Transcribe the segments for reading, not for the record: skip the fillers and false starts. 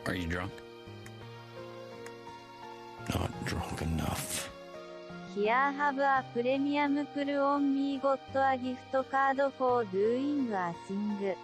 Are you drunk? Not drunk enough. Here have a premium pull on me got a gift card for doing a thing.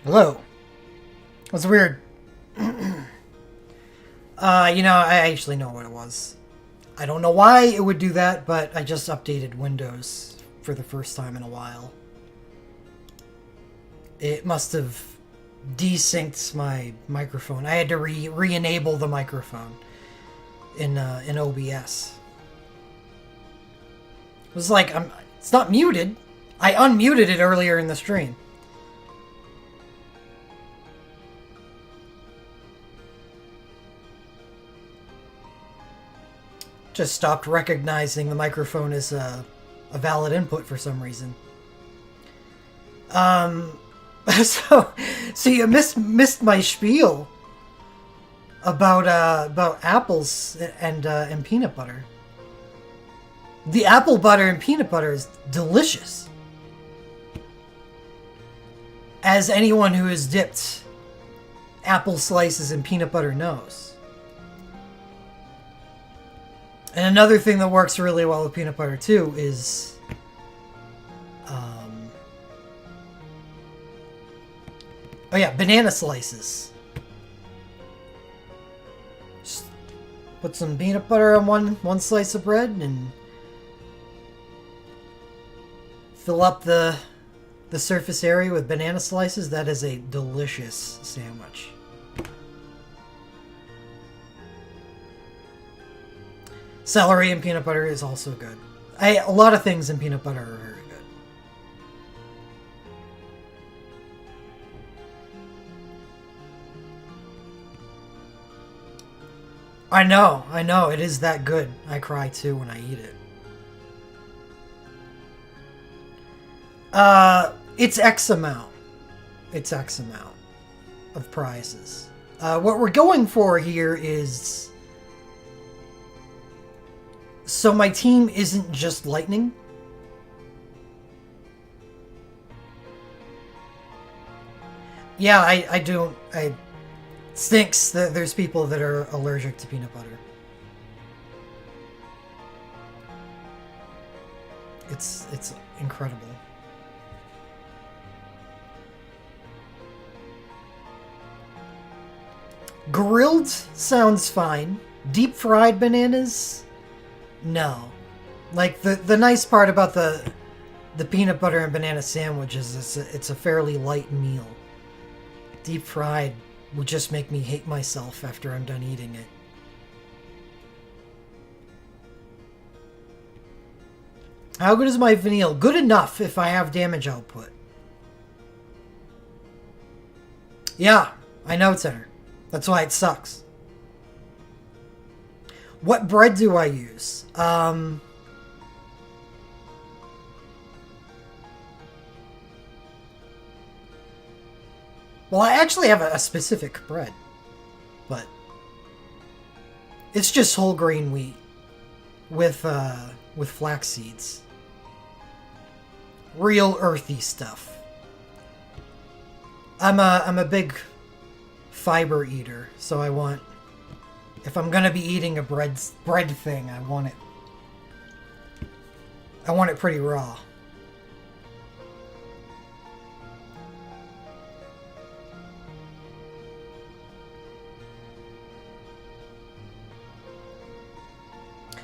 Hello. That's weird. I actually know what it was. I don't know why it would do that, but I just updated Windows for the first time in a while. It must have desynced my microphone. I had to re-enable the microphone in OBS. It was like, it's not muted. I unmuted it earlier in the stream. Just stopped recognizing the microphone as a valid input for some reason. So you missed my spiel about apples and peanut butter. The apple butter and peanut butter is delicious. As anyone who has dipped apple slices in peanut butter knows. And another thing that works really well with peanut butter too is banana slices. Just put some peanut butter on one slice of bread and fill up the surface area with banana slices. That is a delicious sandwich. Celery and peanut butter is also good. A lot of things in peanut butter are very good. I know, it is that good. I cry too when I eat it. It's X amount. It's X amount of prizes. What we're going for here is... So my team isn't just lightning. Yeah, I don't... It stinks that there's people that are allergic to peanut butter. It's incredible. Grilled sounds fine. Deep fried bananas? No. Like, the nice part about the peanut butter and banana sandwich is it's a fairly light meal. Deep fried would just make me hate myself after I'm done eating it. How good is my Vanille? Good enough if I have damage output. Yeah, I know, Tenor. That's why it sucks. What bread do I use? Well, I actually have a specific bread, but it's just whole grain wheat with flax seeds. Real earthy stuff. I'm a big fiber eater, so I want, if I'm gonna be eating a bread thing, I want it pretty raw.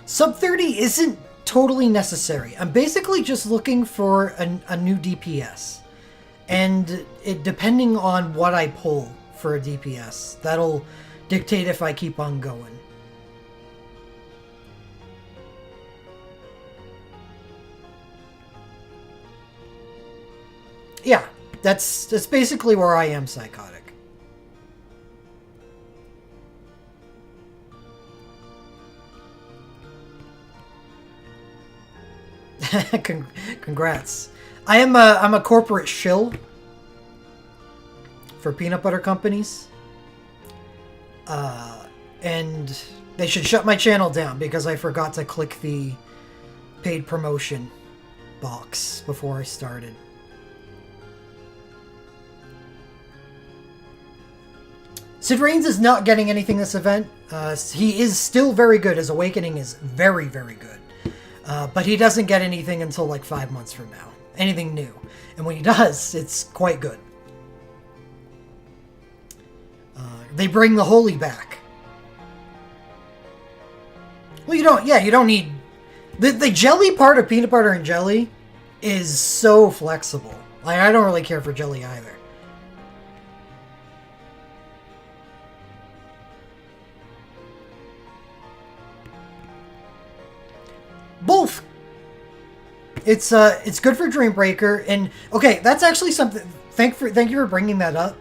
Sub 30 isn't totally necessary. I'm basically just looking for a new DPS. And depending on what I pull for a DPS, that'll dictate if I keep on going. Yeah, that's basically where I am psychotic. Congrats. I'm a corporate shill for peanut butter companies. And they should shut my channel down because I forgot to click the paid promotion box before I started. Sid Reigns is not getting anything this event. He is still very good. His awakening is very, very good. But he doesn't get anything until like 5 months from now. Anything new. And when he does, it's quite good. They bring the holy back. Well, you don't need... The jelly part of peanut butter and jelly is so flexible. Like, I don't really care for jelly either. Both. It's good for Dreambreaker, and okay, that's actually something. Thank you for bringing that up.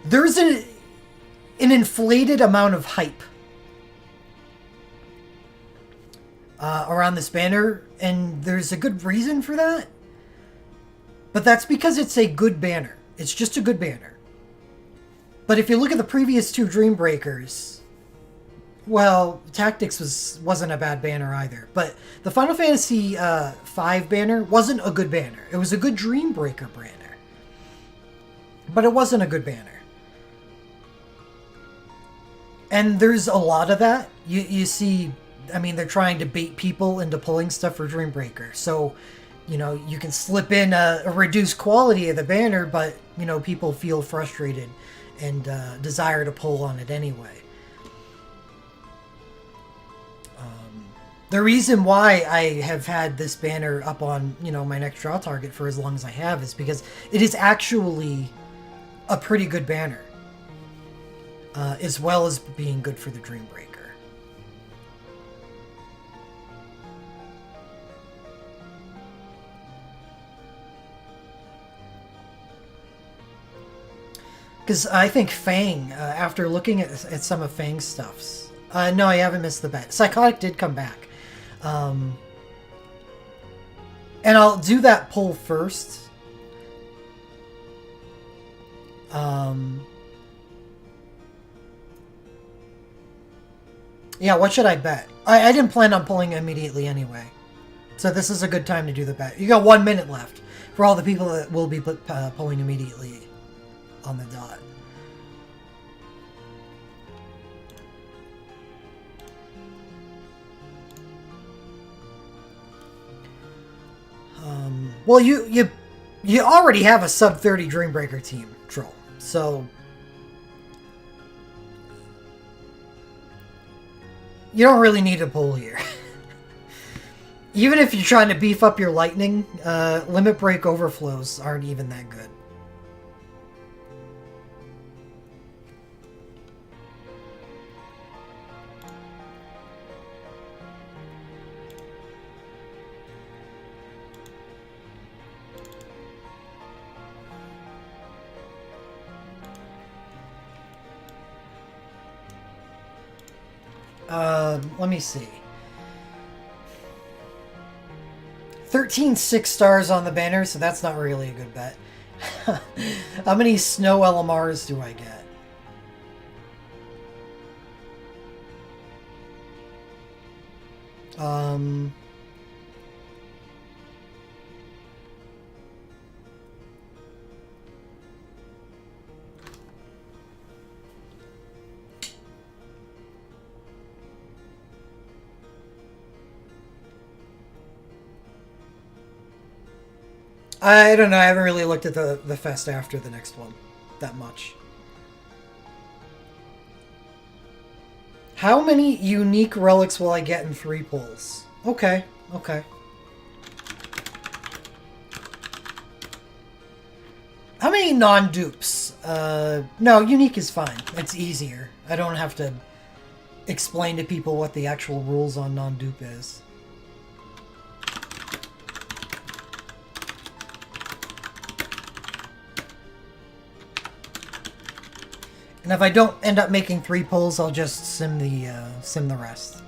There's an inflated amount of hype around this banner, and there's a good reason for that. But that's because it's a good banner. It's just a good banner. But if you look at the previous two Dreambreakers, well, Tactics wasn't a bad banner either. But the Final Fantasy V banner wasn't a good banner. It was a good Dreambreaker banner. But it wasn't a good banner. And there's a lot of that. You see, I mean, they're trying to bait people into pulling stuff for Dreambreaker. So, you know, you can slip in a reduced quality of the banner, but, you know, people feel frustrated and desire to pull on it anyway. The reason why I have had this banner up on, you know, my next draw target for as long as I have is because it is actually a pretty good banner. As well as being good for the Dreambreaker. Because I think Fang, after looking at some of Fang's stuffs... no, I haven't missed the bet. Psychotic did come back. And I'll do that pull first. Yeah, what should I bet? I didn't plan on pulling immediately anyway. So this is a good time to do the bet. You got 1 minute left for all the people that will be pulling immediately on the dot. Well, you already have a sub 30 Dreambreaker team, Troll. So you don't really need a pull here. Even if you're trying to beef up your lightning, limit break overflows aren't even that good. Let me see. 13 6-stars on the banner, so that's not really a good bet. How many snow LMRs do I get? I don't know. I haven't really looked at the fest after the next one that much. How many unique relics will I get in 3 pulls? Okay, okay. How many non-dupes? No, unique is fine. It's easier. I don't have to explain to people what the actual rules on non-dupe is. And if I don't end up making 3 pulls, I'll just sim the rest.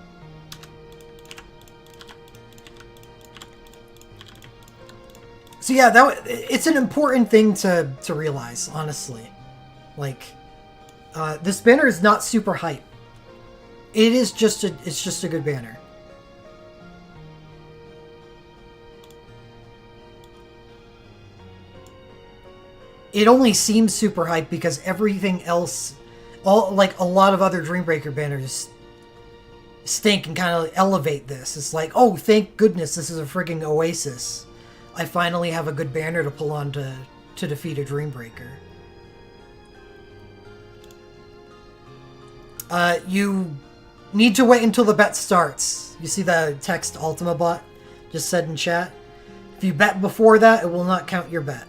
So yeah, it's an important thing to realize, honestly. Like, this banner is not super hype. It's just a good banner. It only seems super hype because everything else, like a lot of other Dreambreaker banners, stink and kind of elevate this. It's like, oh, thank goodness this is a frigging oasis. I finally have a good banner to pull on to to defeat a Dreambreaker. You need to wait until the bet starts. You see the text Ultima bot just said in chat? If you bet before that, it will not count your bet.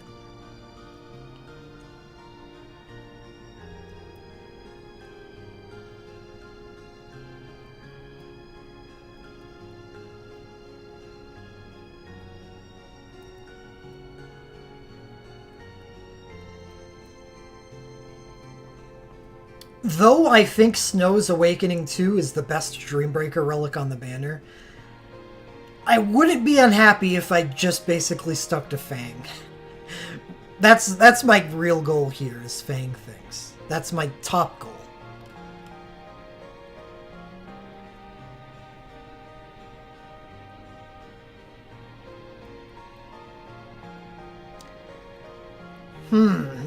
Though I think Snow's Awakening 2 is the best Dreambreaker relic on the banner, I wouldn't be unhappy if I just basically stuck to Fang. That's my real goal here, is Fang things. That's my top goal.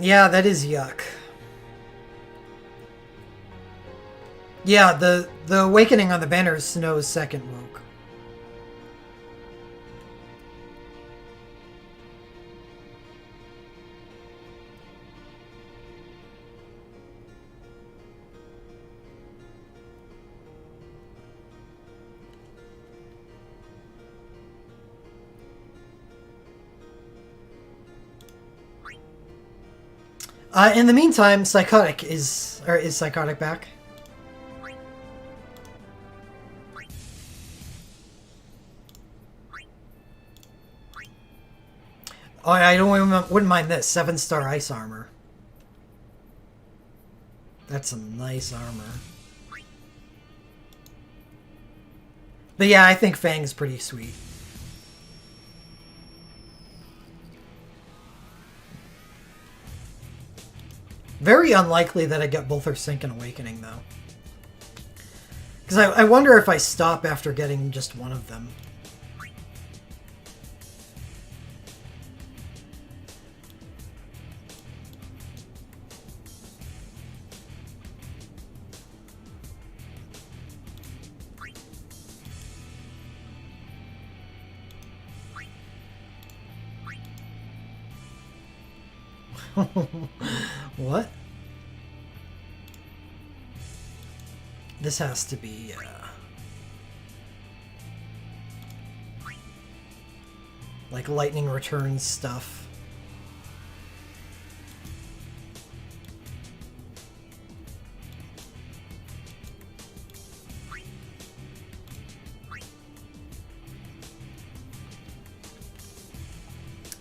Yeah, that is yuck. Yeah, the Awakening on the banner is Snow's second woke. In the meantime, Psychotic is Psychotic back? Oh, I wouldn't mind this 7-star ice armor. That's some nice armor. But yeah, I think Fang's pretty sweet. Very unlikely that I get both her Sync and Awakening, though. Because I wonder if I stop after getting just one of them. What? This has to be, like lightning returns stuff.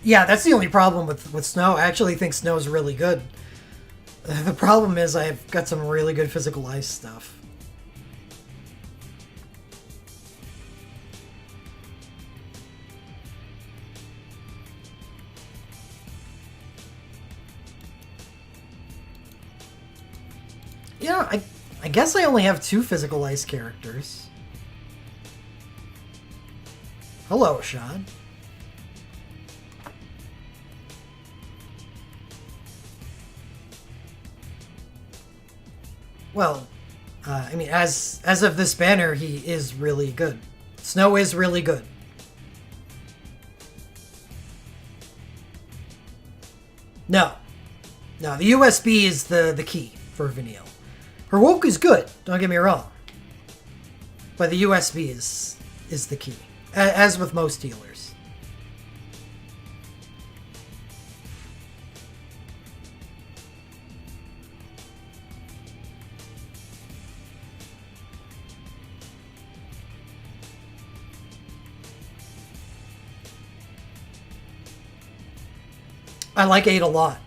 Yeah, that's the only problem with Snow. I actually think Snow's really good. The problem is I've got some really good physical ice stuff. Yeah, I guess I only have 2 physical ice characters. Hello, Sean. Well, I mean, as of this banner, he is really good. Snow is really good. No, the USB is the key for Vanille. Her woke is good. Don't get me wrong, but the USB is the key, as with most healers. I like 8 a lot.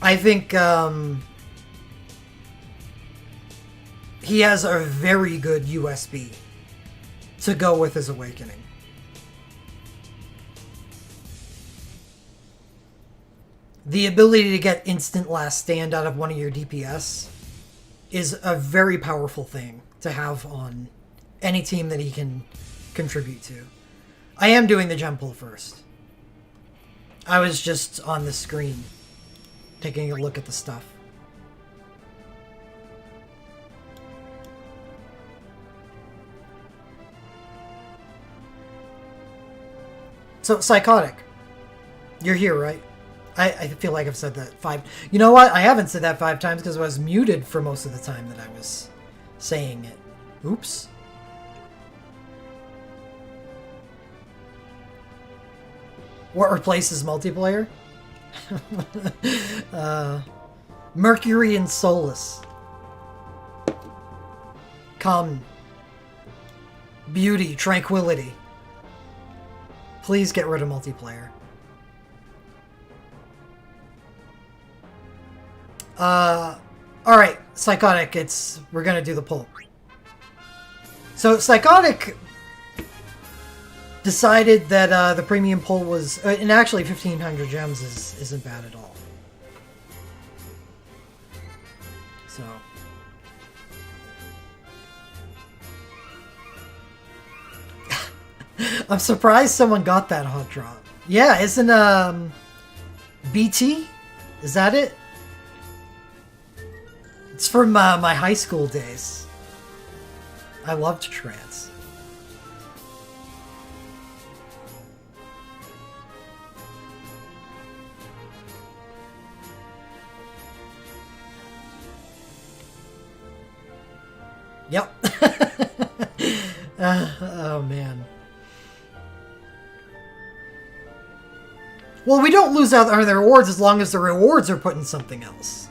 I think he has a very good USB to go with his Awakening. The ability to get instant last stand out of one of your DPS is a very powerful thing to have on any team that he can contribute to. I am doing the gem pull first. I was just on the screen taking a look at the stuff. So, Psychotic. You're here, right? I feel like I've said that 5... You know what? I haven't said that 5 times because I was muted for most of the time that I was saying it. Oops. What replaces multiplayer? Mercury and Solus. Calm. Beauty. Tranquility. Please get rid of multiplayer. Alright, Psychotic, we're gonna do the poll. So, Psychotic decided that the premium poll was, and actually 1,500 gems isn't bad at all. So. I'm surprised someone got that hot drop. Yeah, isn't, BT? Is that it? It's from my high school days. I loved trance. Yep. Oh, man. Well, we don't lose out on the rewards as long as the rewards are put in something else.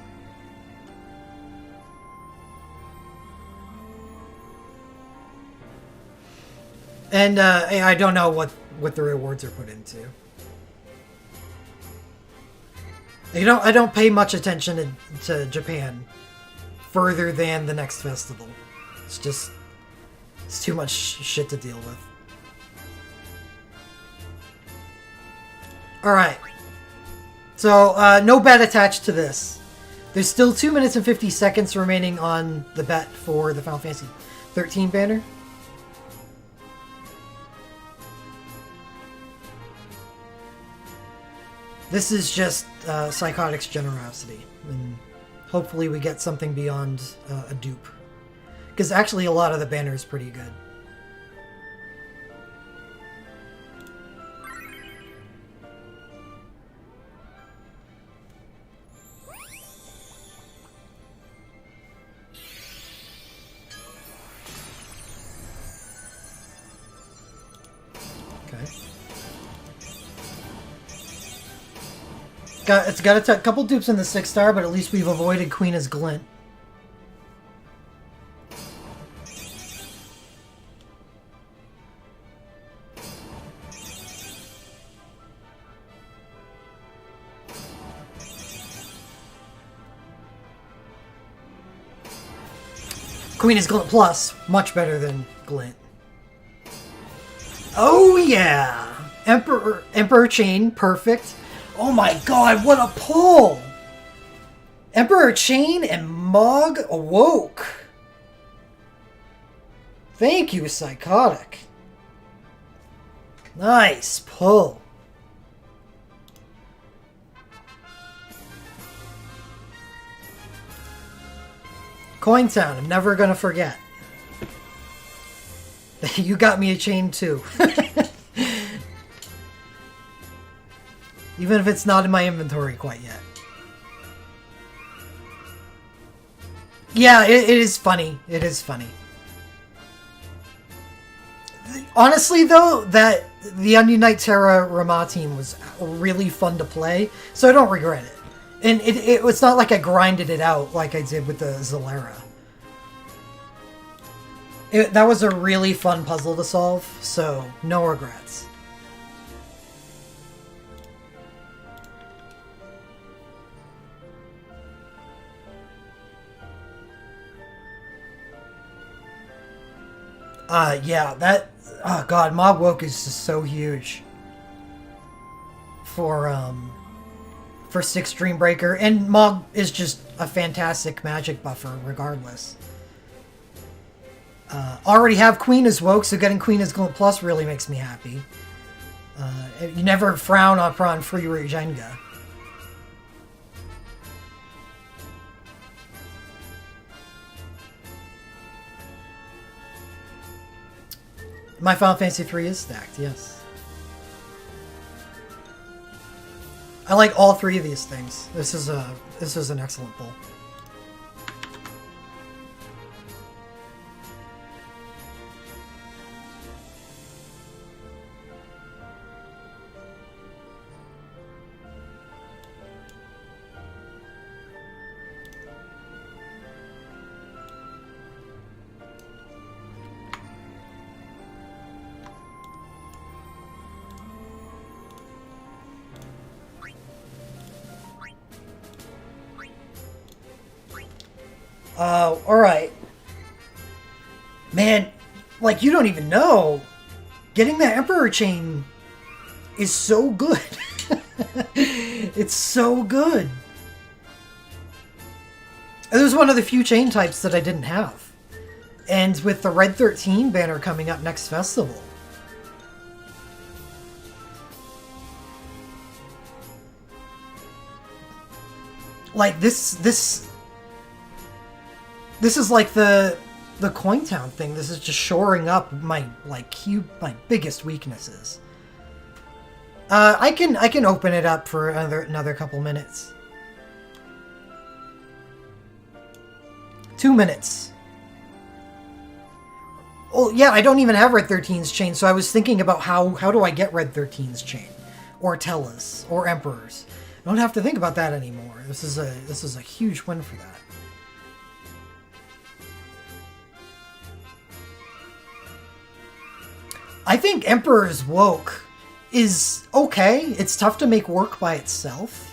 And I don't know what the rewards are put into. I don't pay much attention to Japan further than the next festival. It's too much shit to deal with. Alright. So, no bet attached to this. There's still 2 minutes and 50 seconds remaining on the bet for the Final Fantasy 13 banner. This is just Psychotic's generosity, and hopefully we get something beyond a dupe. Because actually a lot of the banner is pretty good. It's got a couple dupes in the 6-star, but at least we've avoided Queen's Glint. Queen's Glint Plus, much better than Glint. Oh yeah! Emperor Chain, perfect. Oh my god, what a pull! Emperor Chain and Mog Awoke. Thank you, Psychotic. Nice pull. Coin Town, I'm never gonna forget. You got me a chain too. Even if it's not in my inventory quite yet. Yeah, it is funny. It is funny. Honestly, though, that the Unite Terra Rama team was really fun to play, so I don't regret it. And it's not like I grinded it out like I did with the Zalera. That was a really fun puzzle to solve, so no regrets. Yeah, that... Oh god, Mob Woke is just so huge. For 6 Dreambreaker. And Mog is just a fantastic magic buffer, regardless. Already have Queen as Woke, so getting Queen as Glint Plus really makes me happy. You never frown upon free Regenga. My Final Fantasy 3 is stacked, yes. I like all three of these things. This is an excellent pull. Alright. Man, like, you don't even know. Getting the Emperor chain is so good. It's so good. It was one of the few chain types that I didn't have. And with the Red 13 banner coming up next festival. Like, this is like the Cointown thing. This is just shoring up my biggest weaknesses. I can open it up for another couple minutes. 2 minutes. Oh yeah, I don't even have Red 13's chain, so I was thinking about how do I get Red 13's chain, or Tellas, or Emperors. I don't have to think about that anymore. This is a huge win for that. I think Emperor's Woke is okay. It's tough to make work by itself.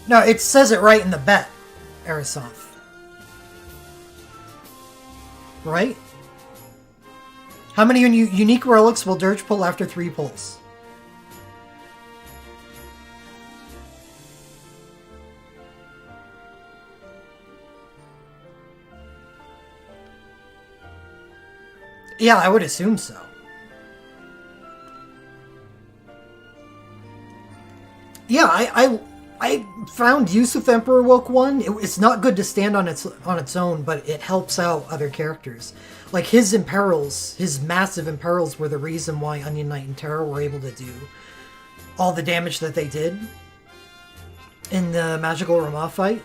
No, it says it right in the bet, Arisoth. Right? How many unique relics will Dirge pull after 3 pulls? Yeah, I would assume so. Yeah, I found use with Emperor Woke 1. It's not good to stand on its own, but it helps out other characters. Like his Imperils, his massive Imperils were the reason why Onion Knight and Terra were able to do all the damage that they did in the Magical Ramah fight.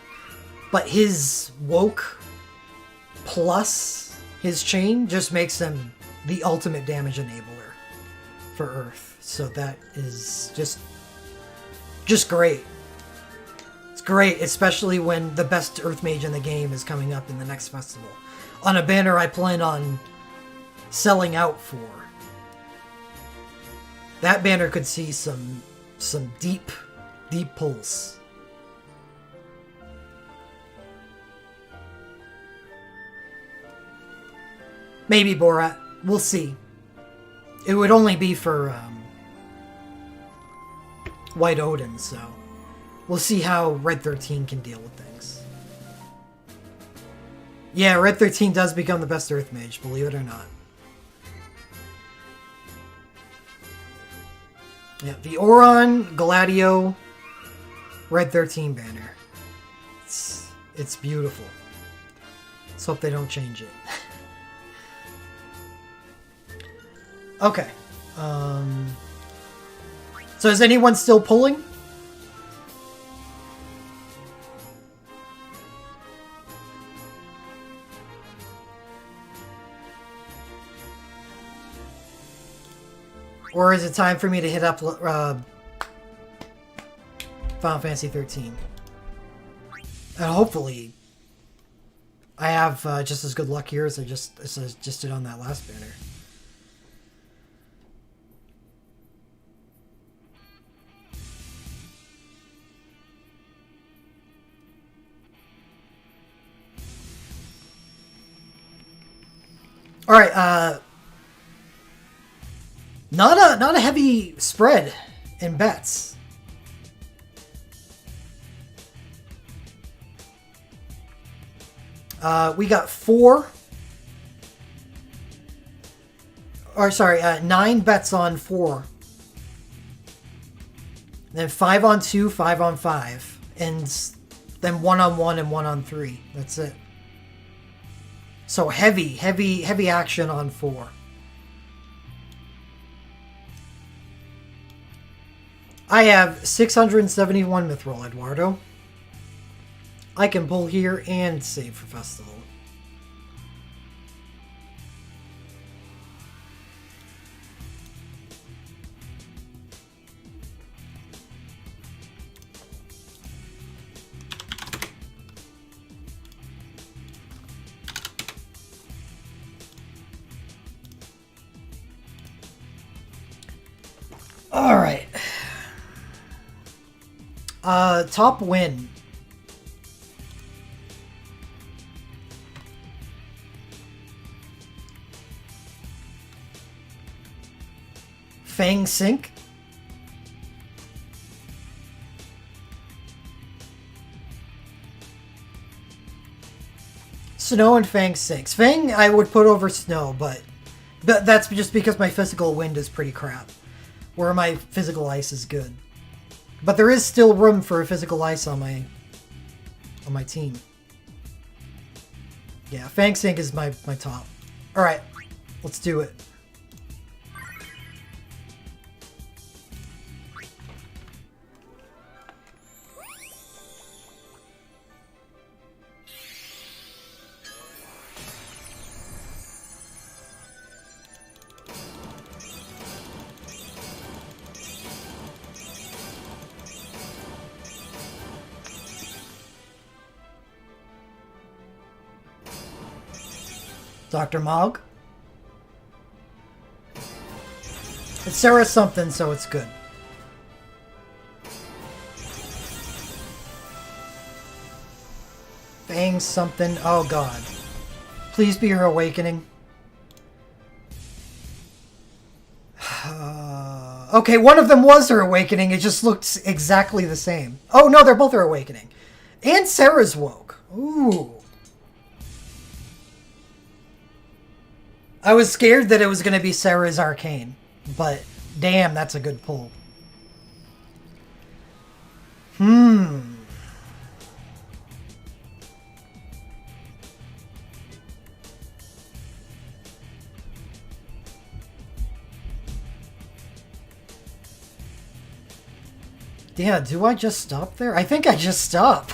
But his Woke plus his chain just makes him the ultimate damage enabler for Earth. So that is just great. It's great, especially when the best Earth Mage in the game is coming up in the next festival. On a banner I plan on selling out for. That banner could see some deep pulls. Maybe Borat. We'll see. It would only be for White Odin, so we'll see how Red 13 can deal with things. Yeah, Red 13 does become the best Earth Mage, believe it or not. Yeah, the Oron, Gladio, Red 13 banner. It's beautiful. Let's hope they don't change it. Okay. So is anyone still pulling? Or is it time for me to hit up Final Fantasy 13? And hopefully I have just as good luck here as I just did on that last banner. All right, not a heavy spread in bets. We got 9 bets on 4. Then 5 on 2, 5 on 5, and then 1 on 1 and 1 on 3. That's it. So heavy action on 4. I have 671 Mithril, Eduardo. I can pull here and save for Festival. All right. Top win. Fang Sink. Snow and Fang Sinks. Fang I would put over Snow, but that's just because my physical wind is pretty crap. Where my physical ice is good. But there is still room for a physical ice on my team. Yeah, Fang Sink is my top. Alright, let's do it. Dr. Mog. It's Sarah something, so it's good. Fang something. Oh god. Please be her awakening. Okay, one of them was her awakening. It just looks exactly the same. Oh no, they're both her awakening. And Sarah's woke. Ooh. I was scared that it was going to be Sarah's Arcane, but damn, that's a good pull. Yeah, do I just stop there? I think I just stop.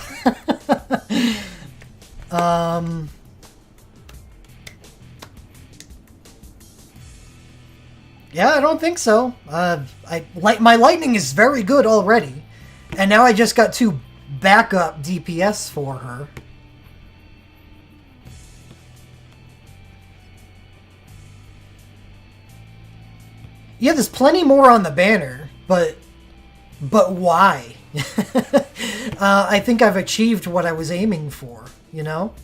Yeah, I don't think so. My lightning is very good already. And now I just got 2 backup DPS for her. Yeah, there's plenty more on the banner, but why? I think I've achieved what I was aiming for, you know?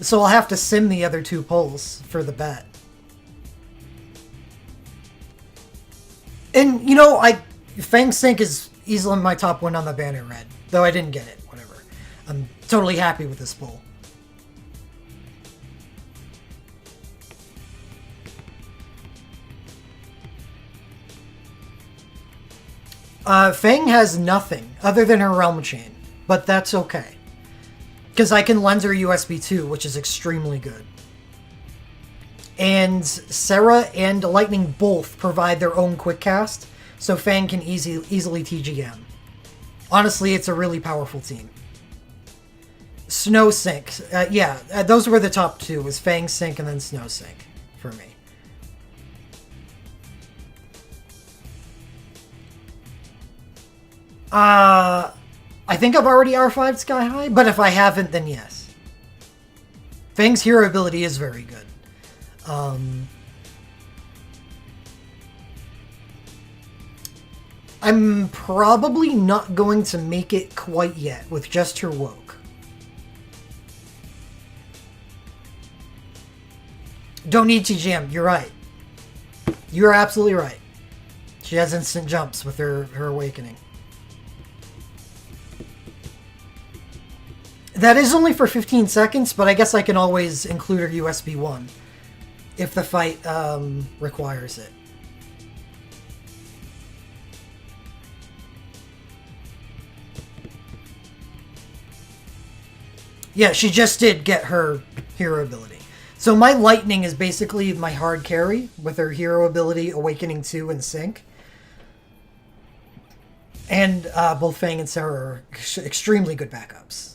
So I'll have to sim the other 2 pulls for the bet. And, you know, Fang Sink is easily my top win on the banner red. Though I didn't get it, whatever. I'm totally happy with this pull. Fang has nothing other than her Realm Chain. But that's okay. Because I can lens her USB 2, which is extremely good. And Sarah and Lightning both provide their own quick cast, so Fang can easily TGM. Honestly, it's a really powerful team. Snow Sink. Yeah, those were the top 2, was Fang Sink and then Snow Sink for me. I think I've already R5'd Sky High, but if I haven't, then yes. Fang's hero ability is very good. I'm probably not going to make it quite yet with just her woke. Don't need TGM, you're right. You're absolutely right. She has instant jumps with her awakening. That is only for 15 seconds, but I guess I can always include her USB 1 if the fight requires it. Yeah, she just did get her hero ability. So my Lightning is basically my hard carry with her hero ability, Awakening 2 and Sync. And both Fang and Sarah are extremely good backups.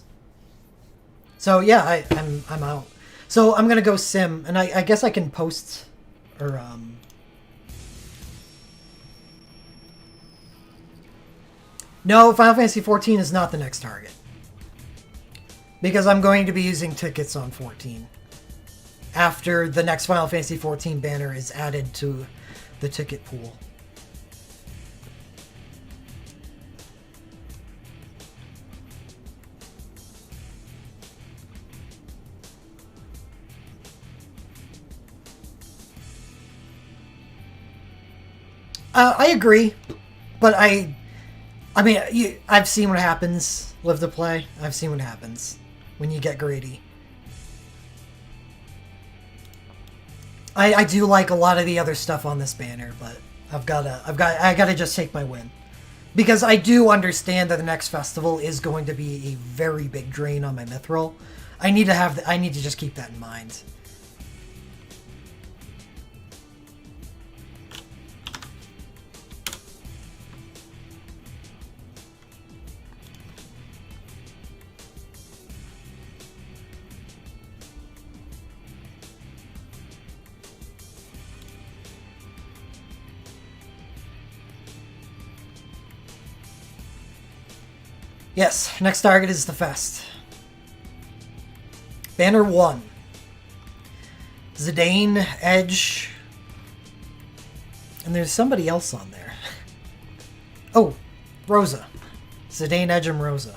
So yeah, I'm out. So I'm gonna go sim, and I guess I can post or No, Final Fantasy 14 is not the next target. Because I'm going to be using tickets on 14. After the next Final Fantasy 14 banner is added to the ticket pool. I agree, but I mean, I've seen what happens. Live to play. I've seen what happens when you get greedy. I do like a lot of the other stuff on this banner, but I gotta just take my win, because I do understand that the next festival is going to be a very big drain on my mithril. I need to just keep that in mind. Yes, next target is the Fest. Banner 1. Zidane, Edge. And there's somebody else on there. Oh, Rosa. Zidane, Edge, and Rosa.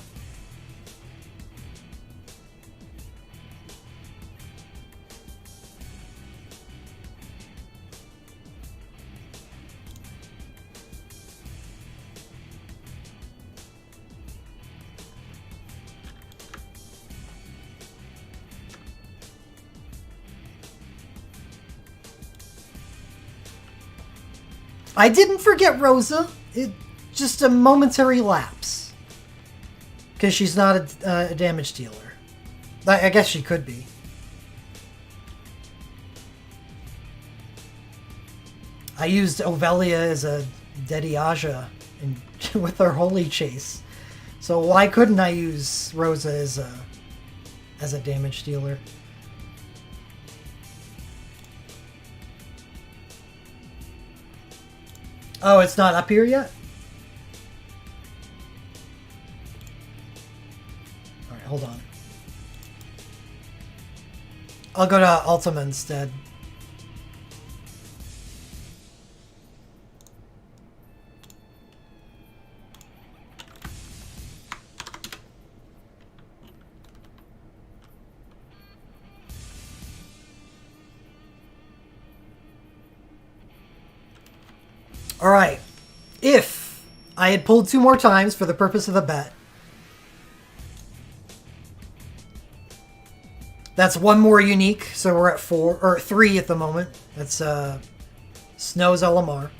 I didn't forget Rosa. It just a momentary lapse. Because she's not a damage dealer. I guess she could be. I used Ovelia as a Dediaja with her Holy Chase. So why couldn't I use Rosa as a damage dealer? Oh, it's not up here yet? Alright, hold on. I'll go to Ultima instead. Alright, if I had pulled 2 more times for the purpose of the bet, that's 1 more unique, so we're at 4, or 3 at the moment. That's Snow's LMR.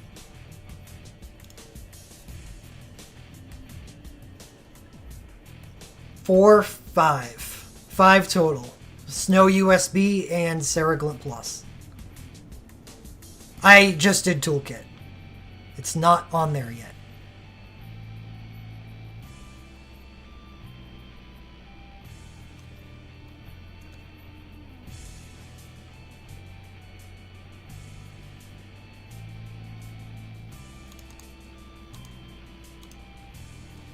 Four, 5. 5 total. Snow USB and Sarah Glint Plus. I just did Toolkit. It's not on there yet.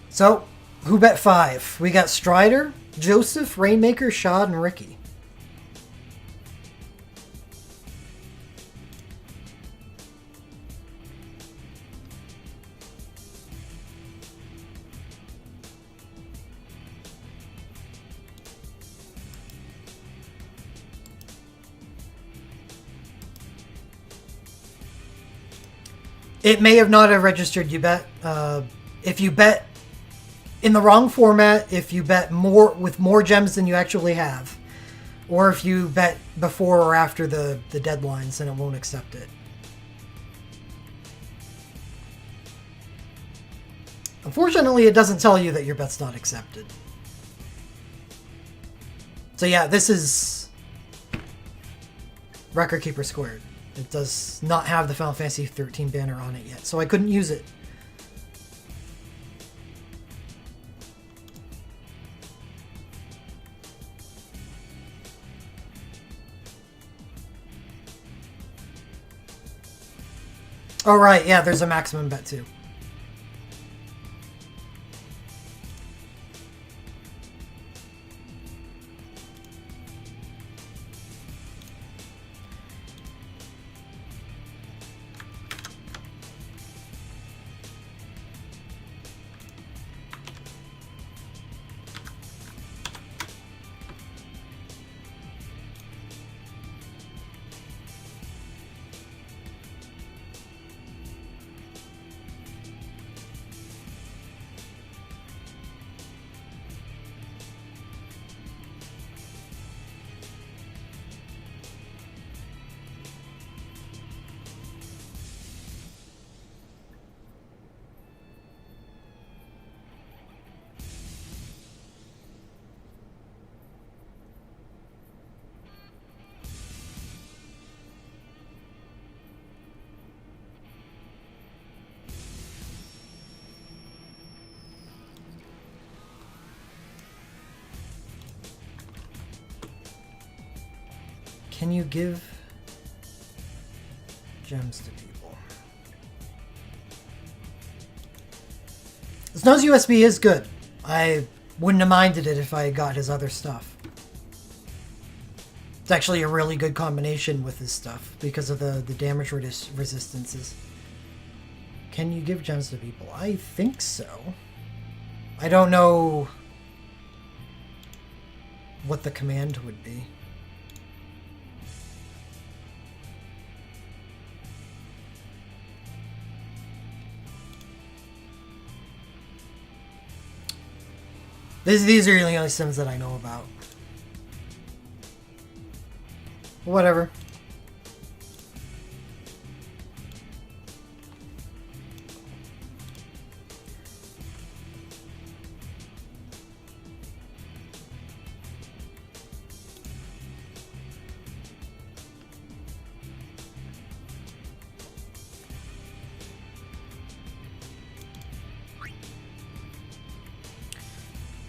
So, who bet 5? We got Strider, Joseph, Rainmaker, Shad, and Ricky. It may have not have registered you bet. If you bet in the wrong format, if you bet more with more gems than you actually have, or if you bet before or after the deadlines, then it won't accept it. Unfortunately, it doesn't tell you that your bet's not accepted. So yeah, this is Record Keeper Squared. It does not have the Final Fantasy 13 banner on it yet, so I couldn't use it. Oh, right. Yeah, there's a maximum bet, too. Can you give gems to people? Snow's USB is good. I wouldn't have minded it if I got his other stuff. It's actually a really good combination with his stuff because of the damage resistances. Can you give gems to people? I think so. I don't know what the command would be. These are the only sims that I know about. Whatever.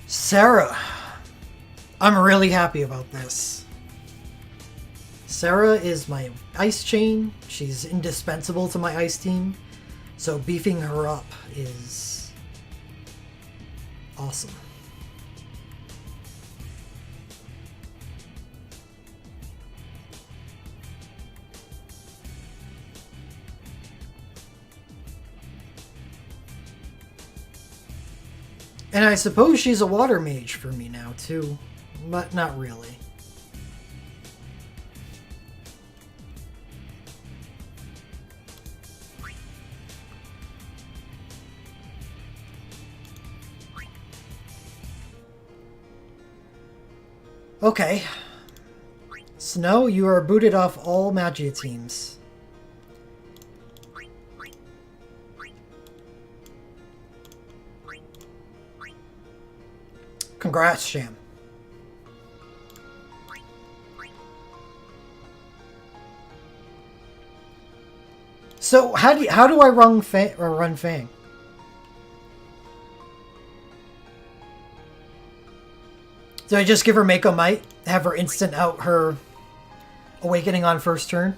Sarah. I'm really happy about this. Sarah is my ice chain. She's indispensable to my ice team. So beefing her up is awesome. And I suppose she's a water mage for me now, too. But not really. Okay. Snow, you are booted off all Magia teams. Congrats, Sham. So how do I run Fang? Do I just give her Mako Might, have her instant out her awakening on first turn?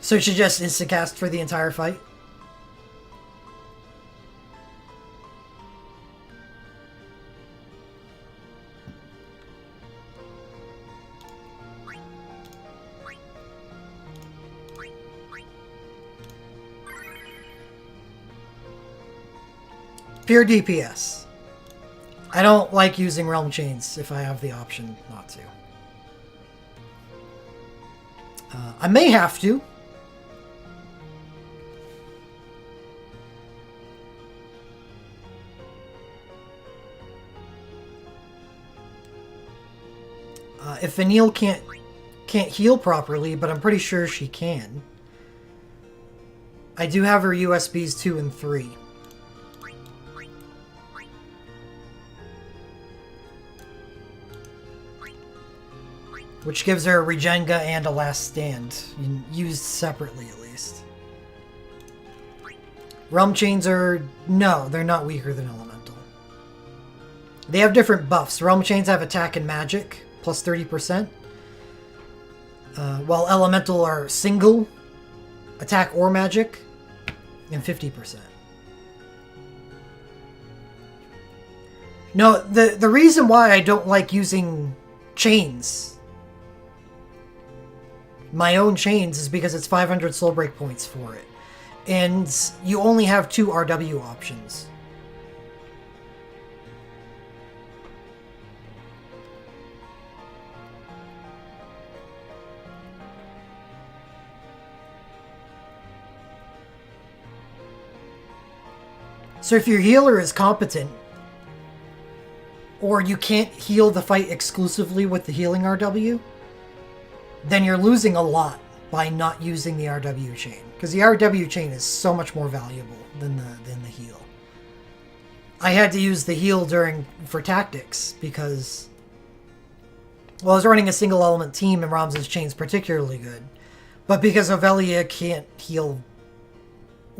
So she just instant cast for the entire fight? Pure DPS. I don't like using Realm Chains if I have the option not to. I may have to. If Vanille can't heal properly, but I'm pretty sure she can. I do have her USBs 2 and 3. Which gives her a Regenga and a Last Stand, used separately at least. Realm Chains are... no, they're not weaker than Elemental. They have different buffs. Realm Chains have attack and magic, plus 30%. while Elemental are single attack or magic, and 50%. No, the reason why I don't like using chains, my own chains, is because it's 500 soul break points for it. And you only have 2 RW options. So if your healer is competent, or you can't heal the fight exclusively with the healing RW, then you're losing a lot by not using the RW chain. Because the RW chain is so much more valuable than the heal. I had to use the heal for tactics because, well, I was running a single element team and Ramza's chain's particularly good. But because Ovelia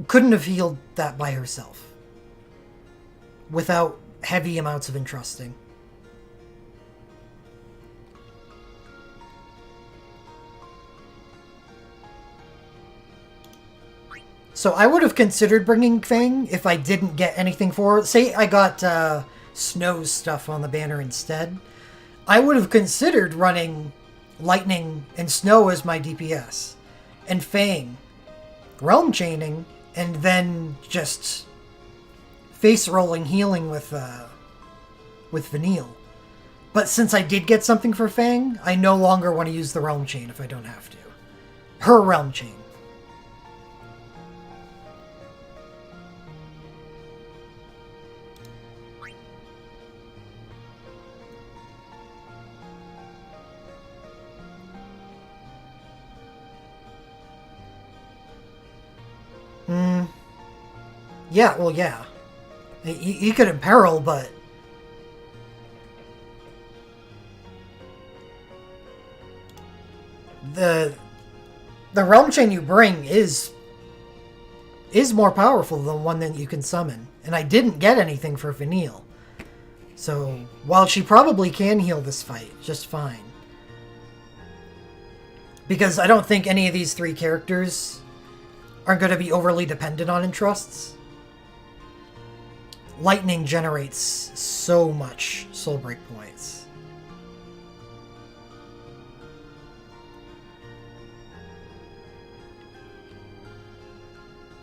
couldn't have healed that by herself without heavy amounts of entrusting. So I would have considered bringing Fang if I didn't get anything for it. Say I got Snow's stuff on the banner instead. I would have considered running Lightning and Snow as my DPS. And Fang Realm Chaining, and then just face rolling healing with Vanille. But since I did get something for Fang, I no longer want to use the Realm Chain if I don't have to. Her Realm Chain. Yeah, well, yeah. You could imperil, but the Realm Chain you bring is more powerful than one that you can summon. And I didn't get anything for Vanille. So, while she probably can heal this fight just fine. Because I don't think any of these 3 characters are going to be overly dependent on entrusts. Lightning generates so much soul break points.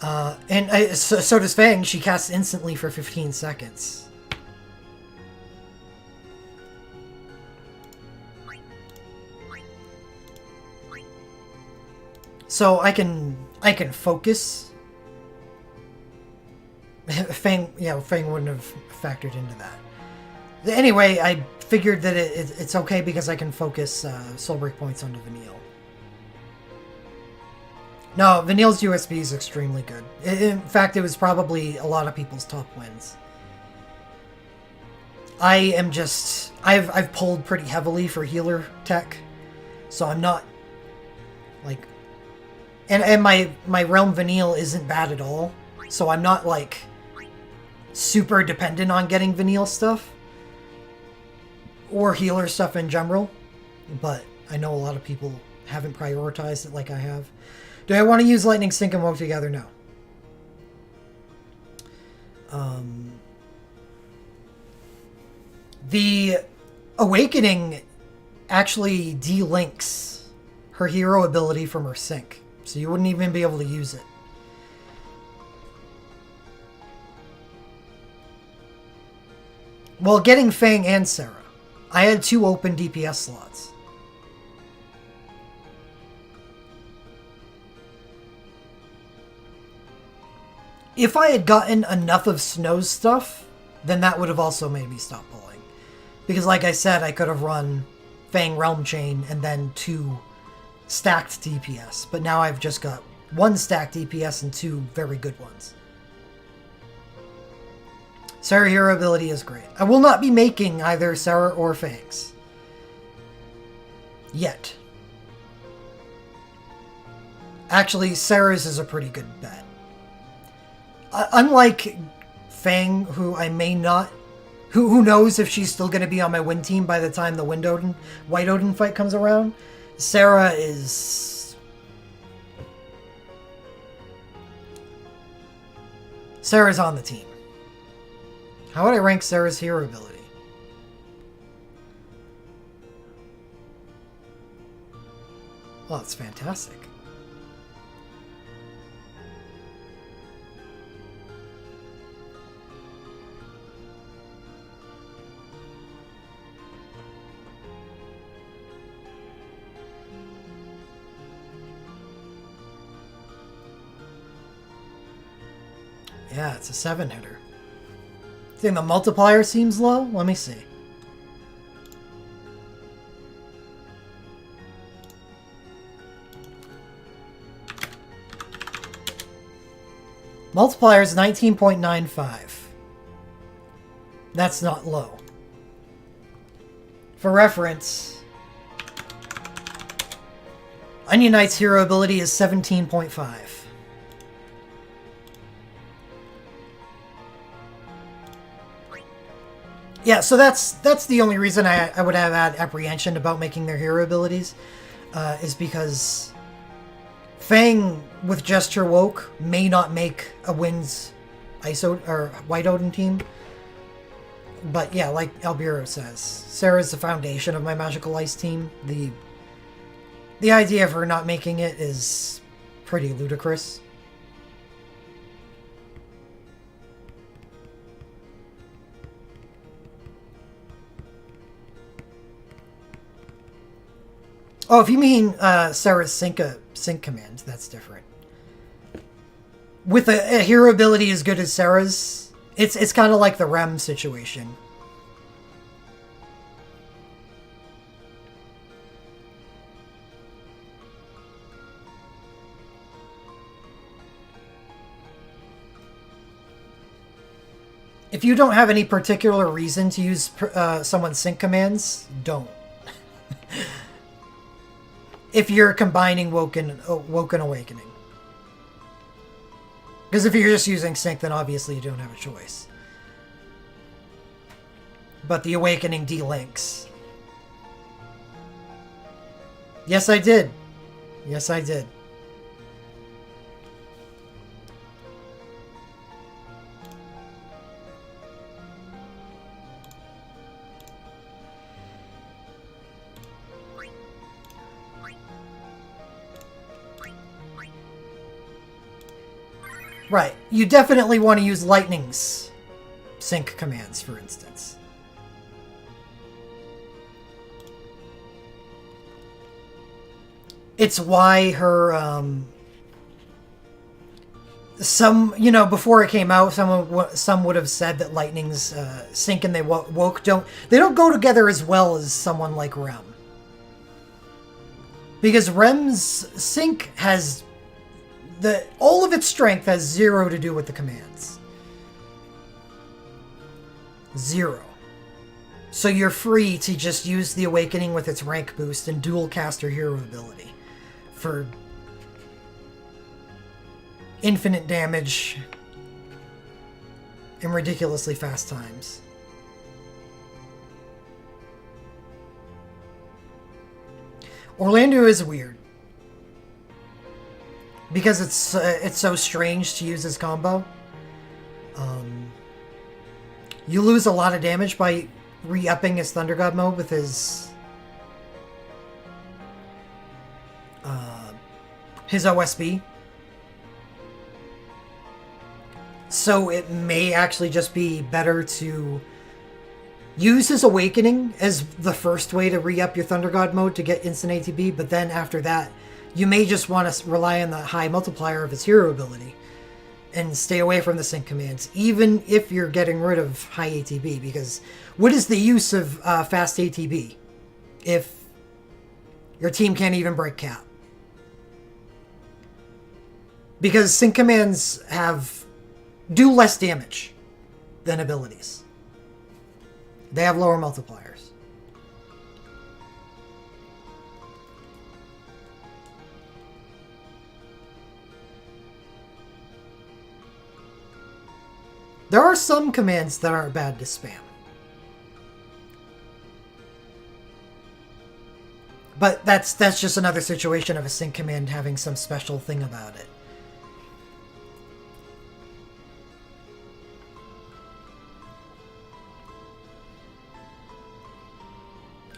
So does Fang. She casts instantly for 15 seconds. So I can focus. Fang wouldn't have factored into that. Anyway, I figured that it's okay because I can focus soul break points onto Vanille. No, Vanille's USB is extremely good. In fact, it was probably a lot of people's top wins. I've pulled pretty heavily for healer tech, so I'm not like, and my Realm Vanille isn't bad at all, so I'm not like super dependent on getting Vanille stuff or healer stuff in general, but I know a lot of people haven't prioritized it like I have. Do I want to use Lightning Sync and Woke together? No. The Awakening actually delinks her hero ability from her sync, so you wouldn't even be able to use it. Well, getting Fang and Sarah, I had 2 open DPS slots. If I had gotten enough of Snow's stuff, then that would have also made me stop pulling. Because like I said, I could have run Fang Realm Chain and then 2 stacked DPS. But now I've just got 1 stacked DPS and 2 very good ones. Sarah hero ability is great. I will not be making either Sarah or Fangs. Yet. Actually, Sarah's is a pretty good bet. Unlike Fang, who I may not... Who knows if she's still going to be on my win team by the time the White Odin fight comes around. Sarah is... Sarah's on the team. How would I rank Sarah's hero ability? Well, that's fantastic. Yeah, it's a 7-hitter. Think the multiplier seems low? Let me see. Multiplier is 19.95. That's not low. For reference, Onion Knight's hero ability is 17.5. Yeah, so that's the only reason I would have had apprehension about making their hero abilities, is because Fang with Gesture Woke may not make a wins or White Odin team. But yeah, like Albiro says, Sarah's the foundation of my Magical Ice team. The idea of her not making it is pretty ludicrous. Oh, if you mean Sarah's sync command, that's different. With a hero ability as good as Sarah's, it's kind of like the Rem situation. If you don't have any particular reason to use someone's sync commands, don't. If you're combining Woken Awakening. Because if you're just using sync, then obviously you don't have a choice. But the Awakening delinks. Yes, I did. Yes, I did. Right. You definitely want to use Lightning's sync commands, for instance. It's why her, before it came out, some would have said that Lightning's sync and they woke don't go together as well as someone like Rem. Because Rem's sync has all of its strength has 0 to do with the commands. 0. So you're free to just use the Awakening with its rank boost and dual caster hero ability for infinite damage in ridiculously fast times. Orlando is weird. Because it's so strange to use his combo. You lose a lot of damage by re-upping his Thunder God mode with his OSB. So it may actually just be better to use his Awakening as the first way to re-up your Thunder God mode to get instant ATB, but then after that, you may just want to rely on the high multiplier of his hero ability and stay away from the sync commands, even if you're getting rid of high ATB, because what is the use of fast ATB if your team can't even break cap? Because sync commands do less damage than abilities. They have lower multipliers. There are some commands that aren't bad to spam. But that's just another situation of a sync command having some special thing about it.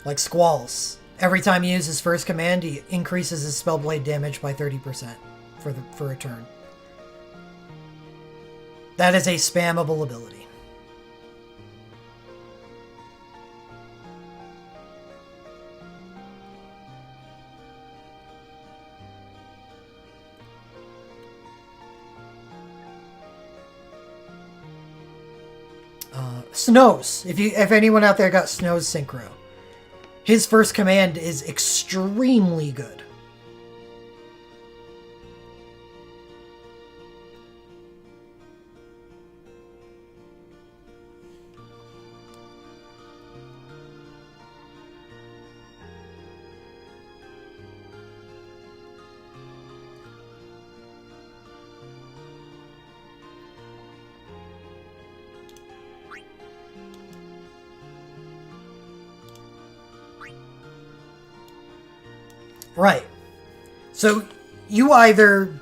Like Squalls. Every time he uses his first command, he increases his Spellblade damage by 30% for a turn. That is a spammable ability. Snows. If anyone out there got Snows Synchro, his first command is extremely good. Right. So you either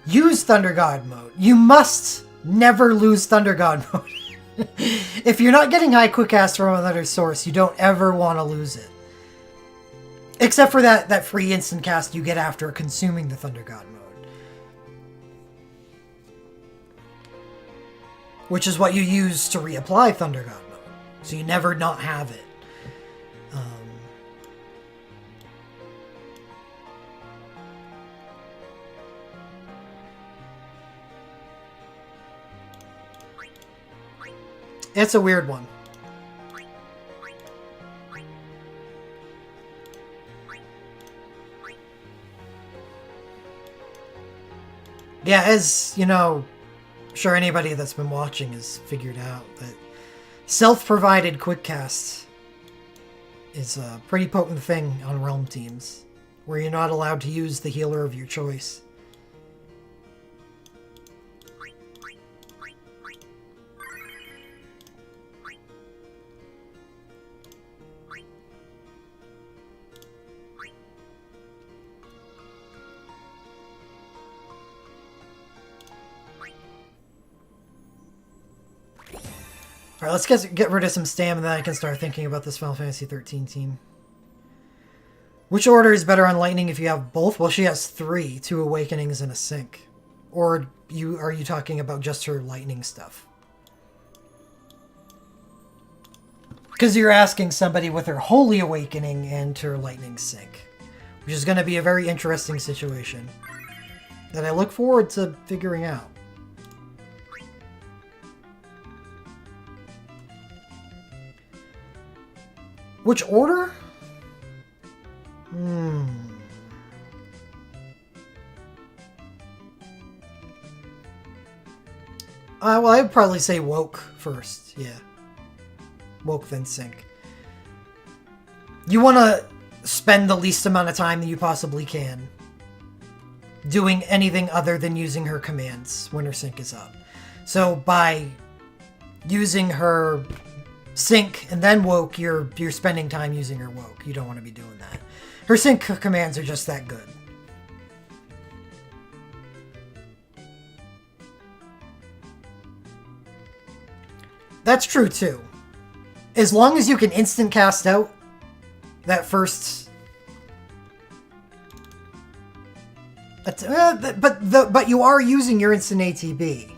use Thunder God mode. You must never lose Thunder God mode. If you're not getting high quick cast from another source, you don't ever want to lose it. Except for that free instant cast you get after consuming the Thunder God mode. Which is what you use to reapply Thunder God mode. So you never not have it. It's a weird one. Yeah, as, you know, sure anybody that's been watching has figured out that self-provided quick cast is a pretty potent thing on Realm teams, where you're not allowed to use the healer of your choice. Alright, let's get rid of some stam, and then I can start thinking about this Final Fantasy 13 team. Which order is better on Lightning if you have both? Well, she has 3, 2 Awakenings and a Sync. Or are you talking about just her Lightning stuff? Because you're asking somebody with her Holy Awakening and her Lightning Sync. Which is going to be a very interesting situation that I look forward to figuring out. Which order? Well, I'd probably say Woke first, yeah. Woke, then Sync. You want to spend the least amount of time that you possibly can doing anything other than using her commands when her Sync is up. So by using her Sync and then Woke, you're spending time using her Woke. You don't want to be doing that. Her Sync commands are just that good. That's true too. As long as you can instant cast out that first, but you are using your instant ATB.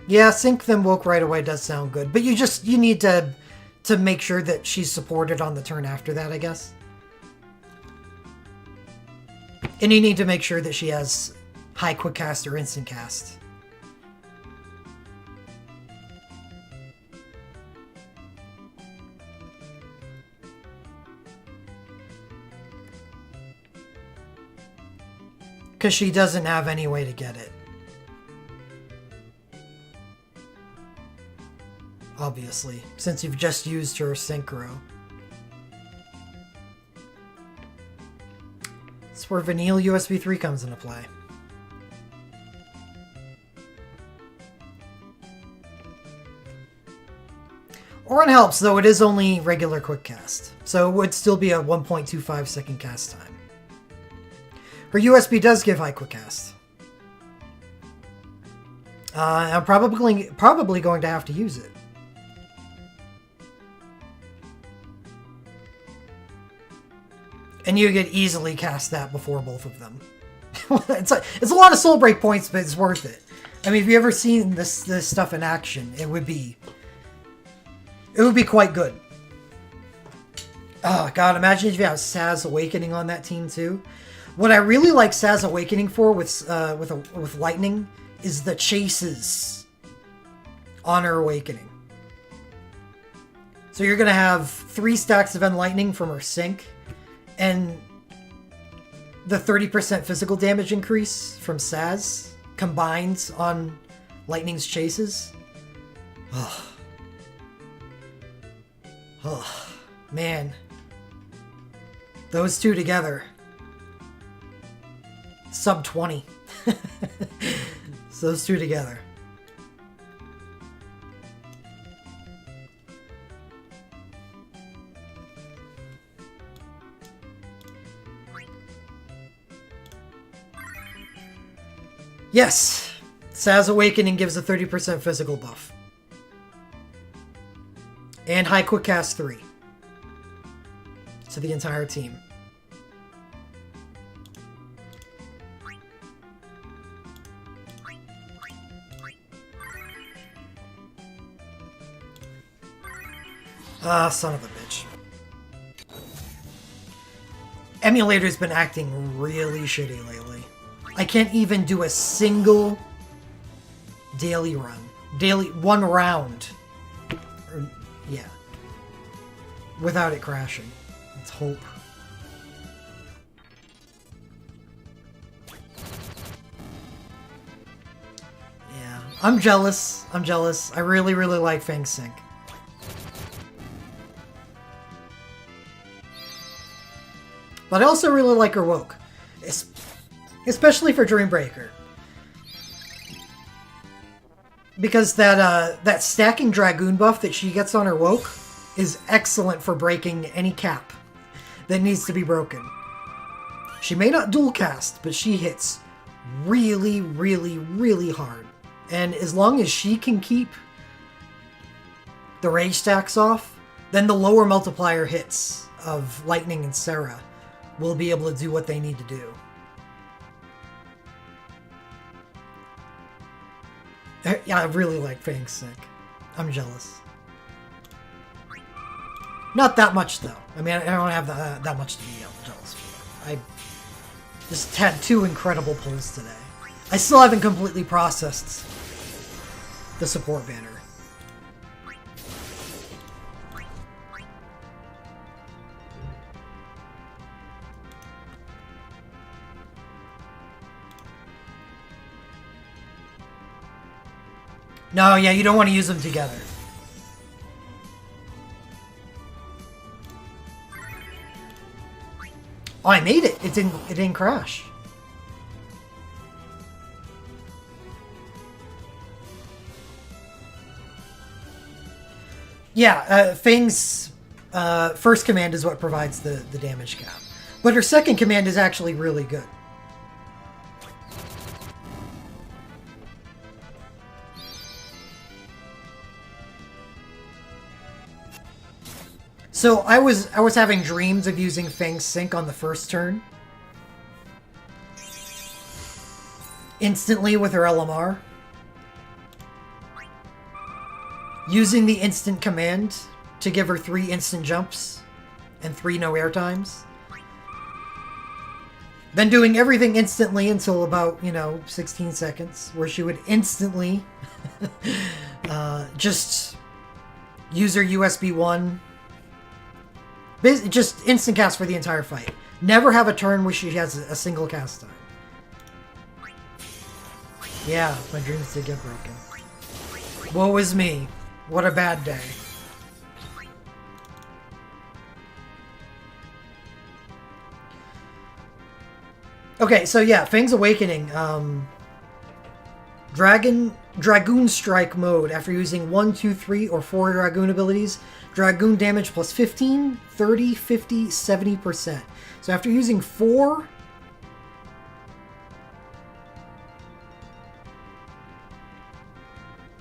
Yeah, Sync then Woke right away does sound good, but you need to make sure that she's supported on the turn after that, I guess. And you need to make sure that she has high quick cast or instant cast. Because she doesn't have any way to get it. Obviously, since you've just used her Synchro. That's where Vanille USB 3 comes into play. Run helps, though it is only regular quick cast. So it would still be a 1.25 second cast time. Her USB does give high quick cast. I'm probably going to have to use it. And you could easily cast that before both of them. it's a lot of soul break points, but it's worth it. I mean, if you ever seen this stuff in action, it would be quite good. Oh god, imagine if you have Saz Awakening on that team too. What I really like Saz Awakening for with Lightning is the chases on her Awakening. So you're gonna have 3 stacks of Enlightening from her sync, and the 30% physical damage increase from Saz combines on Lightning's chases. Oh. Oh, man. Those two together. Sub 20. So those two together. Yes! Saz Awakening gives a 30% physical buff. And high quick cast 3. To the entire team. Ah, son of a bitch. Emulator's been acting really shitty lately. I can't even do a single daily run. One round. Yeah. Without it crashing. Let's hope. Yeah. I'm jealous. I really, really like Fang Sync. But I also really like her woke. Especially for Dreambreaker. Because that stacking Dragoon buff that she gets on her woke is excellent for breaking any cap that needs to be broken. She may not dual cast, but she hits really, really, really hard. And as long as she can keep the rage stacks off, then the lower multiplier hits of Lightning and Sarah will be able to do what they need to do. Yeah, I really like Fang Sync. I'm jealous. Not that much, though. I mean, I don't have that much to be jealous for. I just had 2 incredible pulls today. I still haven't completely processed the support banner. No, yeah, you don't want to use them together. Oh, I made it. It didn't crash. Yeah, Fang's first command is what provides the damage cap. But her second command is actually really good. So I was having dreams of using Fang Sync on the first turn. Instantly with her LMR. Using the instant command to give her 3 instant jumps and 3 no air times. Then doing everything instantly until about, 16 seconds, where she would instantly just use her USB 1. Just instant cast for the entire fight. Never have a turn where she has a single cast time. Yeah, my dreams did get broken. Woe is me. What a bad day. Okay, so yeah, Fang's Awakening. Dragoon Strike mode. After using 1, 2, 3, or 4 Dragoon abilities, Dragoon damage plus 15, 30, 50, 70%. So after using 4...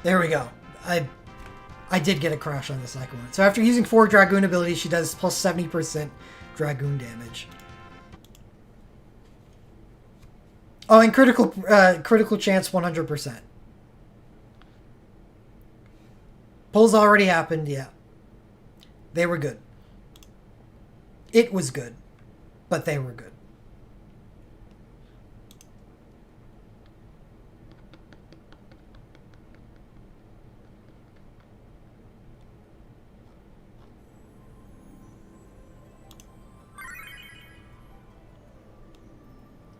There we go. I did get a crash on the second one. So after using 4 Dragoon abilities, she does plus 70% Dragoon damage. Oh, and critical chance 100%. Pulls already happened, yeah. They were good. It was good, but they were good.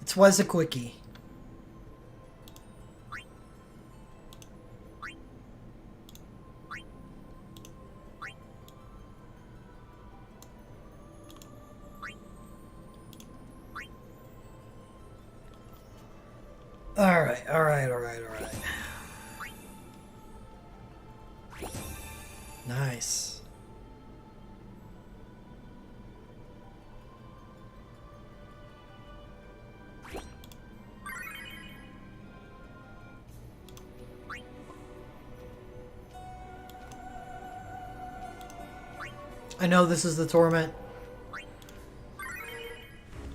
It was a quickie. Alright. Nice. I know this is the Torment.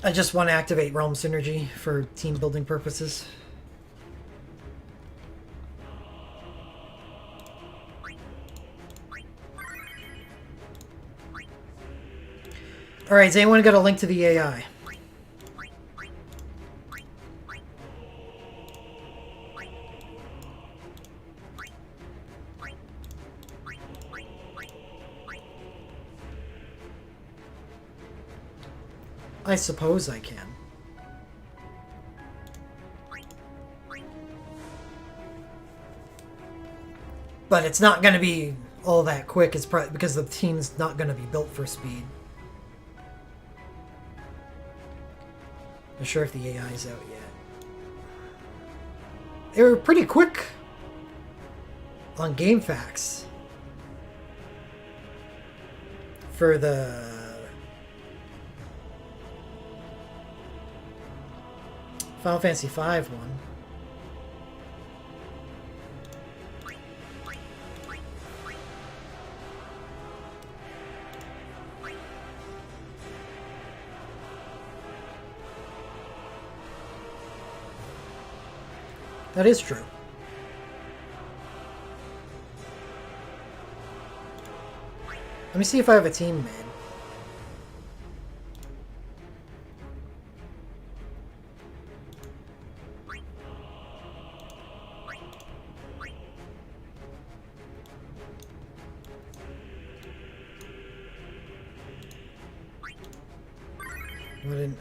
I just want to activate Realm Synergy for team building purposes. Alright, does anyone got a link to the AI? I suppose I can. But it's not going to be all that quick. It's probably because the team's not going to be built for speed. Not sure if the AI's out yet. They were pretty quick on GameFAQs for the Final Fantasy V one. That is true. Let me see if I have a team made.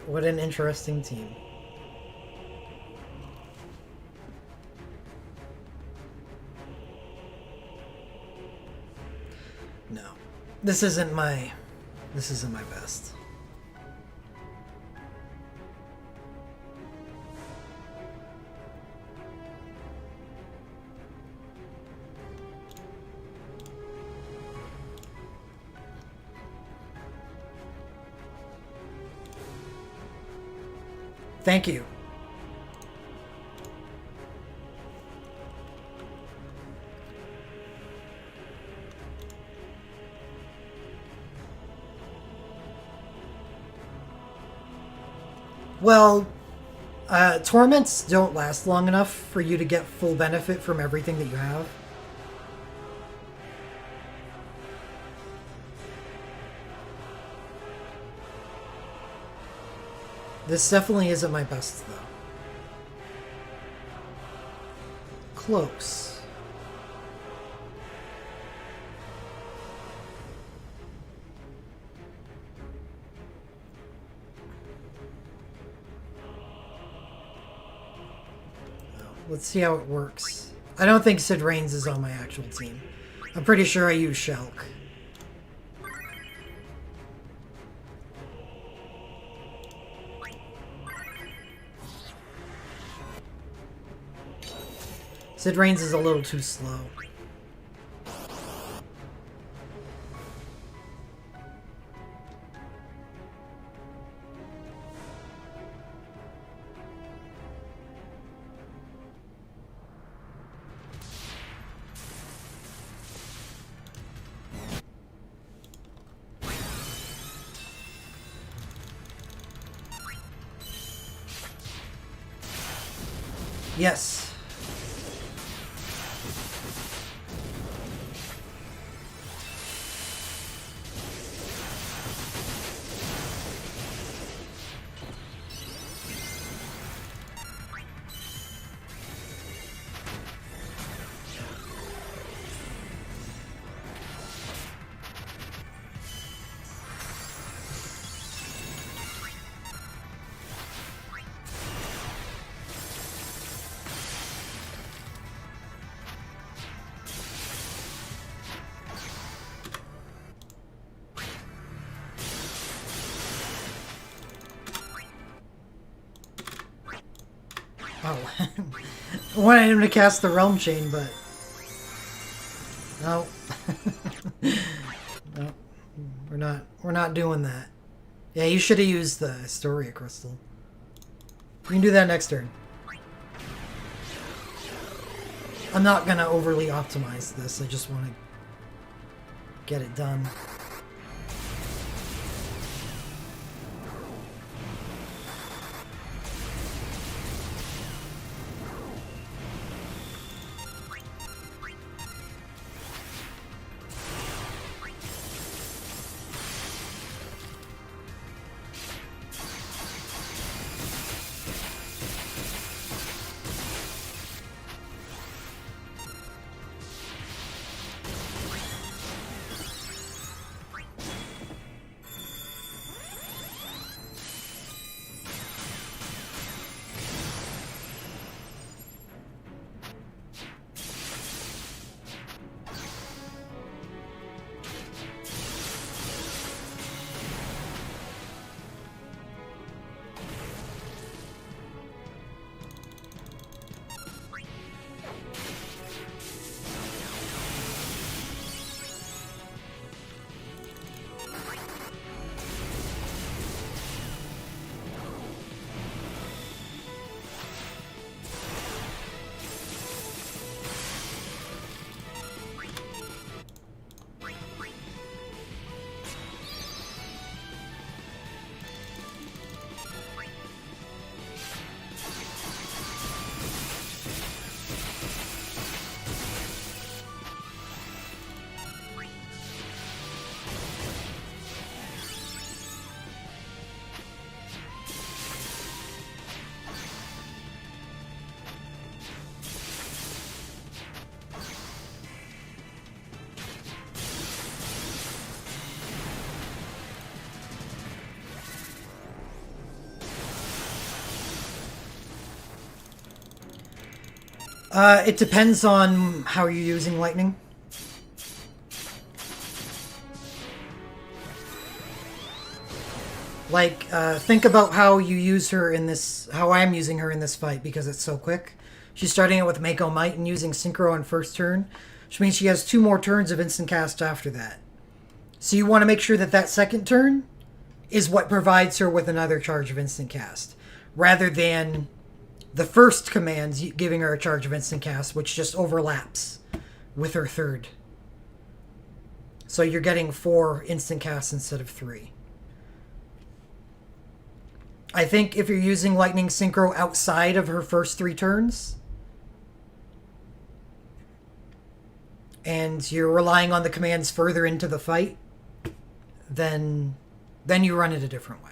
What an interesting team. No. This isn't my best. Thank you. Well, torments don't last long enough for you to get full benefit from everything that you have. This definitely isn't my best, though. Close. Let's see how it works. I don't think Sid Reigns is on my actual team. I'm pretty sure I use Shulk. Sid Reigns is a little too slow. Yes. Oh, I wanted him to cast the Realm Chain, but no, no, we're not doing that. Yeah, you should have used the Historia Crystal. You can do that next turn. I'm not gonna overly optimize this. I just want to get it done. It depends on how you're using lightning. Like, think about how you use her in this, how I'm using her in this fight, because it's so quick. She's starting it with Mako Might and using Synchro on first turn, which means she has 2 more turns of instant cast after that. So you want to make sure that that second turn is what provides her with another charge of instant cast, rather than the first command giving her a charge of instant cast, which just overlaps with her third. So you're getting 4 instant casts instead of 3. I think if you're using Lightning Synchro outside of her first 3 turns, and you're relying on the commands further into the fight, then you run it a different way.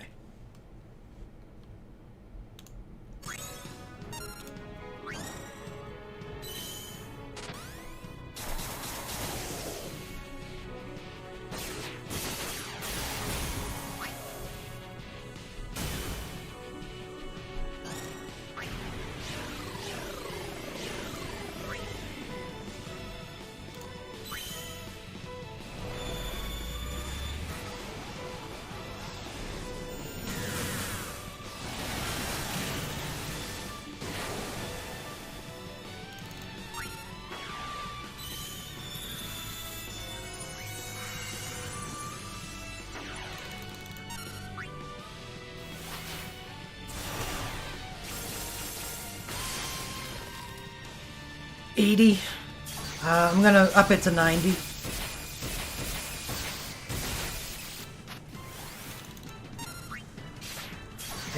80. I'm gonna up it to 90.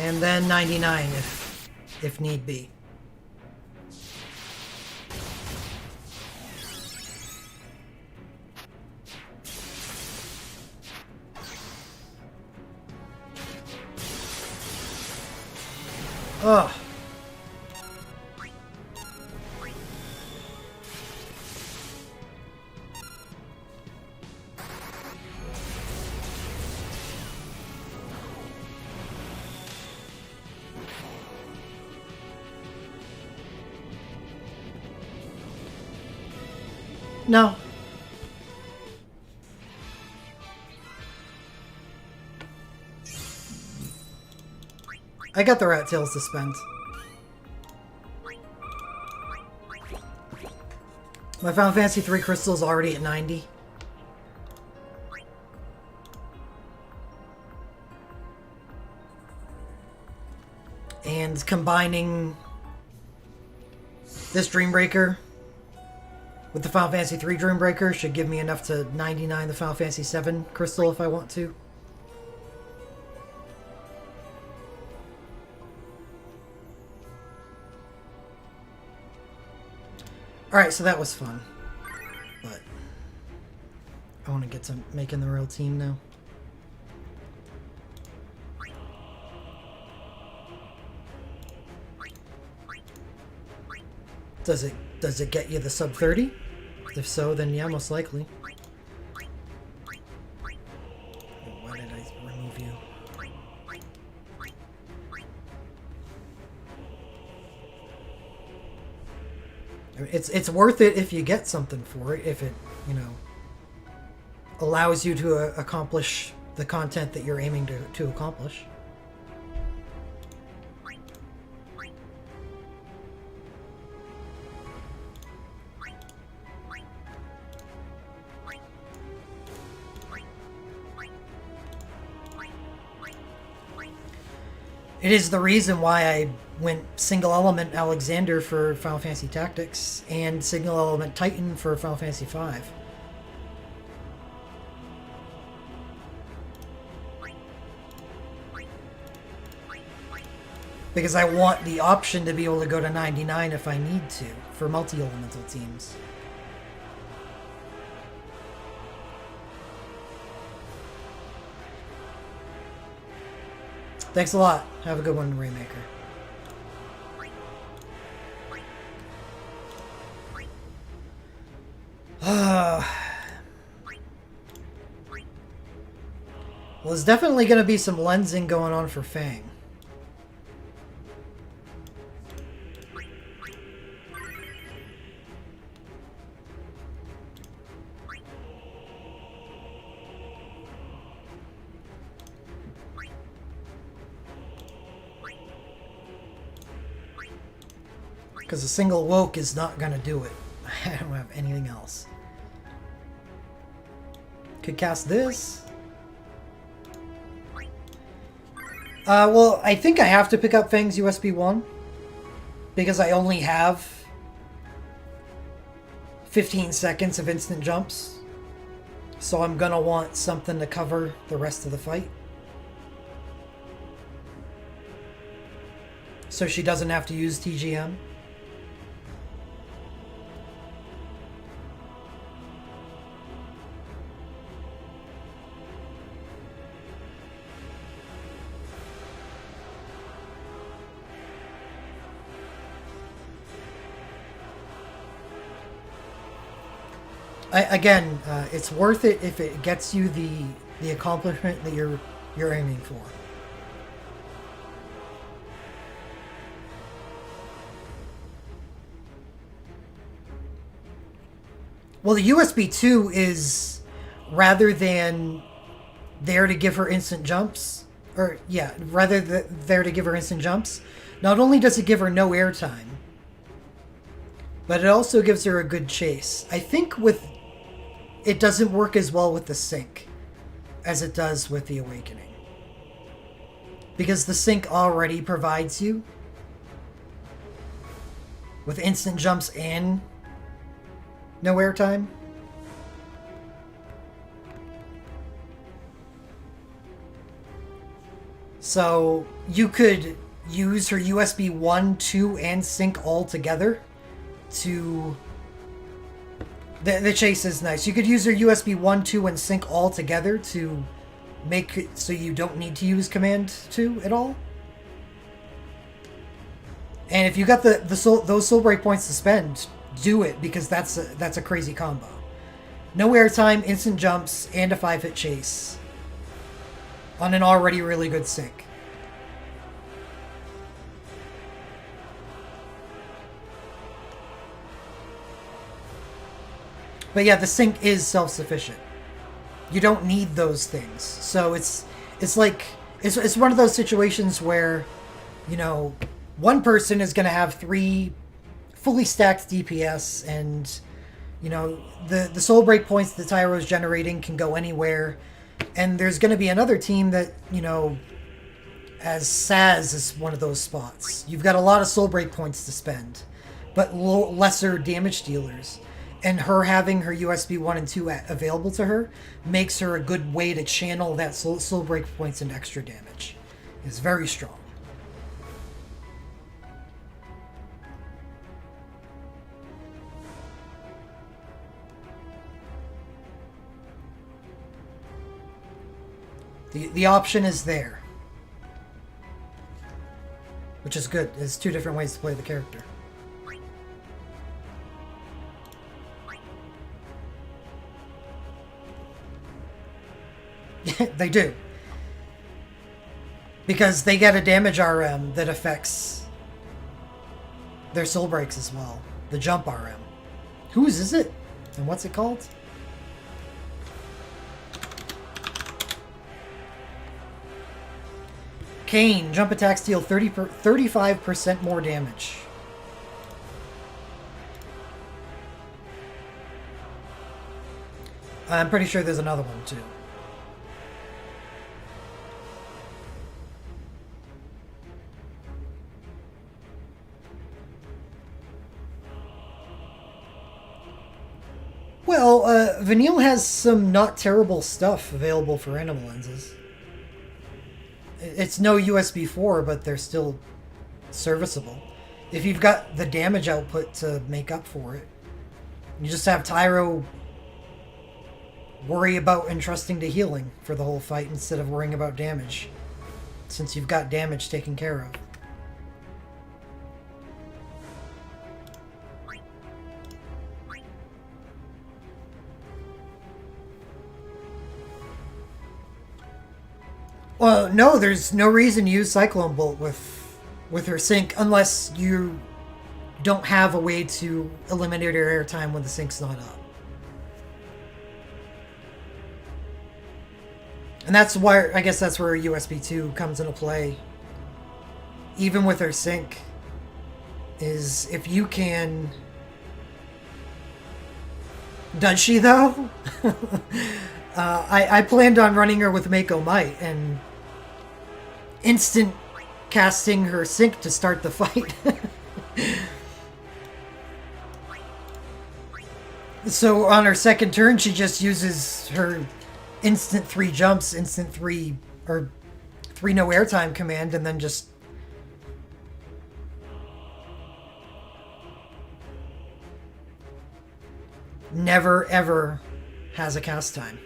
And then 99 if need be. Ugh. No. I got the rat tails to spend. My Final Fantasy 3 crystal is already at 90. And combining this Dreambreaker with the Final Fantasy 3 Dreambreaker should give me enough to 99 the Final Fantasy 7 crystal if I want to. Alright, so that was fun. But I want to get to making the real team now. Does it get you the sub 30? If so, then yeah, most likely. Why did I remove you? I mean, it's worth it if you get something for it, if it, you know, allows you to accomplish the content that you're aiming to accomplish. It is the reason why I went single element Alexander for Final Fantasy Tactics and single element Titan for Final Fantasy V. Because I want the option to be able to go to 99 if I need to for multi-elemental teams. Thanks a lot. Have a good one, Dreambreaker. Well, there's definitely going to be some lensing going on for Fang. Because a single woke is not going to do it. I don't have anything else. Could cast this. Well, I think I have to pick up Fang's USB 1. Because I only have 15 seconds of instant jumps. So I'm going to want something to cover the rest of the fight. So she doesn't have to use TGM. Again, it's worth it if it gets you the accomplishment that you're aiming for. Well, the USB 2 is, rather than there to give her instant jumps, there to give her instant jumps, not only does it give her no airtime, but it also gives her a good chase. I think it doesn't work as well with the sync as it does with the Awakening. Because the sync already provides you with instant jumps and No airtime? So you could use her USB 1, 2, and sync all together to... The chase is nice. You could use her USB 1, 2, and sync all together to make it so you don't need to use Command 2 at all. And if you got those soul break points to spend, do it, because that's a crazy combo. No airtime, instant jumps, and a 5-hit chase on an already really good sync. But yeah, the sync is self-sufficient. You don't need those things. So it's like it's one of those situations where, you know, one person is going to have 3 fully stacked DPS, and you know the soul break points that Tyro's generating can go anywhere, and there's going to be another team that, you know, as Saz is one of those spots. You've got a lot of soul break points to spend, but lesser damage dealers. And her having her USB 1 and 2 available to her makes her a good way to channel that soul break points into extra damage. It's very strong. The option is there, which is good. There's 2 different ways to play the character. They do. Because they get a damage RM that affects their soul breaks as well. The jump RM. Whose is it? And what's it called? Kane. Jump attacks deal 35% more damage. I'm pretty sure there's another one too. Well, Vanille has some not terrible stuff available for animal lenses. It's no USB 4, but they're still serviceable. If you've got the damage output to make up for it, you just have Tyro worry about entrusting to healing for the whole fight instead of worrying about damage, since you've got damage taken care of. Well, no, there's no reason to use Cyclone Bolt with her sync unless you don't have a way to eliminate her airtime when the sync's not up. And that's why, I guess that's where USB 2 comes into play. Even with her sync, is if you can... Does she, though? I planned on running her with Mako Might and instant casting her sync to start the fight. So on her second turn, she just uses her instant 3 jumps, instant 3 or 3 no airtime command, and then just never ever has a cast time.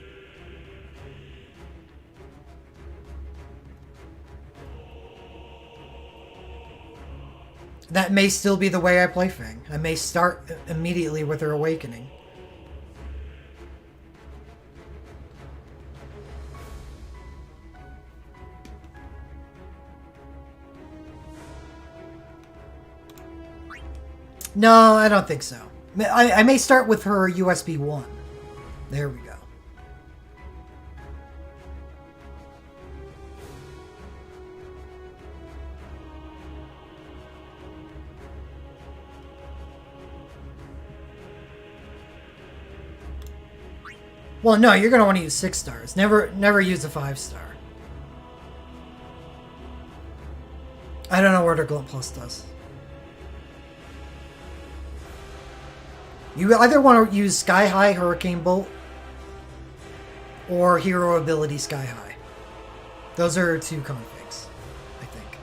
That may still be the way I play Fang. I may start immediately with her awakening. No, I don't think so. I may start with her USB 1. There we go. Well, no, you're going to want to use 6 stars. Never use a 5-star. I don't know what her Glint Plus does. You either want to use Sky High Hurricane Bolt or Hero Ability Sky High. Those are two configs, I think.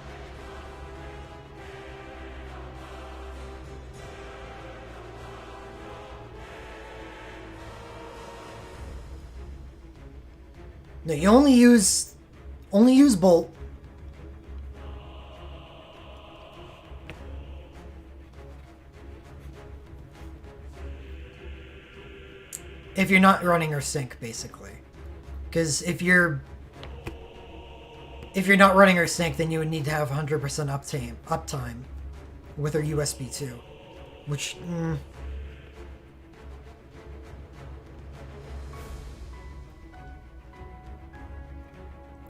No, you only use Bolt. If you're not running her sync, basically. Because if you're not running her sync, then you would need to have 100% uptime with her USB 2, which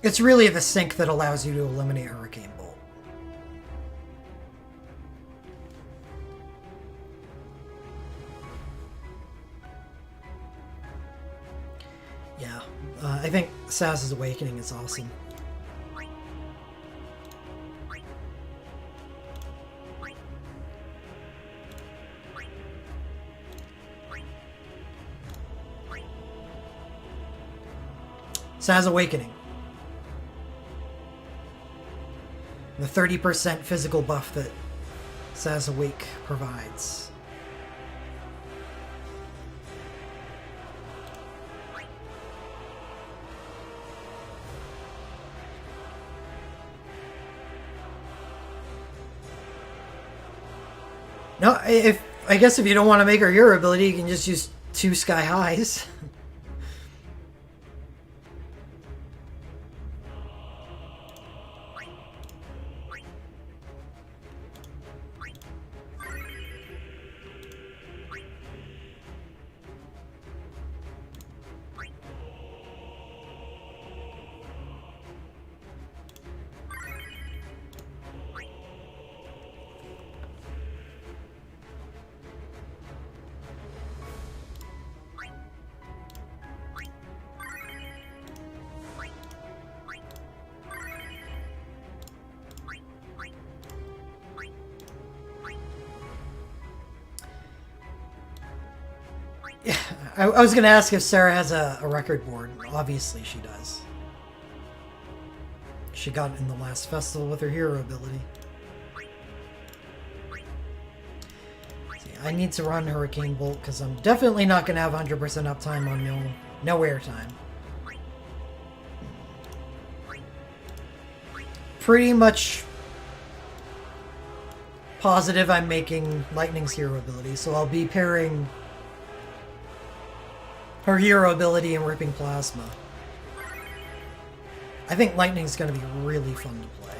it's really the sync that allows you to eliminate Hurricane Bolt. Yeah, I think Sass's Awakening is awesome. Sass's Awakening. The 30% physical buff that Sass Awake provides. No, I guess if you don't want to make her hero ability, you can just use 2 Sky Highs. Yeah, I was going to ask if Sarah has a record board. Obviously she does. She got it in the last festival with her hero ability. See, I need to run Hurricane Bolt because I'm definitely not going to have 100% uptime on no airtime. Pretty much positive I'm making Lightning's hero ability, so I'll be pairing her hero ability and Ripping Plasma. I think Lightning's going to be really fun to play.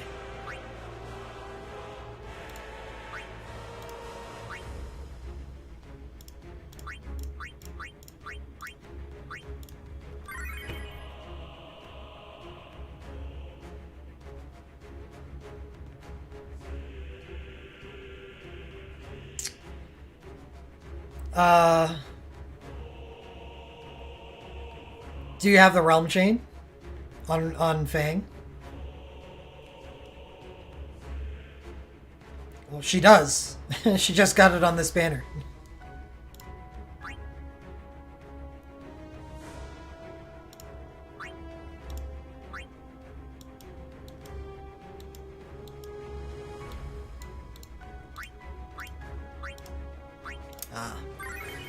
Do you have the Realm Chain on Fang? Well, she does. She just got it on this banner.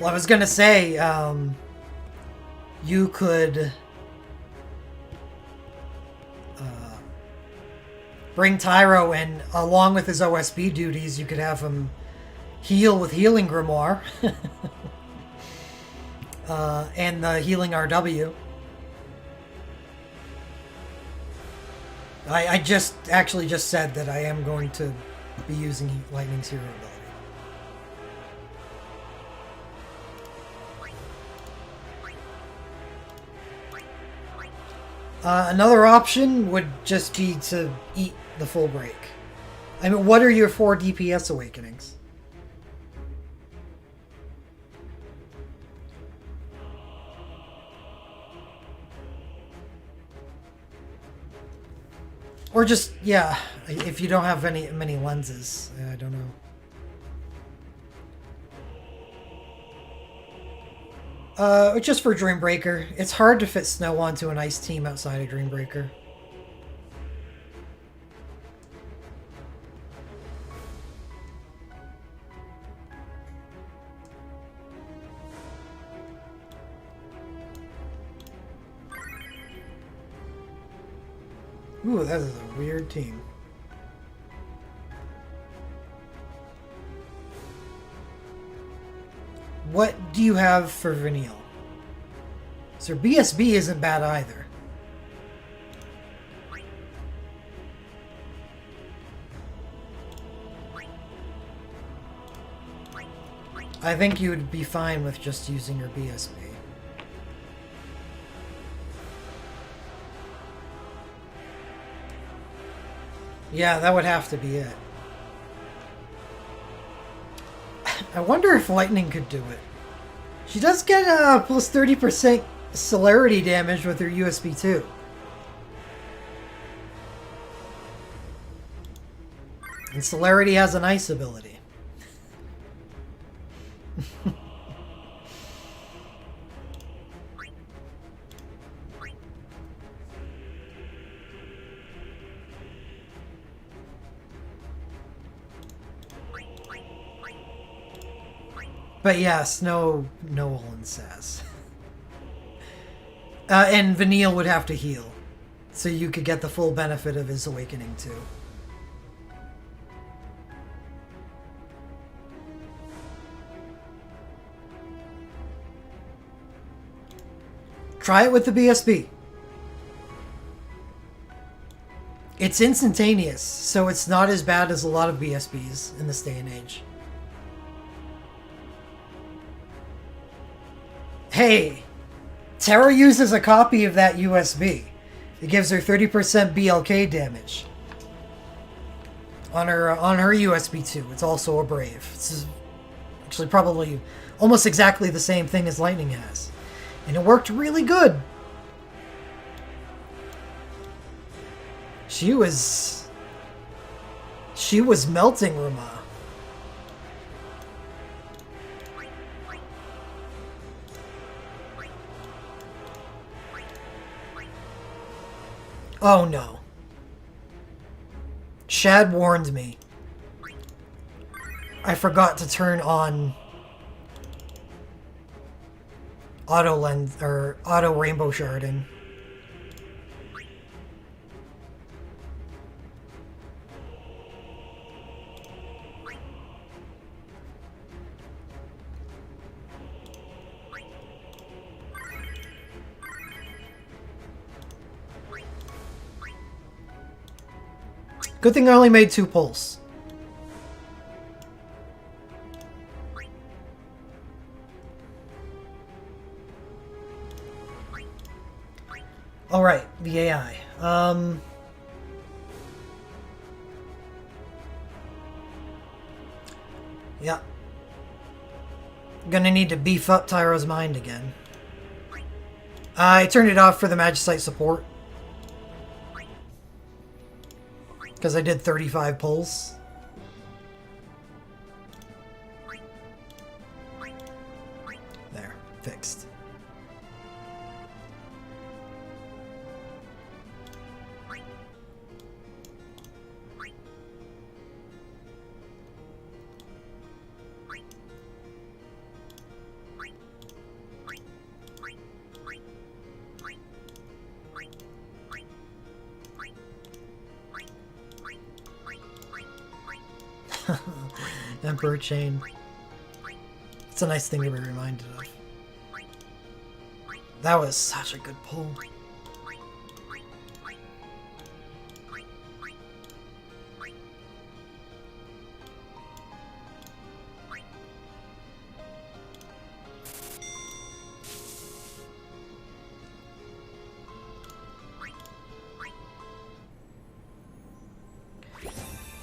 Well, I was gonna say, you could bring Tyro, and along with his OSB duties, you could have him heal with Healing Grimoire and the Healing RW. I just said that I am going to be using Lightning's hero ability. Another option would just be to eat the full break. I mean, what are your 4 DPS awakenings? Or just, yeah, if you don't have many lenses, I don't know. Just for Dreambreaker. It's hard to fit snow onto an ice team outside of Dreambreaker. Ooh, that is a weird team. What do you have for Vanille? So BSB isn't bad either. I think you would be fine with just using your BSB. Yeah, that would have to be it. I wonder if Lightning could do it. She does get plus 30% celerity damage with her USB 2. And celerity has an ice ability. But yes, no Olin says. And Vanille would have to heal, so you could get the full benefit of his awakening too. Try it with the BSB. It's instantaneous, so it's not as bad as a lot of BSBs in this day and age. Hey, Terra uses a copy of that USB. It gives her 30% BLK damage on her USB 2. It's also a Brave. It's actually probably almost exactly the same thing as Lightning has, and it worked really good. She was melting Ruma. Oh no. Shad warned me. I forgot to turn on auto lens or auto rainbow sharding. Good thing I only made 2 pulls. Alright, the AI. Yeah. Gonna need to beef up Tyro's mind again. I turned it off for the Magicite support, because I did 35 pulls. There, fixed. Emperor Chain. It's a nice thing to be reminded of. That was such a good pull.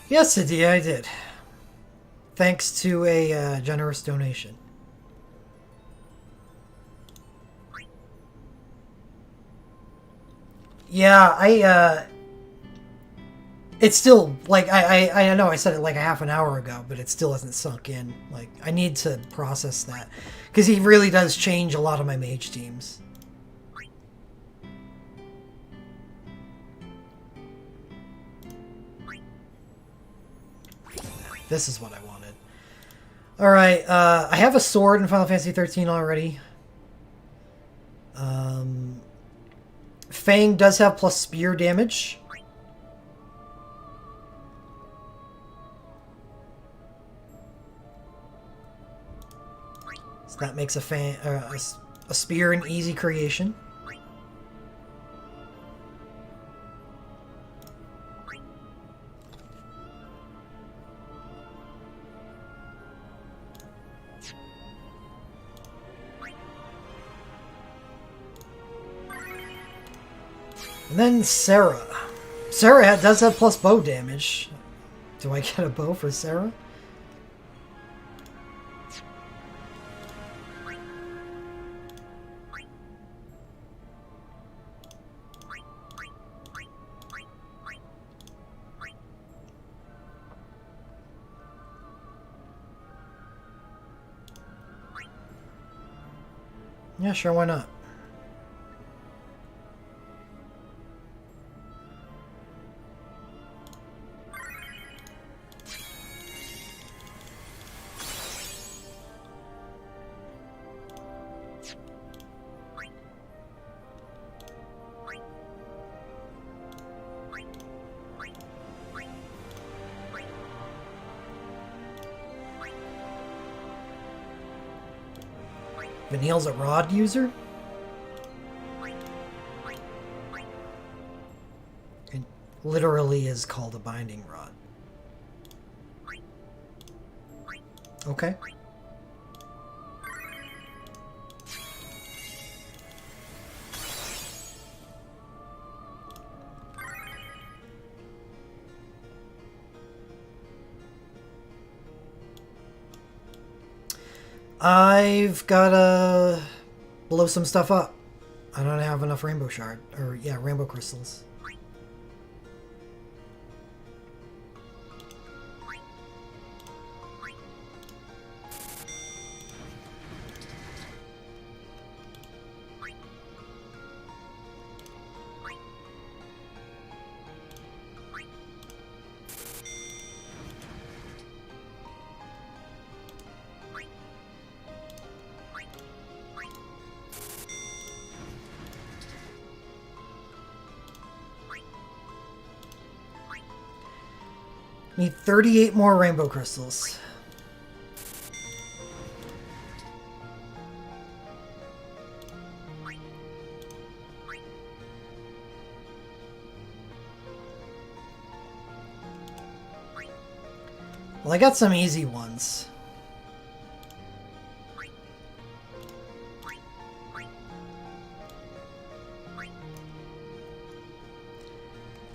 Yes, Adia, I did. Thanks to a generous donation. Yeah, it's still like I know I said it like a half an hour ago, but it still hasn't sunk in. Like I need to process that because he really does change a lot of my mage teams. This is what I wanted. All right, I have a sword in Final Fantasy 13 already. Fang does have plus spear damage. So that makes a spear an easy creation. And then Sarah. Sarah does have plus bow damage. Do I get a bow for Sarah? Yeah, sure, why not? Vanille's a rod user? It literally is called a binding rod. Okay. I've gotta blow some stuff up. I don't have enough rainbow shard, or yeah, rainbow crystals. Need 38 more rainbow crystals. Well, I got some easy ones.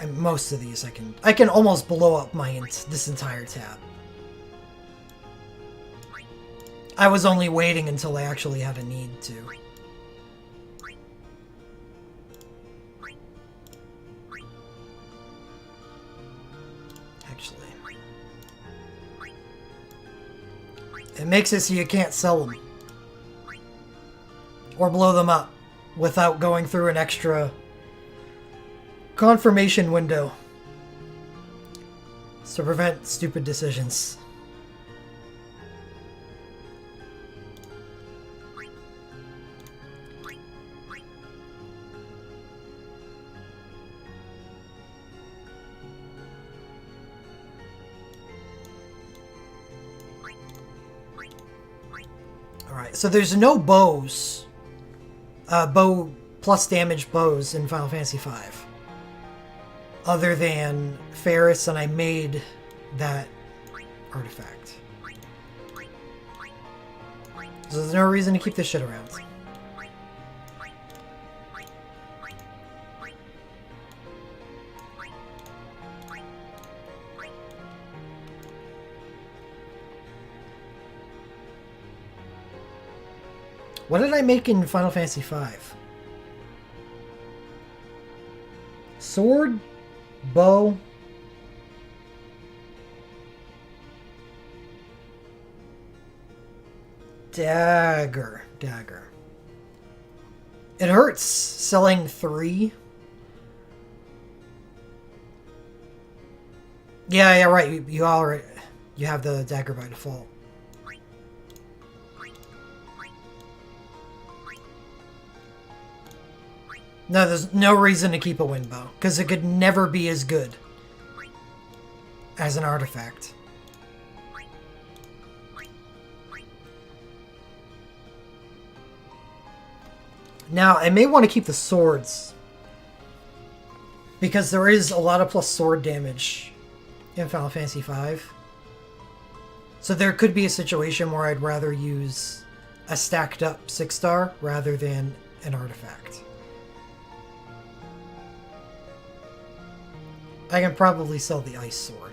And most of these I can almost blow up this entire tab. I was only waiting until I actually had a need to. Actually. It makes it so you can't sell them. Or blow them up without going through an extra confirmation window. It's to prevent stupid decisions. Alright, so there's no bows. Bow plus damage bows in Final Fantasy V. Other than Ferris, and I made that artifact. So there's no reason to keep this shit around. What did I make in Final Fantasy V? Sword, bow, Dagger. Dagger. It hurts selling 3. Yeah, right. You already have the dagger by default. No, there's no reason to keep a wind bow because it could never be as good as an artifact. Now, I may want to keep the swords because there is a lot of plus sword damage in Final Fantasy V. So there could be a situation where I'd rather use a stacked up 6-star rather than an artifact. I can probably sell the ice sword.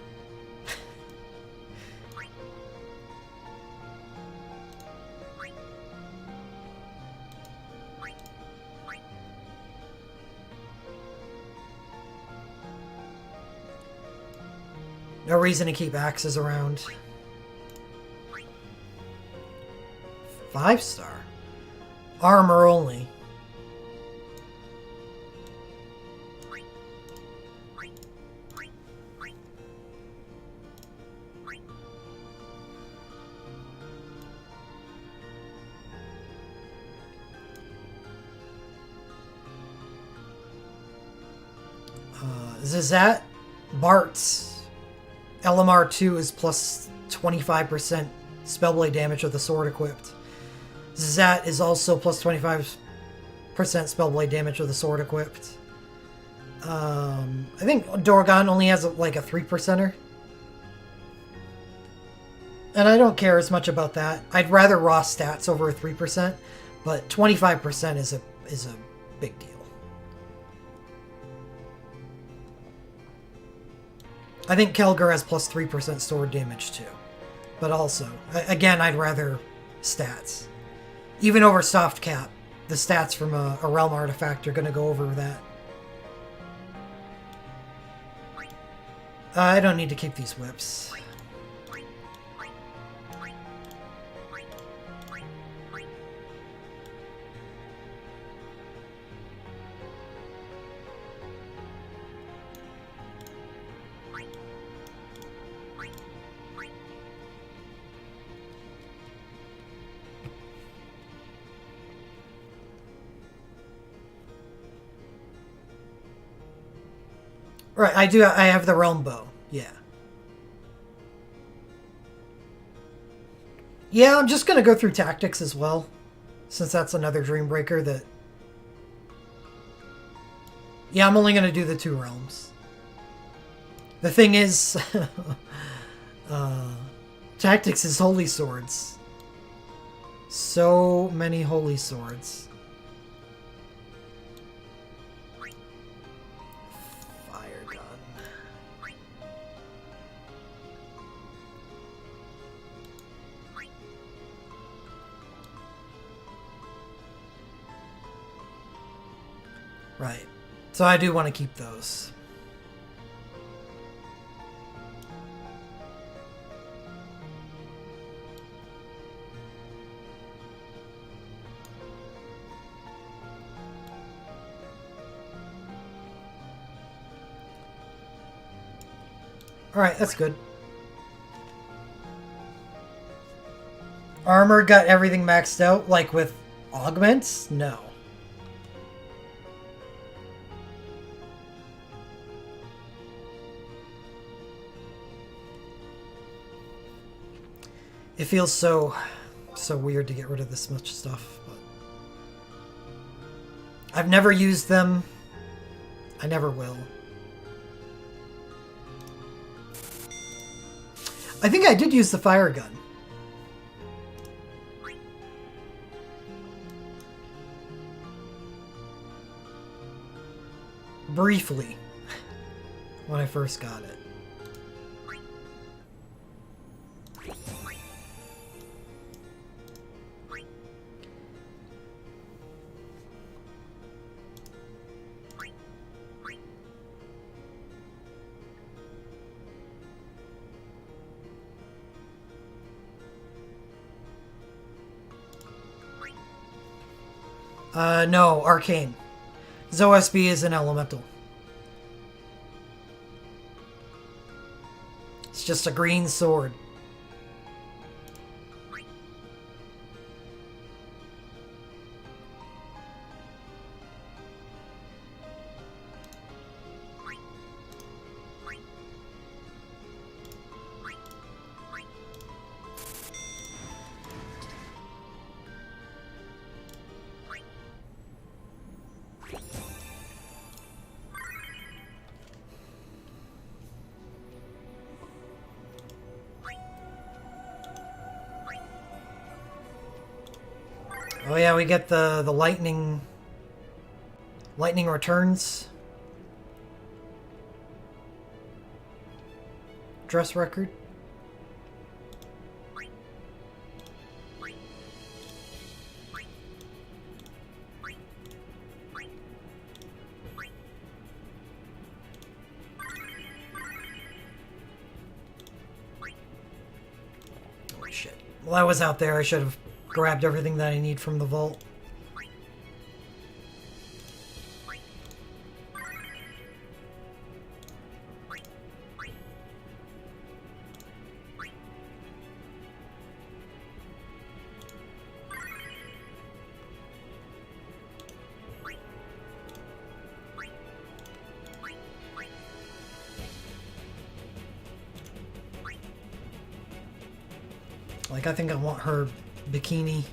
No reason to keep axes around. 5-star. Armor only. Zizat, Bart's LMR 2 is plus 25% spellblade damage with the sword equipped. Zizat is also plus 25% spellblade damage with the sword equipped. I think Dorgan only has like a 3%er. And I don't care as much about that. I'd rather raw stats over a 3%, but 25% is a big deal. I think Kelger has plus 3% sword damage too. But also, again, I'd rather stats. Even over soft cap, the stats from a realm artifact are going to go over that. I don't need to keep these whips. Right, I have the realm bow. Yeah. Yeah, I'm just gonna go through tactics as well, since that's another Dreambreaker that... Yeah, I'm only gonna do the 2 realms. The thing is... tactics is holy swords. So many holy swords. Right. So I do want to keep those. Alright, that's good. Armor got everything maxed out, like with augments? No. It feels so weird to get rid of this much stuff, but I've never used them. I never will. I think I did use the fire gun. Briefly, when I first got it. No, arcane. His OSB is an elemental. It's just a green sword. Oh yeah, we get the lightning returns dress record. Oh shit. Well, I was out there. I should have grabbed everything that I need from the vault. Like, I think I want her bikini,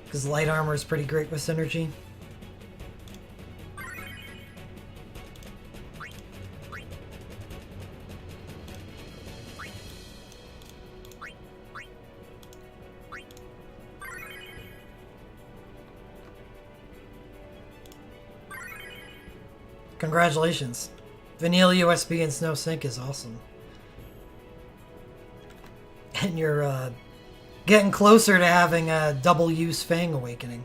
because light armor is pretty great with synergy. Congratulations. Vanille USB and Snow Sync is awesome. And you're getting closer to having a double-use Fang awakening.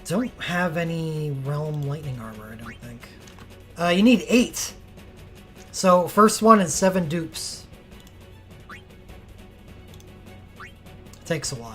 Don't have any Realm Lightning Armor, I don't think. You need 8. So, first one is 7 dupes. Takes a while.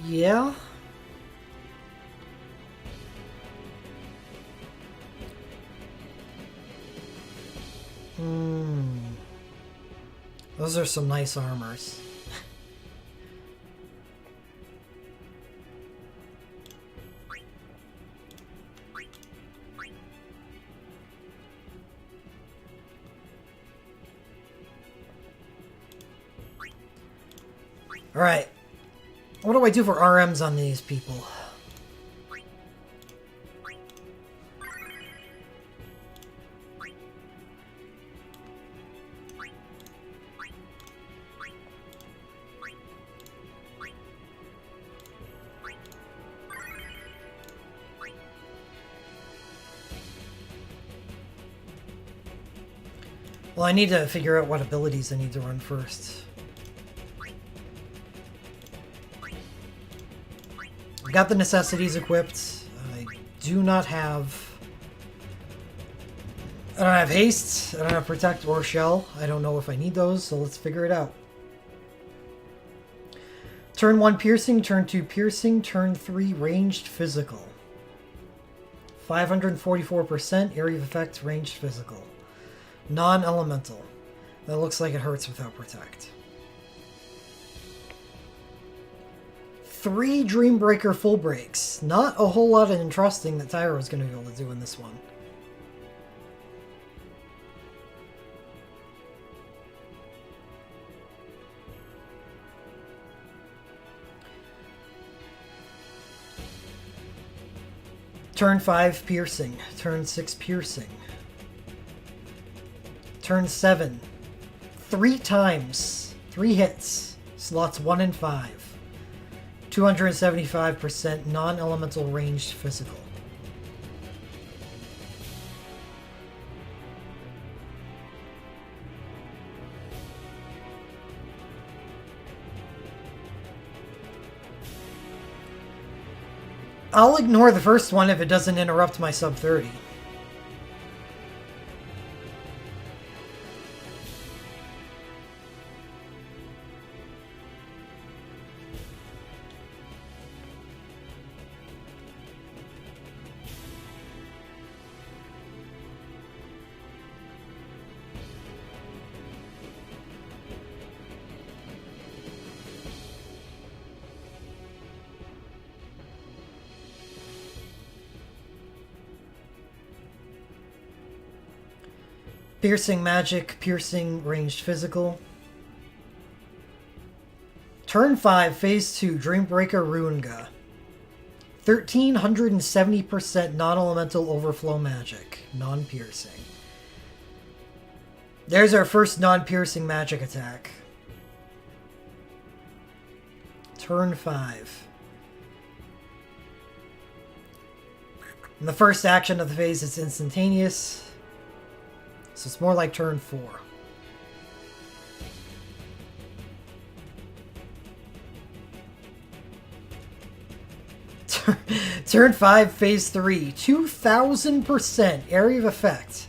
Yeah. Those are some nice armors. All right. What do I do for RMs on these people? Well, I need to figure out what abilities I need to run first. I got the necessities equipped. I do not have... I don't have haste, I don't have protect or shell. I don't know if I need those, so let's figure it out. Turn 1 piercing, turn 2 piercing, turn 3 ranged physical. 544% area of effect ranged physical. Non-elemental. That looks like it hurts without protect. 3 Dreambreaker full breaks. Not a whole lot of interesting that Tyra was going to be able to do in this one. Turn 5, piercing. Turn 6, piercing. Turn 7, 3 times. 3 hits. Slots 1 and 5. 275% non-elemental ranged physical. I'll ignore the first one if it doesn't interrupt my sub 30. Piercing magic, piercing ranged physical. Turn 5, phase 2, Dreambreaker Ruinga. 1370% non-elemental overflow magic, non-piercing. There's our first non-piercing magic attack. Turn 5. And the first action of the phase is instantaneous. So it's more like turn 4. Turn 5, phase 3. 2000% area of effect.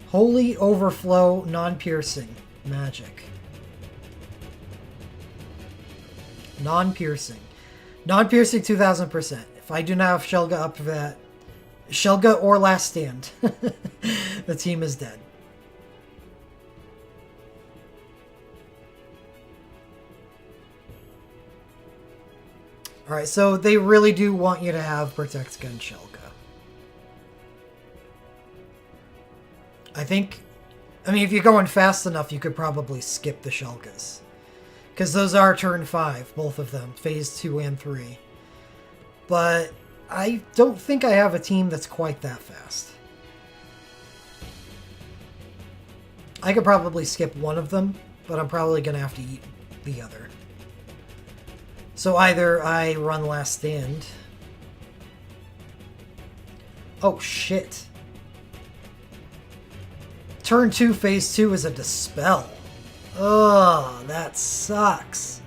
Holy overflow, non-piercing magic. Non-piercing. Non-piercing 2000%. If I do not have Shelga up for that, Shelga or Last Stand, the team is dead. Alright, so they really do want you to have Protect Gun Shelga. I mean, if you're going fast enough, you could probably skip the Shelgas. Because those are turn 5, both of them, phase 2 and 3. But I don't think I have a team that's quite that fast. I could probably skip one of them, but I'm probably going to have to eat the other. So either I run Last Stand. Oh, shit. Turn 2, phase 2 is a Dispel. Oh, that sucks.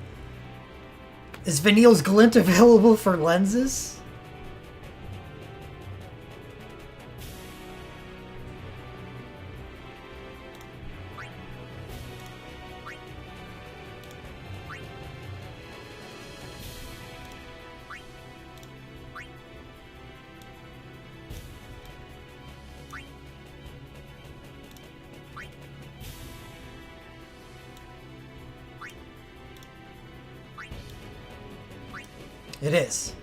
Is Vanille's Glint available for lenses? It is.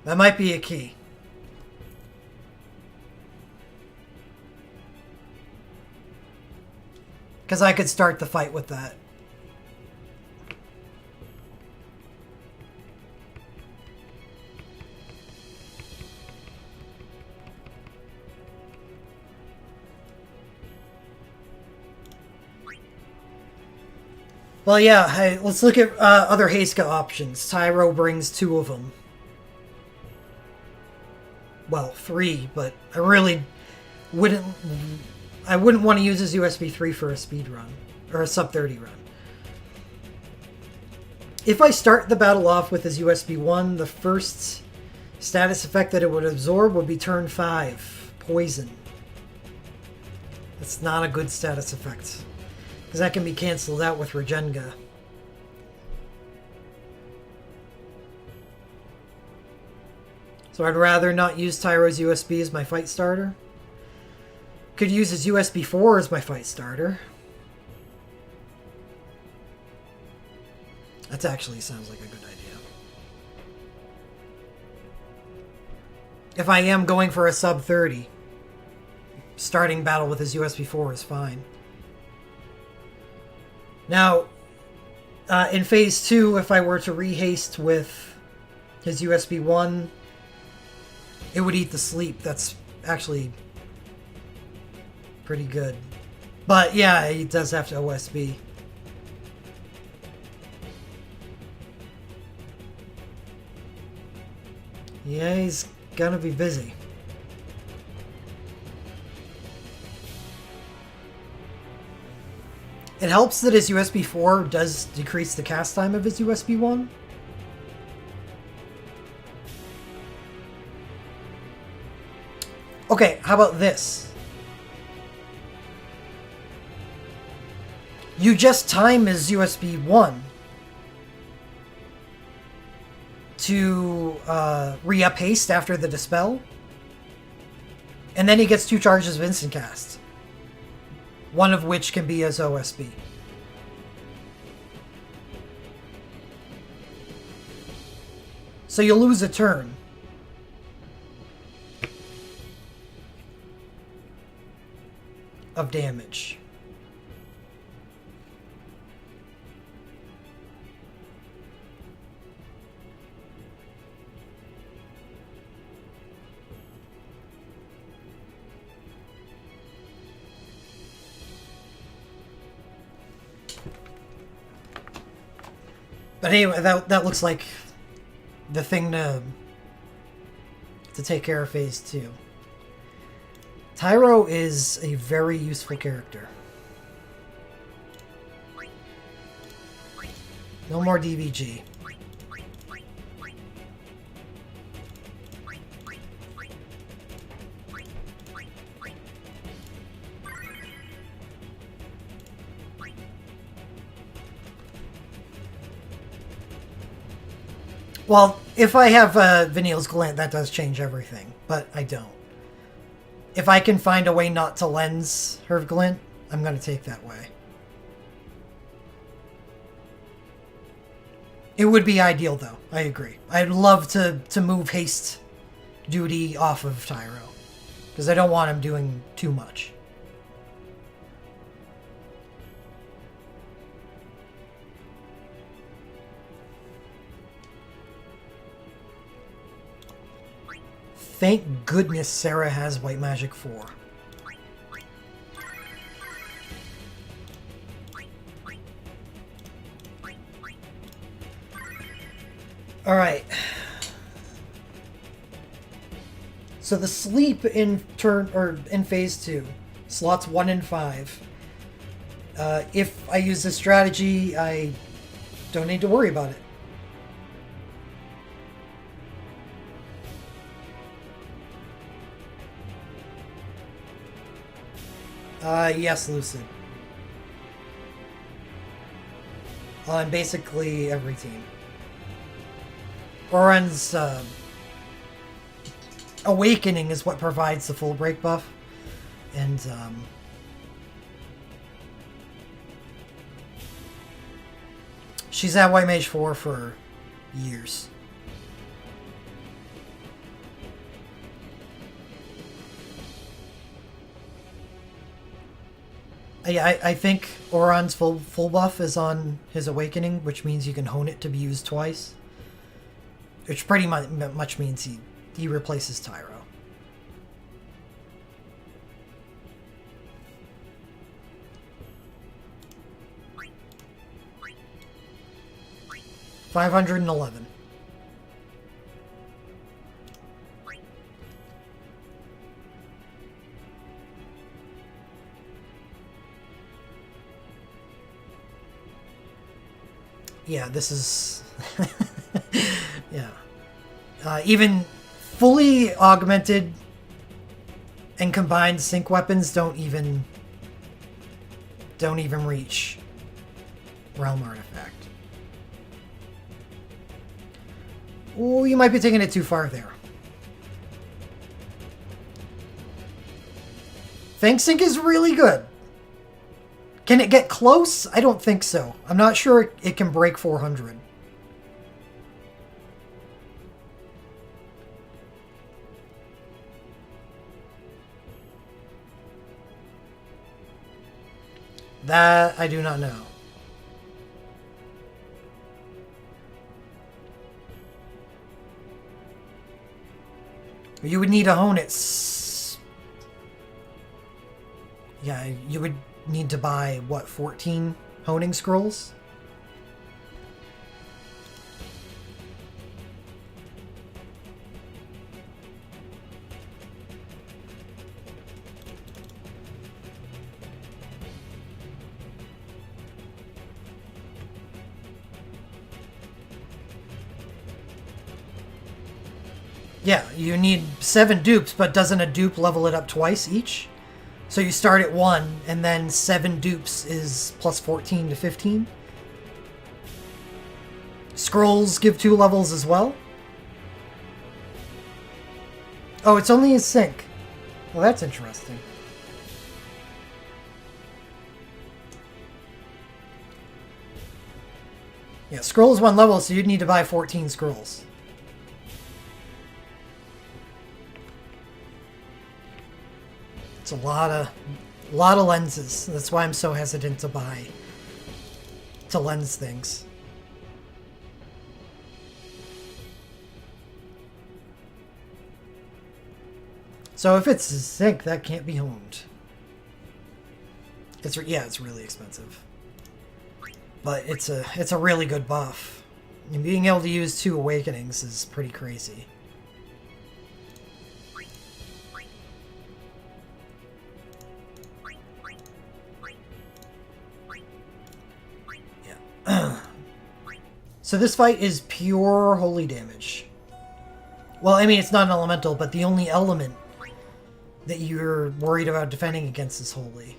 That might be a key. Because I could start the fight with that. Well, yeah, hey, let's look at other Heiska options. Tyro brings 2 of them. Well, 3, but I really wouldn't... I wouldn't want to use his USB 3 for a speed run. Or a sub 30 run. If I start the battle off with his USB 1, the first status effect that it would absorb would be turn 5. Poison. That's not a good status effect. Because that can be cancelled out with Regenga. So I'd rather not use Tyro's USB as my fight starter. Could use his USB 4 as my fight starter. That actually sounds like a good idea. If I am going for a sub 30, starting battle with his USB 4 is fine. Now, in phase 2, if I were to rehaste with his USB 1, it would eat the sleep. That's actually pretty good. But yeah, he does have to OSB. Yeah, he's gonna be busy. It helps that his USB 4 does decrease the cast time of his USB 1. Okay, how about this? You just time his USB 1 to re-up haste after the dispel, and then he gets 2 charges of instant cast, one of which can be as OSB. So you lose a turn. Of damage. But anyway, that looks like the thing to take care of phase 2. Tyro is a very useful character. No more DVG. Well, if I have Vanille's Glint, that does change everything, but I don't. If I can find a way not to lens her Glint, I'm going to take that way. It would be ideal, though. I agree. I'd love to move haste duty off of Tyro, because I don't want him doing too much. Thank goodness Sarah has White Magic 4. Alright. So the sleep in phase 2, slots 1 and 5. If I use this strategy, I don't need to worry about it. Yes, Lucid. On basically every team. Oran's Awakening is what provides the full break buff. And, she's at White Mage 4 for years. Yeah, I think Oron's full buff is on his Awakening, which means you can hone it to be used twice. Which pretty much means he replaces Tyro. $511. Yeah, this is... yeah. Even fully augmented and combined sync weapons don't even reach Realm Artifact. Oh, you might be taking it too far there. Fang Sync is really good. Can it get close? I don't think so. I'm not sure it can break 400. That I do not know. You would need to hone it. Yeah, you would need to buy, what, 14 honing scrolls? Yeah, you need 7 dupes, but doesn't a dupe level it up twice each? So you start at 1, and then 7 dupes is plus 14 to 15. Scrolls give 2 levels as well. Oh, it's only a sync. Well, that's interesting. Yeah, scrolls 1 level, so you'd need to buy 14 scrolls. It's a lot of lenses. That's why I'm so hesitant to lens things. So if it's a sync, that can't be honed. It's really expensive, but it's a really good buff. And being able to use 2 awakenings is pretty crazy. So this fight is pure holy damage. Well, I mean, it's not an elemental, but the only element that you're worried about defending against is holy.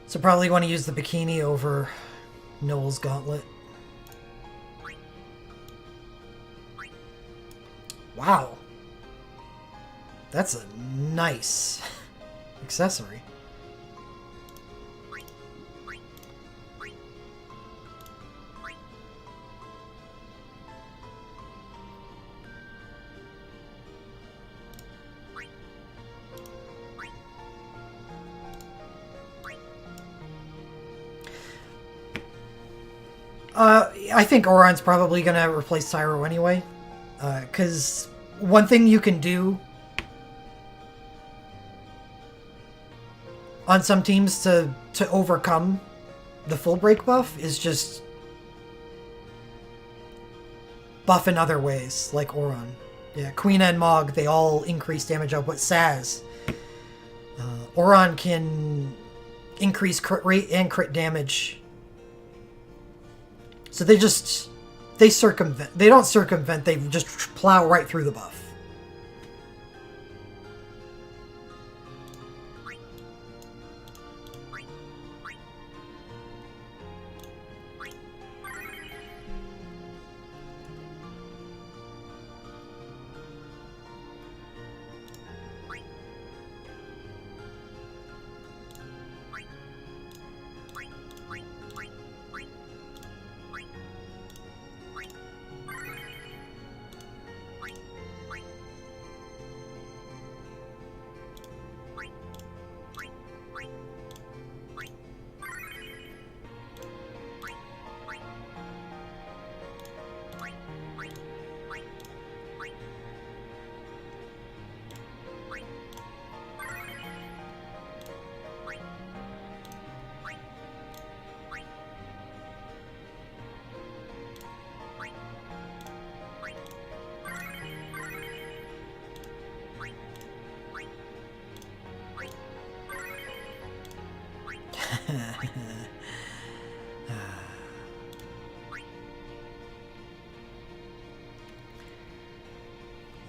So probably want to use the bikini over Noel's gauntlet. Wow. That's a nice accessory. I think Oron's probably going to replace Tyro anyway. Because one thing you can do on some teams to overcome the full break buff is just buff in other ways, like Oron. Yeah, Queen and Mog, they all increase damage output. Saz. Oron can increase crit rate and crit damage. So they circumvent. They don't circumvent, they just plow right through the buff.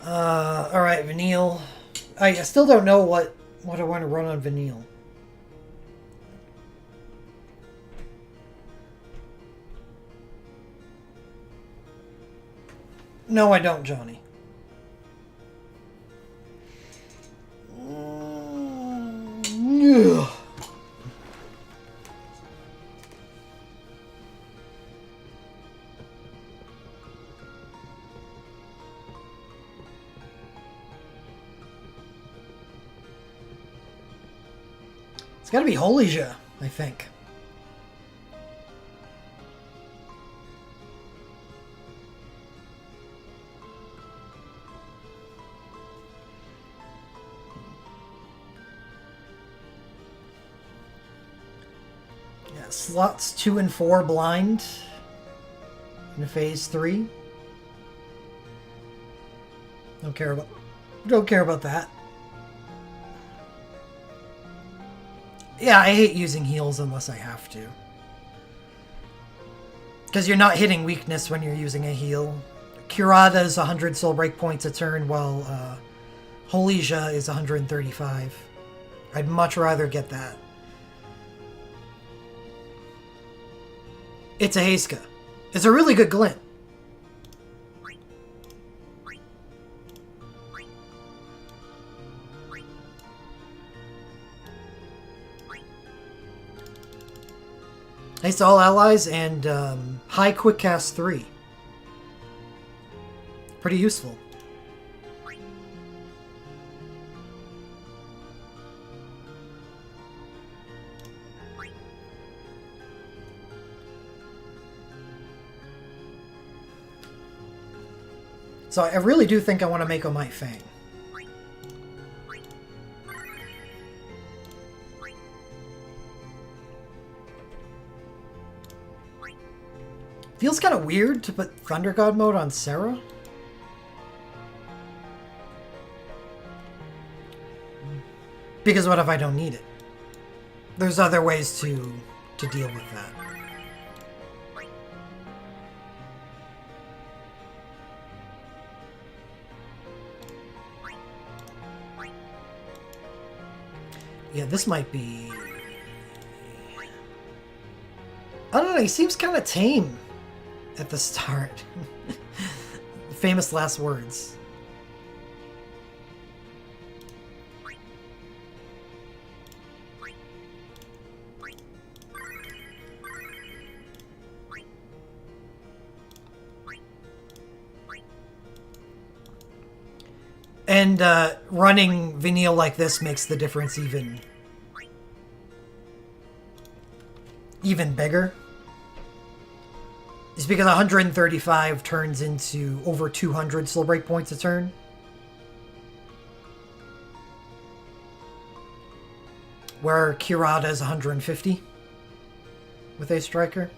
Alright, Vanille. I still don't know what I want to run on Vanille. No, I don't, Johnny. It's gotta be Holija, I think. Yeah, slots 2 and 4 blind in phase 3. Don't care about that. Yeah, I hate using heals unless I have to. Because you're not hitting weakness when you're using a heal. Kurata is 100 soul break points a turn, while Holija is 135. I'd much rather get that. It's a Heiska. It's a really good glint. Haste all allies and high quick cast 3. Pretty useful. So I really do think I want to make a my Fang. Feels kind of weird to put Thunder God mode on Sarah. Because what if I don't need it? There's other ways to deal with that. Yeah, this might be... I don't know, he seems kind of tame at the start. Famous last words. And running Vanille like this makes the difference even bigger. It's because 135 turns into over 200 soul break points a turn. Where Kurata is 150 with a striker.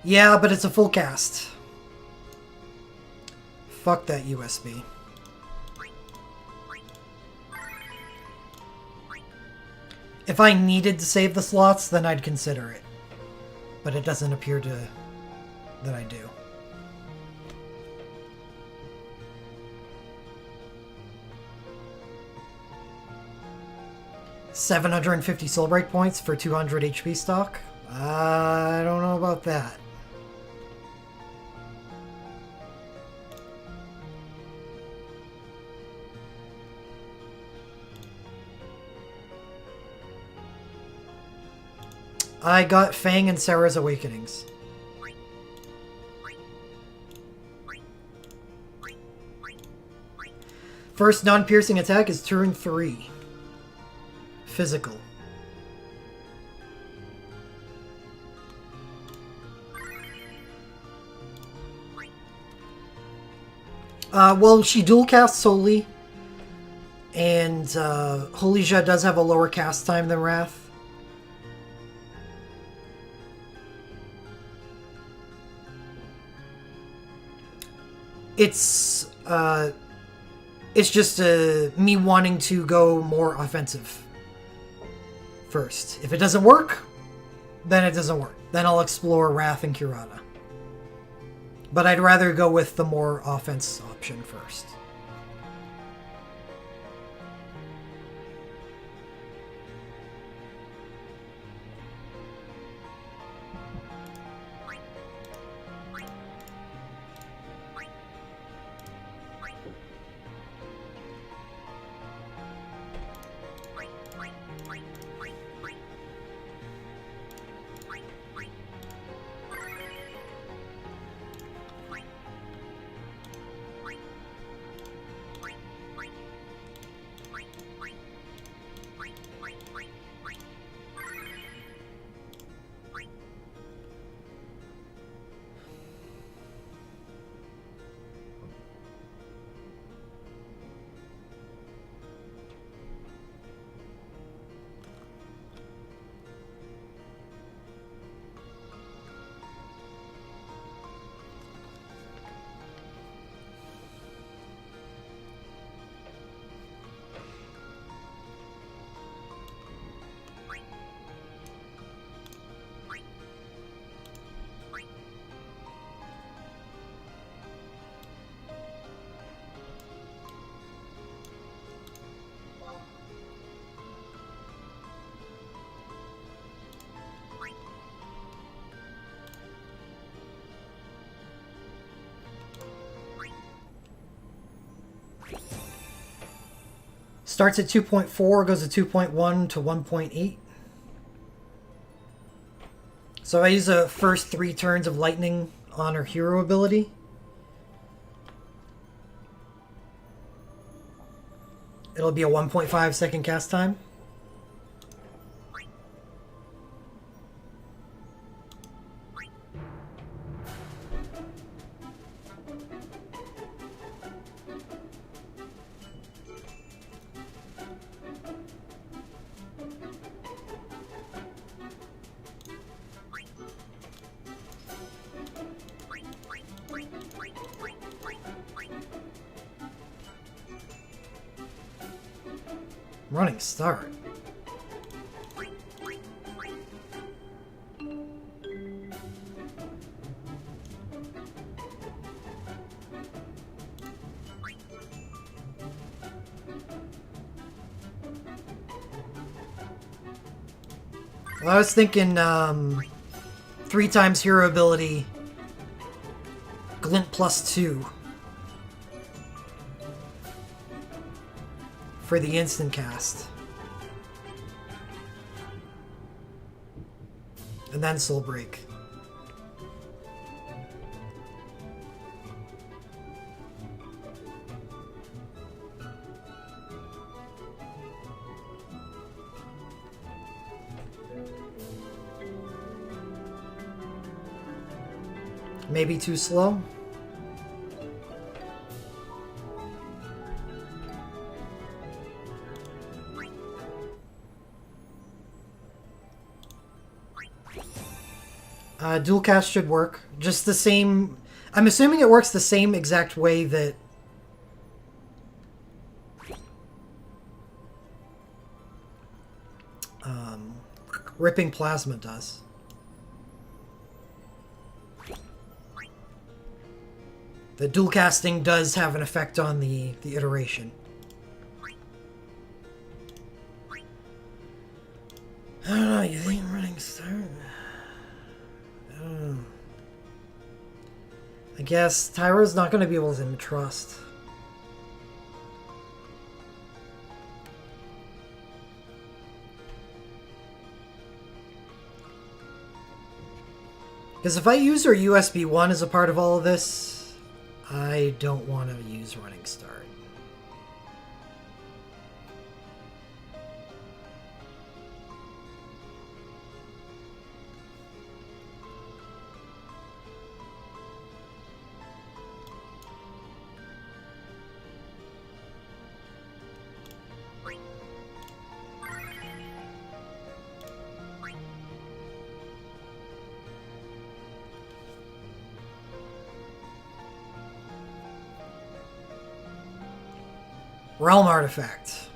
Yeah, but it's a full cast. Fuck that USB. If I needed to save the slots, then I'd consider it. But it doesn't appear to that I do. $750 soul break points for 200 HP stock? I don't know about that. I got Fang and Sarah's Awakenings. First non-piercing attack is turn 3. Physical. Well, she dual casts solely, and Holija does have a lower cast time than Wrath. It's just me wanting to go more offensive first. If it doesn't work, then it doesn't work. Then I'll explore Wrath and Kurata. But I'd rather go with the more offense option first. Starts at 2.4, goes to 2.1 to 1.8. So I use the first 3 turns of lightning on her hero ability. It'll be a 1.5 second cast time. Running start. Well, I was thinking 3 times hero ability, glint +2 for the instant cast. And then soul break. Maybe too slow. Dual cast should work. Just the same... I'm assuming it works the same exact way that... Ripping Plasma does. The dual casting does have an effect on the iteration. I don't know, you think running start? I guess Tyro's not going to be able to trust. Because if I use her USB 1 as a part of all of this, I don't want to use running start. Realm Artifact.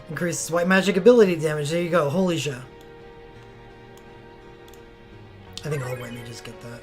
Increases white magic ability damage. There you go. Holy shit. I think all white mages get that.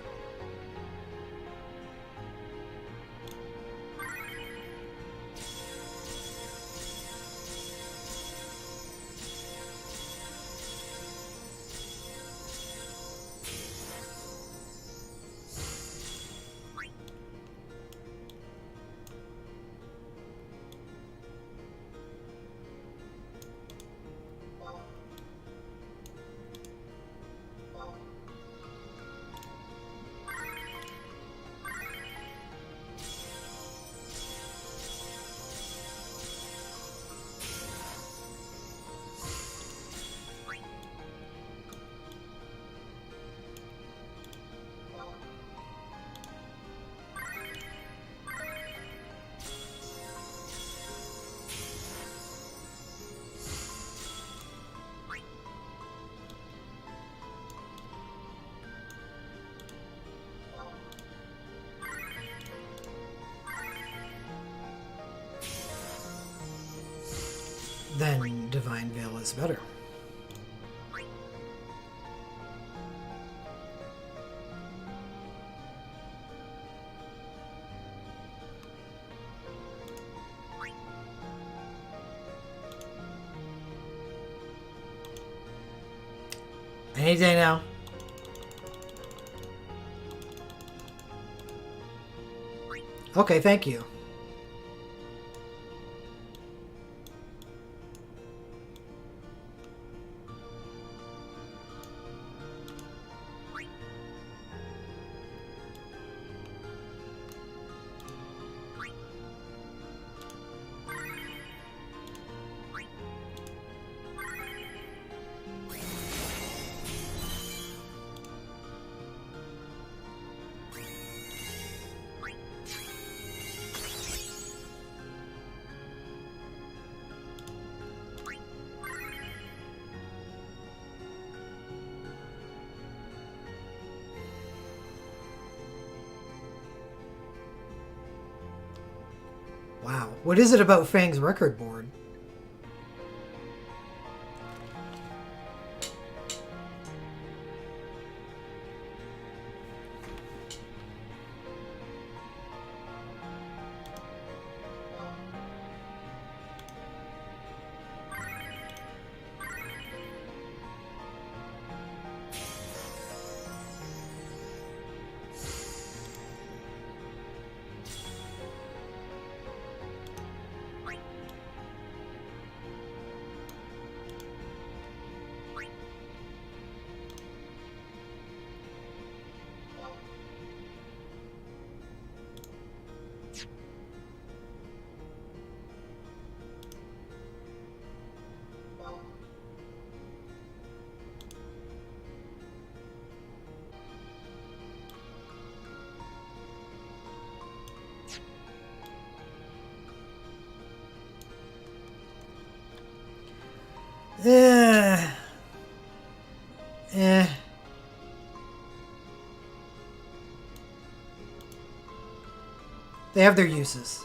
then Divine Veil is better. Any day now. Okay, thank you. Wow. What is it about Fang's record board? Eh. Eh. They have their uses.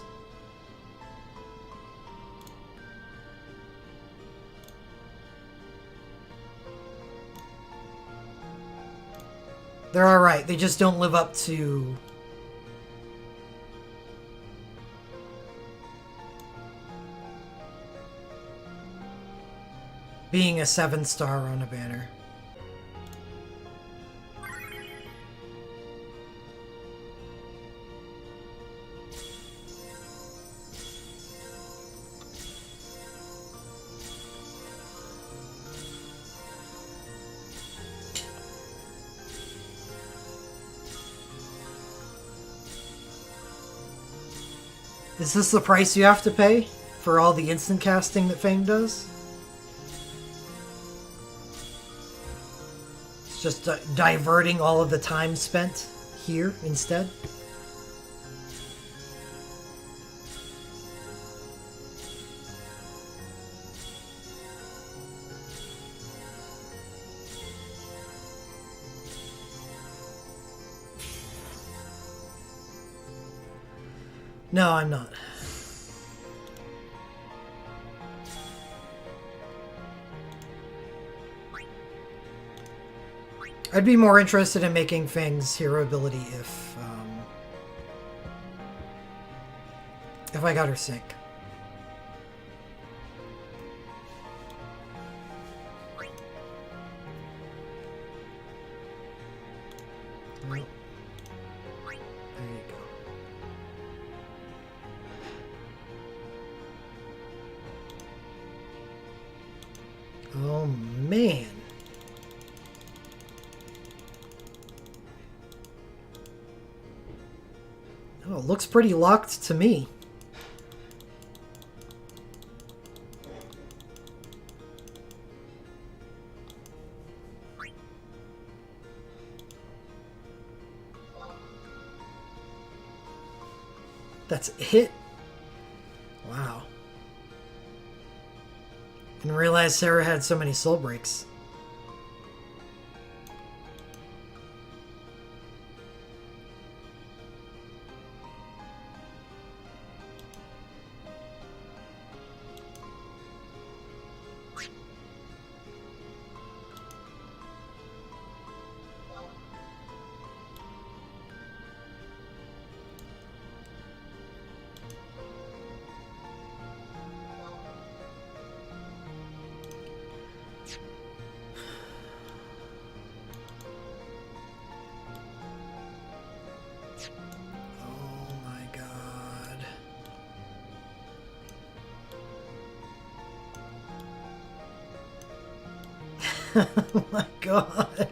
They're alright. They just don't live up to... being a 7-star on a banner. Is this the price you have to pay for all the instant casting that Fang does? It's just diverting all of the time spent here instead? No, I'm not. I'd be more interested in making Fang's hero ability if I got her sync. Well, there you go. Oh, man. Oh, it looks pretty locked to me. That's it? Wow. Didn't realize Sarah had so many soul breaks. Oh my god.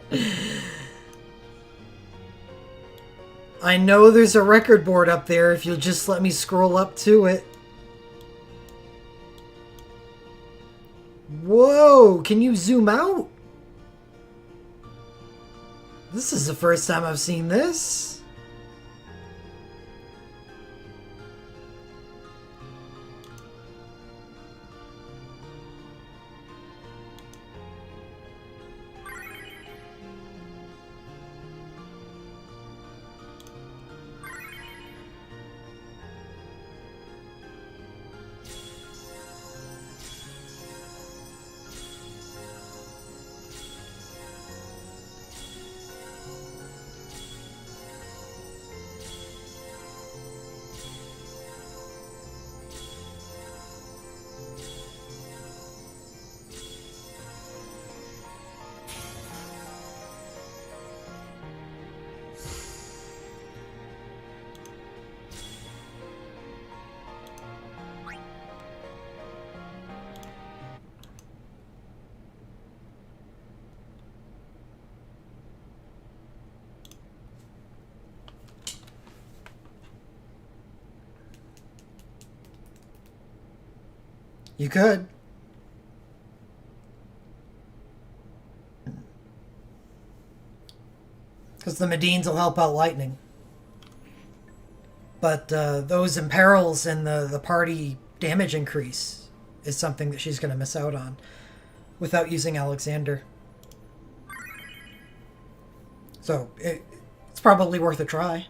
I know there's a record board up there if you'll just let me scroll up to it. Whoa, can you zoom out? This is the first time I've seen this. You could. Because the Medines will help out Lightning. But those imperils and the party damage increase is something that she's going to miss out on without using Alexander. So it's probably worth a try.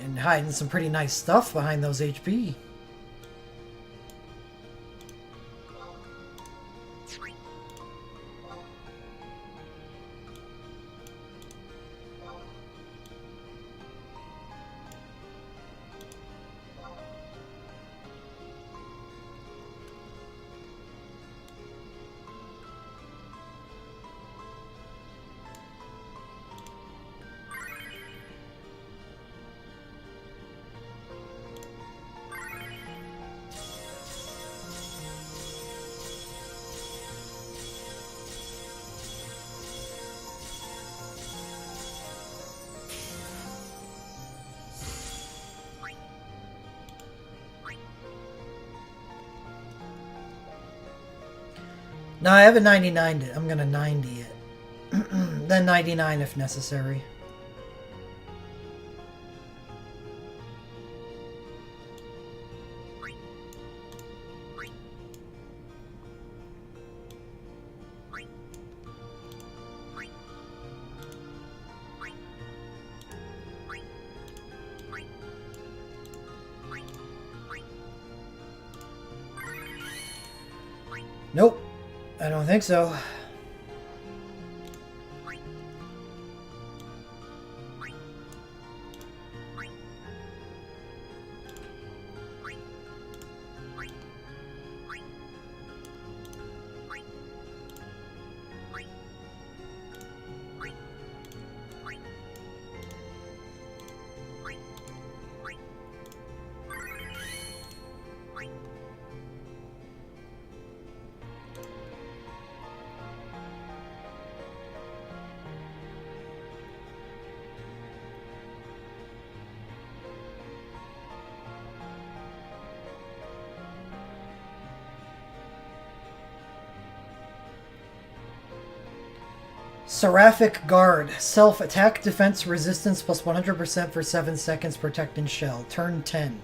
And hiding some pretty nice stuff behind those HP. No, I have a 99. I'm going to 90 it. Then 99 if necessary. Nope. I don't think so. Seraphic Guard. Self-attack, defense, resistance plus 100% for 7 seconds. Protect and shell. Turn 10.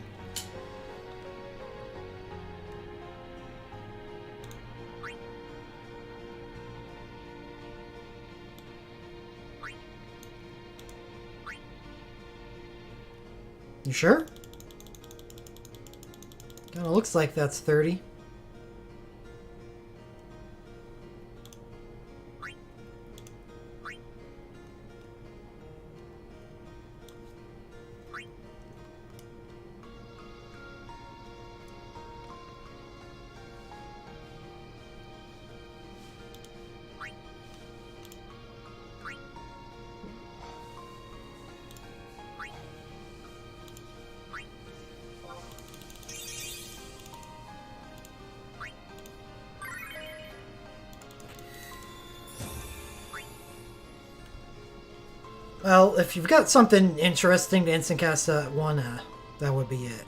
You sure? Kinda looks like that's 30. Well, if you've got something interesting to instant cast that one, that would be it.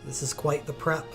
This is quite the prep.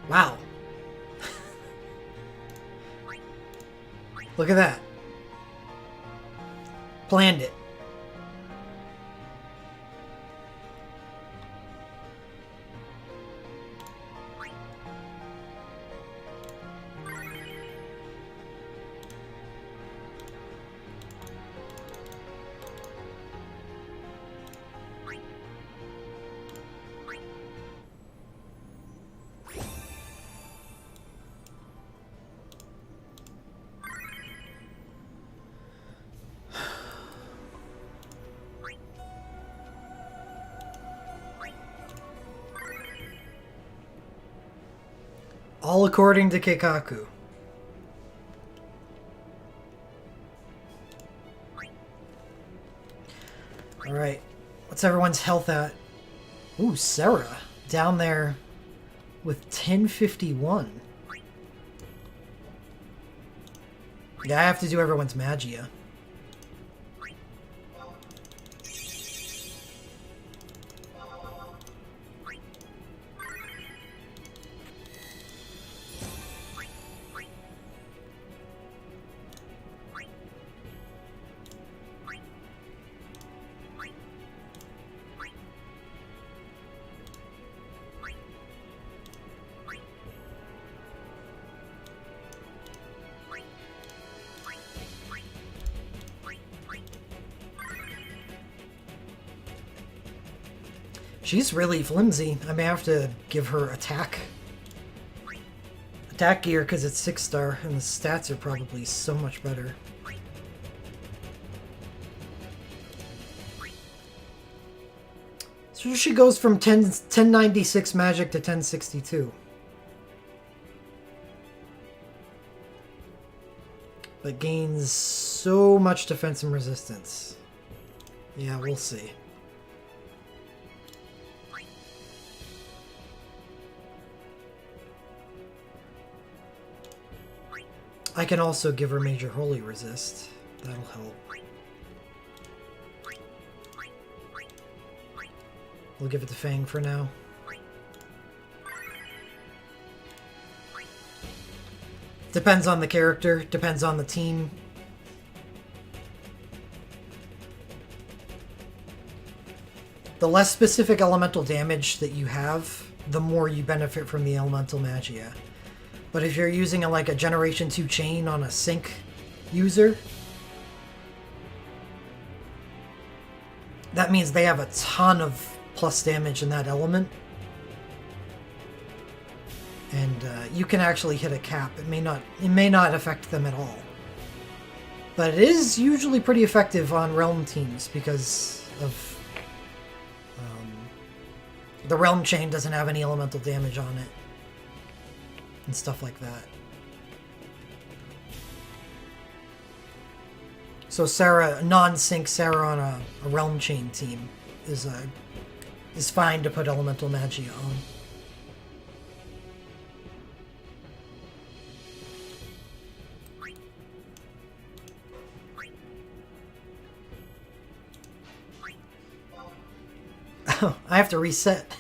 Wow. Look at that. Planned it. All according to Keikaku. Alright. What's everyone's health at? Ooh, Sarah. Down there with 1051. Yeah, I have to do everyone's Magia. She's really flimsy. I may have to give her attack gear because it's 6-star and the stats are probably so much better. So she goes from 1096 magic to 1062. But gains so much defense and resistance. Yeah, we'll see. I can also give her Major Holy Resist. That'll help. We'll give it to Fang for now. Depends on the character, depends on the team. The less specific elemental damage that you have, the more you benefit from the elemental magia. But if you're using like a Generation 2 chain on a sync user, that means they have a ton of plus damage in that element. And you can actually hit a cap. It may not affect them at all. But it is usually pretty effective on Realm teams because of the Realm chain doesn't have any elemental damage on it. And stuff like that. So Sarah, non-sync Sarah on a Realm Chain team is is fine to put Elemental Magia on. Oh, I have to reset.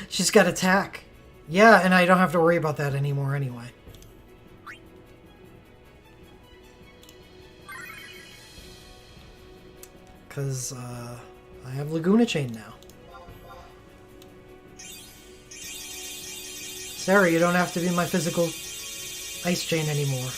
She's got attack. Yeah, and I don't have to worry about that anymore anyway. Because I have Laguna Chain now. Sarah, you don't have to be my physical ice chain anymore.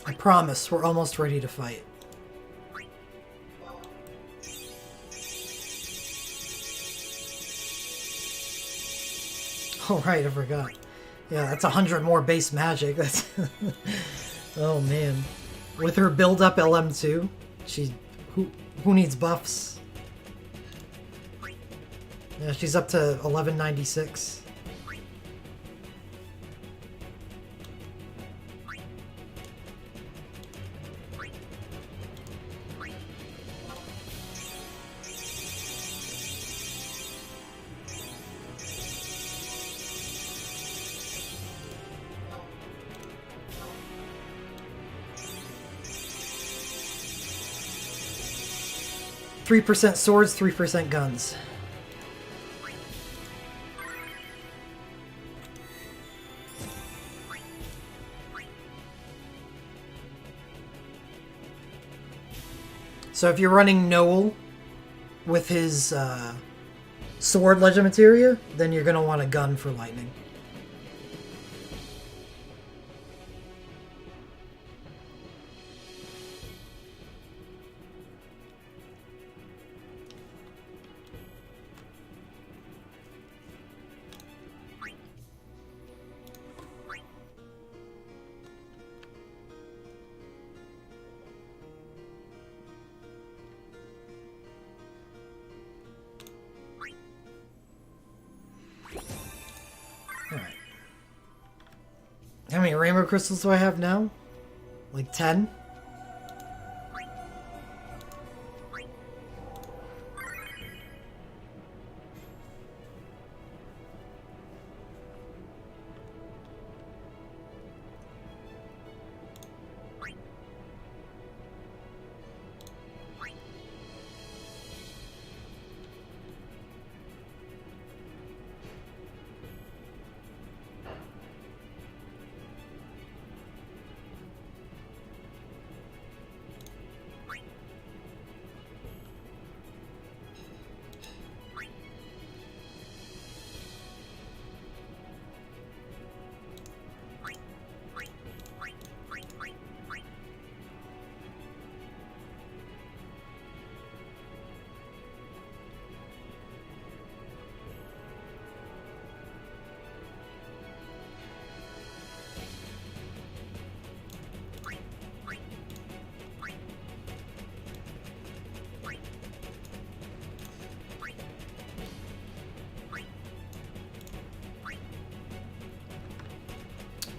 'I promise, we're almost ready to fight. Oh right, I forgot. Yeah, that's 100 more base magic. That's oh man. With her build up LM2, who needs buffs? Yeah, she's up to 1196. %3 swords, 3% guns. So if you're running Noel with his sword Legend Materia, then you're going to want a gun for lightning. Alright. How many rainbow crystals do I have now? Like 10?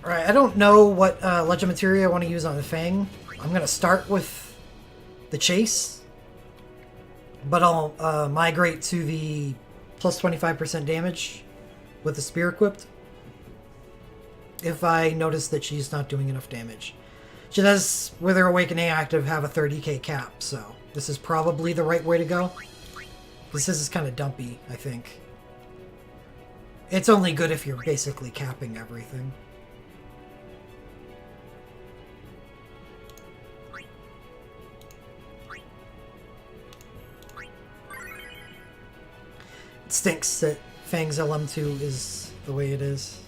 Alright, I don't know what Legend Materia I want to use on the Fang. I'm going to start with the Chase, but I'll migrate to the plus 25% damage with the Spear equipped if I notice that she's not doing enough damage. She does, with her Awakening active, have a 30k cap, so this is probably the right way to go. This is kind of dumpy, I think. It's only good if you're basically capping everything. stinks that Fang's LM2 is the way it is.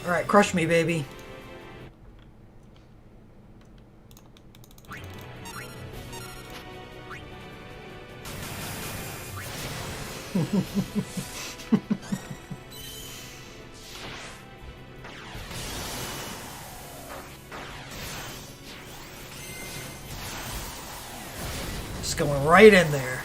Alright, crush me, baby. Just going right in there.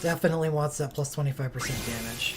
Definitely wants that plus 25% damage.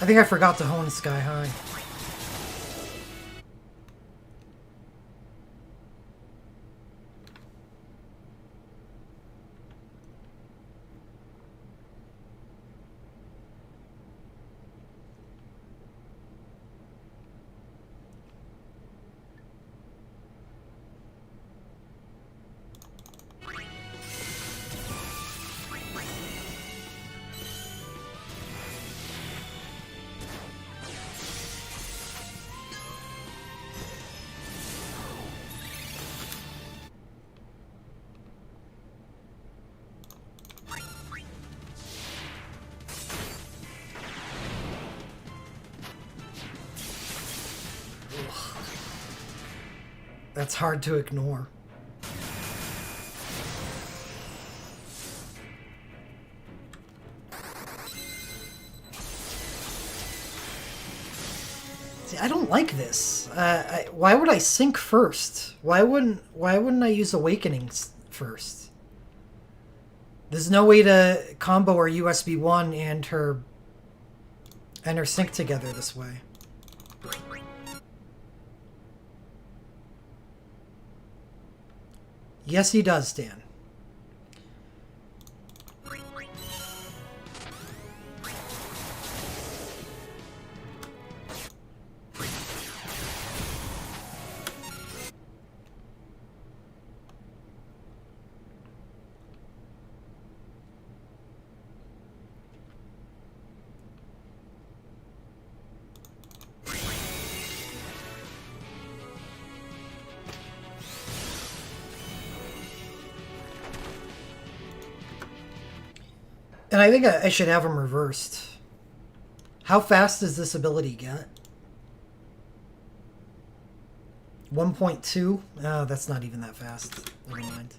I think I forgot to hone Sky High. That's hard to ignore. See, I don't like this. Why would I sync first? Why wouldn't I use Awakenings first? There's no way to combo our USB 1 and her sync together this way. Yes, he does, Dan. And I think I should have them reversed. How fast does this ability get? 1.2? Oh, that's not even that fast. Never mind.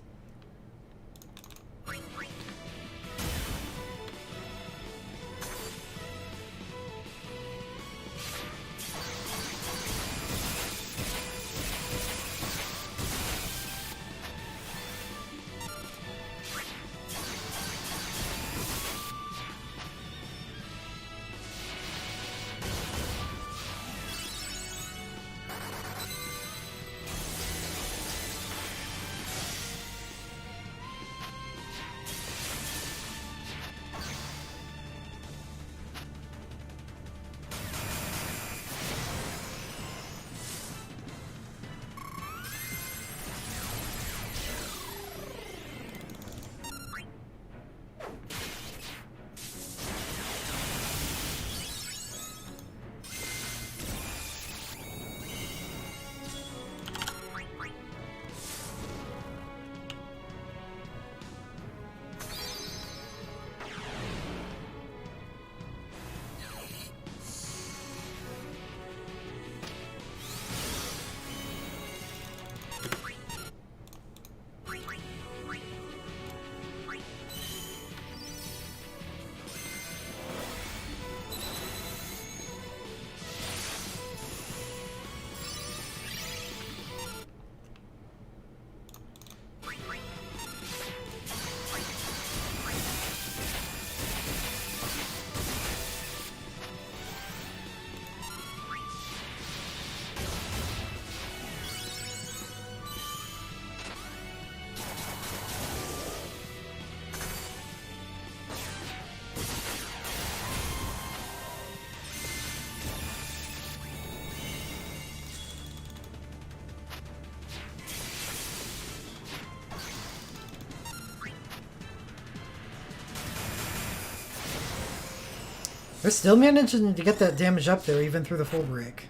They're still managing to get that damage up there, even through the full break.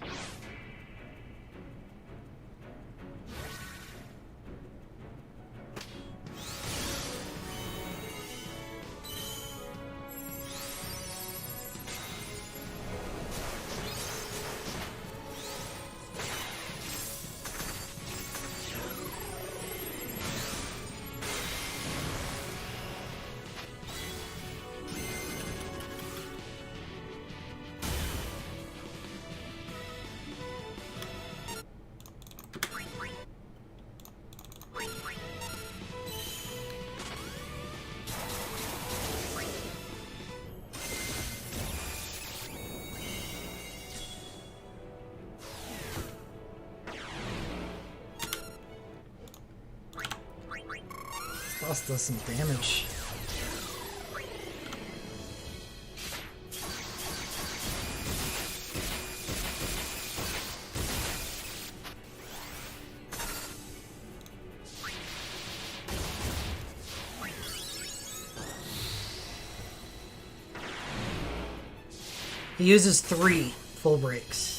Boss does some damage. He uses 3 full breaks.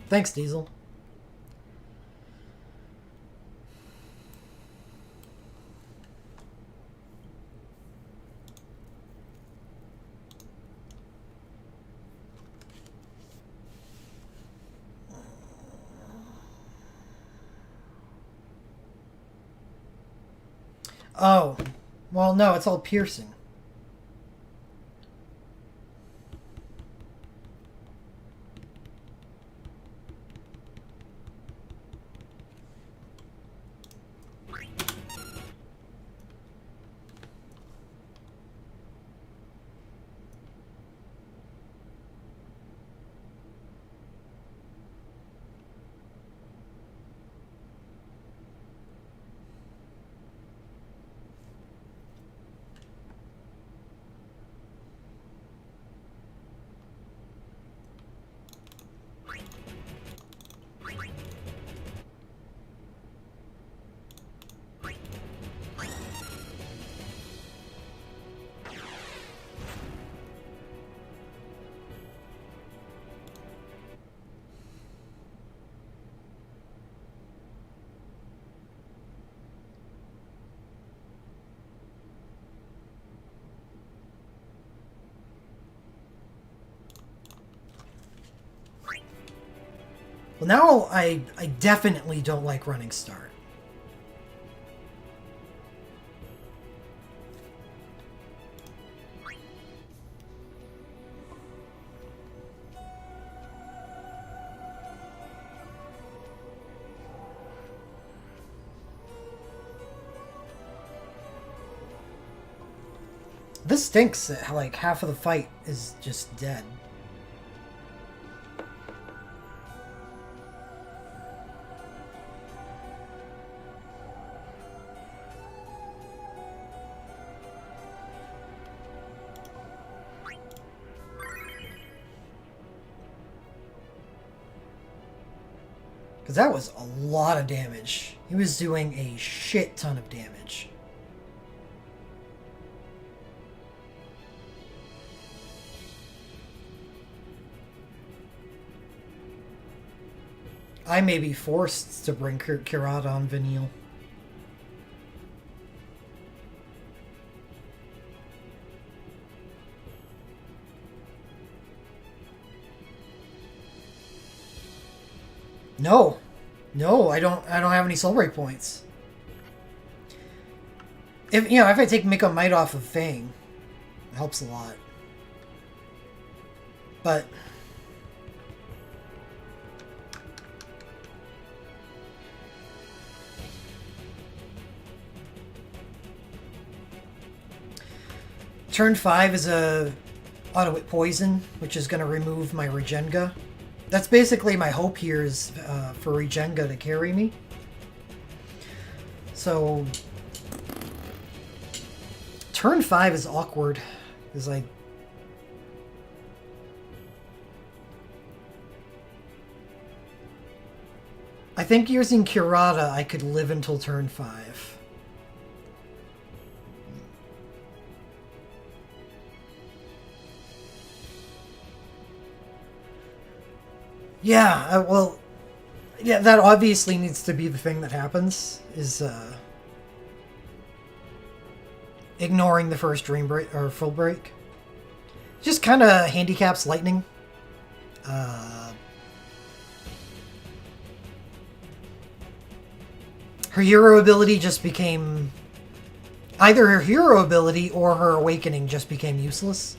Thanks, Diesel. Oh, well, no, it's all piercing. Well, now I definitely don't like running start. This stinks that like half of the fight is just dead. Because that was a lot of damage. He was doing a shit ton of damage. I may be forced to bring Kirata on Vanille. No. No, I don't have any soul break points. If if I take Miko Might off of Fang, it helps a lot. But turn 5 is a auto-hit poison, which is going to remove my Regenga. That's basically my hope here is for Regenga to carry me. So turn 5 is awkward because I think using Kurata I could live until turn 5. Yeah, well, yeah, that obviously needs to be the thing that happens, is ignoring the first Dream Break, or Full Break. Just kind of handicaps Lightning. Her hero ability just became... Either her hero ability or her awakening just became useless.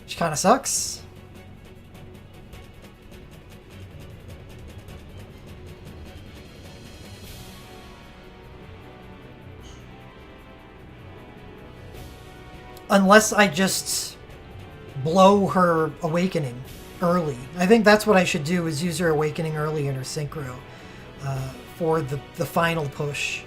Which kind of sucks. Unless I just blow her awakening early. I think that's what I should do, is use her awakening early in her synchro for the final push.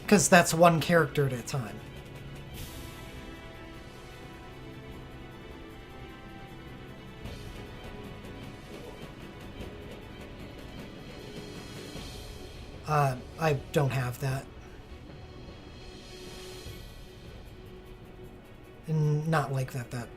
Because that's one character at a time. I don't have that. And not like that.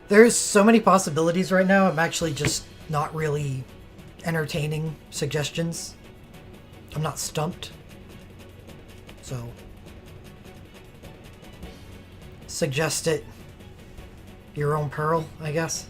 There's so many possibilities right now, I'm actually just not really entertaining suggestions. I'm not stumped. So, suggest it your own peril, I guess.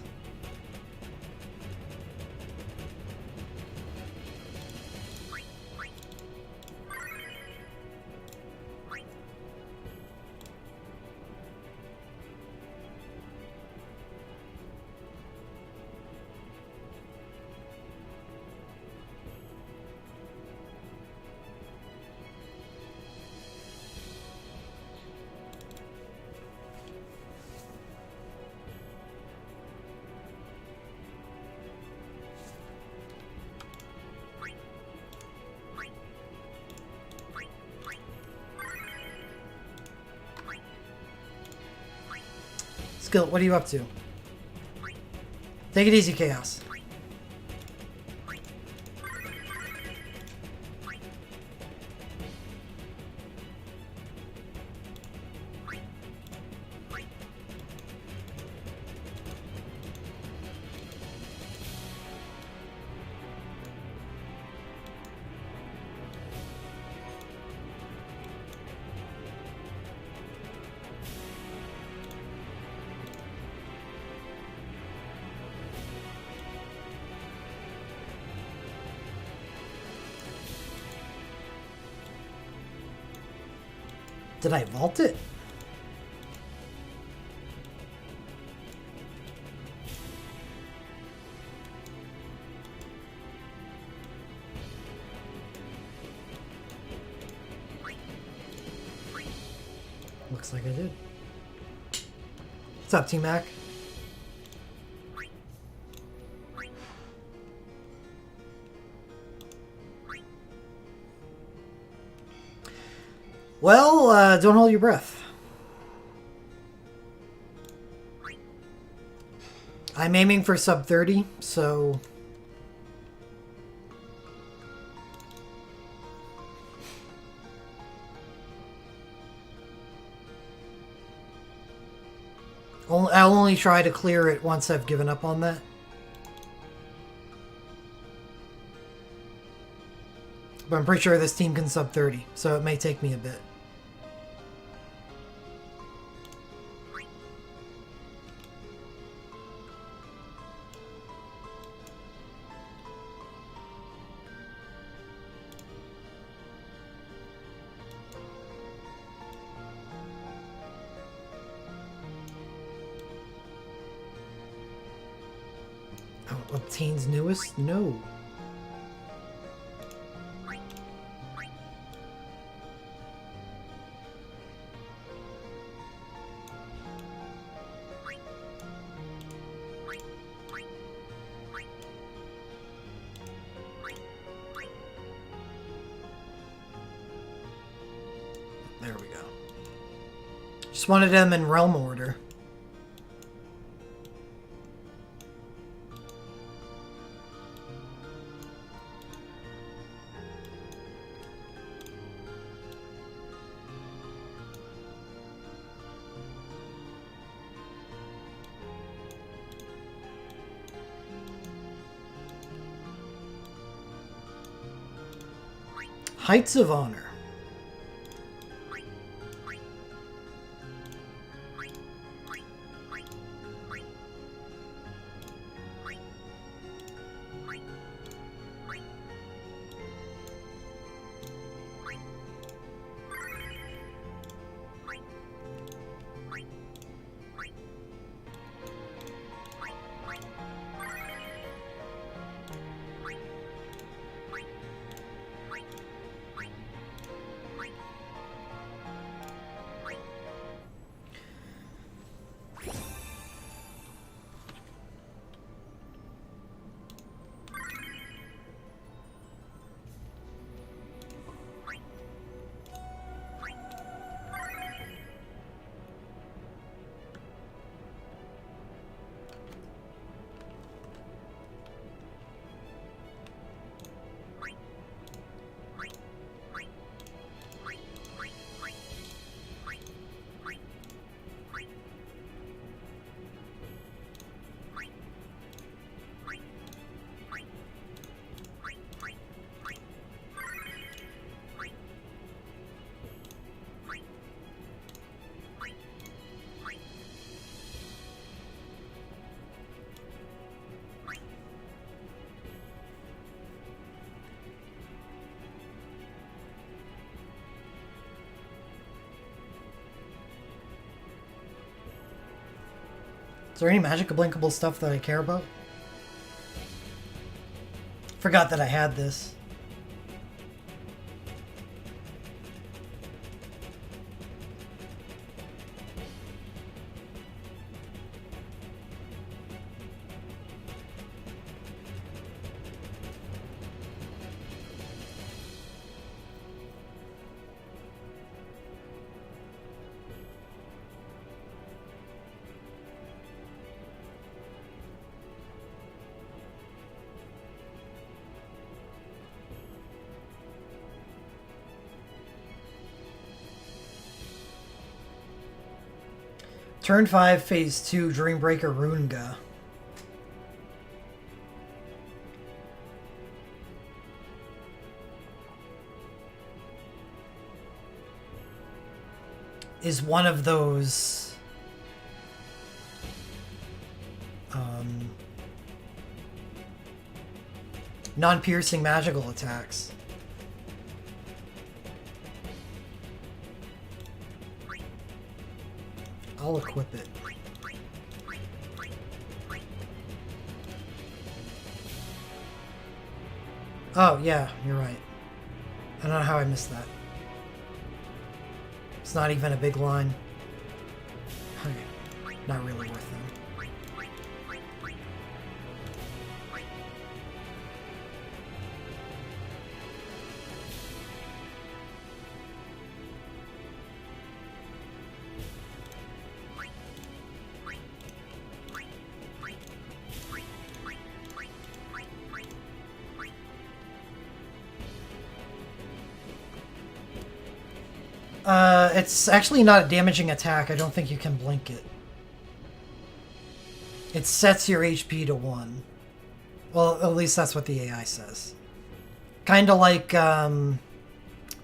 Skill, what are you up to? Take it easy, Chaos. Did I vault it? Looks like I did. What's up, T-Mac? Well, don't hold your breath. I'm aiming for sub 30, so... I'll only try to clear it once I've given up on that. But I'm pretty sure this team can sub 30, so it may take me a bit. Obtains newest? No. There we go. Just wanted them in realm order. Heights of Honor. Is there any magical blinkable stuff that I care about? Forgot that I had this. Turn 5, Phase 2, Dreambreaker Runga. Is one of those non-piercing magical attacks. I'll equip it. Oh, yeah, you're right. I don't know how I missed that. It's not even a big line. Okay. Not really worth them. It's actually not a damaging attack. I don't think you can blink it. It sets your HP to 1. Well, at least that's what the AI says. Kinda like,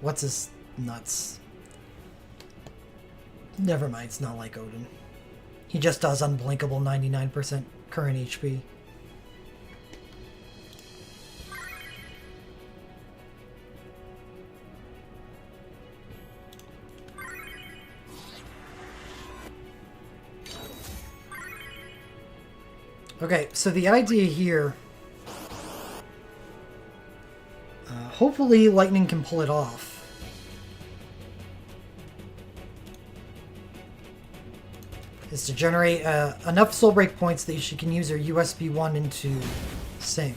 what's his nuts? Never mind, it's not like Odin. He just does unblinkable 99% current HP. Okay, so the idea here... hopefully Lightning can pull it off. Is to generate enough Soul Break points that she can use her USB 1 into Sync.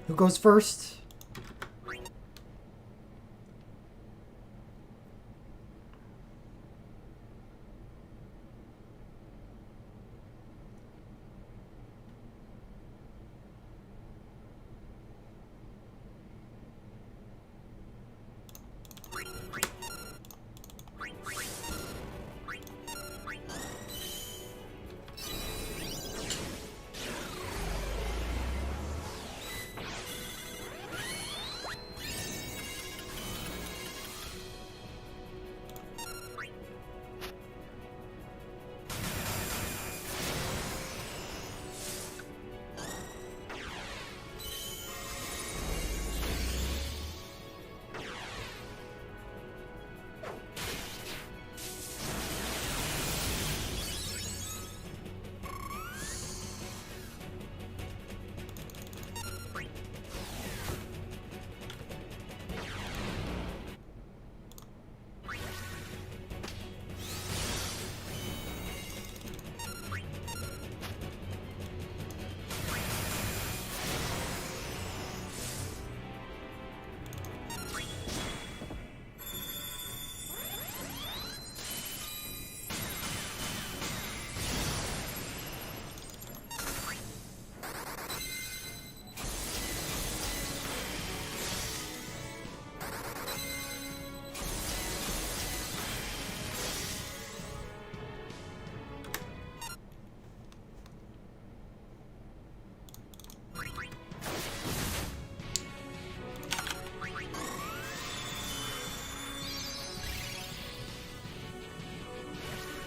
Who goes first?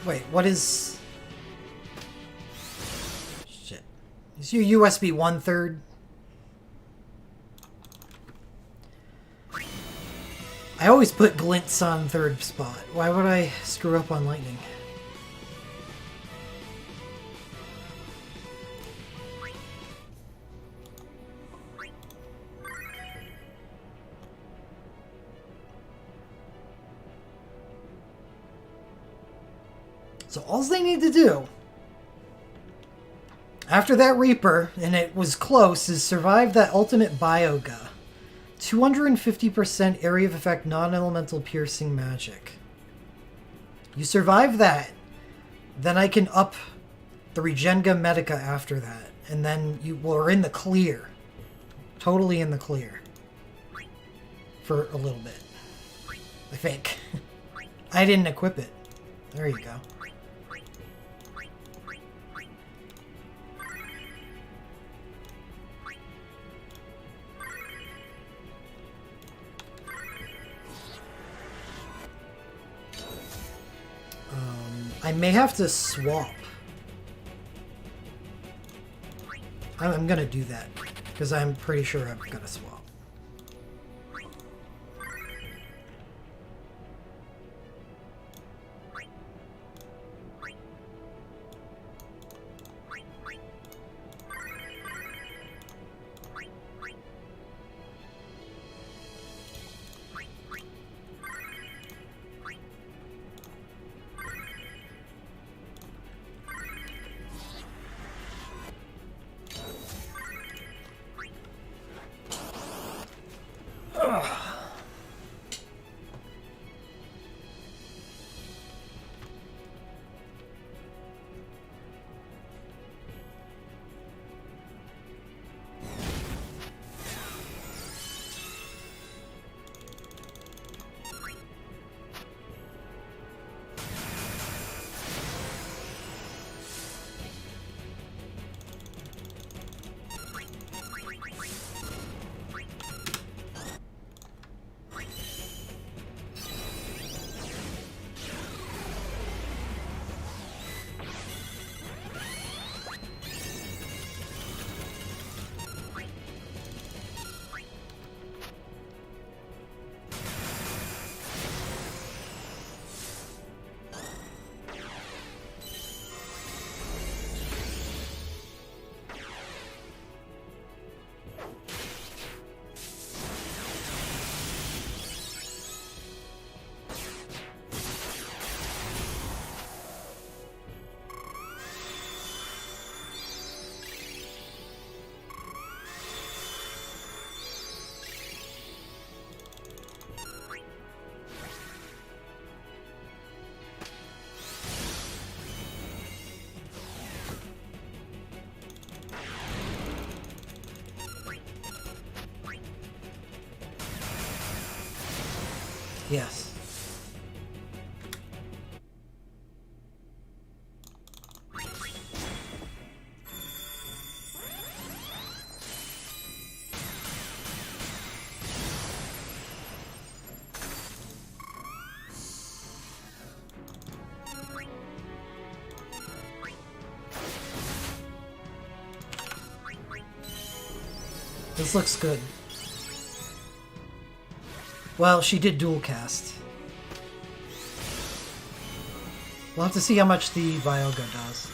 Wait, what is... Shit. Is your USB 1/3? I always put glints on 3rd spot. Why would I screw up on lightning? So all they need to do, after that Reaper, and it was close, is survive that ultimate Bioga. 250% area of effect non-elemental piercing magic. You survive that, then I can up the Regenga Medica after that, and then we're in the clear. Totally in the clear. For a little bit. I think. I didn't equip it. There you go. I may have to swap. I'm gonna do that, because I'm pretty sure I'm gonna swap. Yes. This looks good. Well, she did dual cast. We'll have to see how much the Vioga does.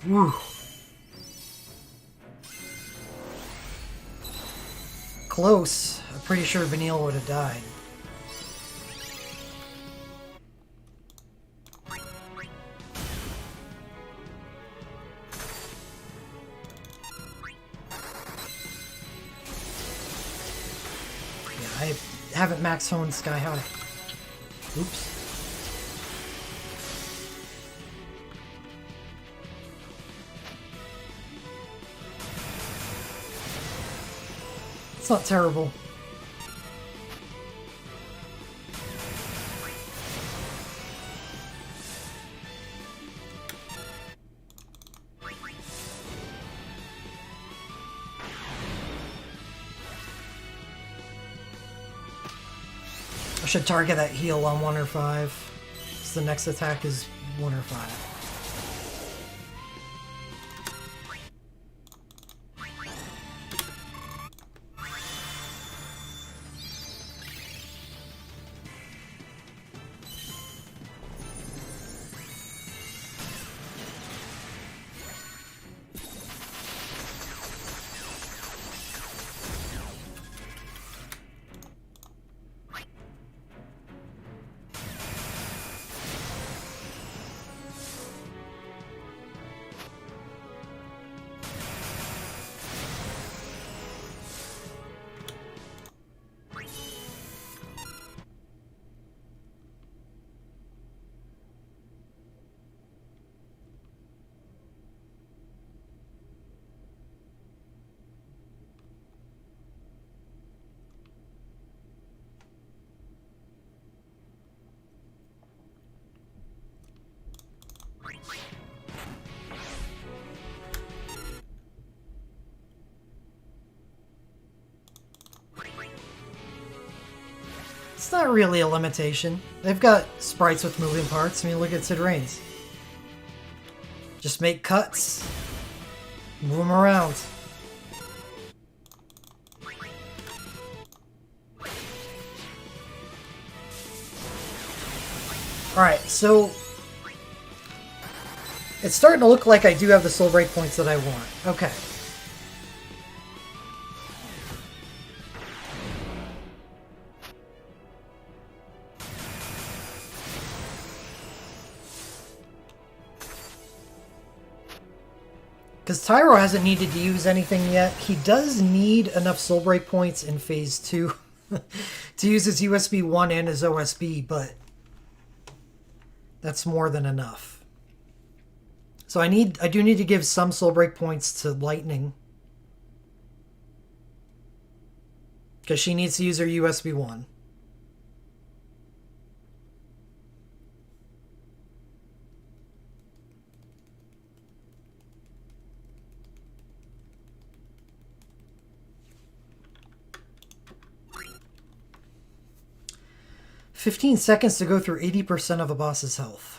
Whew. Close. I'm pretty sure Vanille would have died. Yeah, I haven't max honed Sky High. Oops. It's not terrible. should target that heal on 1 or 5. So the next attack is 1 or 5. It's not really a limitation. They've got sprites with moving parts. I mean, look at Sid Reigns. Just make cuts. Move them around. Alright, so... it's starting to look like I do have the soul break points that I want. Okay. Because Tyro hasn't needed to use anything yet. He does need enough soul break points in phase 2 to use his USB 1 and his OSB, but that's more than enough. So I do need to give some soul break points to Lightning. Because she needs to use her USB 1. "15 seconds to go through 80% of a boss's health."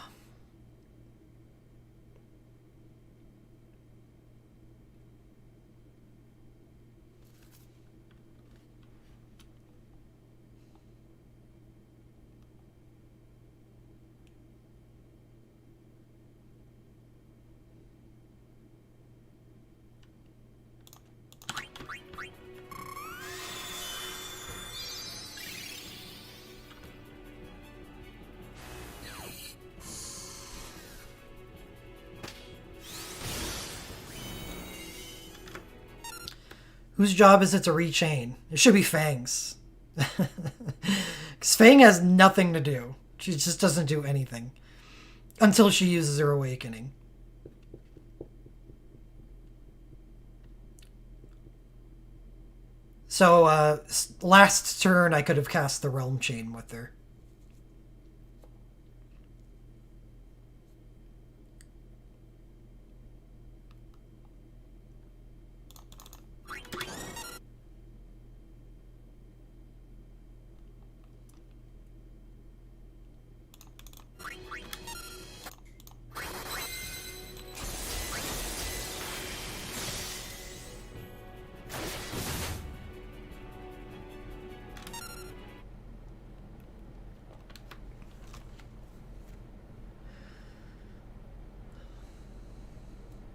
Whose job is it to rechain? It should be Fang's. Because Fang has nothing to do. She just doesn't do anything. Until she uses her awakening. So, last turn I could have cast the Realm Chain with her.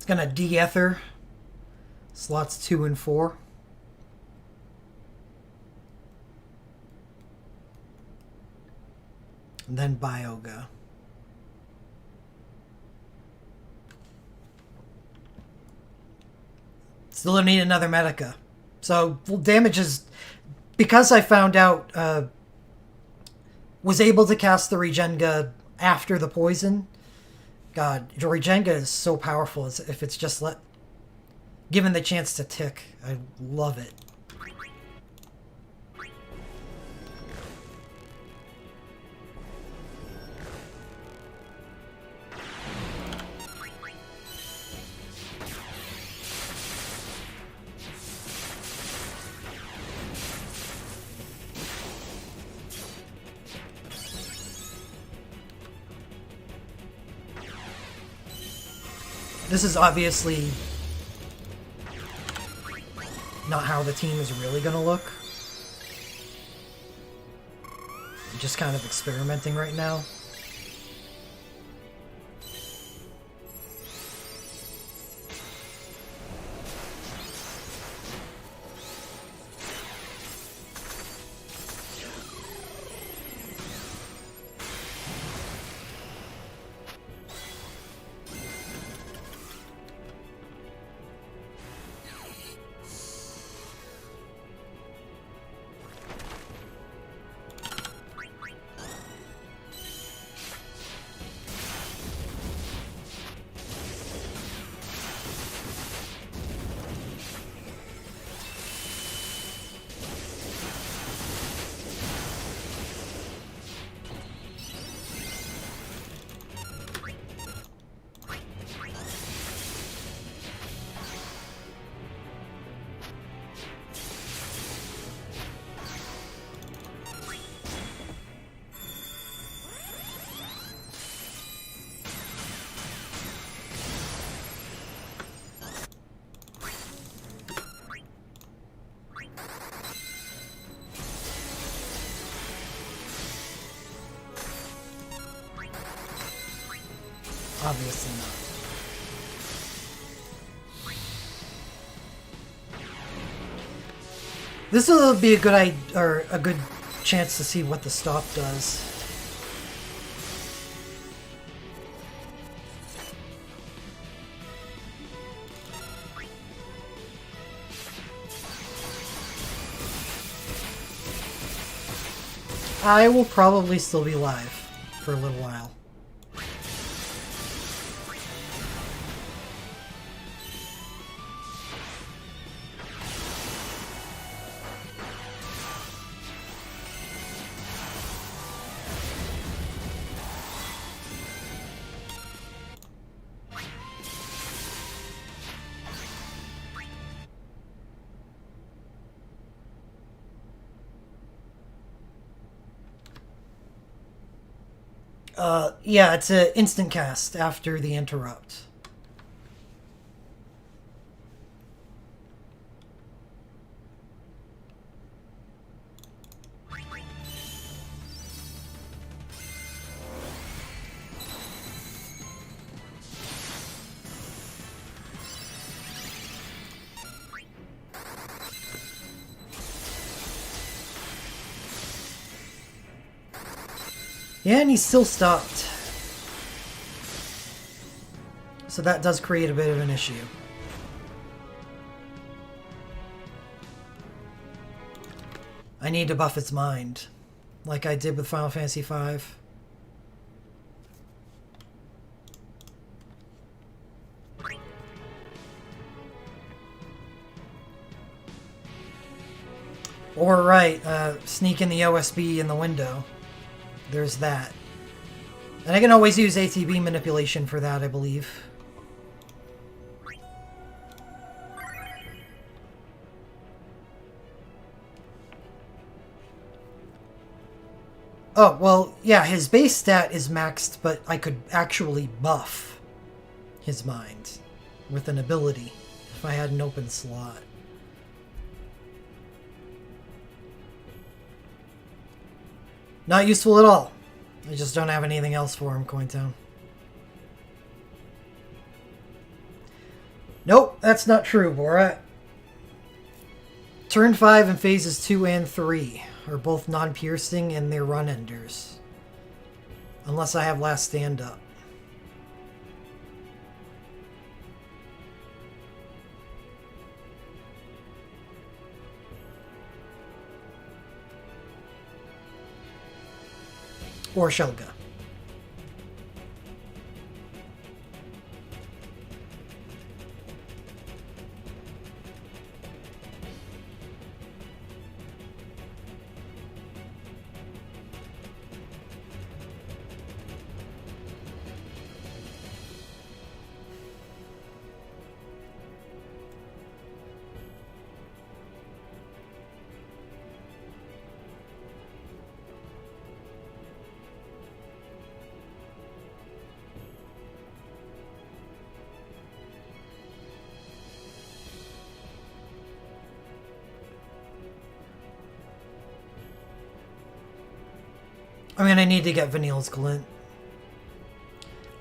Gonna de-ether slots 2 and 4. And then Bioga. Still need another Medica. So damage is... because I found out... was able to cast the Regenga after the poison... God, Dreambreaker is so powerful if it's just given the chance to tick. I love it. This is obviously not how the team is really going to look. I'm just kind of experimenting right now. Obviously not. This will be a good chance to see what the stop does. I will probably still be live for a little while. Yeah, it's an instant cast after the interrupt. Yeah, and he's still stopped. So that does create a bit of an issue. I need to buff its mind, like I did with Final Fantasy V. Or right, sneak in the OSB in the window. There's that. And I can always use ATB manipulation for that, I believe. Oh, well, yeah, his base stat is maxed, but I could actually buff his mind with an ability if I had an open slot. Not useful at all. I just don't have anything else for him, Cointown. Nope, that's not true, Borat. Turn 5 and phases 2 and 3 are both non-piercing and they're run enders. Unless I have last stand up. Or Shelga. I'm gonna need to get Vanille's glint.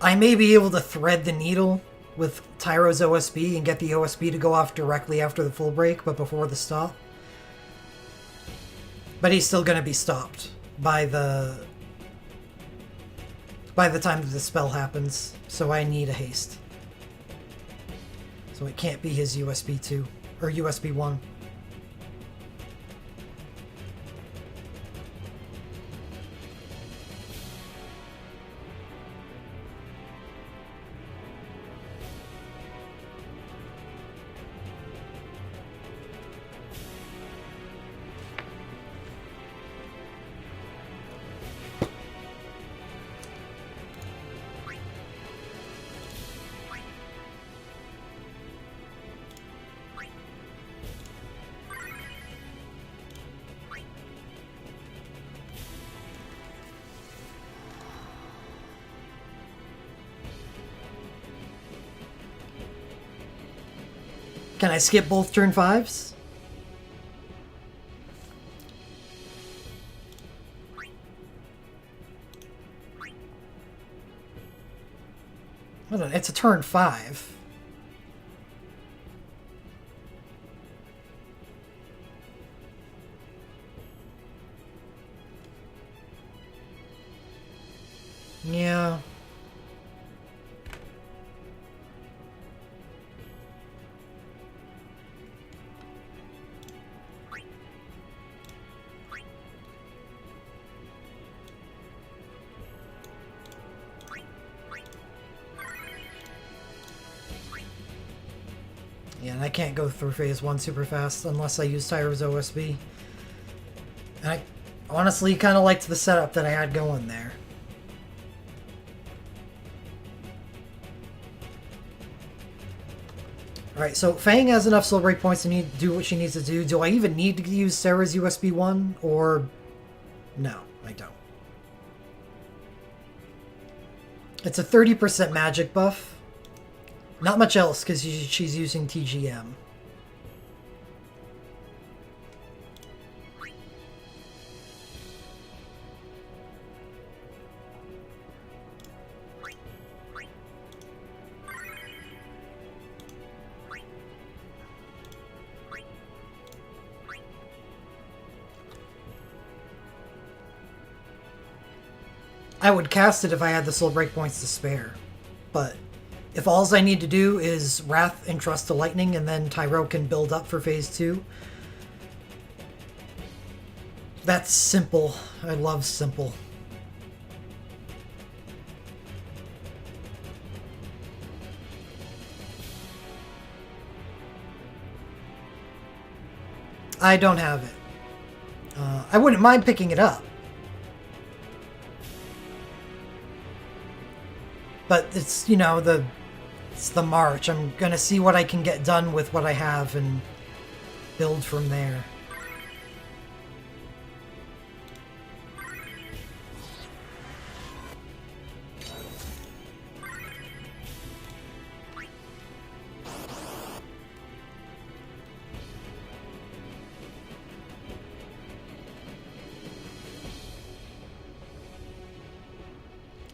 I may be able to thread the needle with Tyro's OSB and get the OSB to go off directly after the full break, but before the stop. But he's still gonna be stopped by the time that the spell happens, so I need a haste. So it can't be his USB 2 or USB 1. Can I skip both turn 5s? Hold on, it's a turn 5. Yeah. Yeah, and I can't go through phase 1 super fast unless I use Tyro's OSB. And I honestly kind of liked the setup that I had going there. Alright, so Fang has enough soul break points to do what she needs to do. Do I even need to use Sarah's USB 1? Or... no, I don't. It's a 30% magic buff. Not much else, because she's using TGM. I would cast it if I had the soul break points to spare, but if all I need to do is Wrath and Trust to Lightning, and then Tyro can build up for phase 2, that's simple. I love simple. I don't have it. I wouldn't mind picking it up. But it's, you know, it's the March. I'm gonna see what I can get done with what I have and build from there.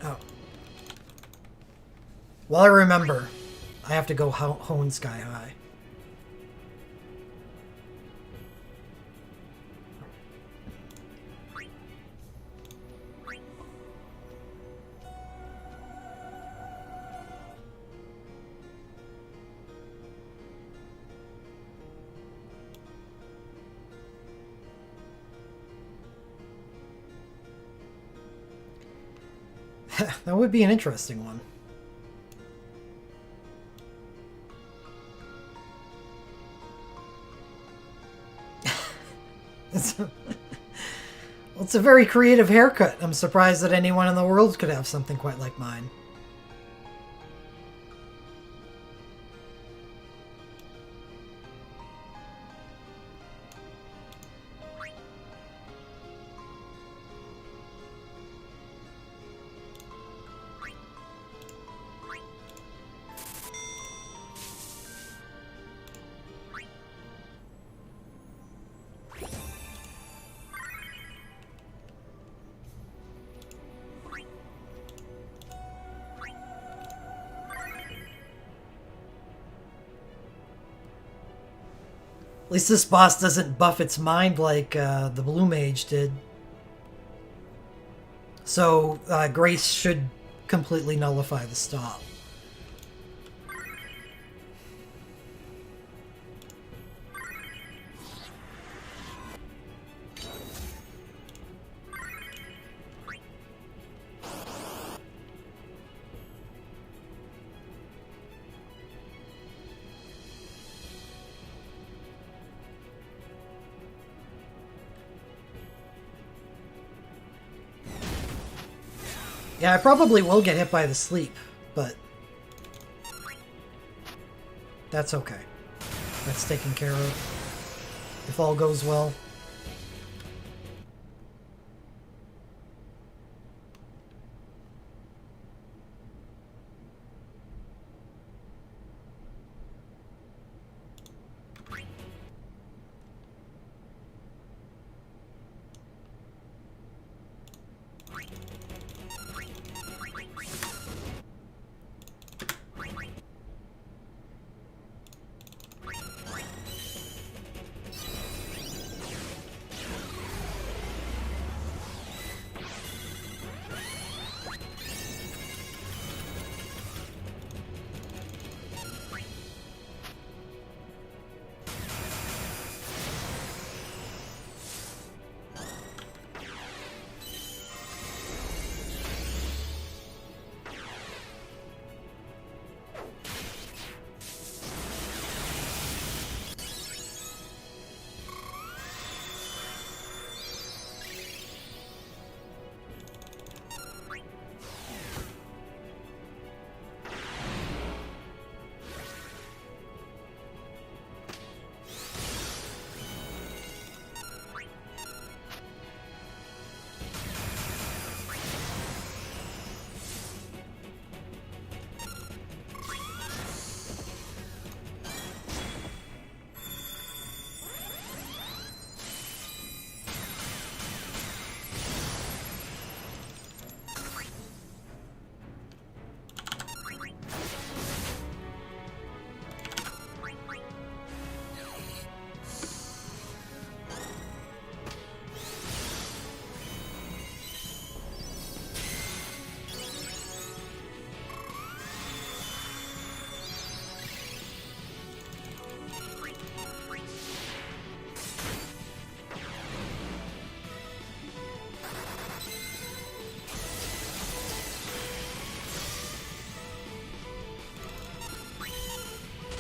Oh. Well, I remember. I have to go hone Sky High. That would be an interesting one. It's a very creative haircut. I'm surprised that anyone in the world could have something quite like mine. At least this boss doesn't buff its mind like the blue mage did. So Grace should completely nullify the stop. Yeah, I probably will get hit by the sleep, but that's okay. That's taken care of, if all goes well.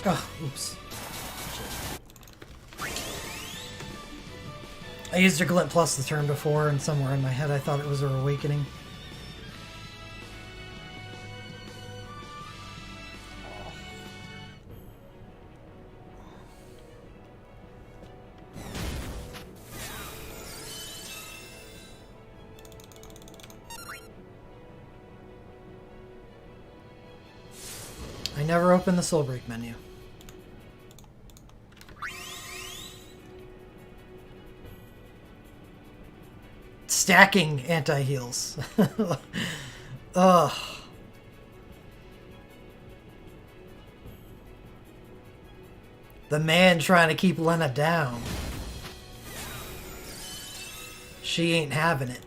Oh, oops. I used a glint plus the turn before, and somewhere in my head I thought it was her awakening. I never opened the soul break menu. Stacking anti-heals. Ugh. The man trying to keep Lena down. She ain't having it.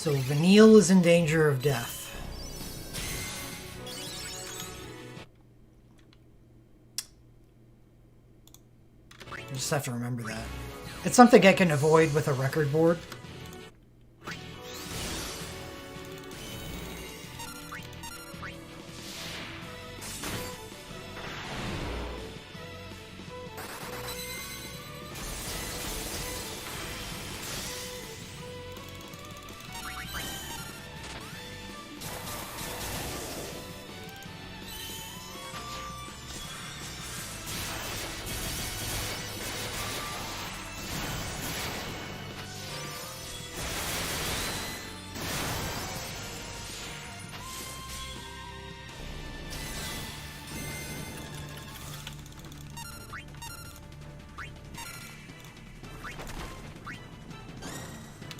So Vanille is in danger of death. I just have to remember that. It's something I can avoid with a record board.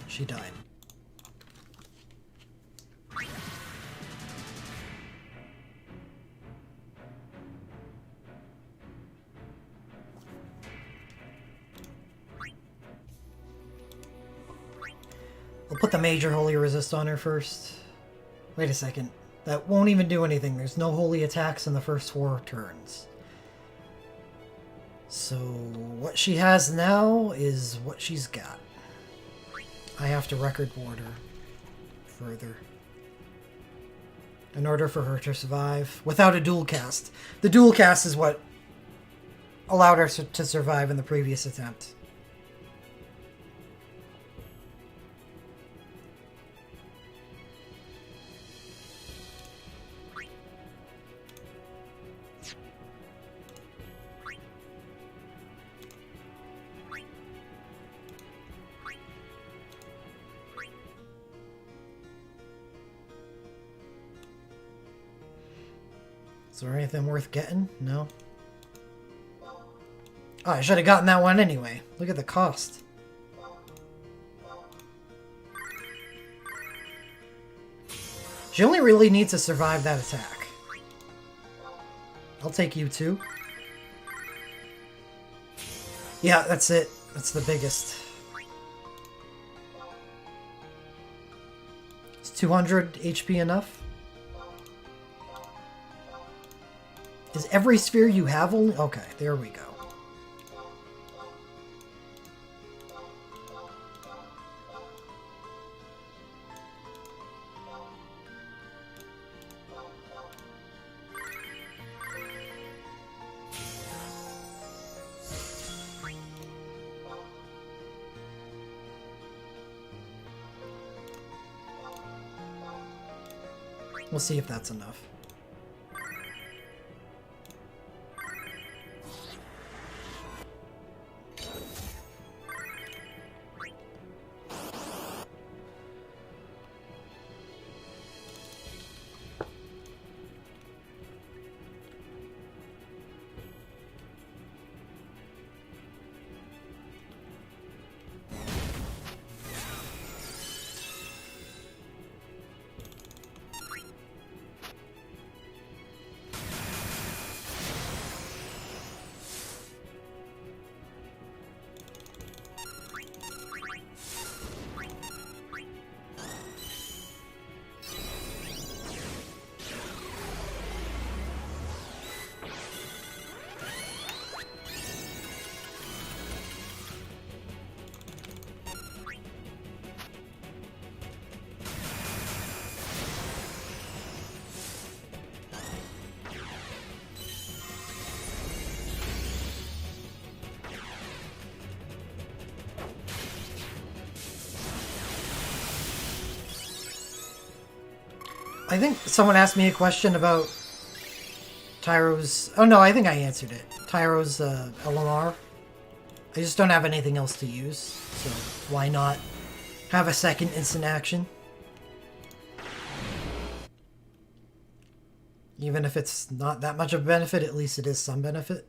She died. I'll put the major holy resist on her first. Wait a second. That won't even do anything. There's no holy attacks in the first 4 turns. So what she has now is what she's got. I have to record board her further in order for her to survive without a dual cast. The dual cast is what allowed her to survive in the previous attempt. Is there anything worth getting? No? Oh, I should have gotten that one anyway. Look at the cost. She only really needs to survive that attack. I'll take you too. Yeah, that's it. That's the biggest. Is 200 HP enough? Is every sphere you have only? Okay, there we go. We'll see if that's enough. I think someone asked me a question about Tyro's... Oh no, I think I answered it. Tyro's LMR. I just don't have anything else to use, so why not have a second instant action? Even if it's not that much of a benefit, at least it is some benefit.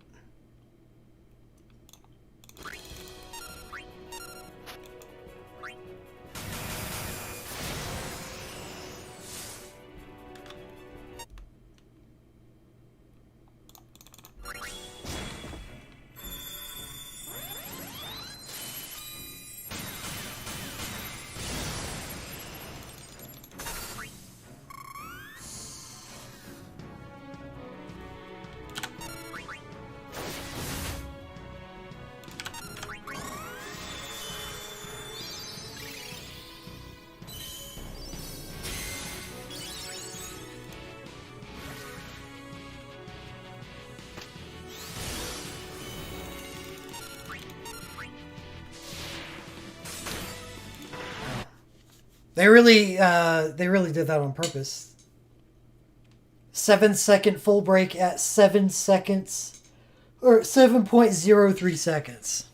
They really did that on purpose. 7-second full break at 7 seconds, or 7.03 seconds.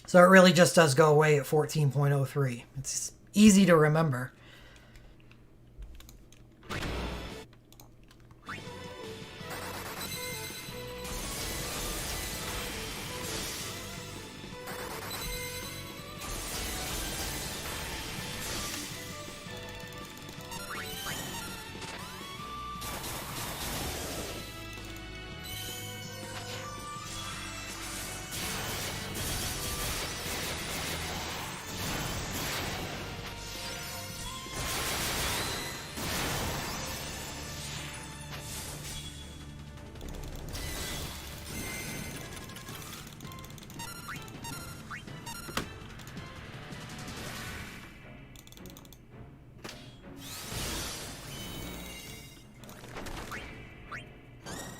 So it really just does go away at 14.03. It's easy to remember.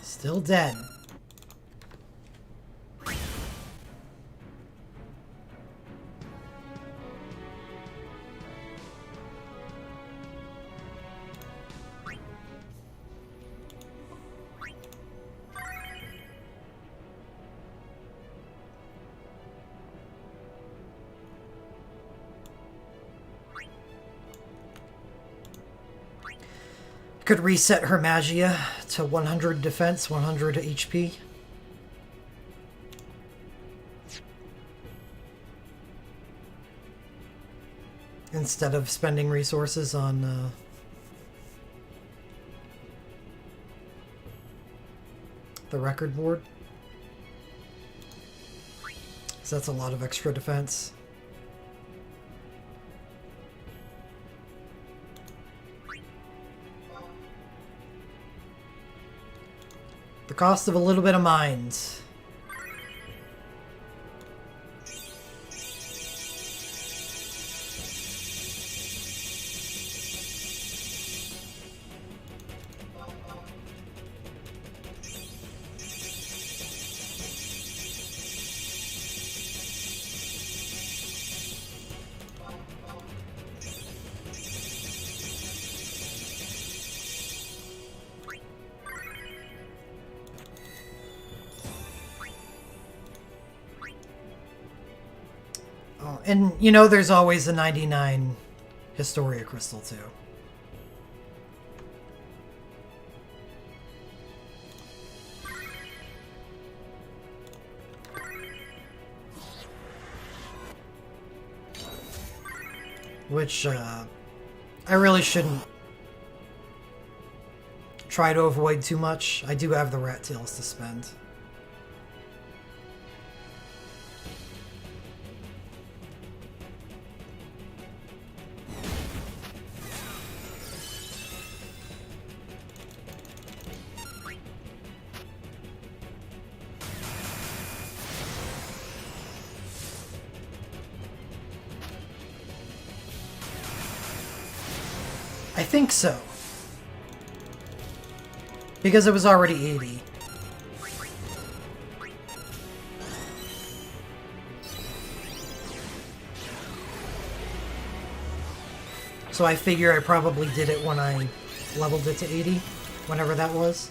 Still dead. Could reset her magia to 100 defense, 100 HP. Instead of spending resources on the record board. So that's a lot of extra defense. The cost of a little bit of mines. And, you know, there's always a 99 Historia Crystal, too. Which, I really shouldn't try to avoid too much. I do have the rat tails to spend. I think so. Because it was already 80. So I figure I probably did it when I leveled it to 80, whenever that was.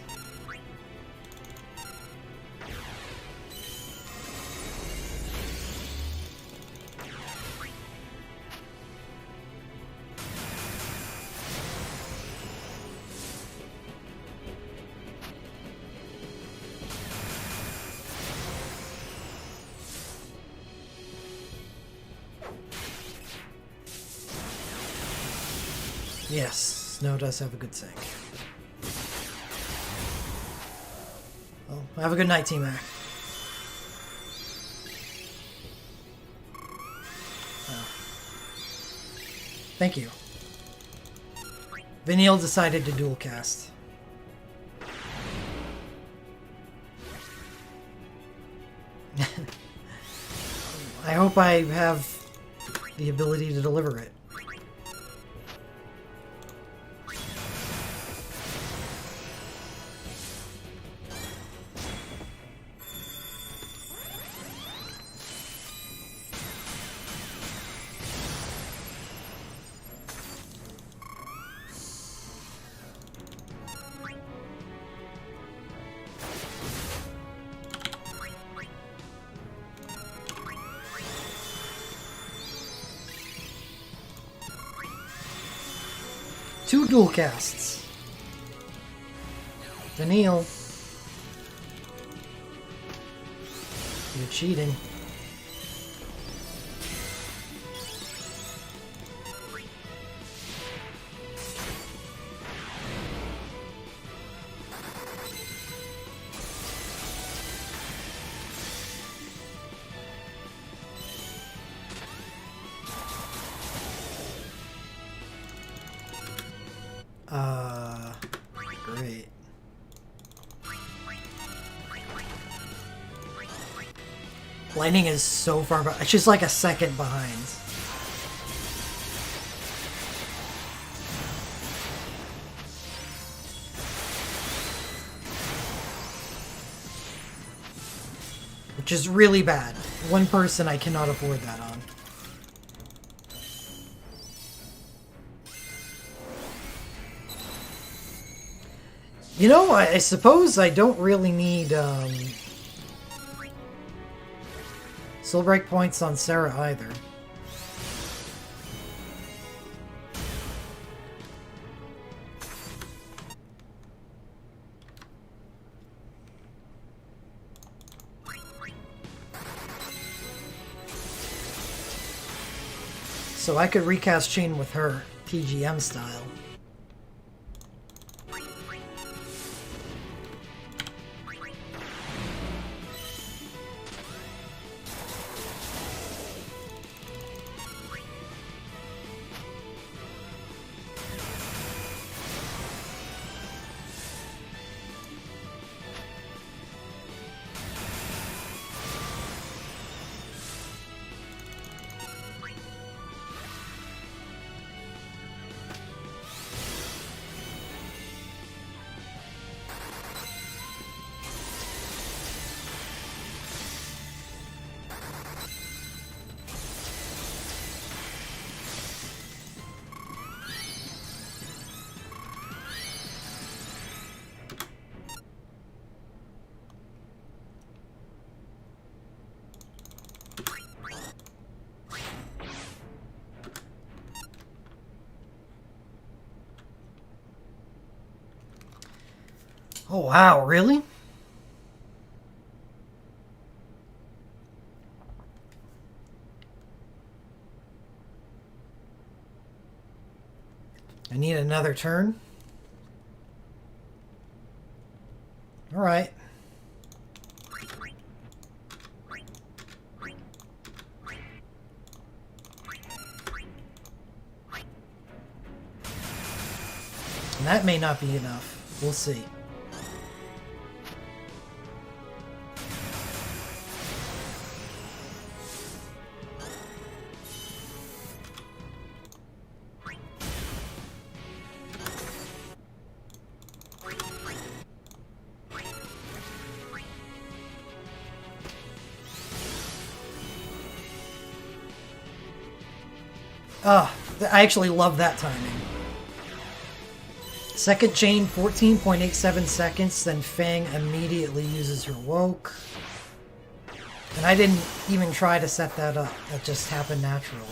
Yes, Snow does have a good sink. Well, have a good night, T-Mac. Oh. Thank you. Vanille decided to dual cast. I hope I have the ability to deliver it. 2 dual casts. Vanille. You're cheating. Great. Lightning is so far behind. She's like a second behind. Which is really bad. One person I cannot afford that on. You know, I suppose I don't really need soul break points on Sarah either. So I could recast Chain with her, TGM style. Oh wow, really? I need another turn. All right. And that may not be enough. We'll see. Ah, I actually love that timing. Second chain, 14.87 seconds, then Fang immediately uses her woke. And I didn't even try to set that up. That just happened naturally.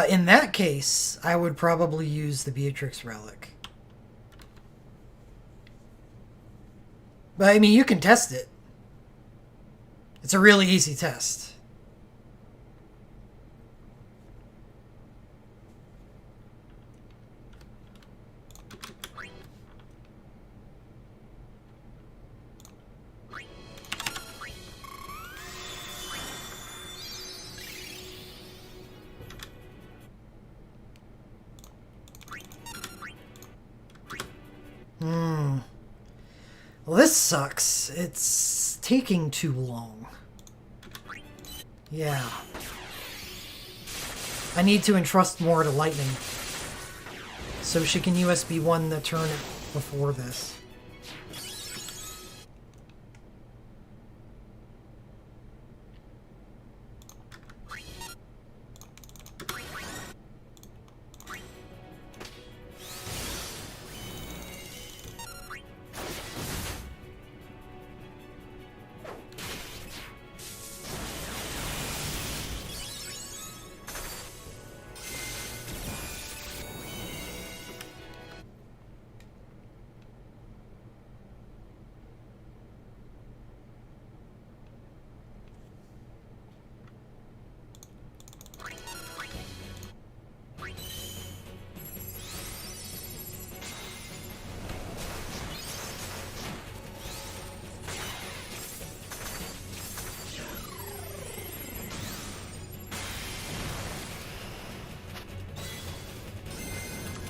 In that case, I would probably use the Beatrix Relic. But, I mean, you can test it. It's a really easy test. Well, this sucks. It's taking too long. Yeah. I need to entrust more to lightning. so she can USB 1 the turn before this.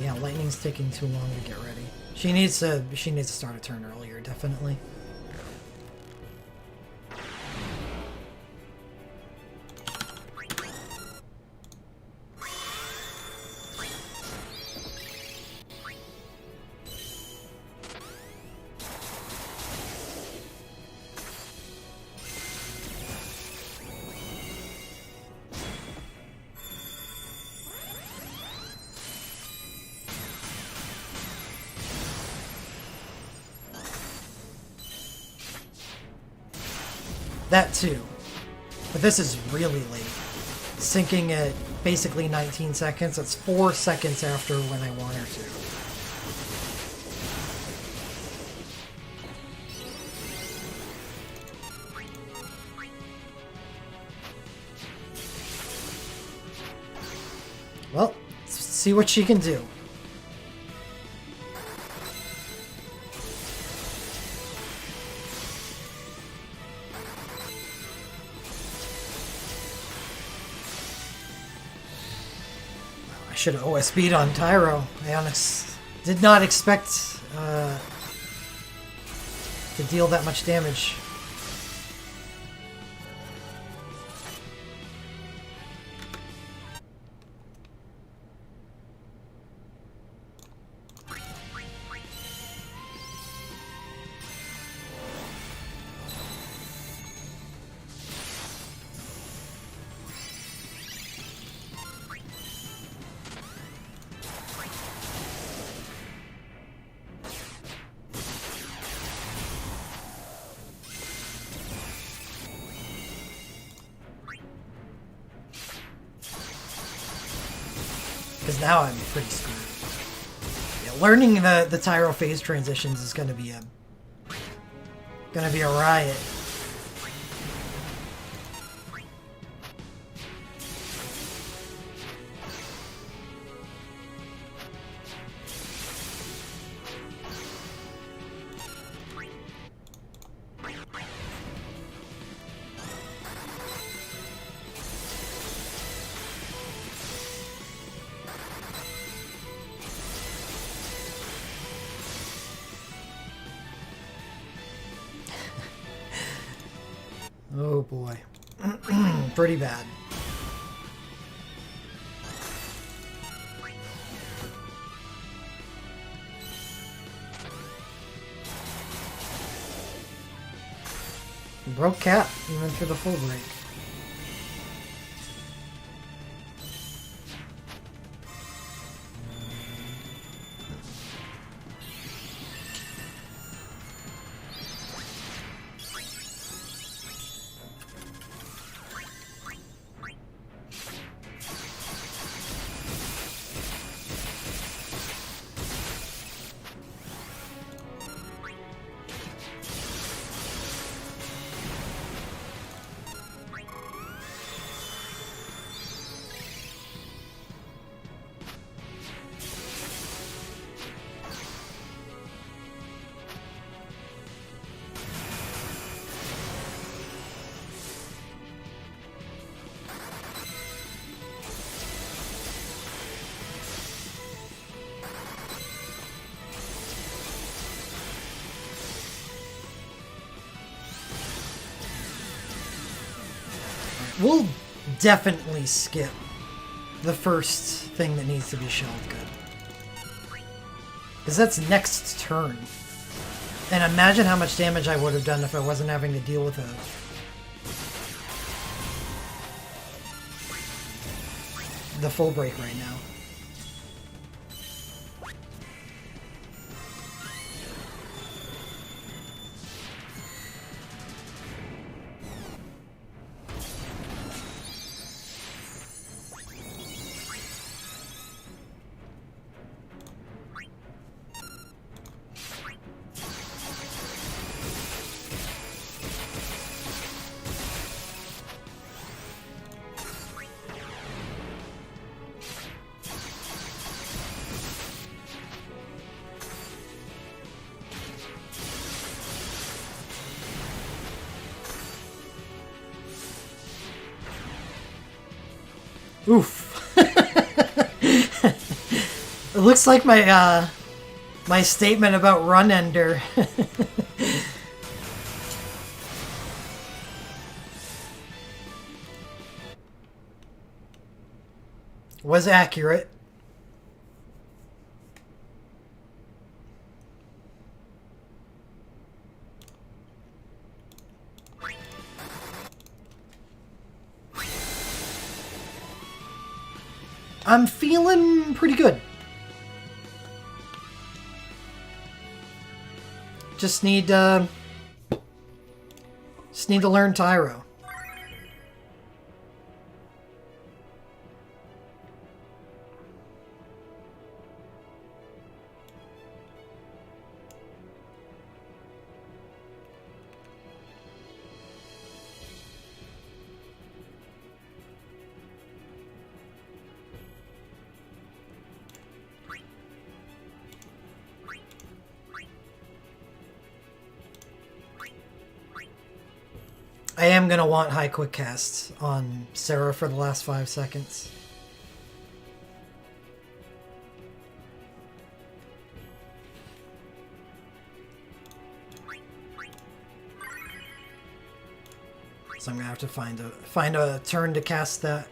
Yeah, lightning's taking too long to get ready. She needs to start a turn earlier, definitely. That too. But this is really late. Syncing at basically 19 seconds. That's 4 seconds after when I want her to. Well, let's see what she can do. I should have OSB'd on Tyro. I did not expect to deal that much damage. Because now I'm pretty screwed. Yeah, learning the Tyro phase transitions is gonna be a riot. Oh boy. Pretty bad. Broke Cap even through the full break. We'll definitely skip the first thing that needs to be shelved good. Because that's next turn. And imagine how much damage I would have done if I wasn't having to deal with the full break right now. Oof. It looks like my my statement about run ender. Was accurate. I'm feeling pretty good. Just need to learn Tyro. I am going to want high quick casts on Sarah for the last 5 seconds. So I'm going to have to find a turn to cast that.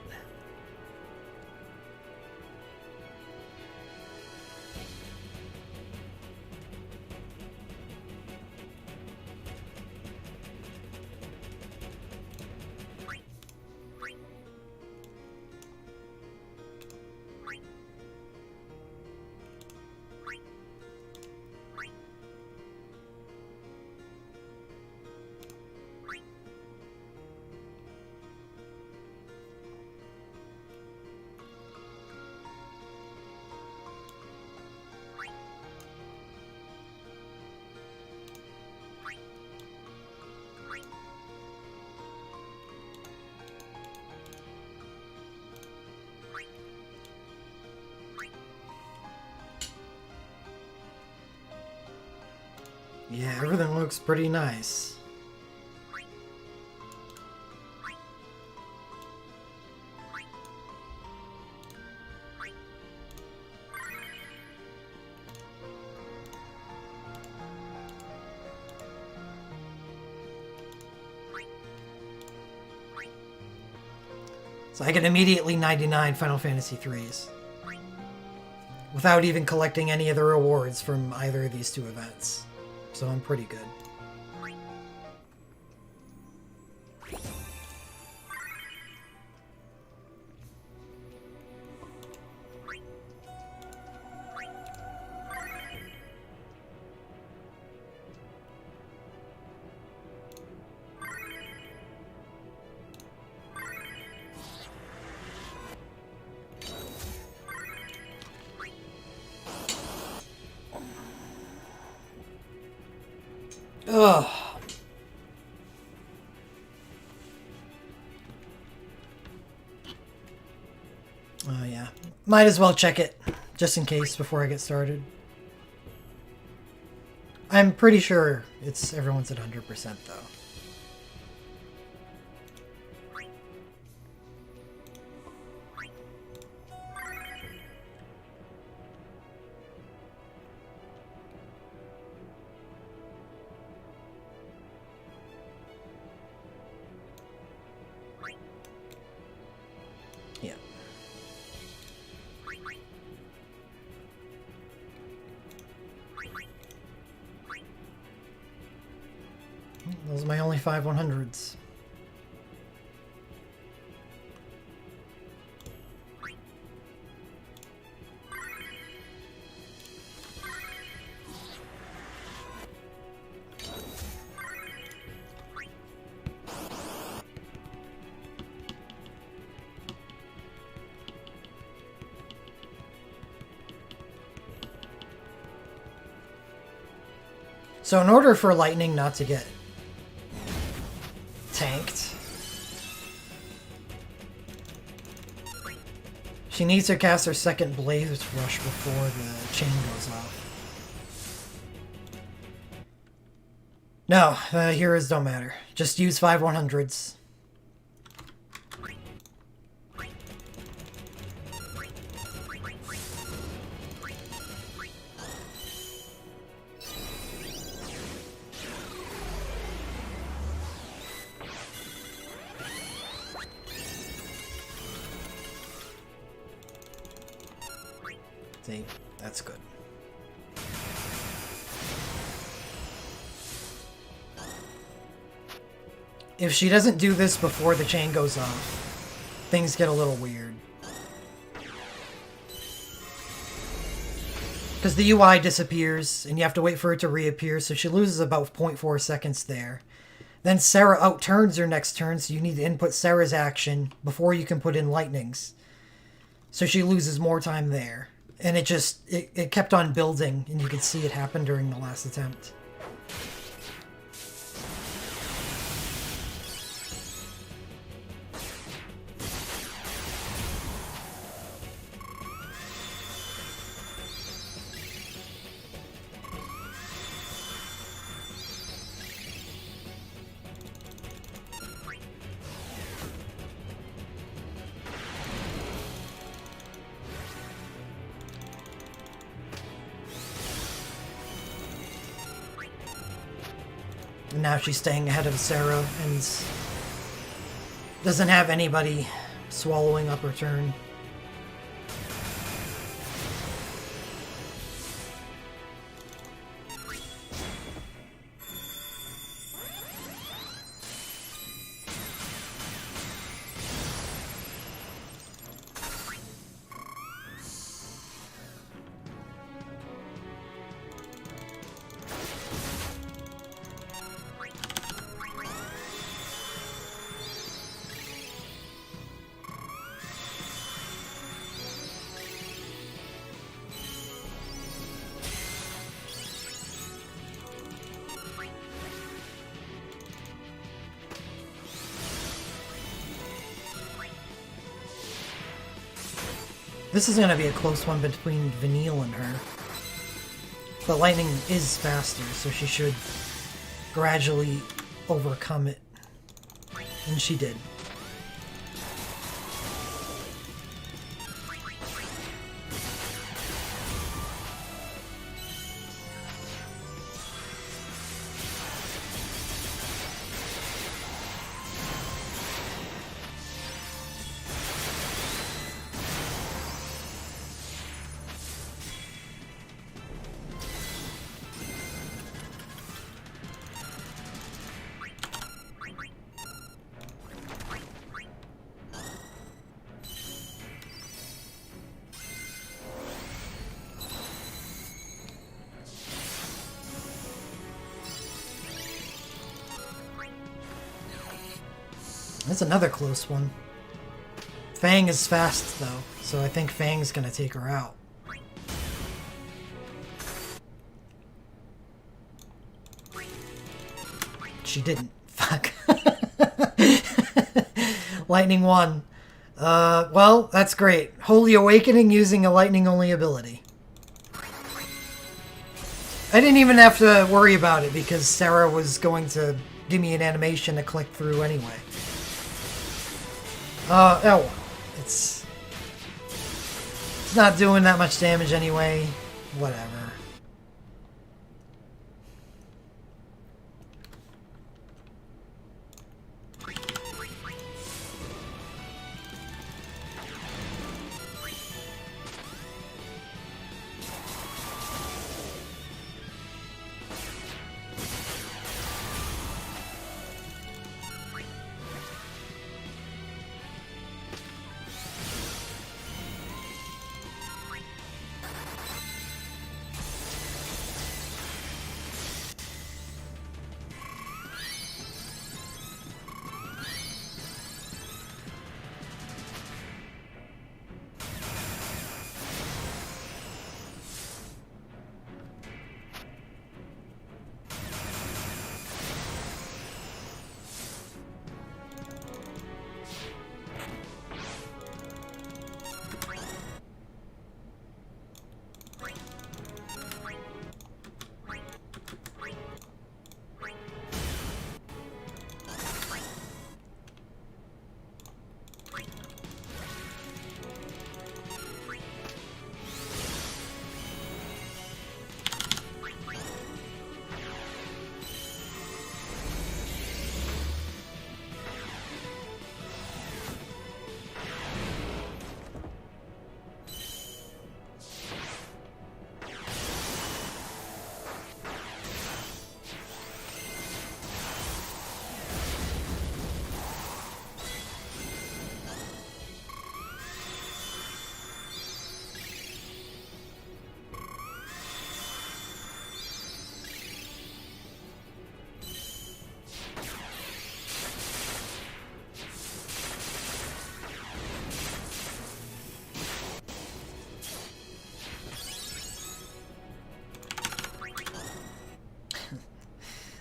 Yeah, everything looks pretty nice. So I can immediately 99 Final Fantasy IIIs. Without even collecting any of the rewards from either of these two events. So I'm pretty good. Ugh. Oh yeah. Might as well check it, just in case, before I get started. I'm pretty sure everyone's at 100% though. Those are my only 5 100s. So in order for Lightning not to get tanked, she needs to cast her second Blaze Rush before the chain goes off. No, heroes don't matter. Just use 5 100s. See, that's good. If she doesn't do this before the chain goes off, things get a little weird. Because the UI disappears, and you have to wait for it to reappear, so she loses about 0.4 seconds there. Then Sarah outturns her next turn, so you need to input Sarah's action before you can put in Lightning's. So she loses more time there. And it kept on building, and you could see it happen during the last attempt. And now she's staying ahead of Sarah and doesn't have anybody swallowing up her turn. This is going to be a close one between Vanille and her. But Lightning is faster, so she should gradually overcome it. And she did. That's another close one. Fang is fast, though, so I think Fang's gonna take her out. She didn't. Fuck. Lightning won. Well, that's great. Holy Awakening using a lightning-only ability. I didn't even have to worry about it because Sarah was going to give me an animation to click through anyway. Oh, it's not doing that much damage anyway. Whatever.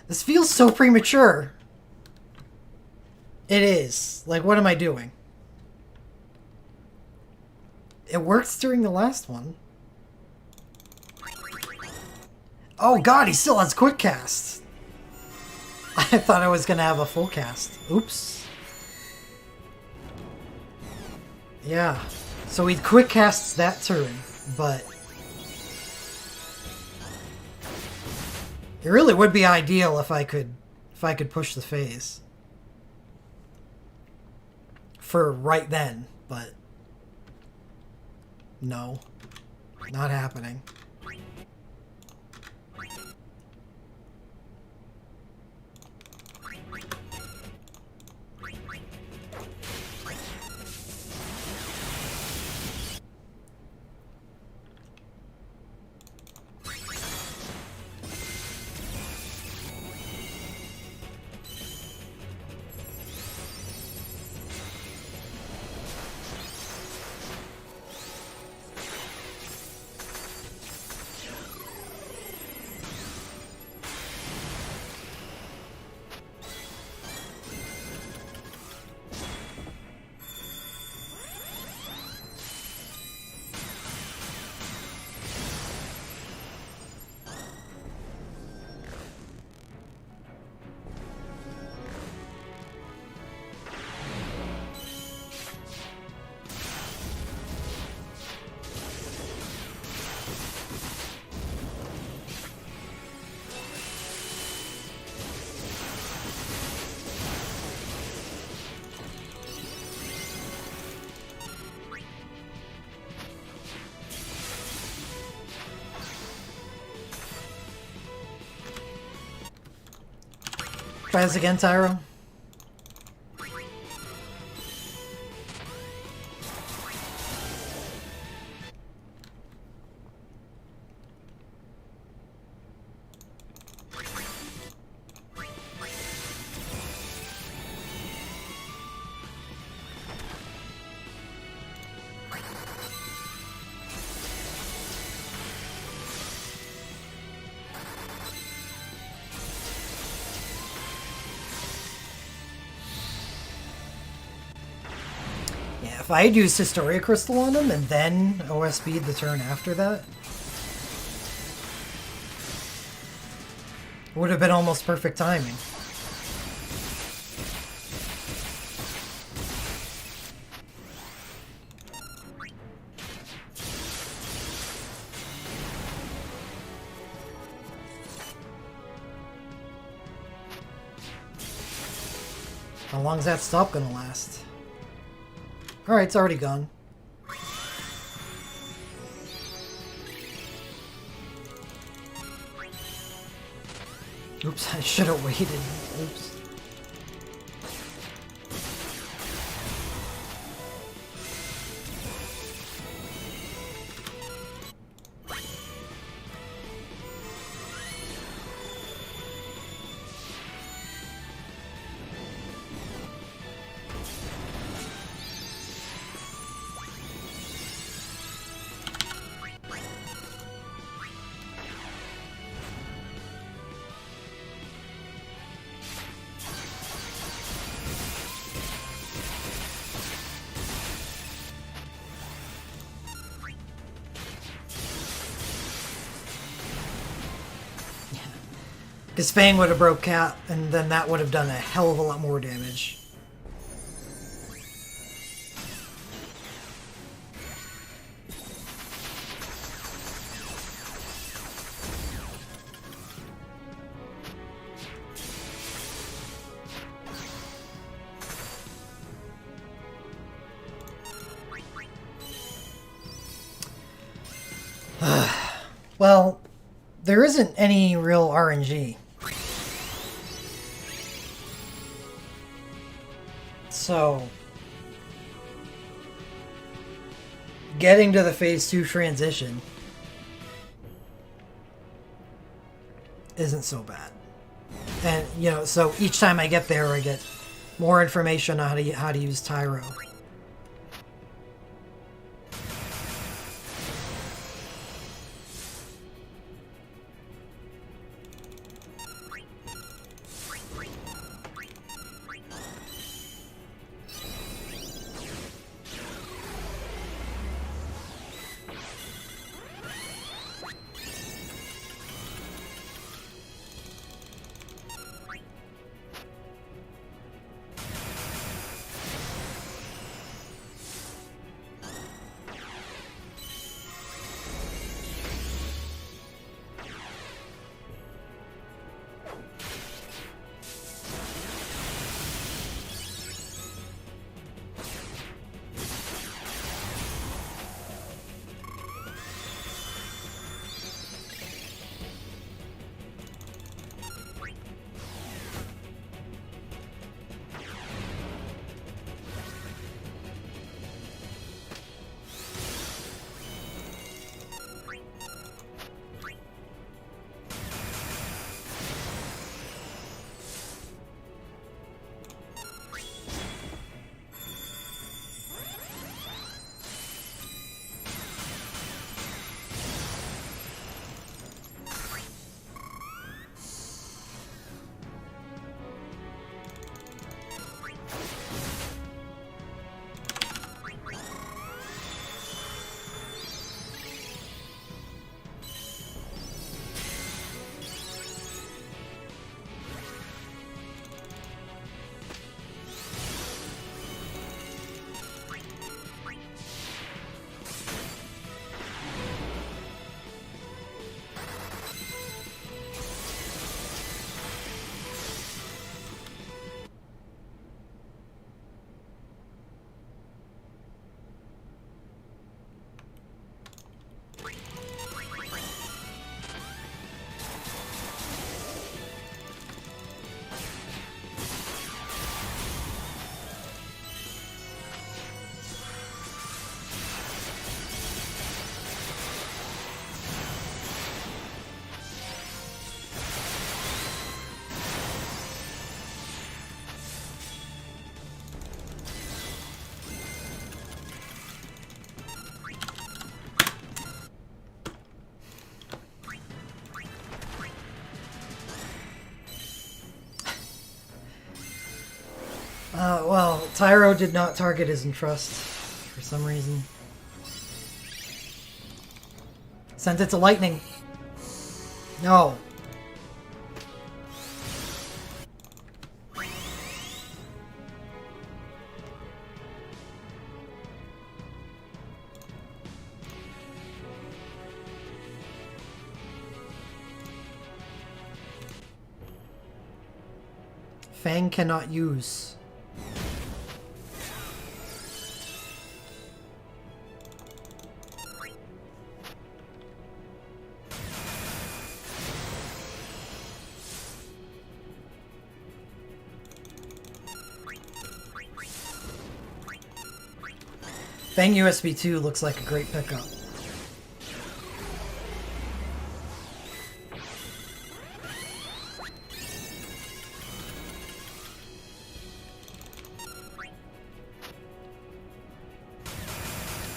This feels so premature. It is. Like, what am I doing? It worked during the last one. Oh god, he still has quick cast. I thought I was gonna have a full cast. Oops. Yeah. So he quick casts that turn, but it really would be ideal if I could push the phase for right then, but no, not happening. Try this again, Tyro. If I had used Historia Crystal on him and then OSB'd the turn after that, it would have been almost perfect timing. How long's that stop gonna last? Alright, it's already gone. Oops, I should have waited. Oops. Because Fang would have broke Cap, and then that would have done a hell of a lot more damage. Well, there isn't any real RNG. So, getting to the phase 2 transition isn't so bad. And, you know, so each time I get there, I get more information on how to use Tyro. Well, Tyro did not target his entrust for some reason. Sent it to lightning. No. Fang cannot use. Fang USB 2 looks like a great pickup.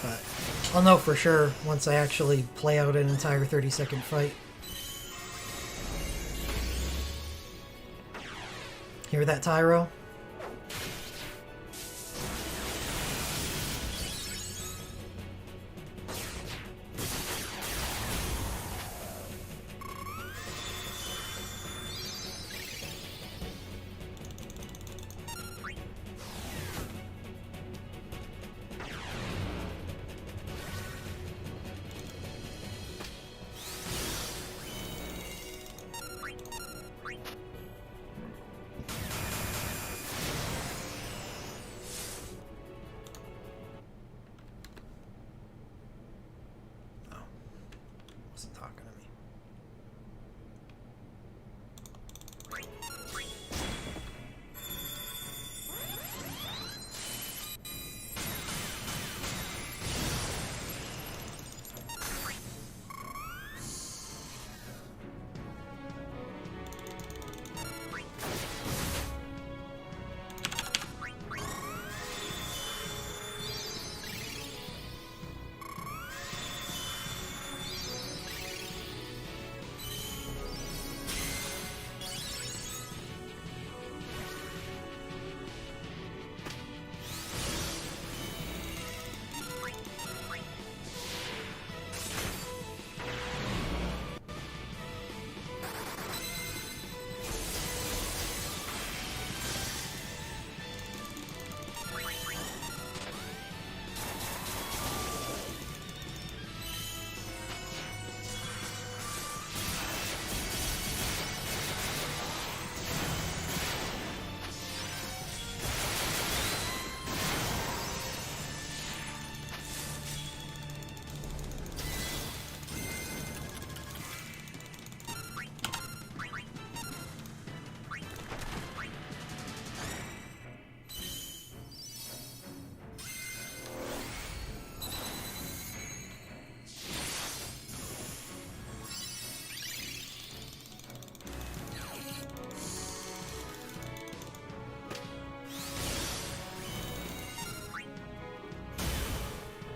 But I'll know for sure once I actually play out an entire 30-second fight. Hear that, Tyro? Wasn't talking to me.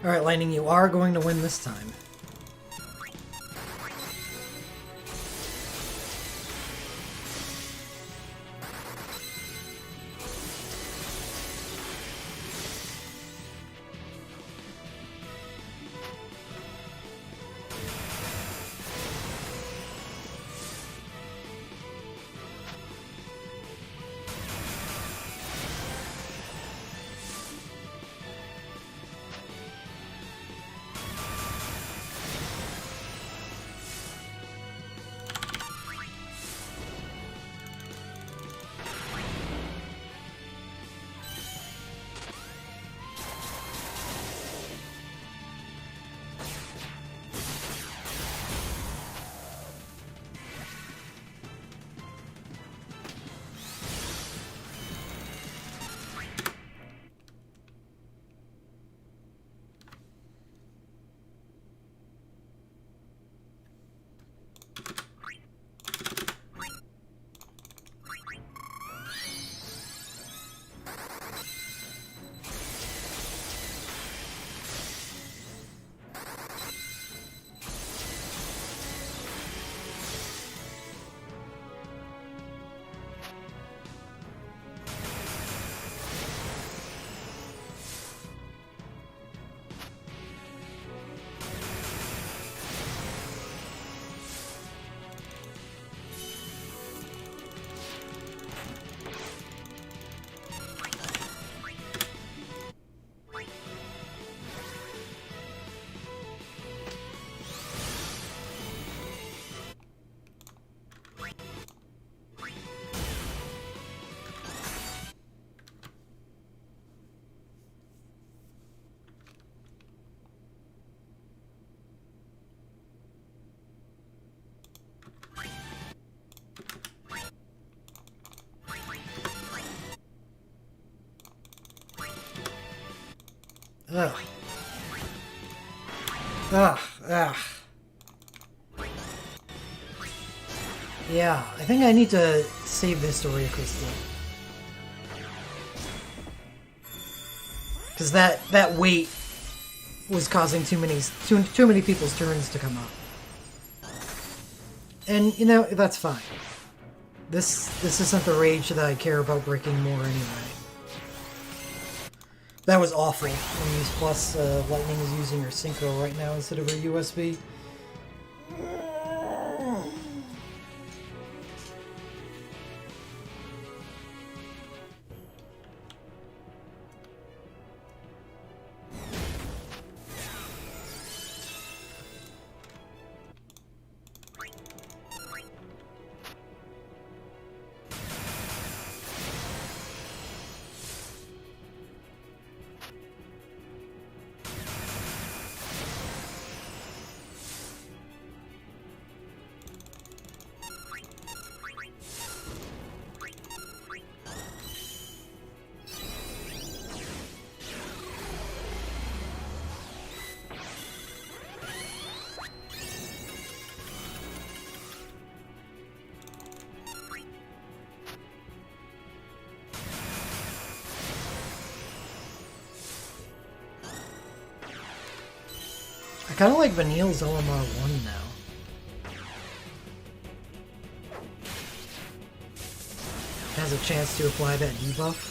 Alright, Lightning, you are going to win this time. Ugh. Ugh. Ugh. Yeah, I think I need to save the Historia Crystal. Because that weight was causing too many people's turns to come up. And, you know, that's fine. This isn't the rage that I care about breaking more anyway. That was awful. When Use Plus, Lightning is using her Synchro right now instead of her USB. I kind of like Vanille's OMR 1 now. Has a chance to apply that debuff.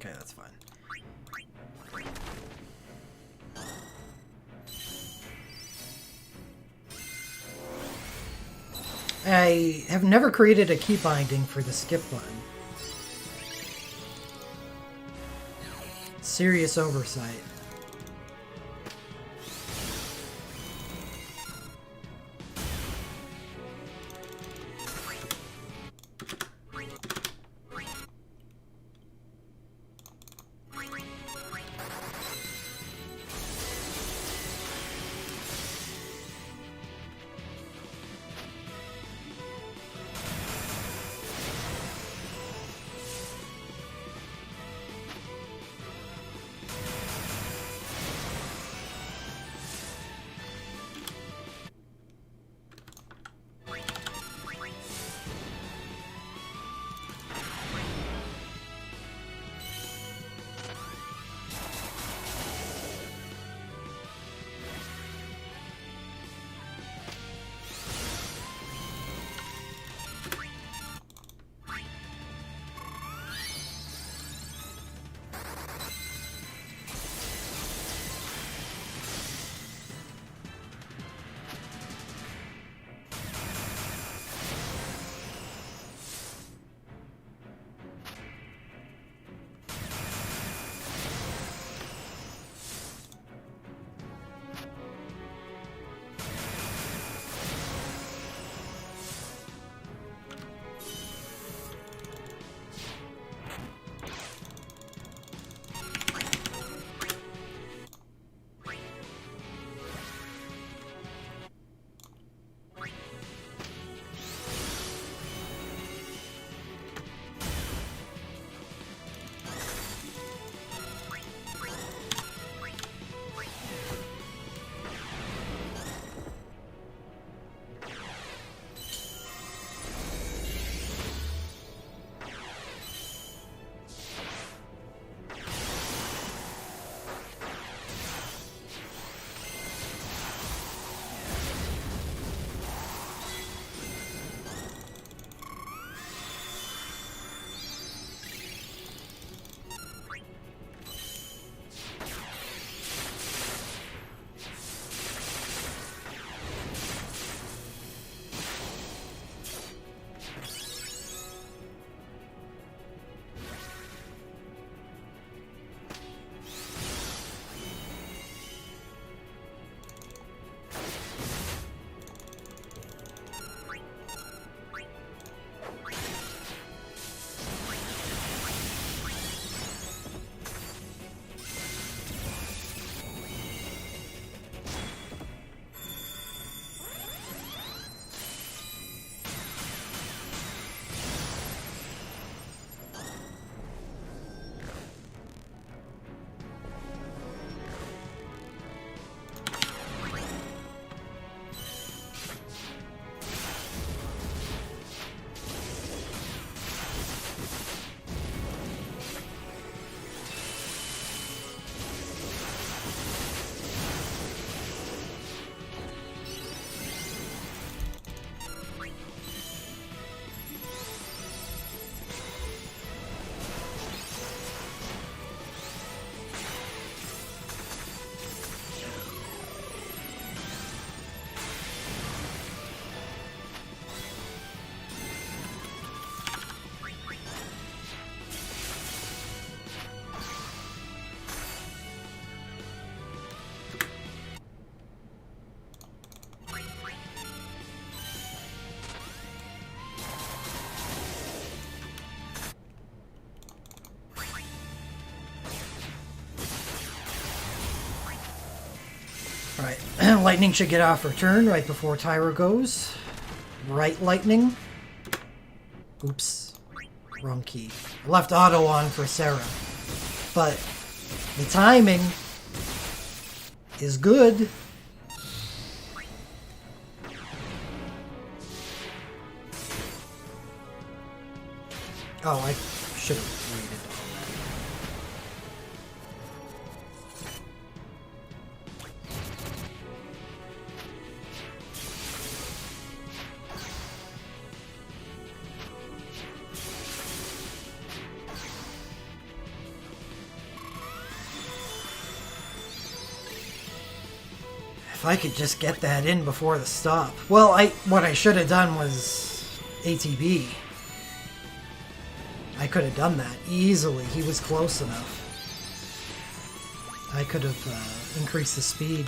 Okay, that's fine. I have never created a key binding for the skip button. Serious oversight. Alright, Lightning should get off her turn right before Tyra goes. Right Lightning. Oops. Wrong key. I left auto on for Sarah. But the timing is good. Oh, I should have waited on If I could just get that in before the stop. Well, what I should have done was ATB. I could have done that easily. He was close enough. I could have increased the speed.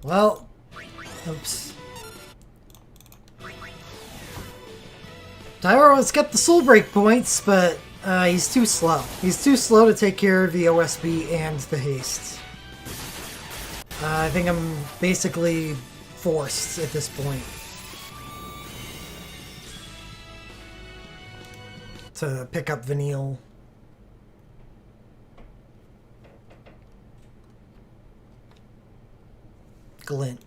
Well, oops. Tyro's kept the soul break points, but he's too slow. He's too slow to take care of the OSB and the haste. I think I'm basically forced at this point to pick up Vanille. Glint.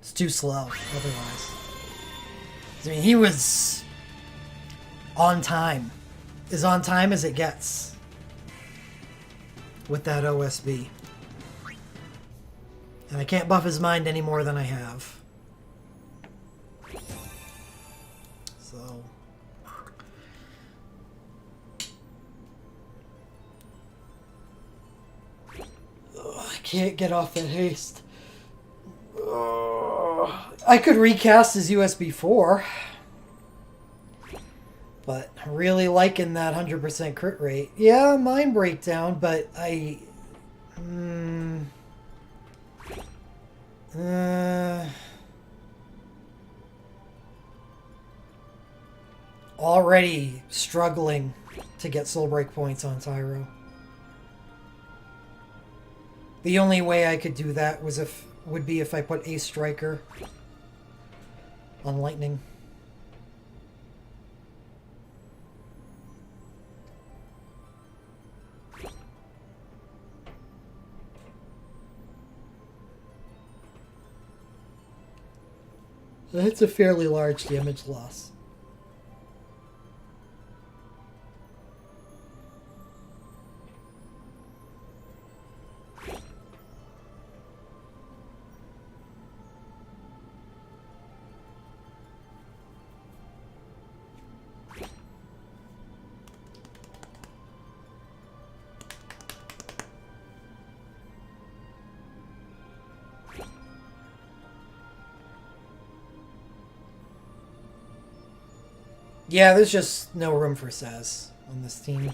It's too slow otherwise. I mean, he was on time. As on time as it gets with that OSB. And I can't buff his mind any more than I have. So I can't get off that haste. I could recast his USB 4, but I'm really liking that 100% crit rate. Yeah, mind breakdown, but I already struggling to get soul break points on Tyro. The only way I could do that would be if I put Ace Striker on Lightning. That's a fairly large damage loss. Yeah, there's just no room for Saz on this team.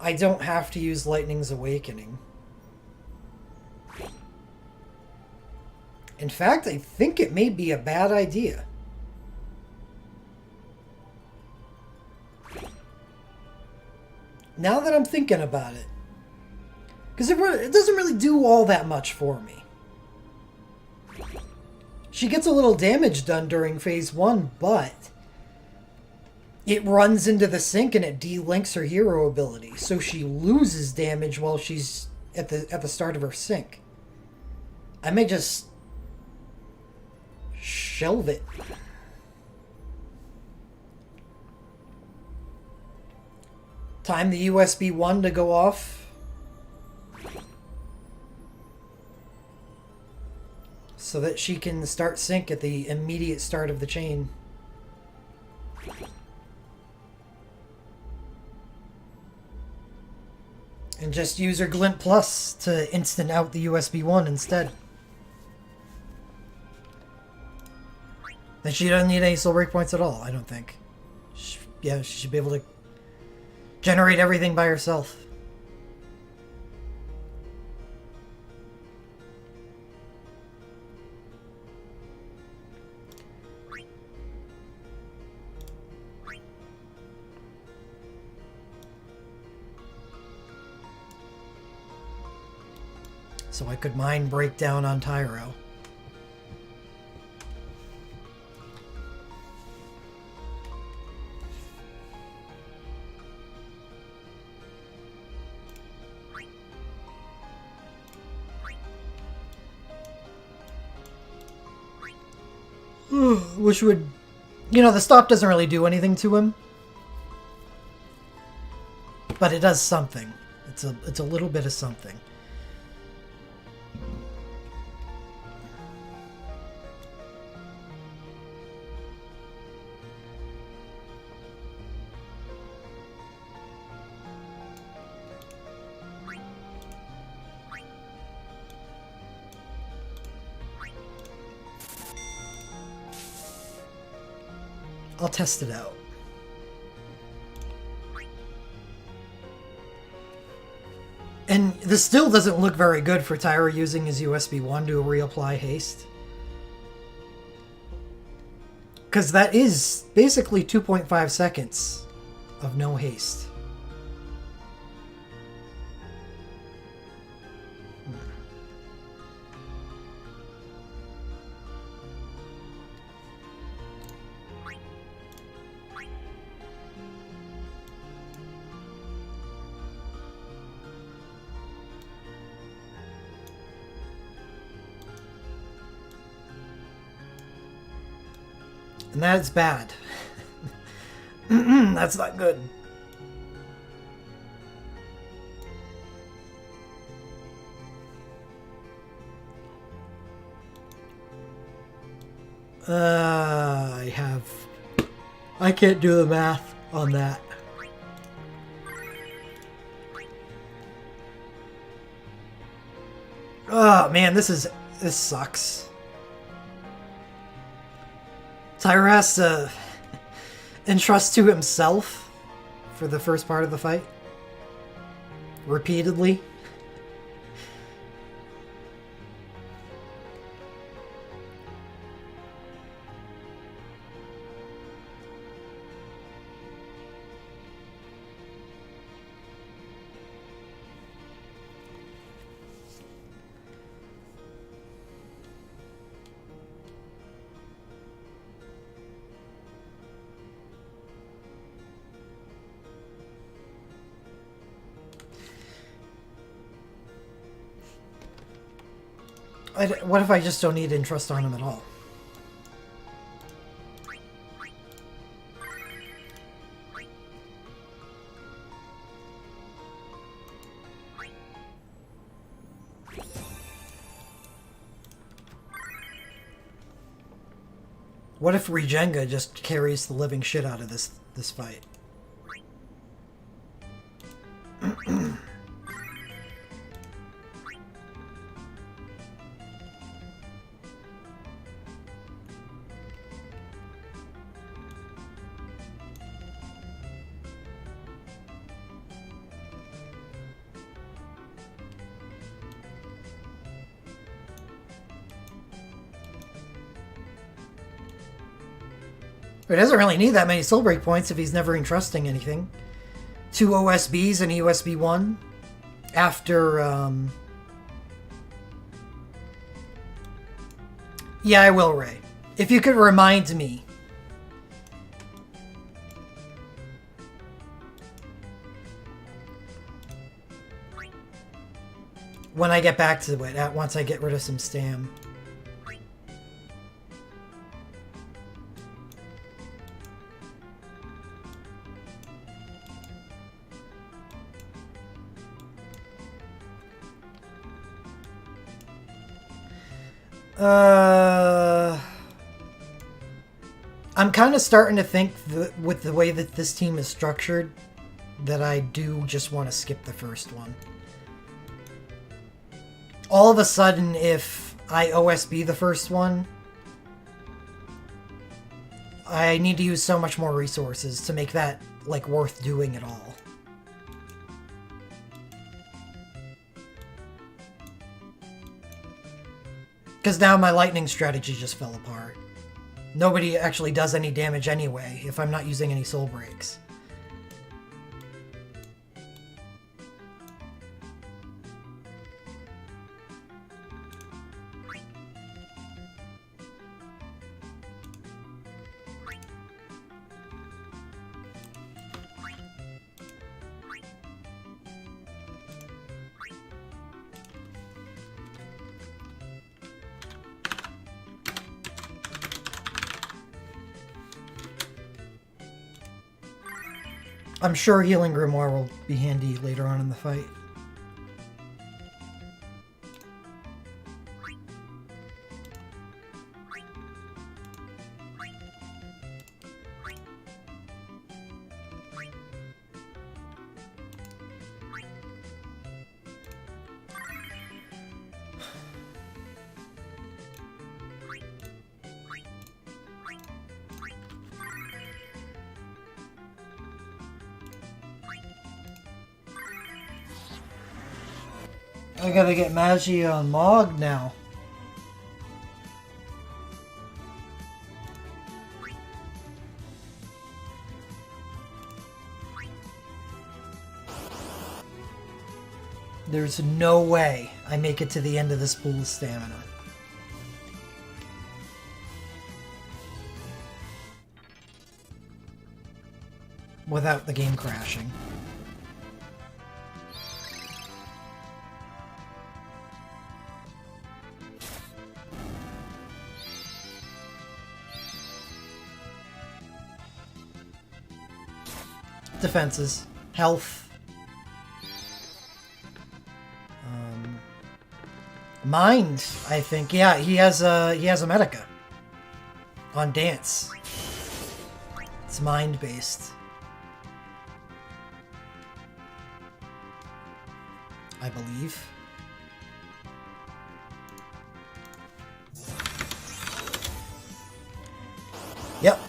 I don't have to use Lightning's Awakening. In fact, I think it may be a bad idea. Now that I'm thinking about it. Because it doesn't really do all that much for me. She gets a little damage done during phase 1, but it runs into the sink and it delinks her hero ability. So she loses damage while she's at the start of her sink. I may just shelve it. Time the USB 1 to go off. So that she can start sync at the immediate start of the chain. And just use her Glint Plus to instant out the USB 1 instead. Then she doesn't need any soul break points at all, I don't think. Yeah, she should be able to generate everything by herself. So I could mind break down on Tyro. Which would, you know, the stop doesn't really do anything to him, but it does something. It's a little bit of something. I'll test it out. And this still doesn't look very good for Tyra using his USB 1 to reapply haste. Because that is basically 2.5 seconds of no haste. And that's bad. That's not good. I can't do the math on that. Oh man, this sucks. Tyra has to entrust to himself for the first part of the fight. Repeatedly. What if I just don't need entrust on him at all? What if Regenga just carries the living shit out of this fight? He doesn't really need that many soul break points if he's never entrusting anything. 2 OSBs and USB 1 after, Yeah, I will, Ray. If you could remind me. When I get back to it, once I get rid of some stam. I'm kind of starting to think that with the way that this team is structured, that I do just want to skip the first one. All of a sudden, if I OSB the first one, I need to use so much more resources to make that, like, worth doing at all. Because now my lightning strategy just fell apart. Nobody actually does any damage anyway if I'm not using any soul breaks. I'm sure Healing Grimoire will be handy later on in the fight. I gotta get Magi on Mog now. There's no way I make it to the end of this pool of stamina. Without the game crashing. Defenses, health, mind. I think, yeah, he has a Medica on dance. It's mind based. I believe. Yep.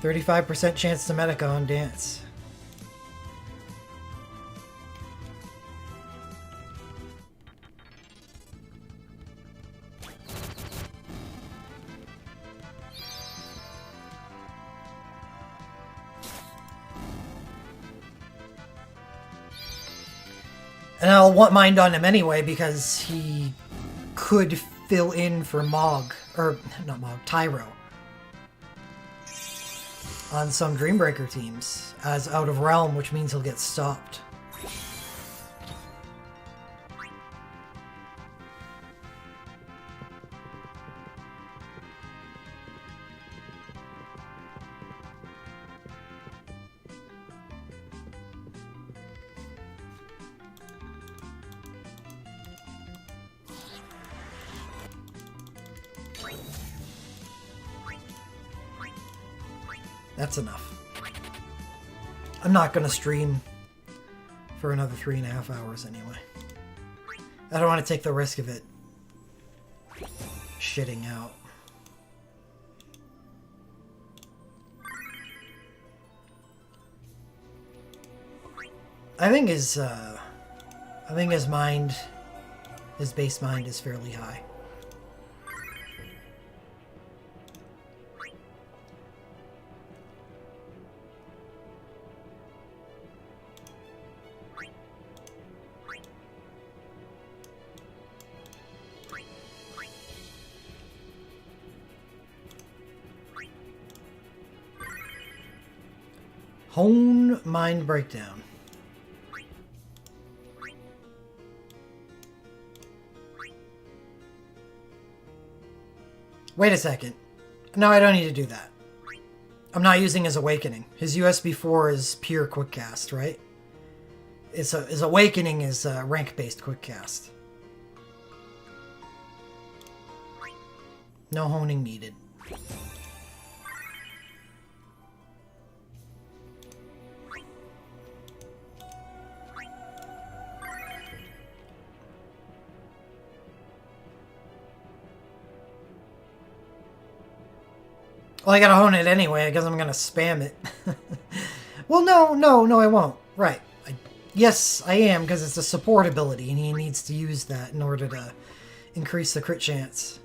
35% chance to Medica on dance. And I'll want Mind on him anyway because he could fill in for Mog, or not Mog, Tyro. On some Dreambreaker teams as out of realm, which means he'll get stopped. That's enough. I'm not going to stream for another 3.5 hours anyway. I don't want to take the risk of it shitting out. I think his mind, his base mind is fairly high. Hone Mind Breakdown. Wait a second. No, I don't need to do that. I'm not using his Awakening. His USB 4 is pure quick cast, right? His Awakening is rank-based quick cast. No honing needed. Well, I gotta hone it anyway, because I'm gonna spam it. Well, no, I won't. Right. Yes, I am, because it's a support ability, and he needs to use that in order to increase the crit chance.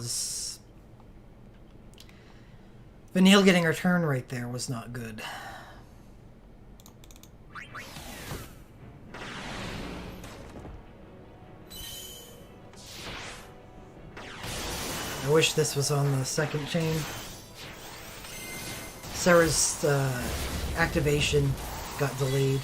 was... Vanille getting her turn right there was not good. I wish this was on the second chain. Sarah's activation got delayed.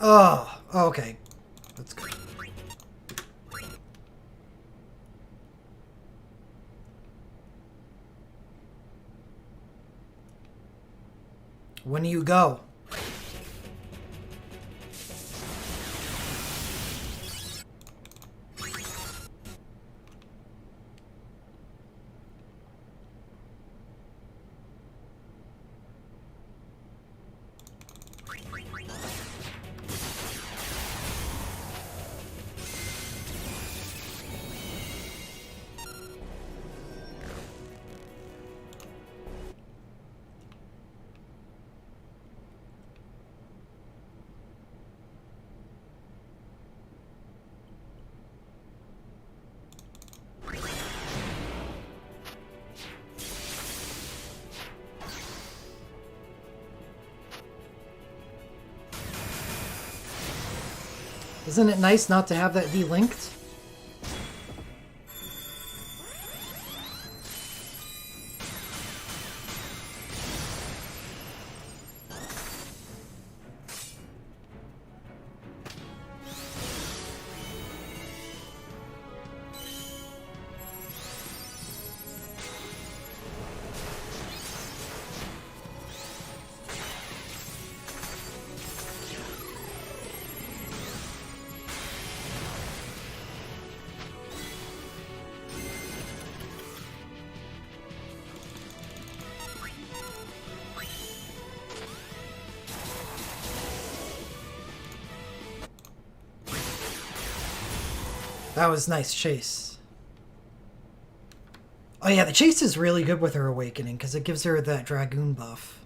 Oh, okay. That's good. When do you go? Isn't it nice not to have that delinked? That was nice chase. Oh yeah, the chase is really good with her awakening because it gives her that dragoon buff.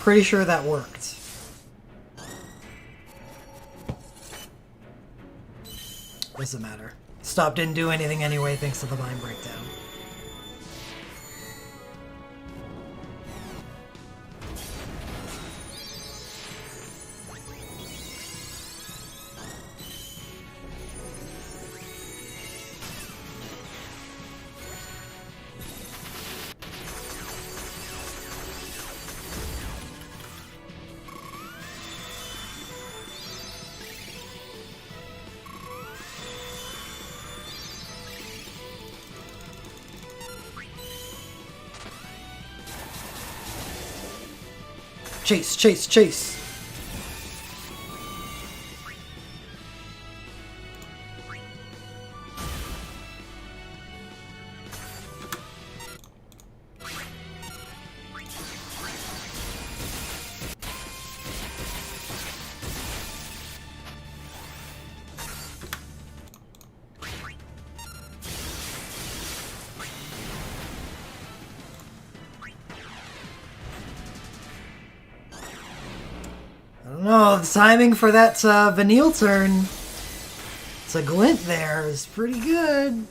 Pretty sure that worked. Doesn't matter. Stop didn't do anything anyway thanks to the mind breakdown. Chase, chase, chase. Oh, the timing for that Vanille turn. It's a glint there is pretty good.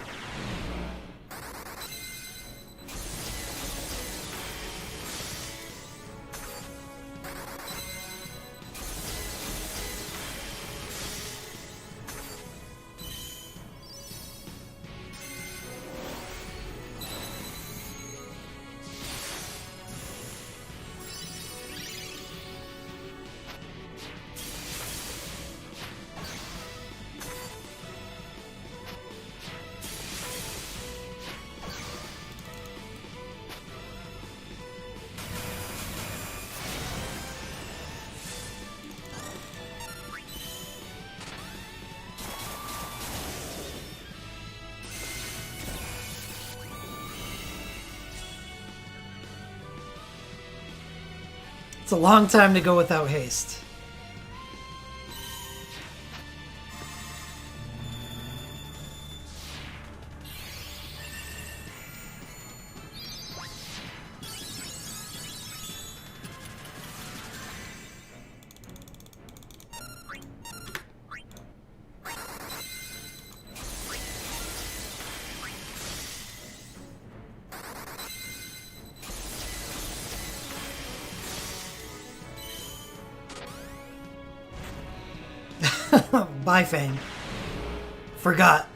It's a long time to go without haste. Bye, Fang. Forgot.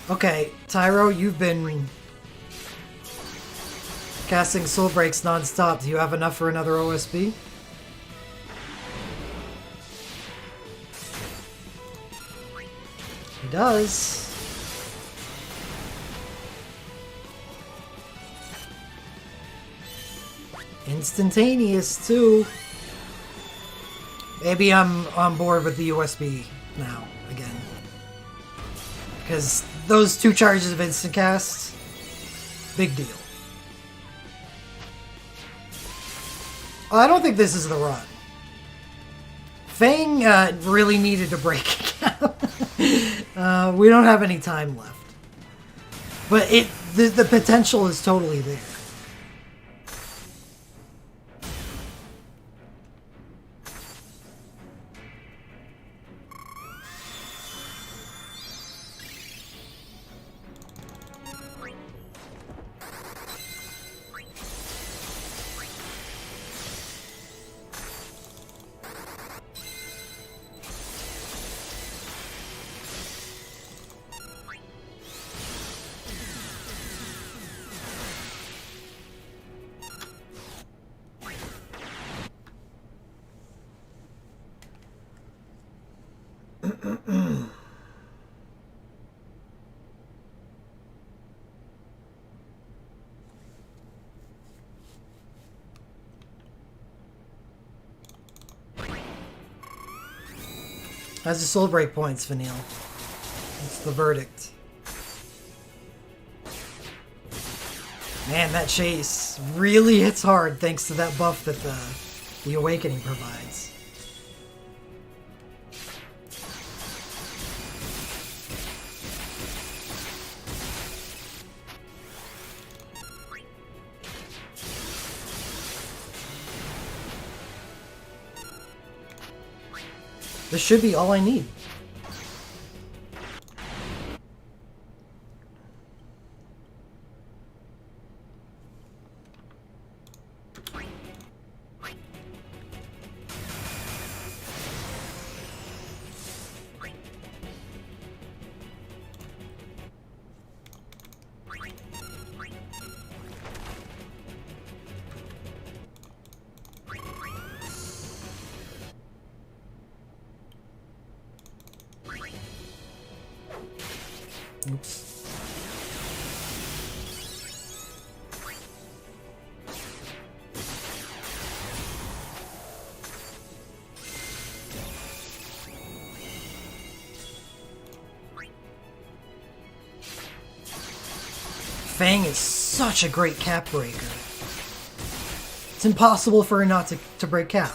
Okay, Tyro, you've been casting Soul Breaks non-stop. Do you have enough for another OSB? He does. Instantaneous, too. Maybe I'm on board with the USB now, again. Because those 2 charges of instant cast, big deal. Oh, I don't think this is the run. Fang really needed to break we don't have any time left. But the potential is totally there. How's the soul break points, Vanille? It's the verdict. Man, that chase really hits hard thanks to that buff that the awakening provides. This should be all I need. Oops. Fang is such a great cap breaker. It's impossible for her not to break cap.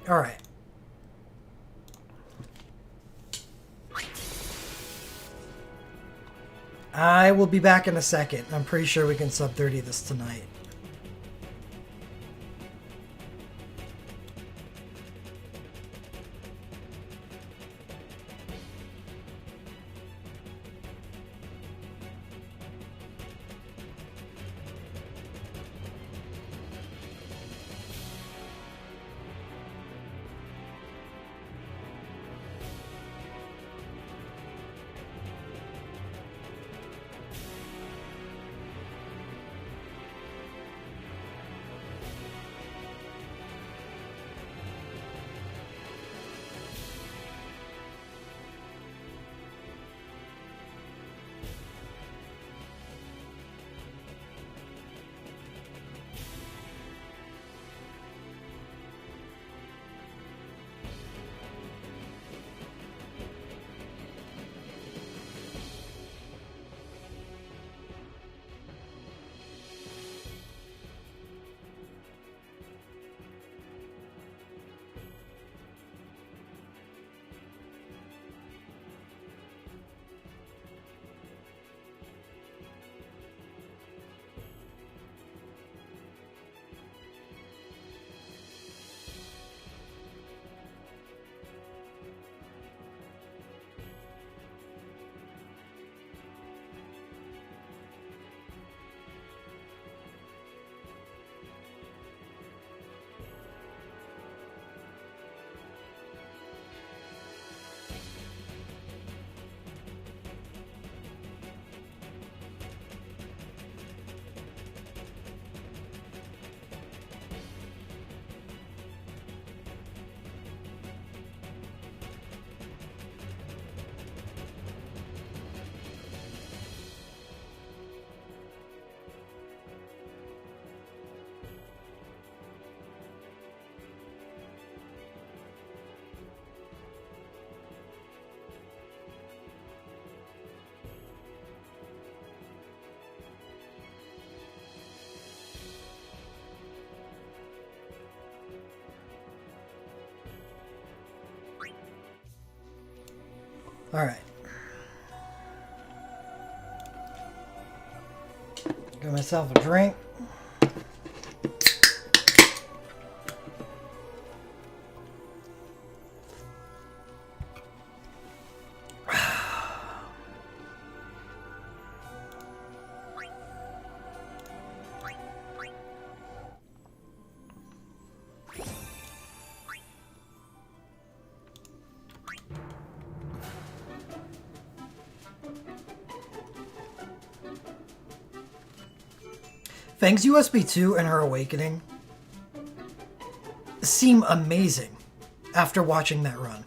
Alright. I will be back in a second. I'm pretty sure we can sub 30 this tonight. All right. Got myself a drink. Fang's USB 2 and her awakening seem amazing after watching that run.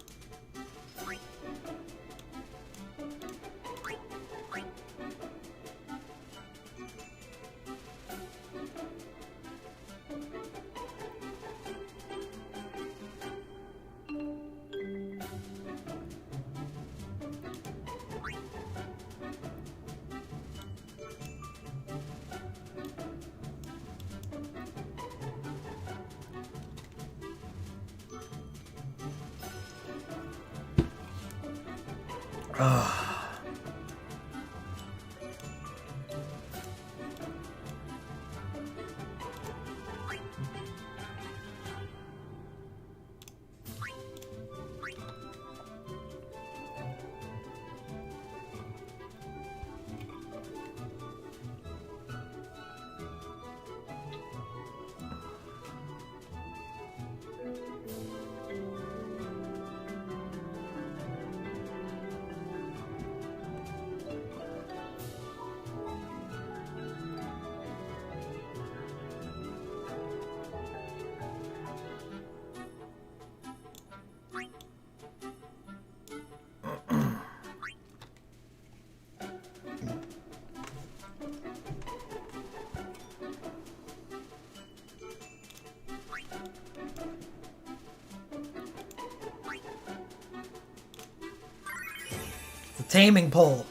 Taming pole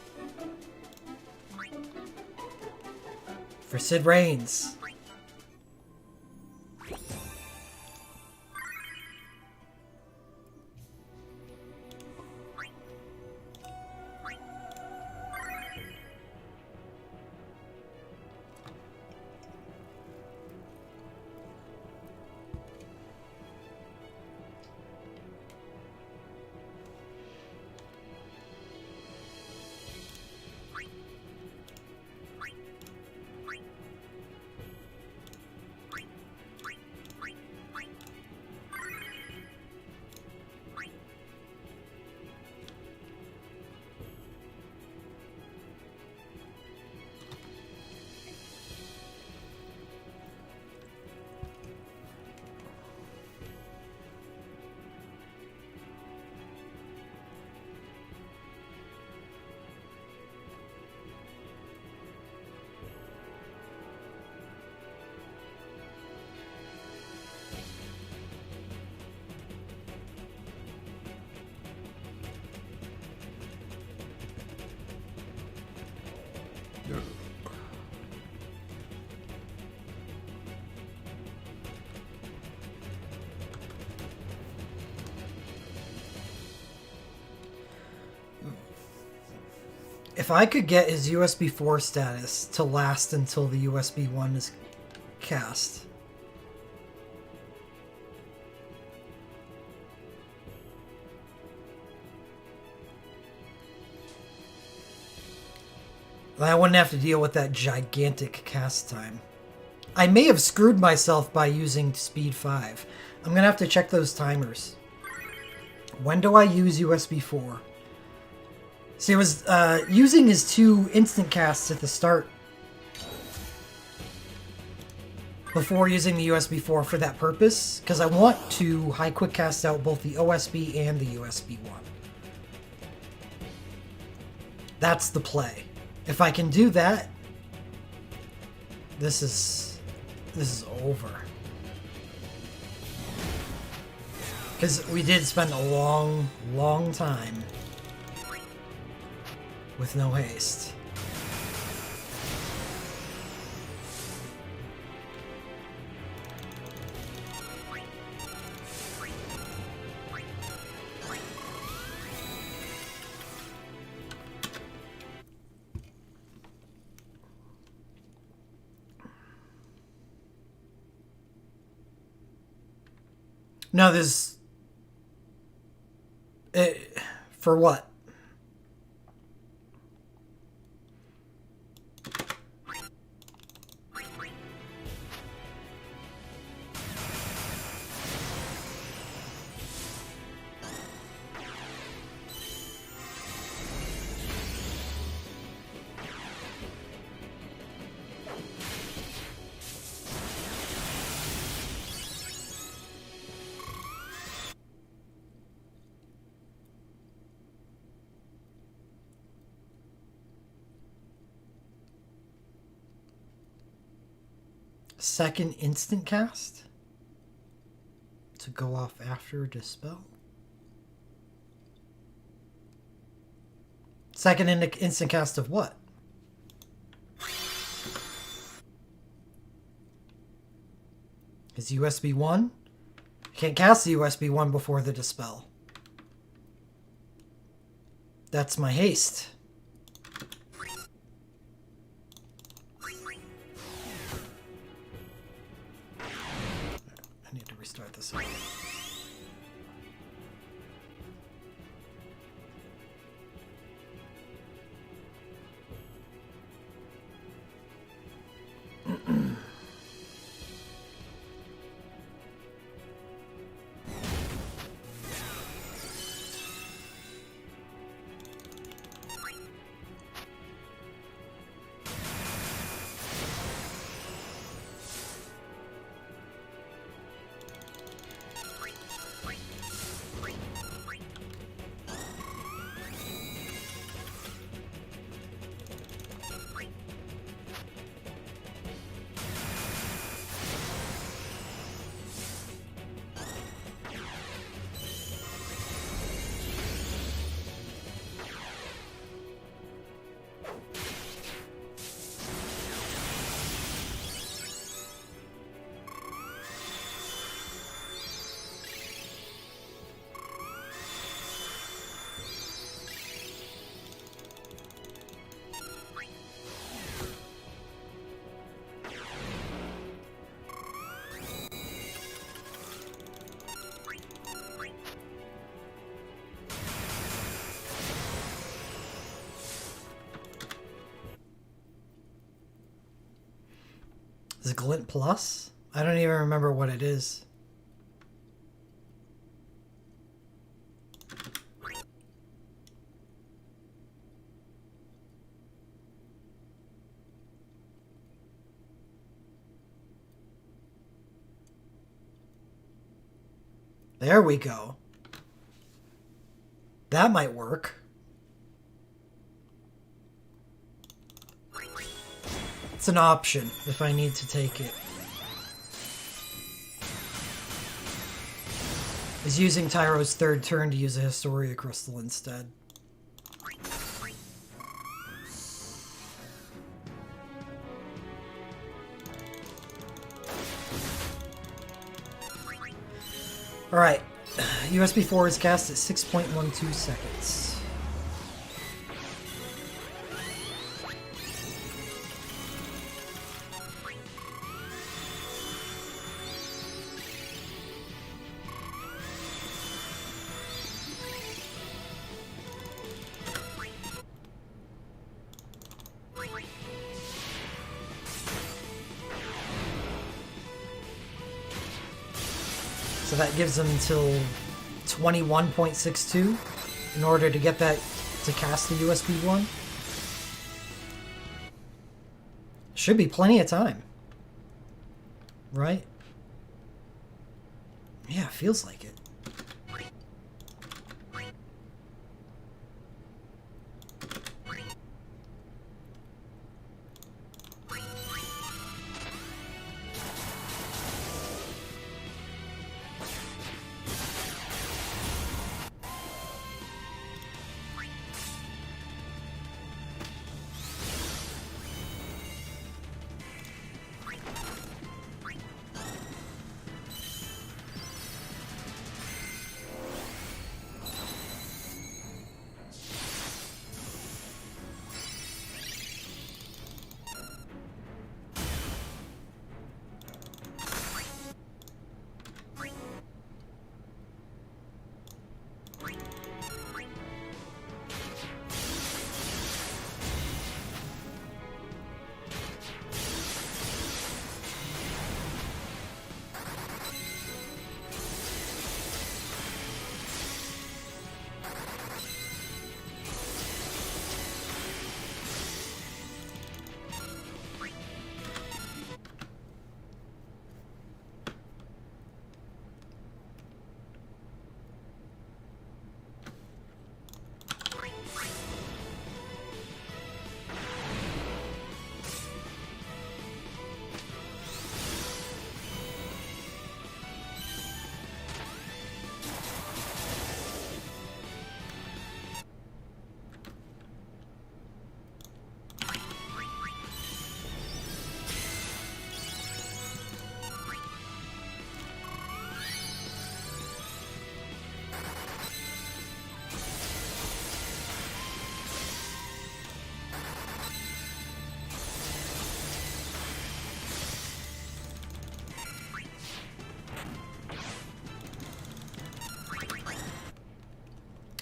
for Sid Reigns. If I could get his USB 4 status to last until the USB 1 is cast. I wouldn't have to deal with that gigantic cast time. I may have screwed myself by using speed 5. I'm gonna have to check those timers. When do I use USB 4? See, I was using his 2 instant casts at the start before using the USB 4 for that purpose, because I want to high quick cast out both the OSB and the USB 1. That's the play. If I can do that, this is over. Because we did spend a long time with no haste. No, there's... for what? Second instant cast to go off after dispel. Second instant cast of what? Is USB 1? Can't cast the USB 1 before the dispel. That's my haste. I need to restart this again. Is it Glint Plus? I don't even remember what it is. There we go. That might work. It's an option if I need to take it. Is using Tyro's third turn to use a Historia Crystal instead. Alright, USB 4 is cast at 6.12 seconds. So that gives them until 21.62 in order to get that to cast the USB 1. Should be plenty of time. Right? Yeah, feels like it.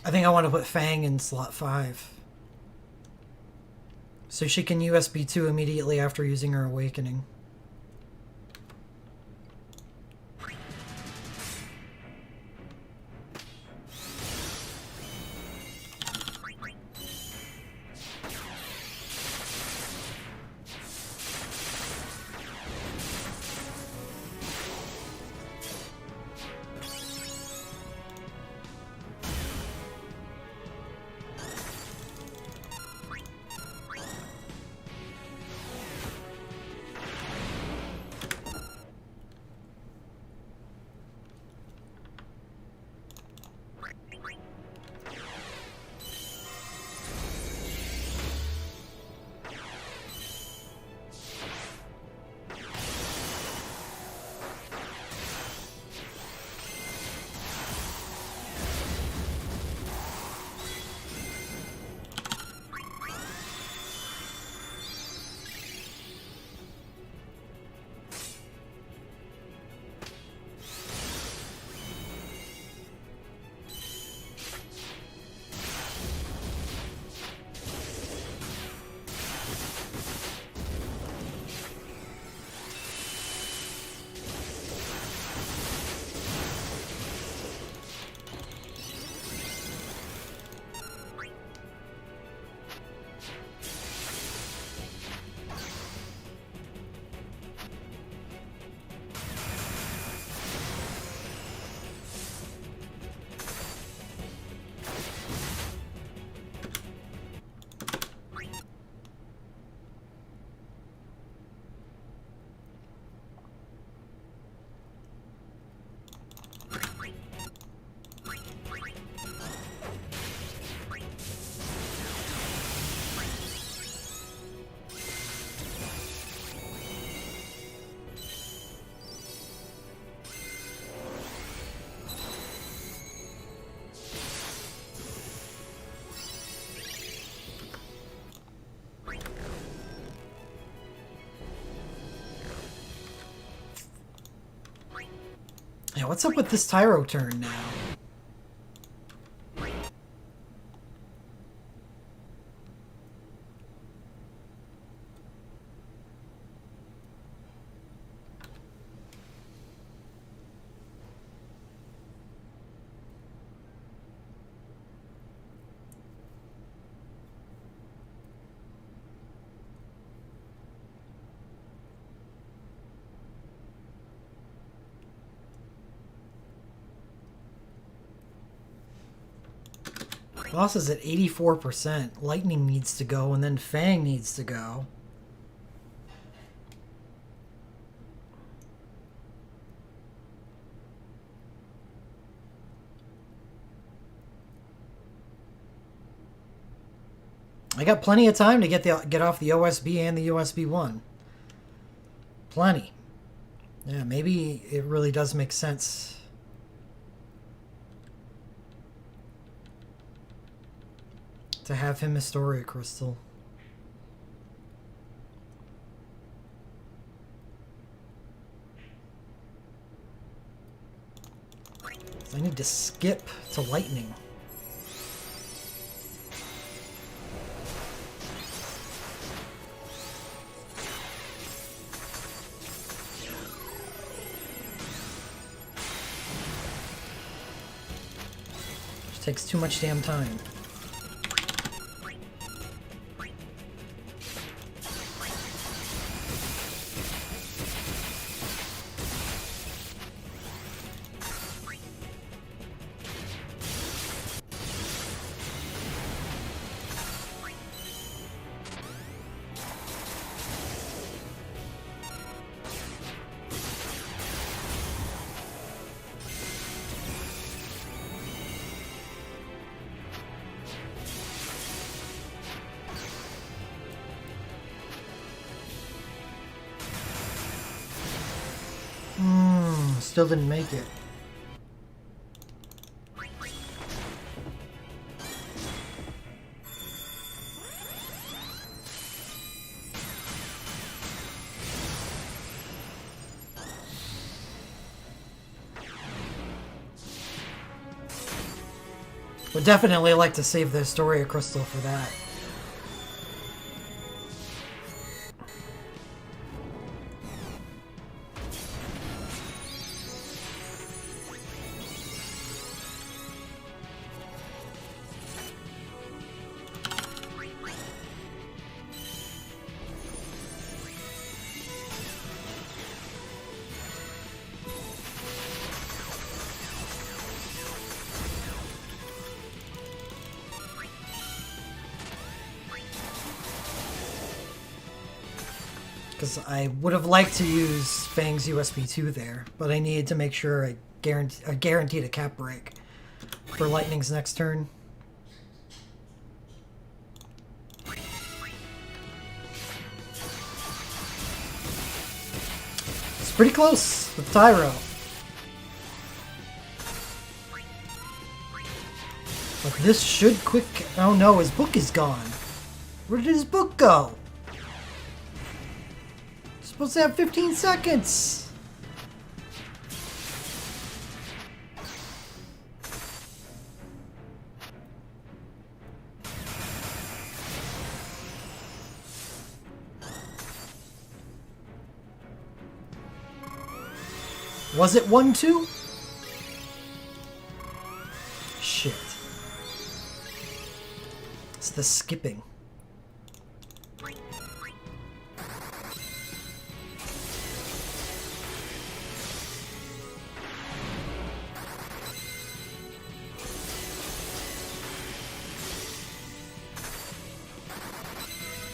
I think I want to put Fang in slot 5. So she can USB 2 immediately after using her awakening. Yeah, what's up with this Tyro turn now? Boss is at 84%. Lightning needs to go, and then Fang needs to go. I got plenty of time to get off the OSB and the USB 1. Plenty. Yeah, maybe it really does make sense. To have him Historia Crystal. I need to skip to Lightning. Just takes too much damn time. Still didn't make it. Would definitely like to save the Historia Crystal for that. Because I would have liked to use Fang's USB 2 there, but I needed to make sure I guaranteed a cap break for Lightning's next turn. It's pretty close with Tyro. But this should quick... Oh no, his book is gone. Where did his book go? Supposed to have 15 seconds. Was it 1-2? Shit. It's the skipping.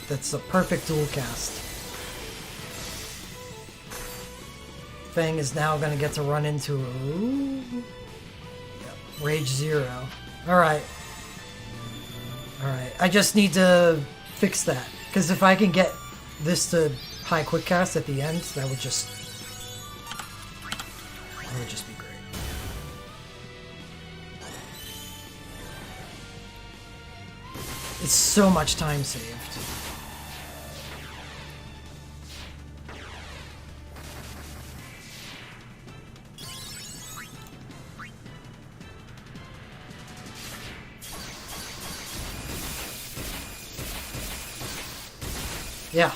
That's a perfect dual cast. Fang is now going to get to run into... Yep, Rage 0. Alright. Alright, I just need to fix that. Because if I can get this to high quick cast at the end, that would just be great. It's so much time saved. Yeah.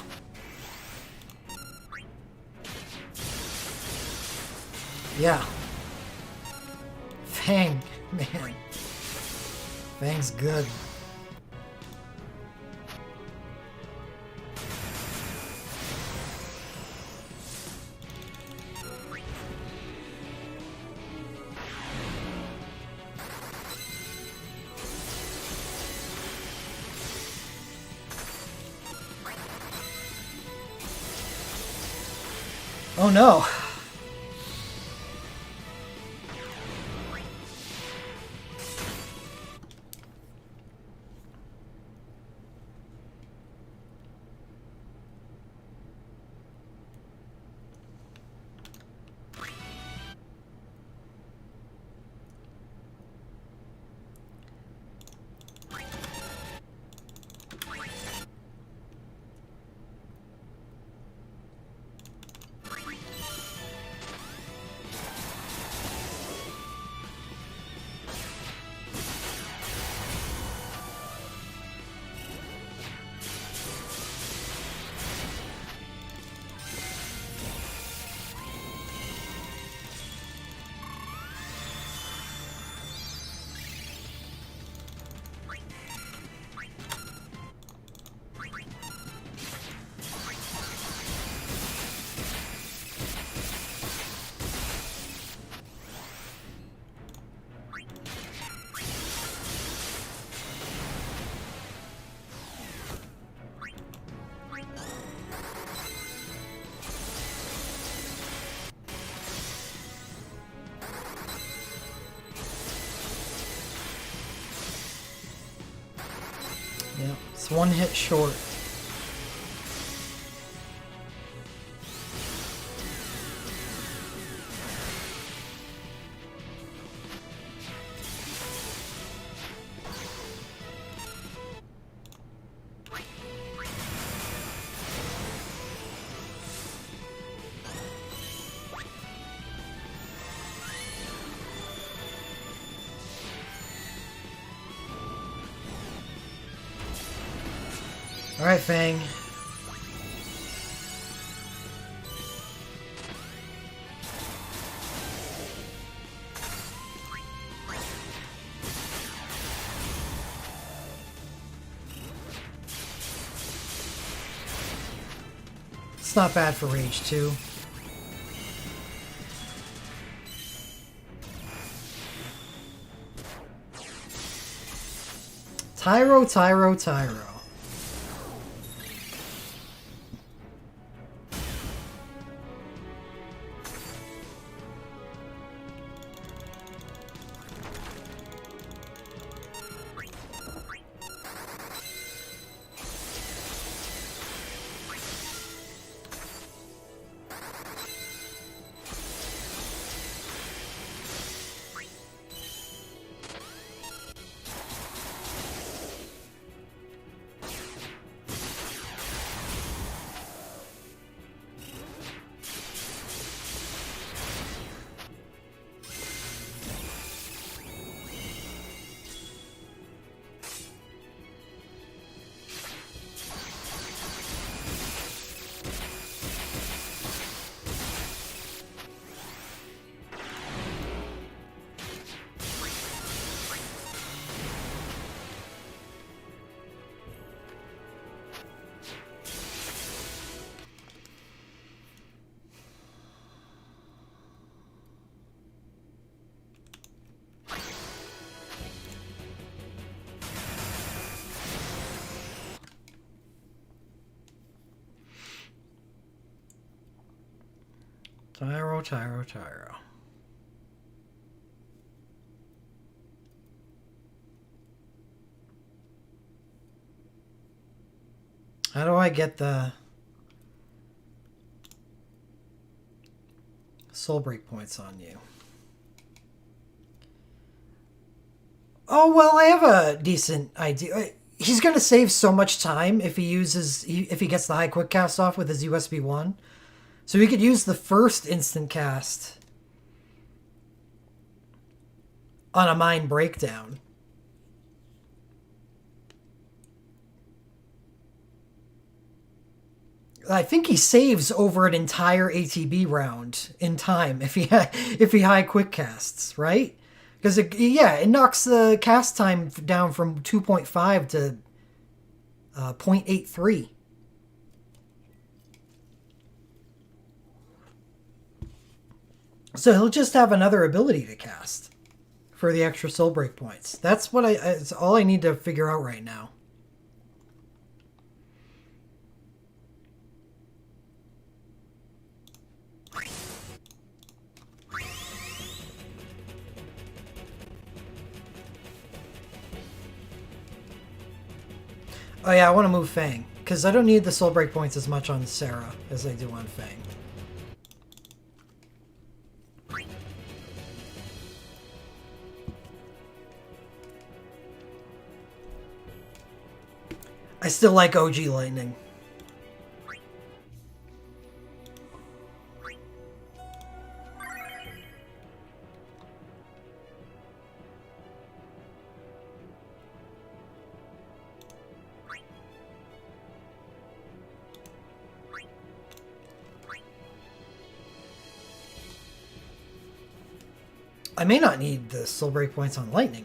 Yeah. Fang, man. Fang's good. Oh no. Yeah, it's one hit short. Alright, Fang. It's not bad for Rage 2. Tyro. Tyro. How do I get the soul break points on you? Oh, well, I have a decent idea. He's going to save so much time if he gets the high quick cast off with his USB 1. So he could use the first instant cast on a mind breakdown. I think he saves over an entire ATB round in time if he high quick casts, right? Because it knocks the cast time down from 2.5 to 0.83. So he'll just have another ability to cast for the extra soul break points. That's what it's all I need to figure out right now. Oh yeah, I want to move Fang, because I don't need the soul break points as much on Sarah as I do on Fang. I still like OG Lightning. I may not need the soul break points on Lightning.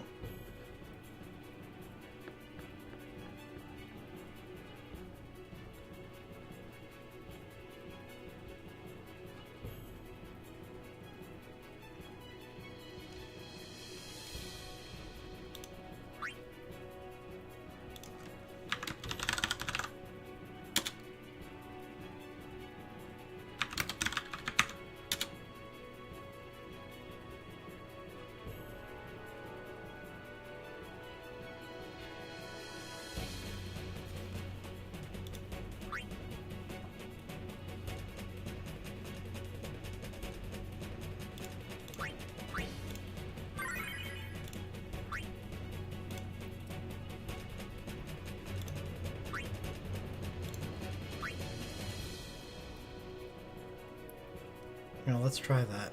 You know, let's try that.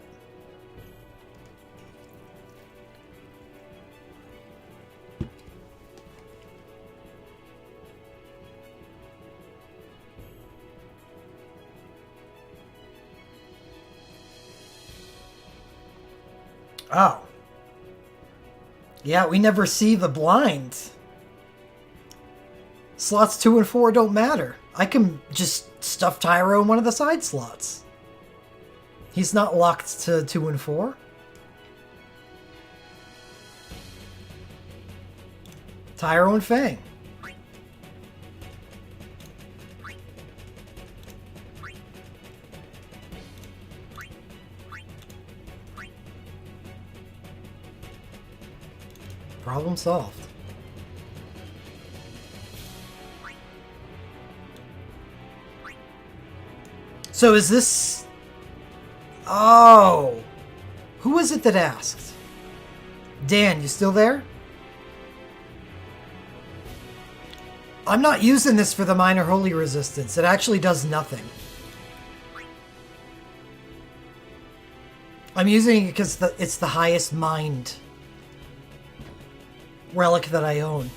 Oh. Yeah, we never see the blind. Slots 2 and 4 don't matter. I can just stuff Tyro in one of the side slots. He's not locked to 2 and 4. Tyro and Fang. Problem solved. So is this... Oh! Who was it that asked? Dan, you still there? I'm not using this for the minor holy resistance. It actually does nothing. I'm using it because it's the highest mind relic that I own.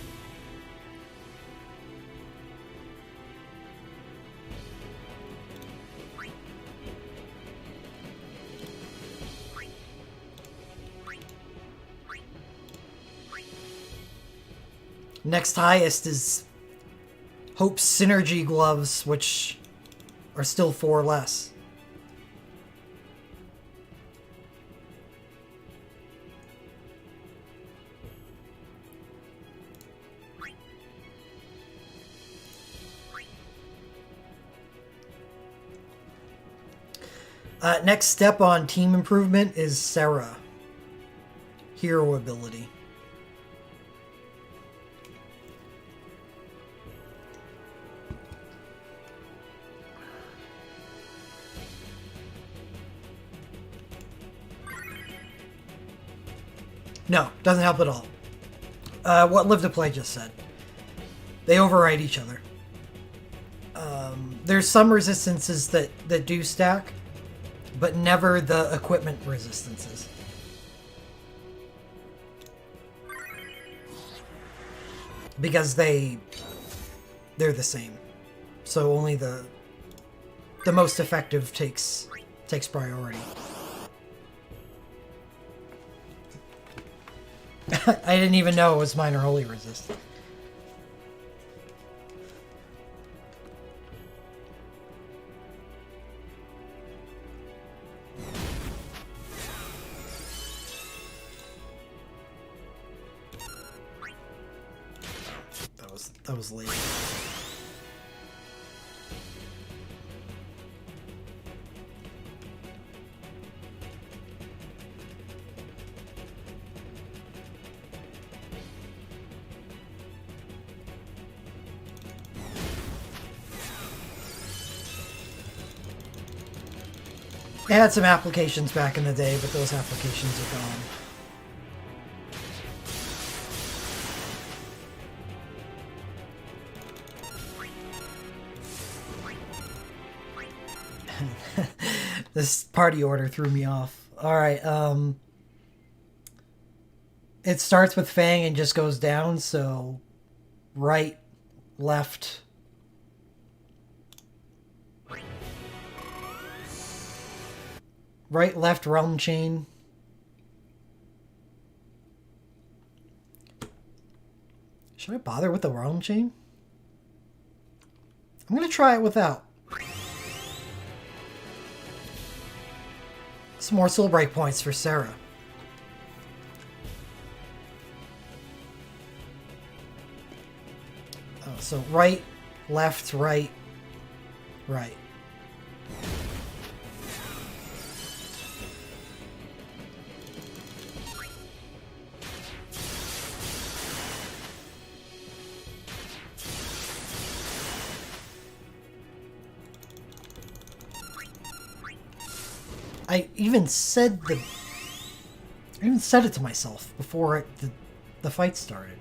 Next highest is Hope's Synergy Gloves, which are still 4 less. Next step on team improvement is Sarah. Hero ability. No, doesn't help at all. What Live to Play just said. They override each other. There's some resistances that do stack, but never the equipment resistances. Because they're the same. So only the the most effective takes priority. I didn't even know it was minor holy resist. That was late. It had some applications back in the day, but those applications are gone. This party order threw me off. Alright, it starts with Fang and just goes down, so right, left. Right, left, realm chain. Should I bother with the realm chain? I'm gonna try it without. Some more soul break points for Sarah. Oh, so right, left, right, right. I even said it to myself before the fight started.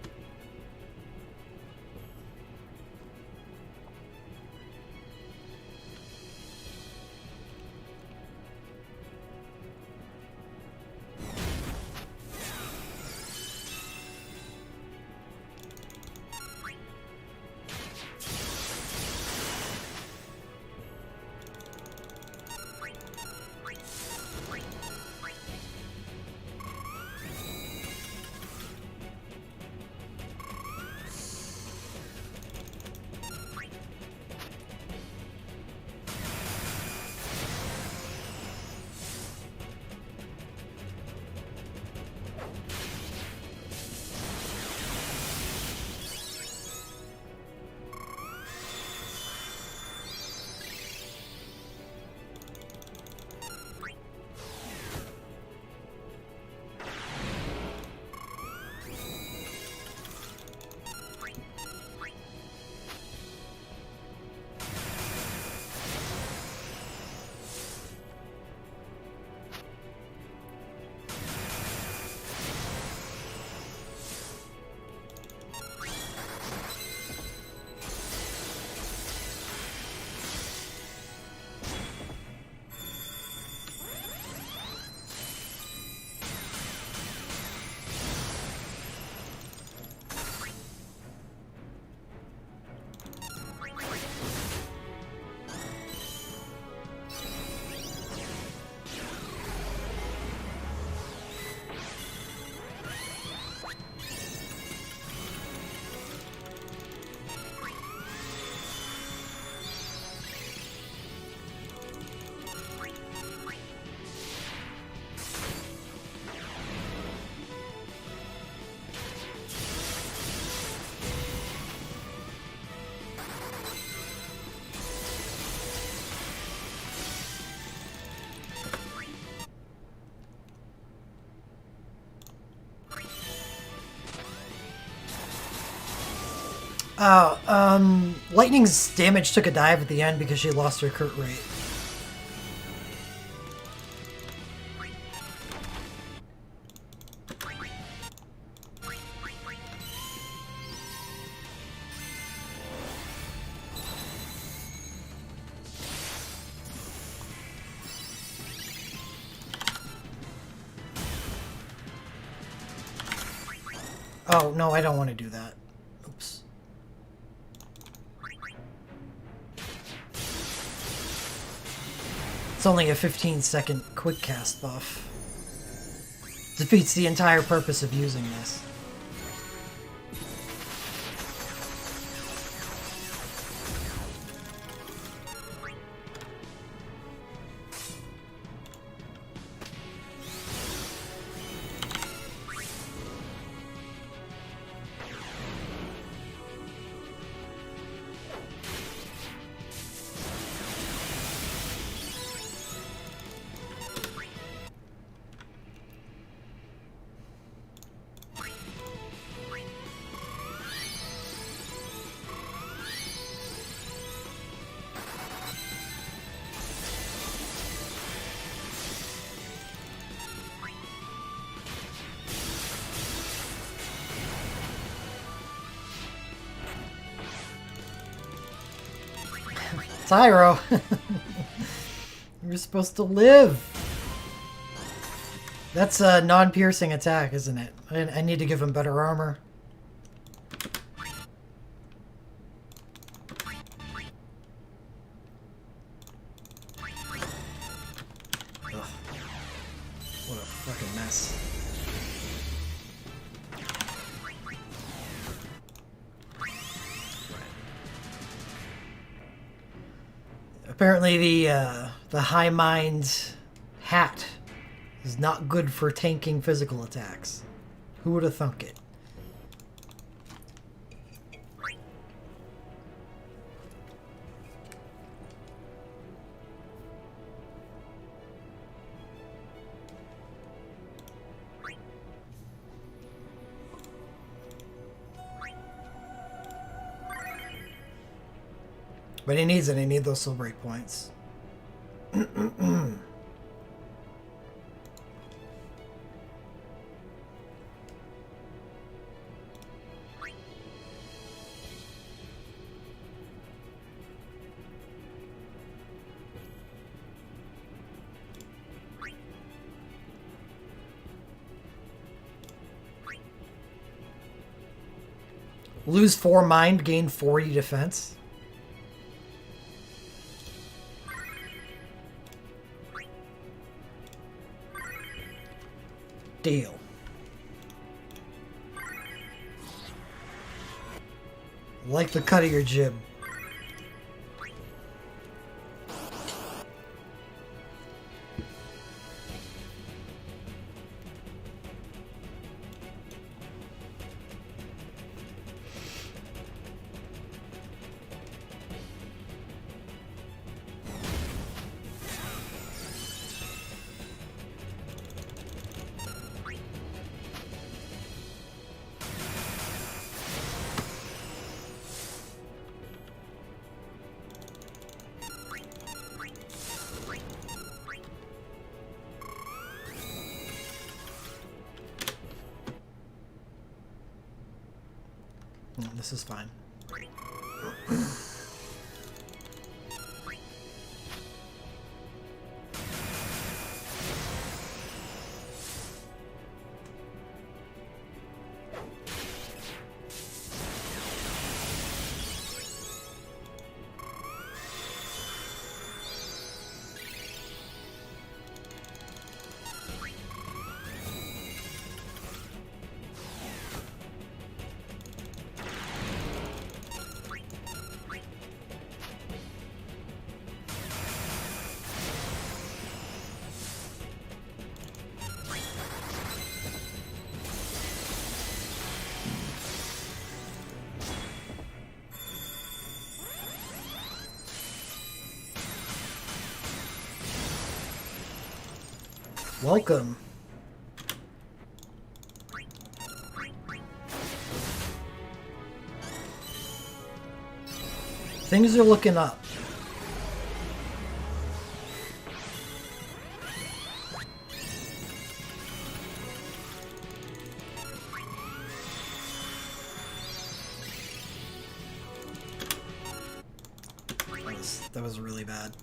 Oh, Lightning's damage took a dive at the end because she lost her crit rate. Oh, no, I don't want to do that. Oops. It's only a 15-second quick cast buff. Defeats the entire purpose of using this. Tyro! You're supposed to live! That's a non-piercing attack, isn't it? I need to give him better armor. Ugh. What a fucking mess. Apparently the High Mind hat is not good for tanking physical attacks. Who would have thunk it? But he needs it. He needs those soul break points. Lose 4 mind, gain 40 defense. Deal. Like the cut of your jib. This is fine. Welcome. Things are looking up. That was really bad.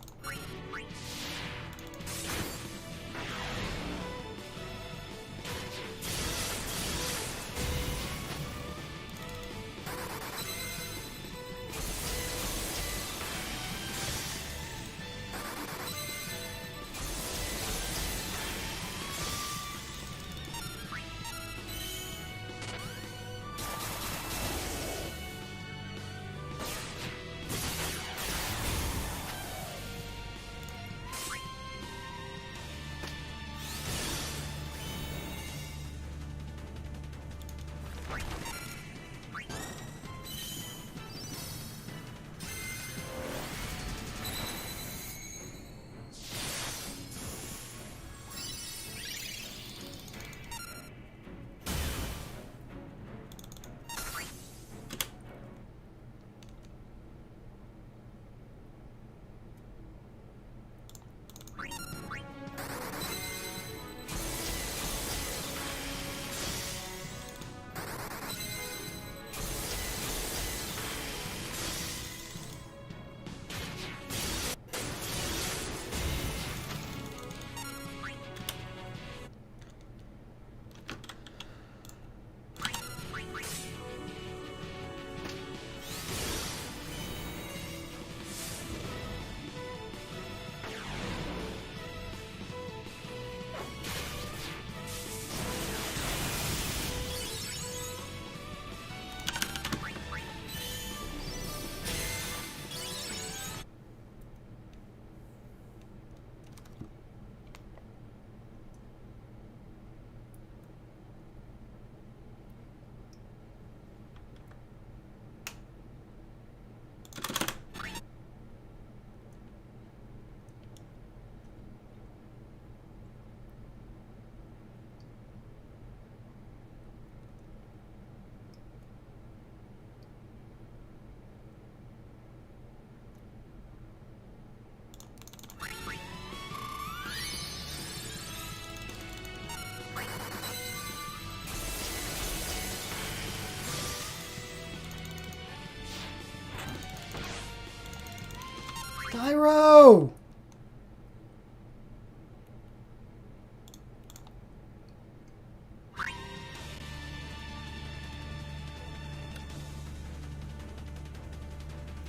Pyro!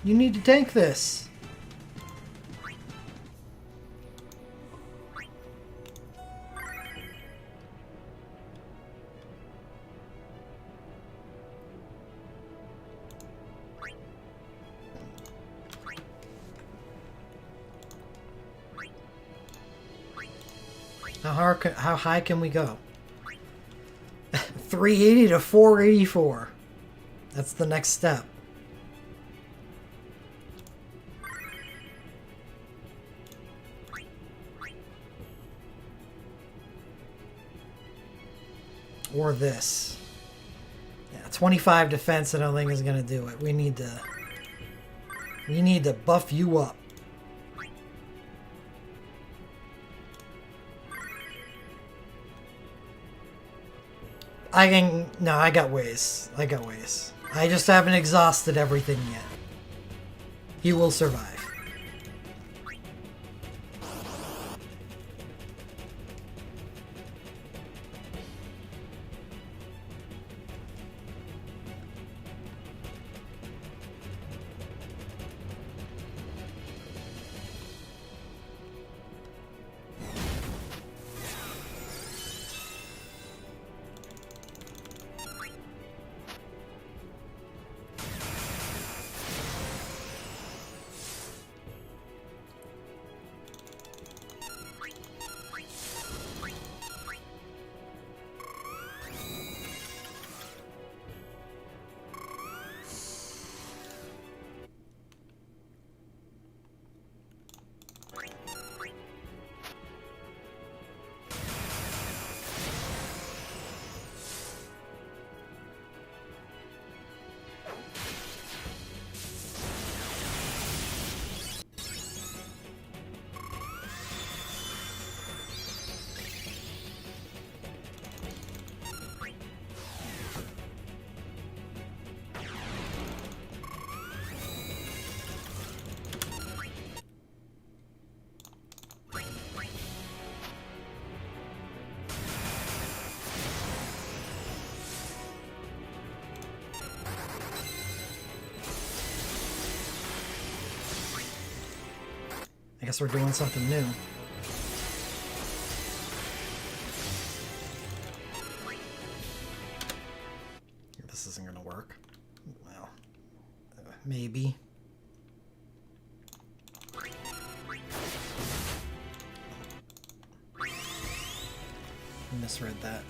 You need to tank this. How high can we go? 380 to 484. That's the next step. Or this. Yeah, 25 defense I don't think is gonna do it. We need to buff you up. I got ways. I got ways. I just haven't exhausted everything yet. He will survive. I guess we're doing something new. This isn't gonna work. Well, maybe. Misread that.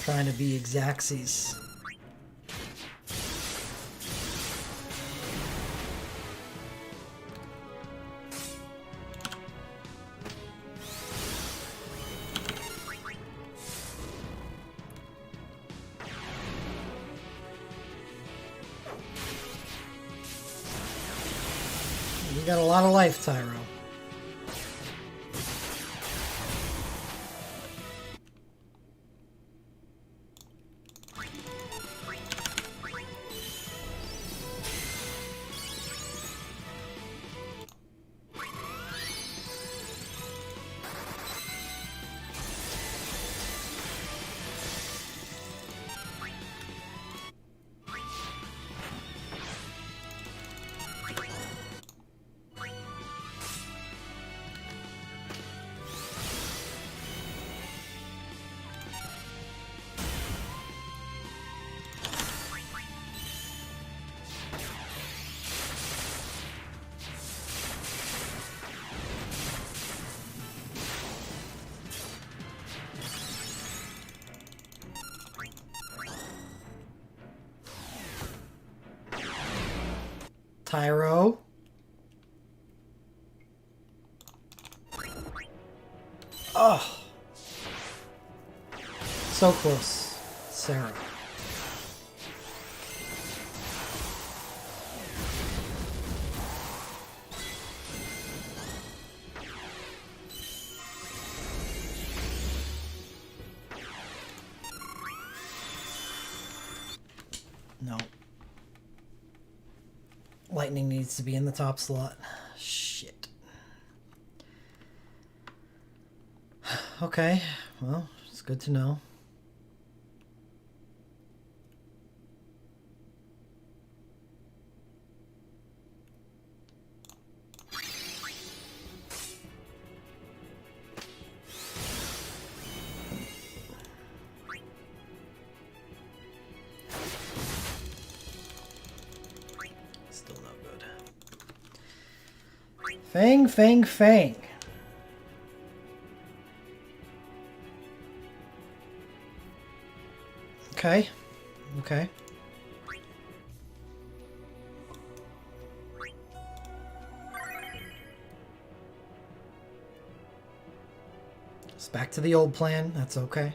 trying to be Xaxes. You got a lot of life, Tyro. Tyro. Oh. So close. Sarah. No. Lightning needs to be in the top slot. Shit. Okay, well, it's good to know. Fang, Fang, Fang. Okay. Okay. It's back to the old plan. That's okay.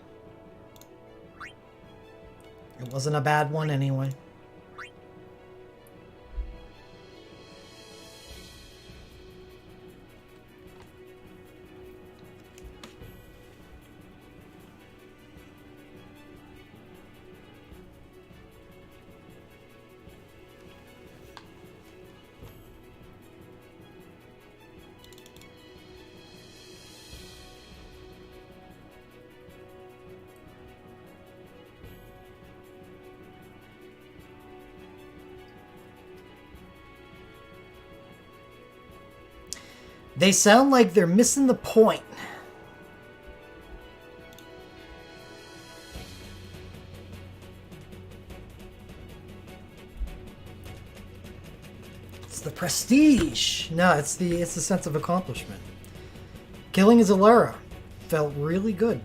It wasn't a bad one anyway. They sound like they're missing the point. It's the prestige. No, it's the sense of accomplishment. Killing Zalera felt really good.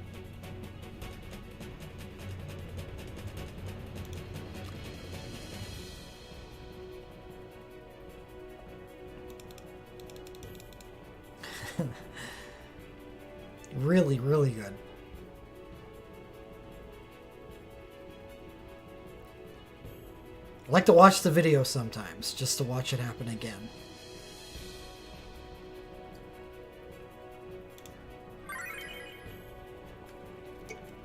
Really, really good. I like to watch the video sometimes, just to watch it happen again.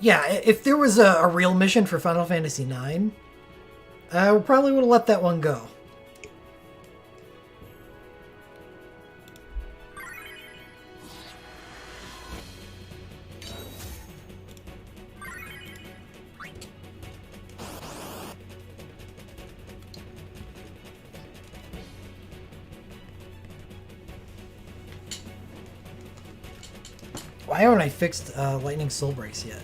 Yeah, if there was a real mission for Final Fantasy IX, I probably would have let that one go. Why haven't I fixed Lightning Soul Breaks yet?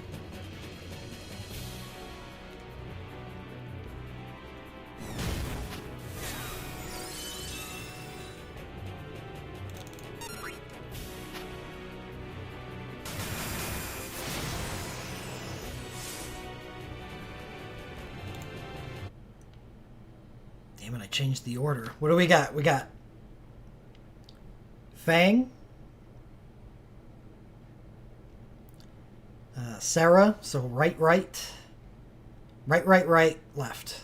Damn it, I changed the order. What do we got? We got Fang, Sarah, so right, left.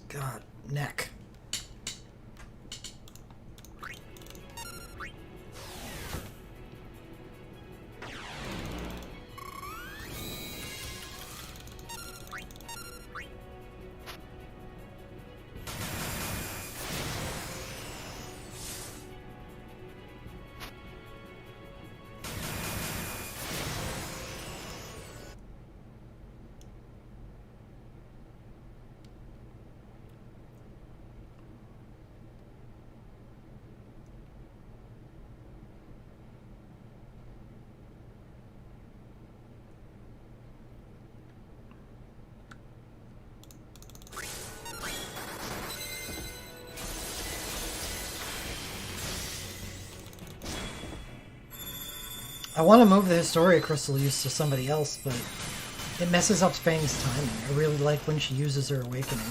God, neck. I want to move the Historia Crystal use to somebody else, but it messes up Fang's timing. I really like when she uses her Awakening.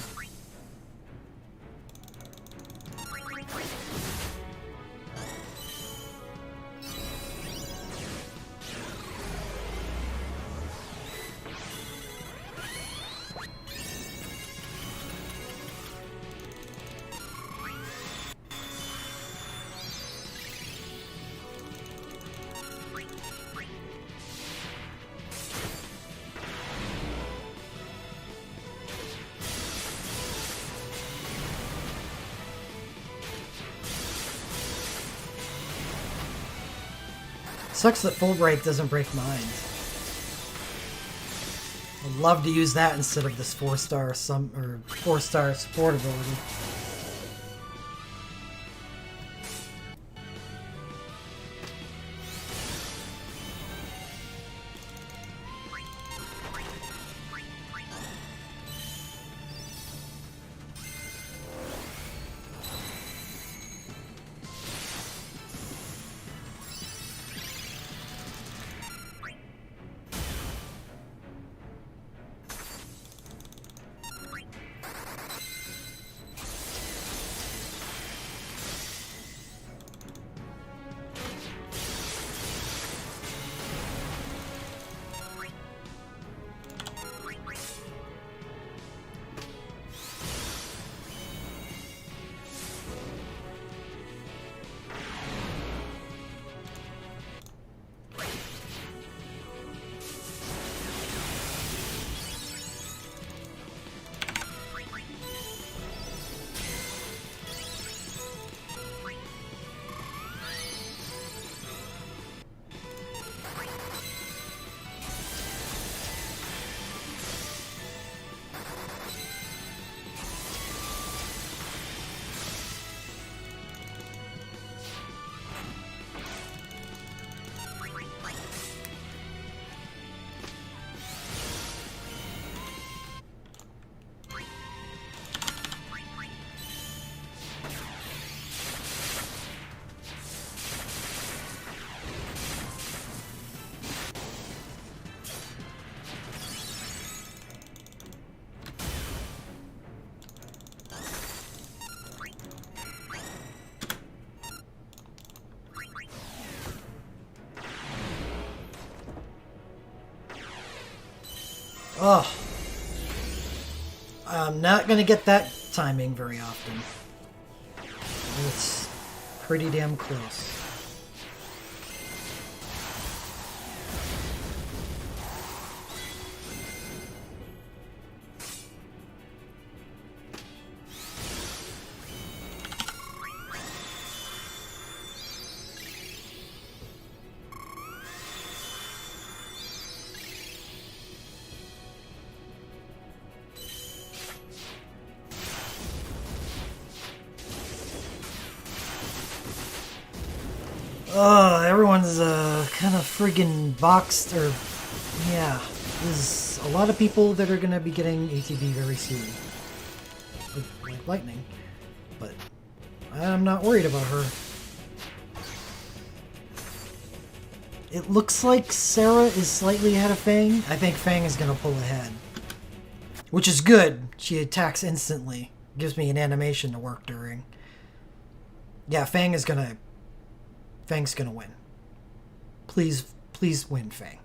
Sucks that full break doesn't break mine. I'd love to use that instead of this 4-star support ability. Oh, I'm not going to get that timing very often. It's pretty damn close. Everyone's kind of friggin' boxed, or yeah, there's a lot of people that are gonna be getting ATB very soon, like lightning. But I'm not worried about her. It looks like Sarah is slightly ahead of Fang. I think Fang is gonna pull ahead, which is good. She attacks instantly. Gives me an animation to work during. Yeah, Fang's gonna win. Please win, Fang.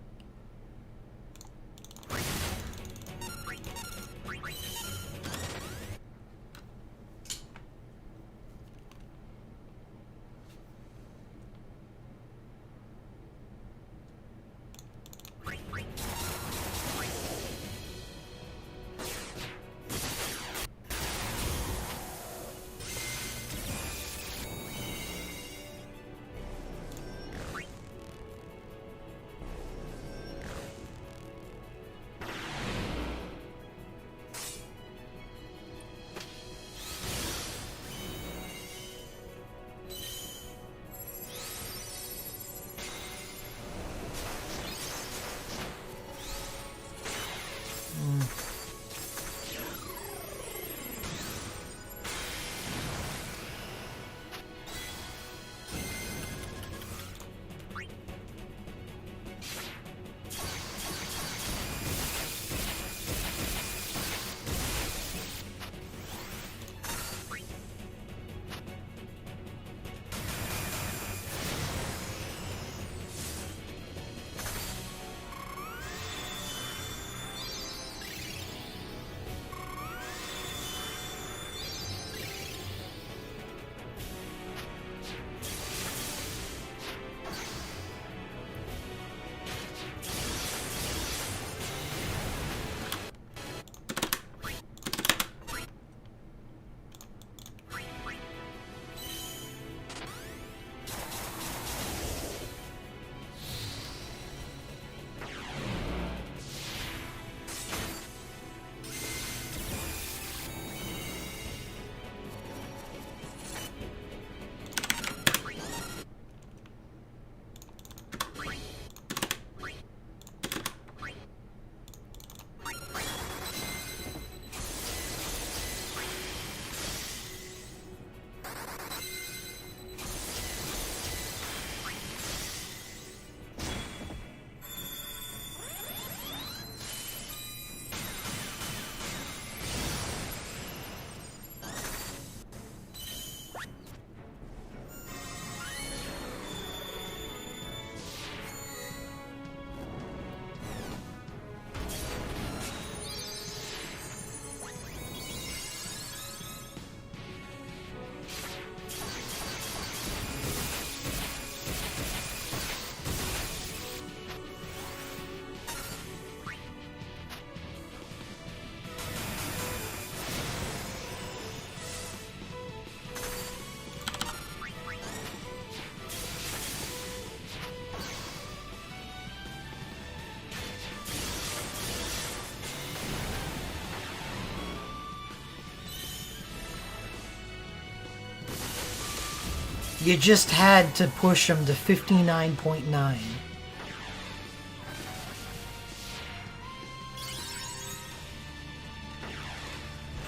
You just had to push him to 59.9.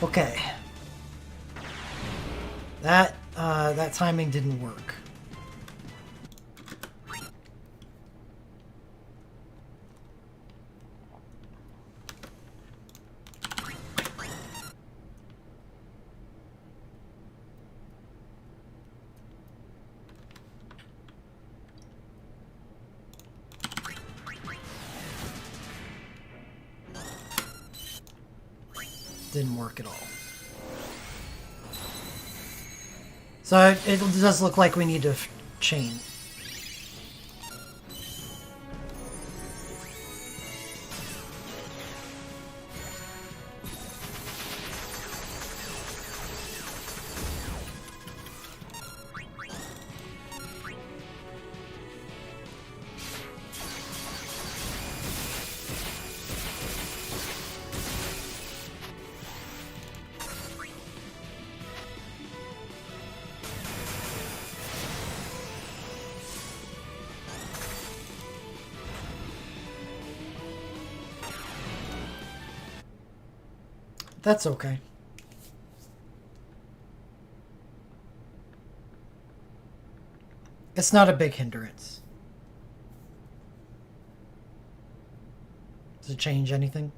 Okay. That timing didn't work. Didn't work at all. So it does look like we need to chain. That's okay. It's not a big hindrance. Does it change anything?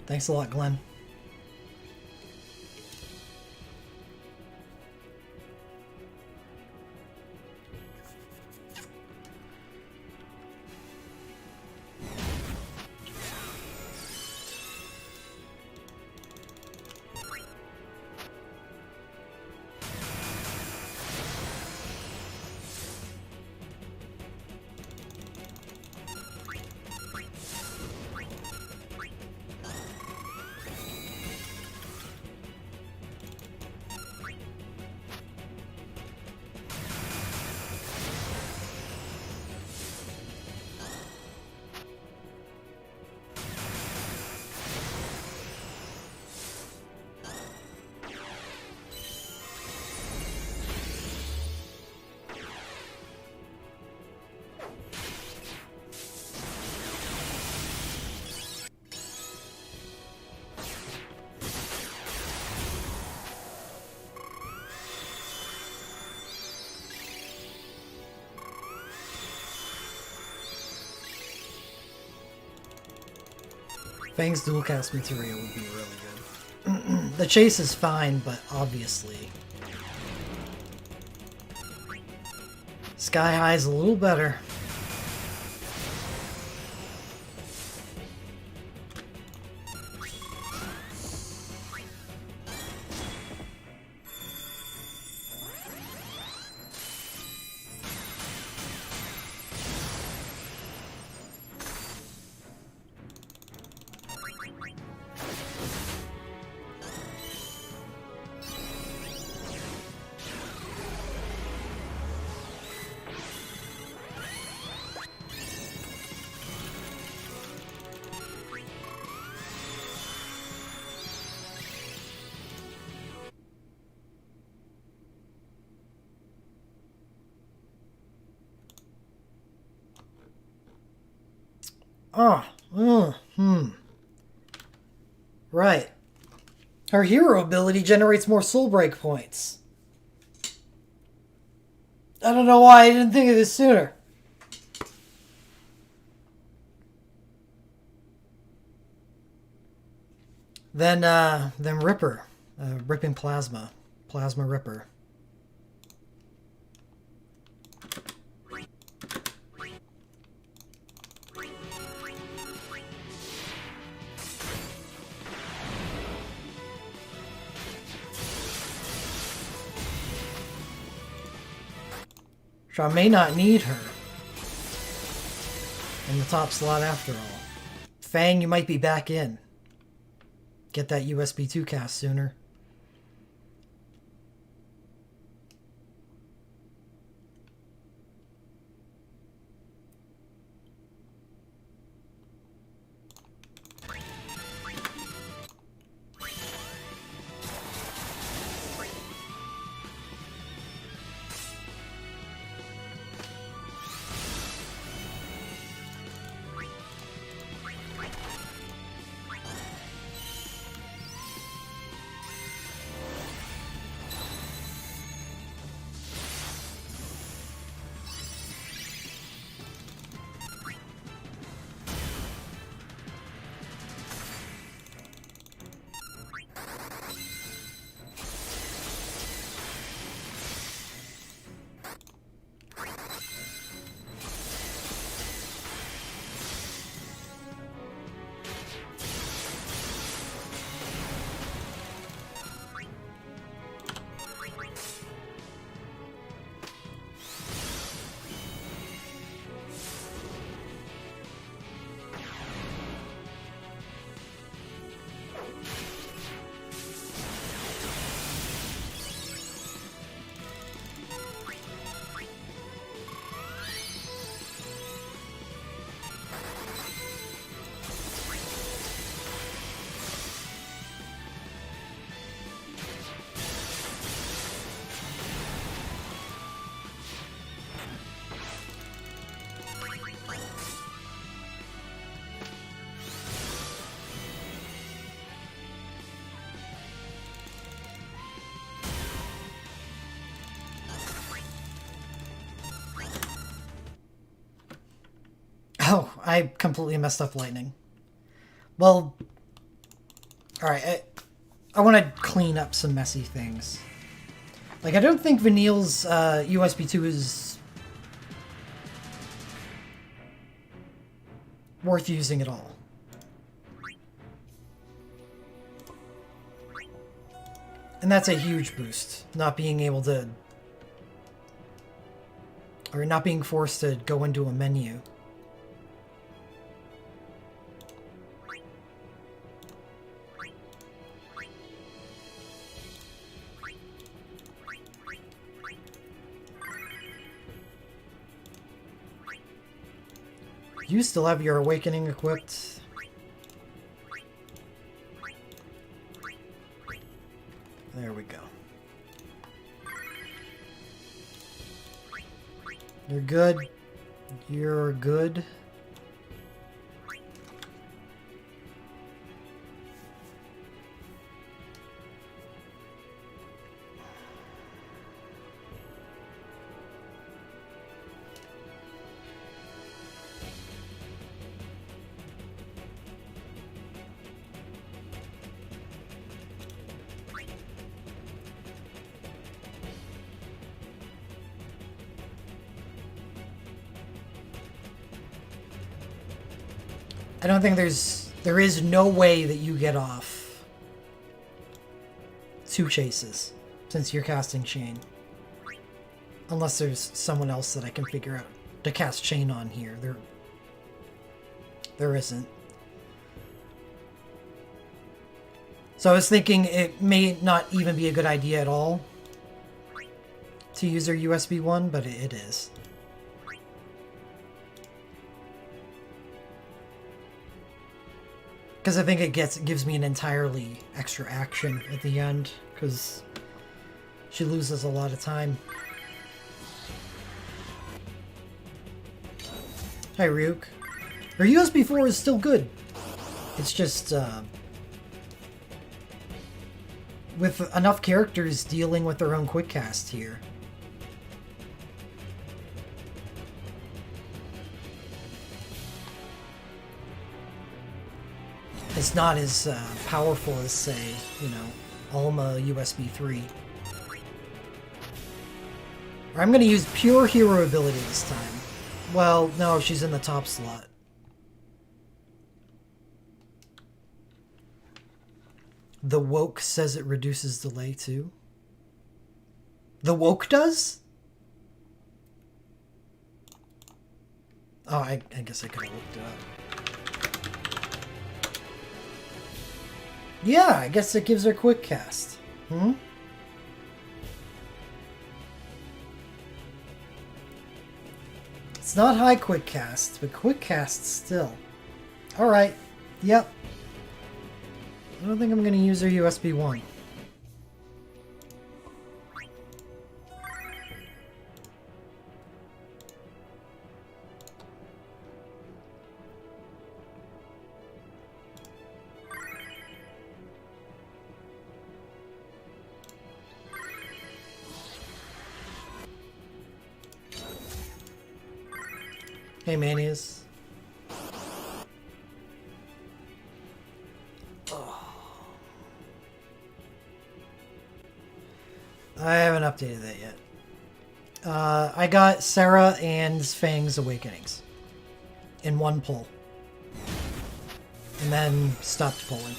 Thanks a lot, Glenn. Fang's dual cast material would be really good. The chase is fine, but obviously Sky High is a little better. Right. Her hero ability generates more soul break points. I don't know why I didn't think of this sooner. Then Ripper. Ripping Plasma. Plasma Ripper. I may not need her in the top slot after all. Fang, you might be back in. Get that USB 2 cast sooner. I completely messed up lightning. Well, alright, I want to clean up some messy things. Like, I don't think Vanille's USB 2 is worth using at all. And that's a huge boost, not being able to... or not being forced to go into a menu. You still have your awakening equipped. There we go. You're good. You're good. I don't think there is no way that you get off 2 chases since you're casting Chain. Unless there's someone else that I can figure out to cast Chain on here. There isn't. So I was thinking it may not even be a good idea at all to use their USB 1, but it is. Because I think it gives me an entirely extra action at the end, because she loses a lot of time. Hi, Ryuk. Her USB 4 is still good. It's just, with enough characters dealing with their own quick cast here. It's not as powerful as, say, you know, Alma USB 3. Or I'm going to use pure hero ability this time. Well, no, she's in the top slot. The Woke says it reduces delay too. The Woke does? Oh, I guess I could have looked it up. Yeah, I guess it gives her quick cast. Hmm? It's not high quick cast, but quick cast still. Alright. Yep. I don't think I'm going to use her USB 1. Hey, Manias. I haven't updated that yet. I got Sarah and Fang's Awakenings in one pull. And then stopped pulling.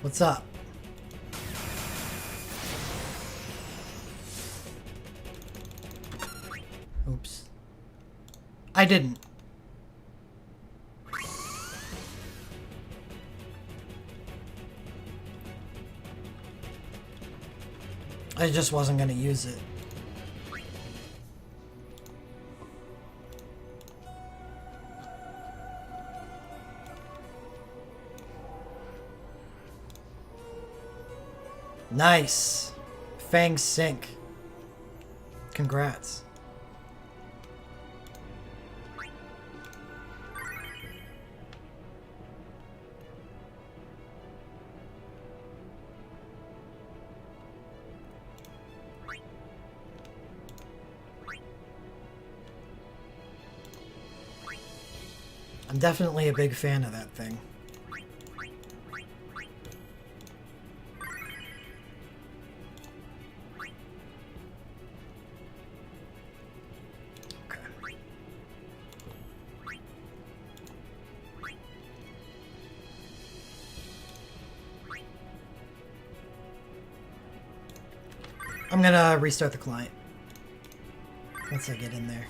What's up? Oops. I didn't. I just wasn't going to use it. Nice. Fang sync. Congrats. I'm definitely a big fan of that thing. I'm gonna restart the client once I get in there.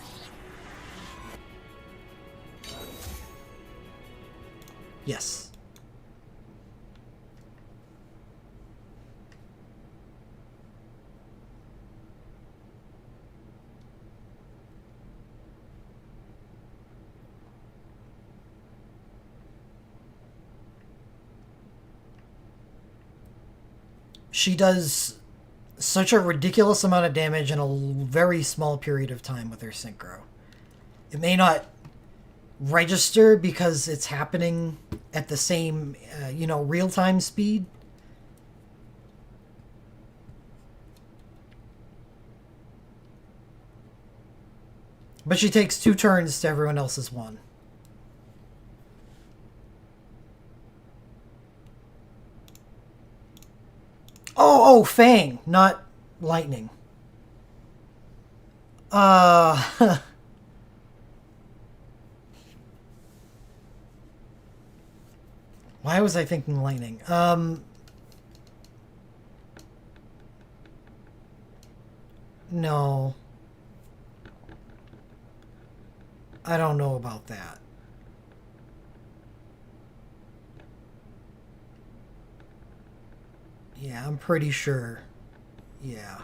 Yes. She does such a ridiculous amount of damage in a very small period of time with her synchro. It may not register because it's happening at the same, real-time speed. But she takes 2 turns to everyone else's 1. Oh, Fang, not lightning. Why was I thinking lightning? No. I don't know about that. Yeah, I'm pretty sure. Yeah.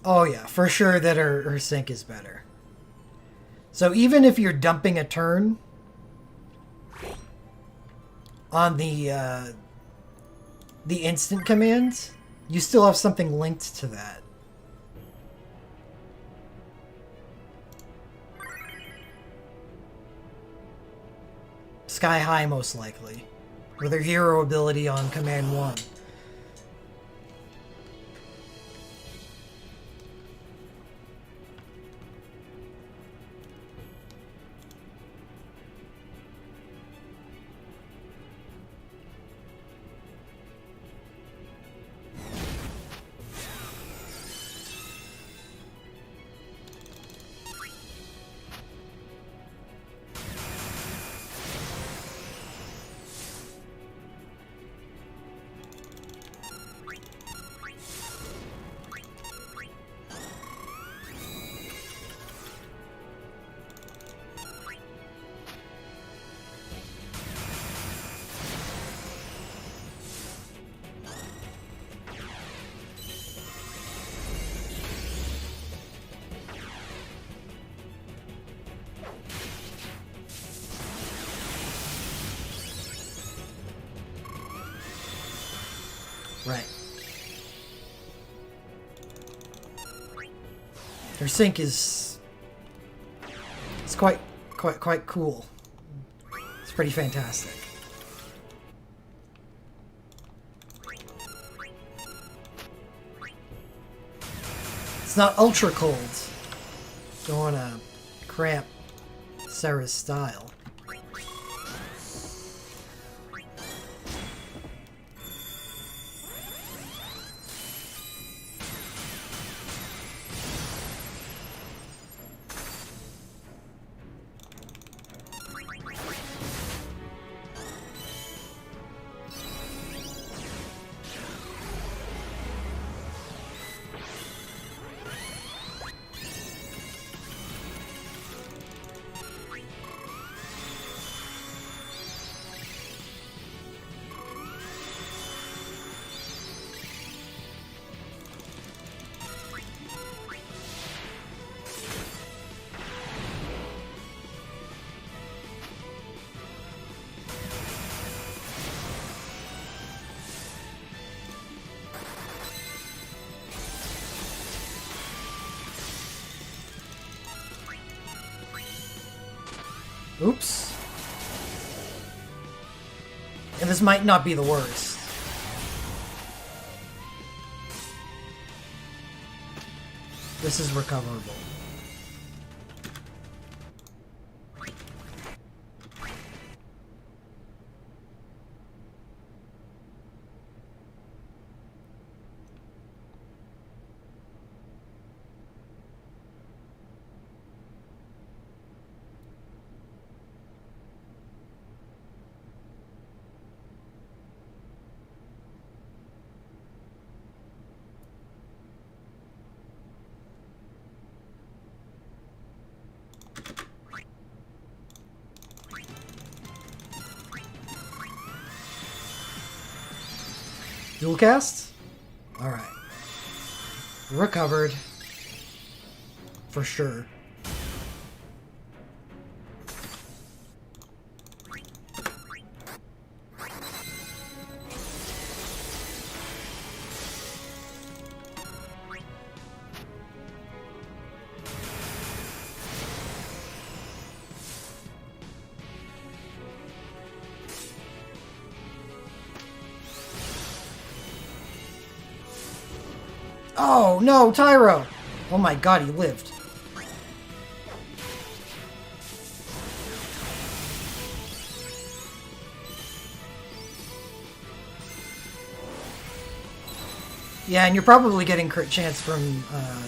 Oh yeah, for sure that her sync is better. So even if you're dumping a turn on the instant commands, you still have something linked to that. Sky high, most likely, with her hero ability on command 1. Right. Her sync is quite cool. It's pretty fantastic. It's not ultra cold. Don't want to cramp Sarah's style. Oops. And this might not be the worst. This is recoverable. Dual cast? Alright. Recovered. For sure. Oh, no, Tyro! Oh my god, he lived. Yeah, and you're probably getting crit chance from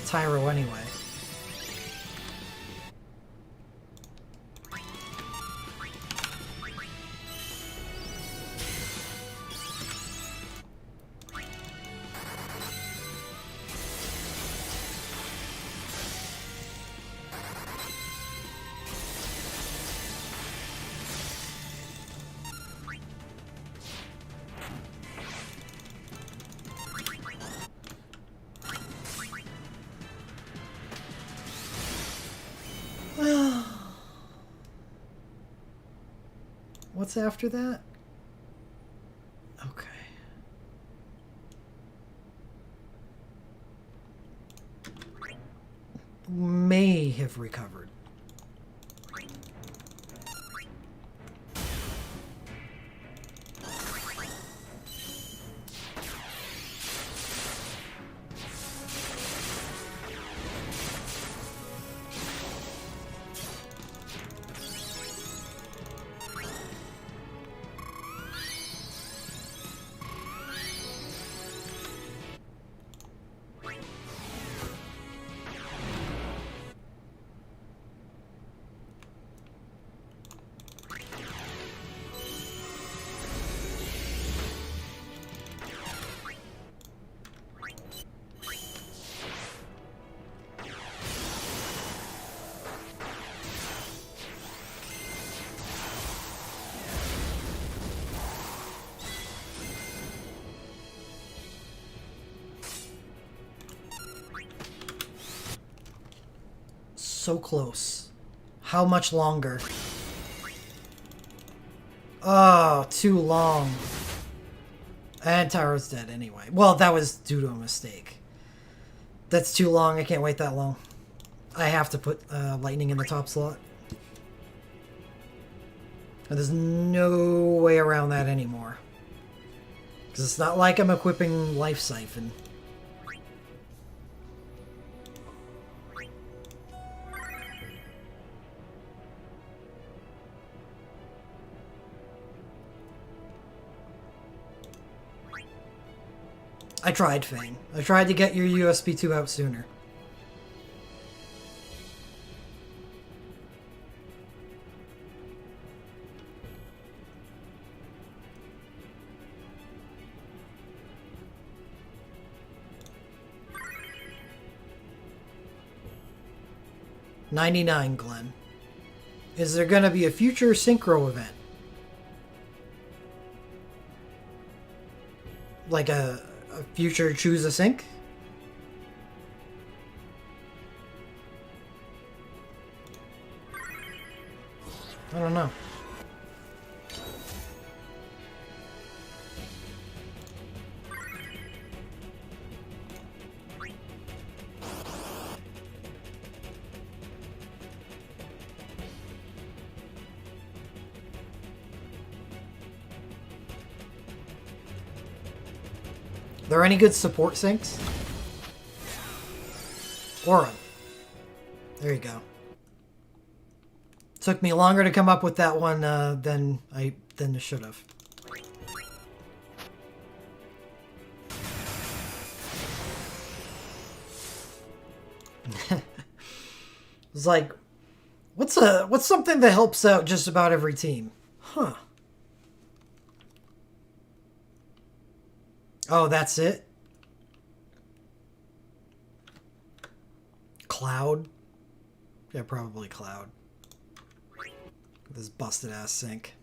Tyro anyway. What's after that? Okay. May have recovered. So close. How much longer? Oh, too long. And Tyro's dead anyway. Well, that was due to a mistake. That's too long. I can't wait that long. I have to put lightning in the top slot. And there's no way around that anymore. Because it's not like I'm equipping Life Siphon. I tried, Fang. I tried to get your USB 2 out sooner. $99, Glenn. Is there gonna be a future synchro event? Like a future choose a sync? I don't know. There any good support syncs? Aura. There you go. Took me longer to come up with that one than I should have. It's like, what's something that helps out just about every team? Huh. Oh, that's it? Cloud? Yeah, probably Cloud. This busted ass sync.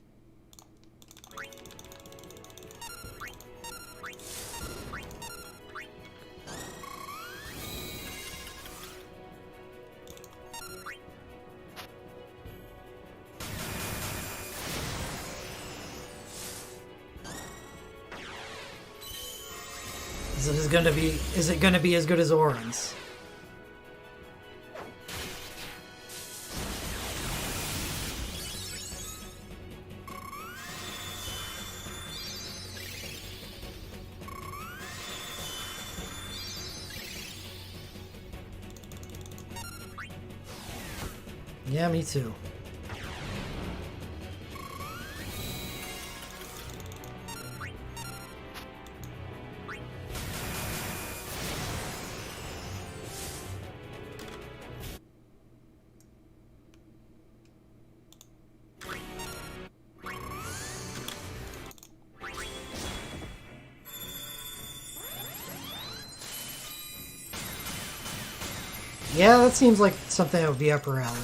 Is it gonna be as good as Oran's? Yeah, me too. Yeah, that seems like something that would be up her alley.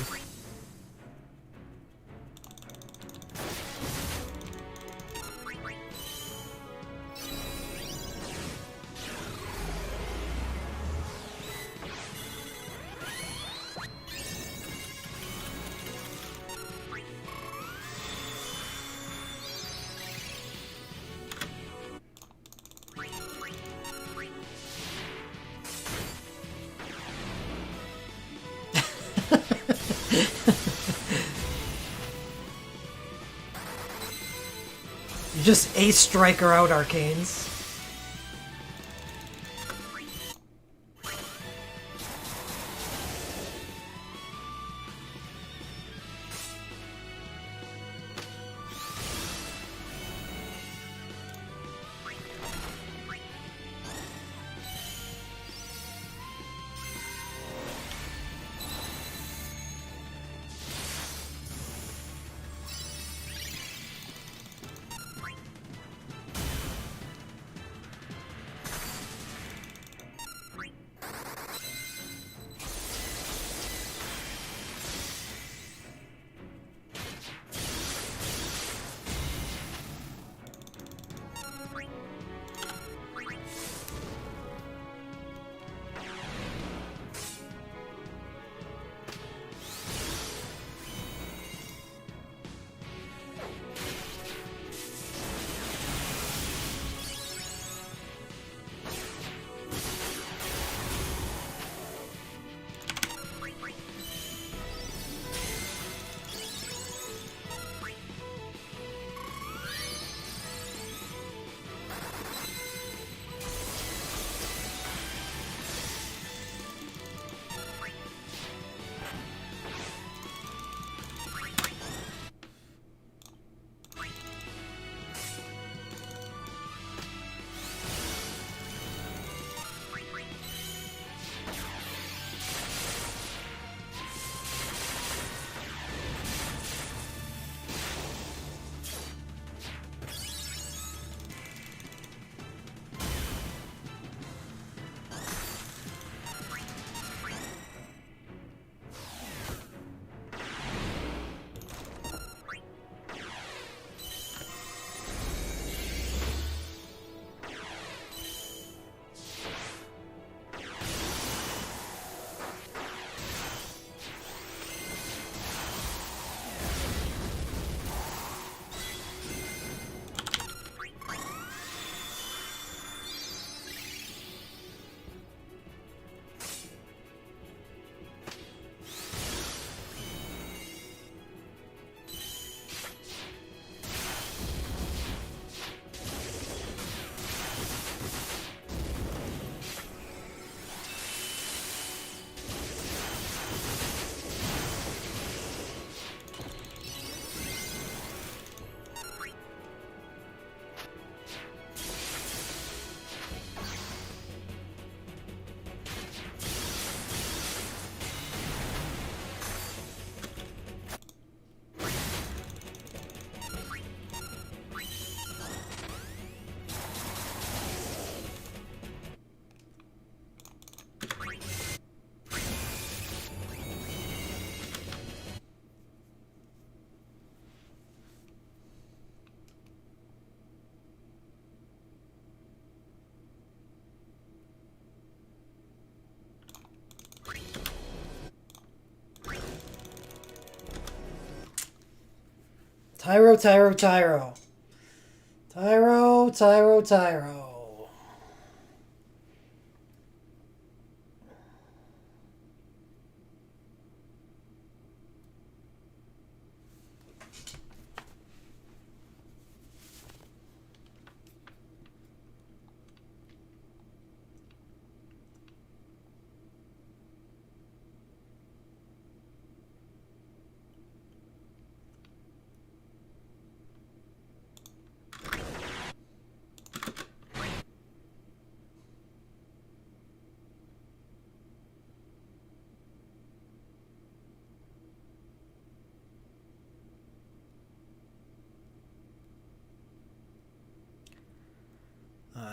You just ace striker out arcanes. Tyro, Tyro, Tyro. Tyro, Tyro, Tyro.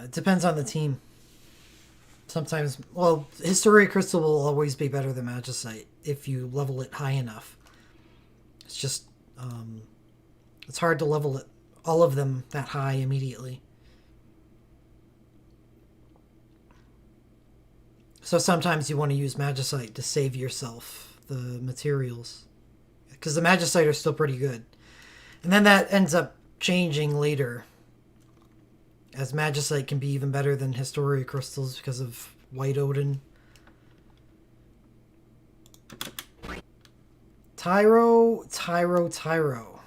It depends on the team. Sometimes, well, Historia Crystal will always be better than Magicite if you level it high enough. It's just, it's hard to level it, all of them that high immediately. So sometimes you want to use Magicite to save yourself the materials. Because the Magicite are still pretty good. And then that ends up changing later, as Magicite can be even better than Historia Crystals because of White Odin. Tyro, Tyro, Tyro.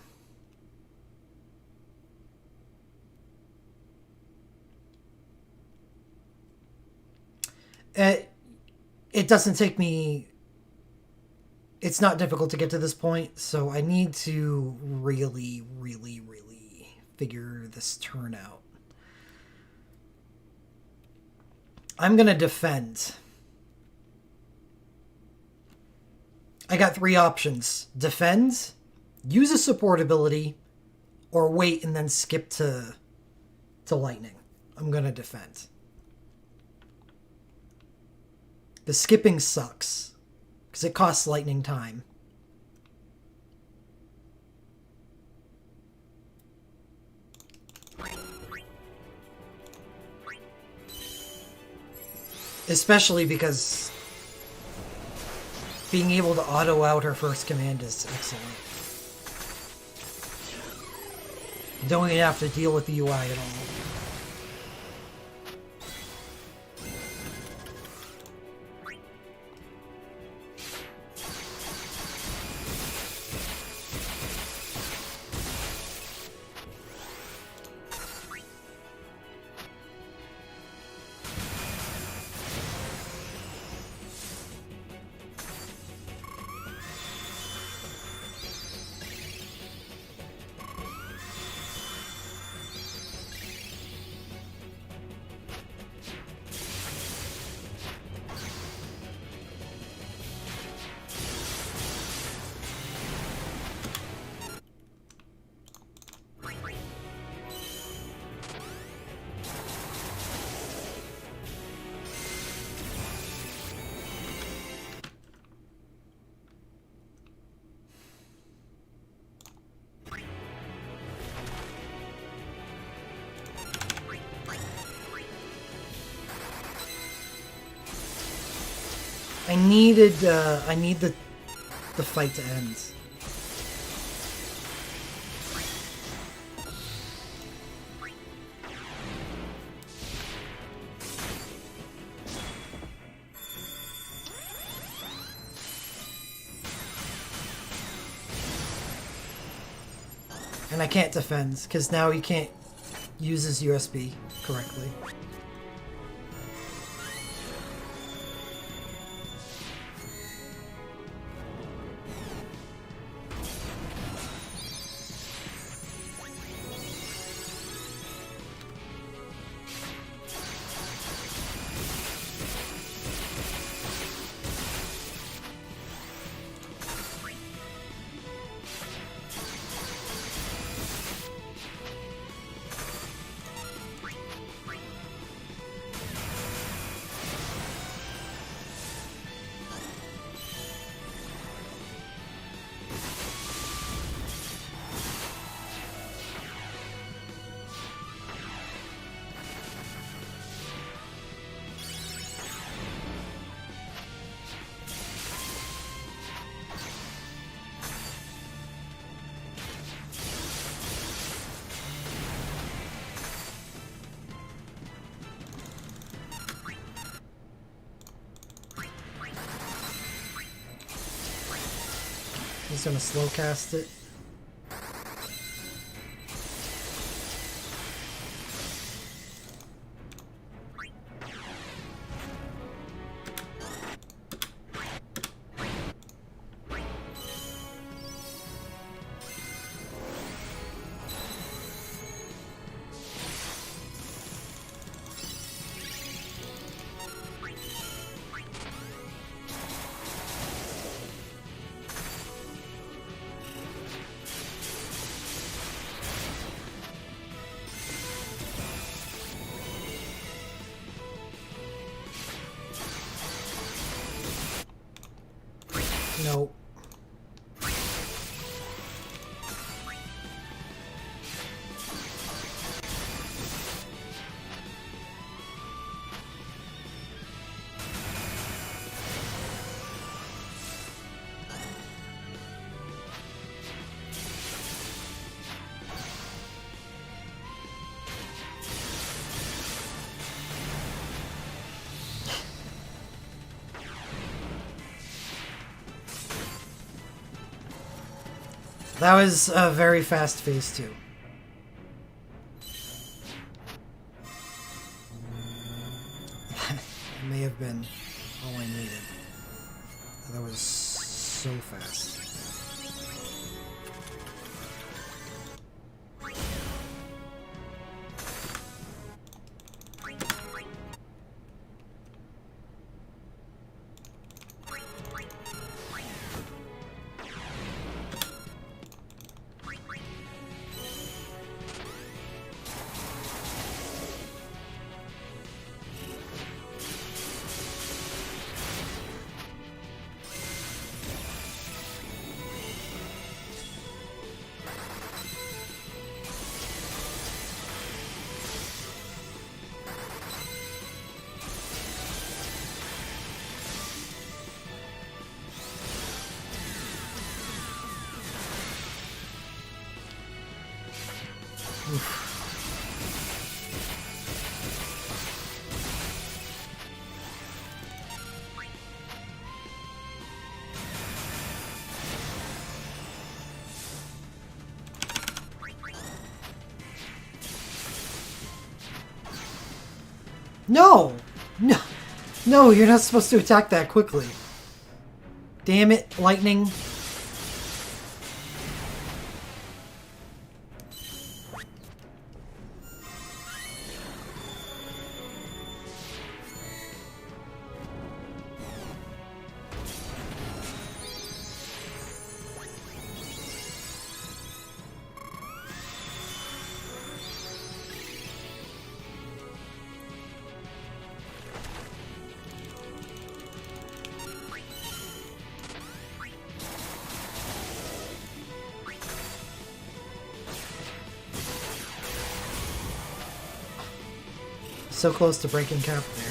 It doesn't take me... It's not difficult to get to this point, so I need to really, really, really figure this turn out. I'm going to defend. I got 3 options. Defend, use a support ability, or wait and then skip to lightning. I'm going to defend. The skipping sucks, because it costs lightning time. Especially because being able to auto out her first command is excellent. You don't even have to deal with the UI at all. I need the fight to end. And I can't defend, because now he can't use his USB correctly. He's gonna slow cast it. Nope. That was a very fast phase 2. It may have been all I needed. That was so fast. No! No! No, you're not supposed to attack that quickly. Damn it, lightning. So close to breaking cap there.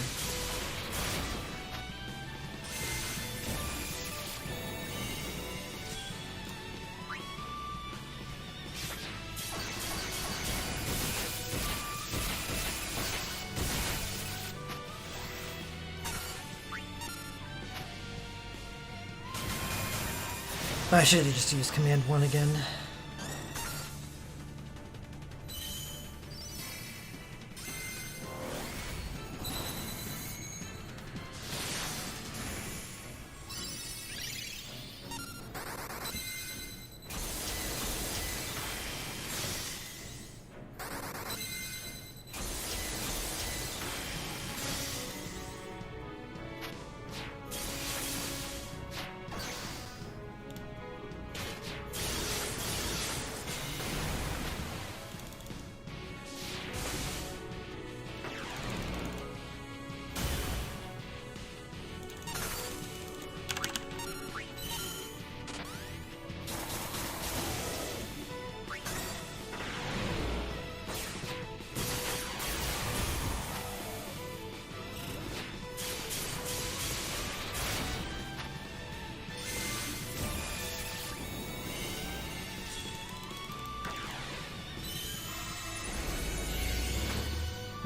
I should have just used Command 1 again.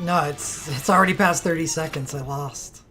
No, it's already past 30 seconds. I lost.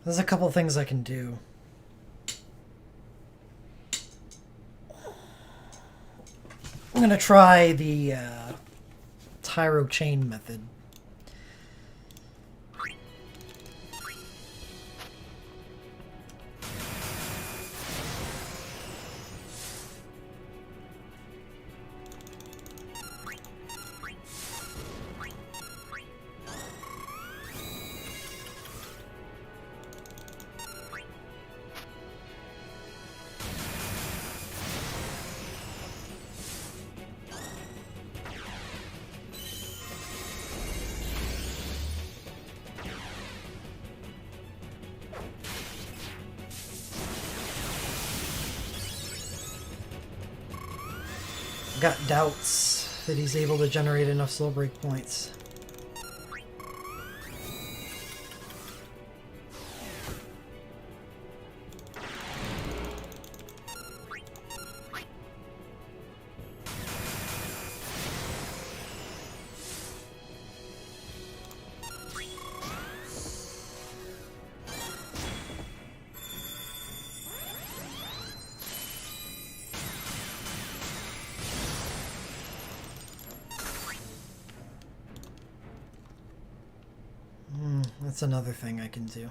There's a couple things I can do. I'm gonna try the Tyro chain method. Got doubts that he's able to generate enough slow break points. That's another thing I can do.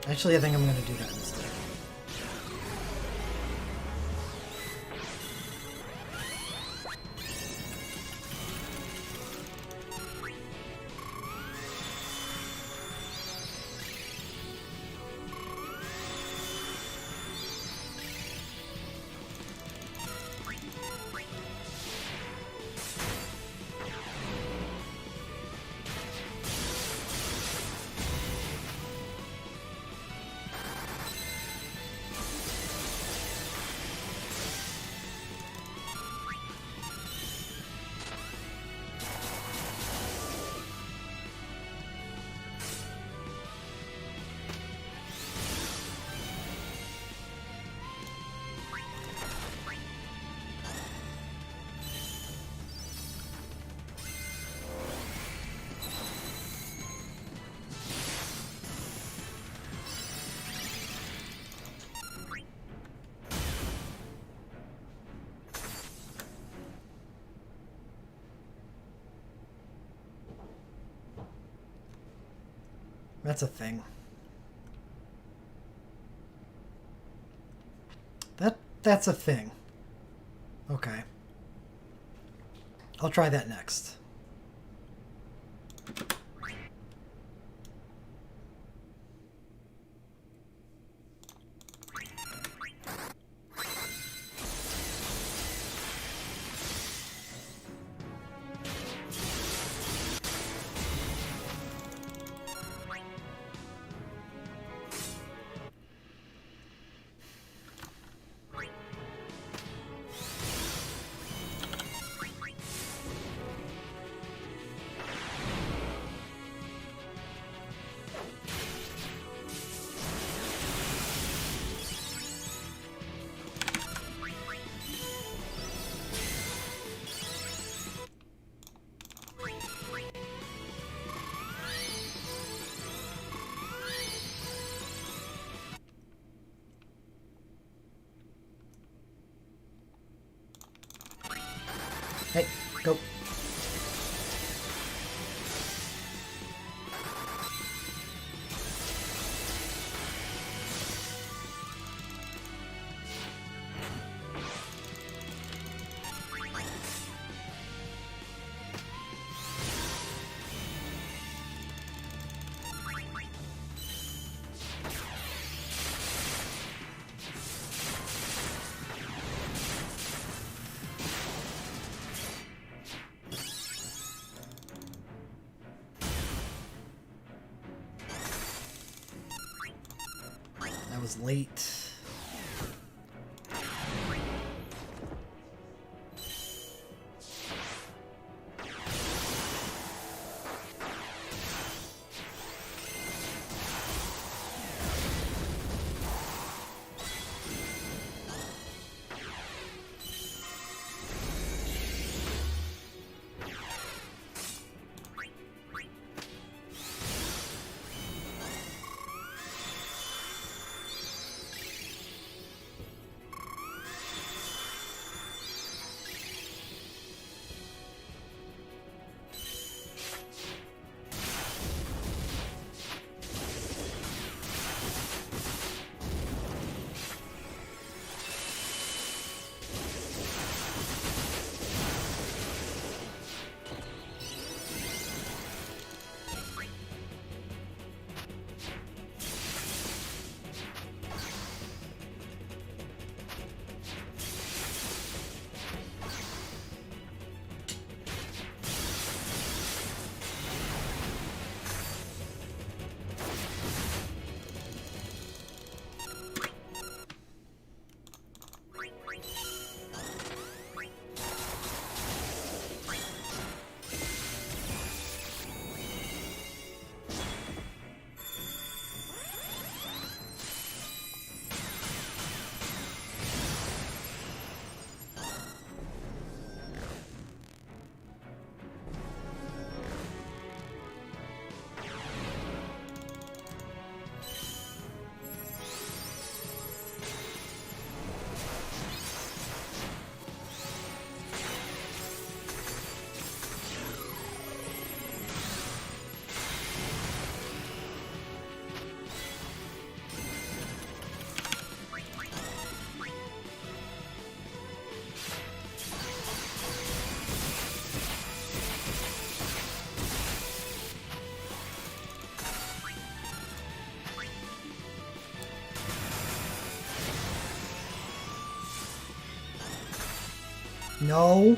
Actually, I think I'm going to do that instead. That's a thing. That's a thing. Okay. I'll try that next. Hey, go. That was late. No.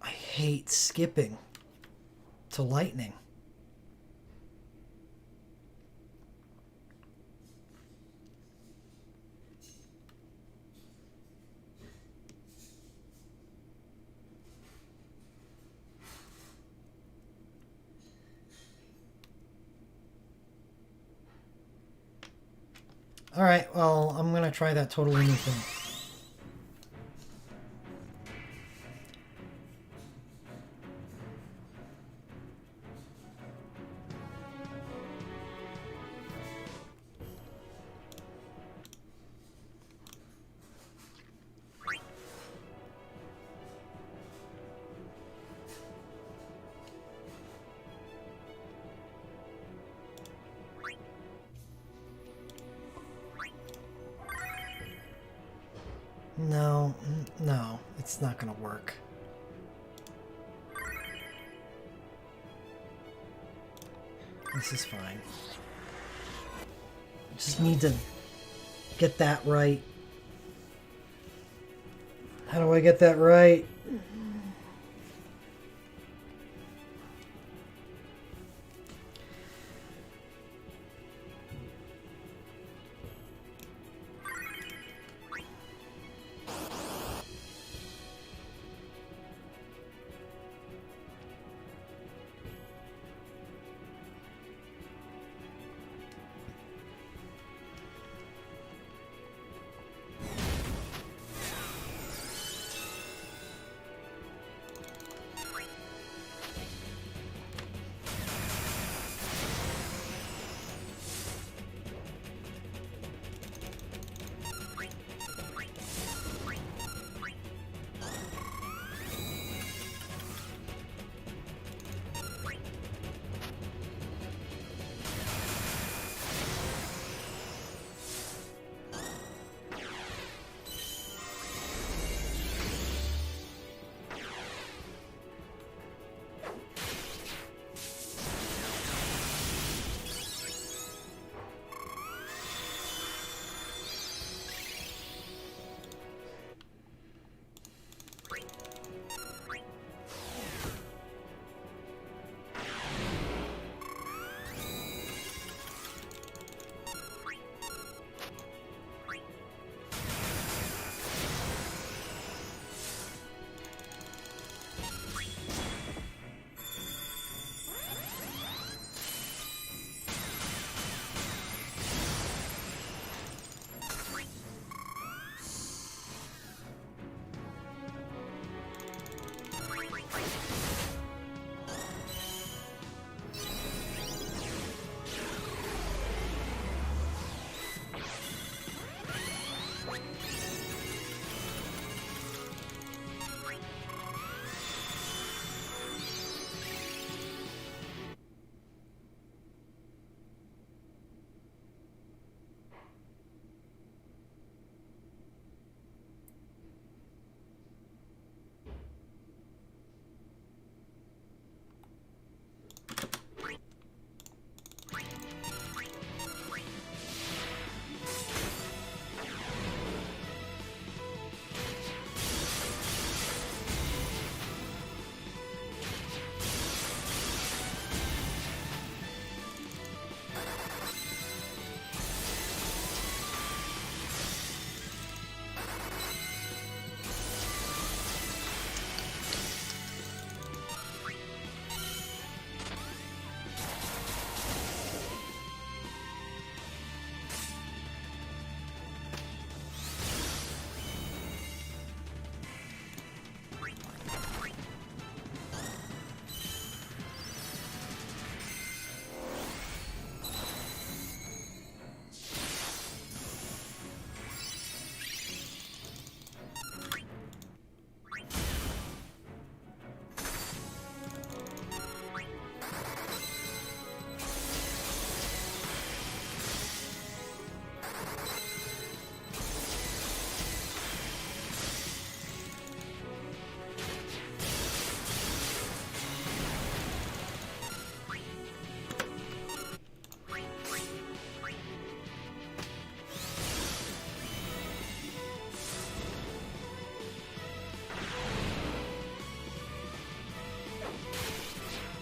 I hate skipping to lightning. Alright, well, I'm gonna try that totally new thing. No, no, it's not gonna work. This is fine. Just need to get that right. How do I get that right?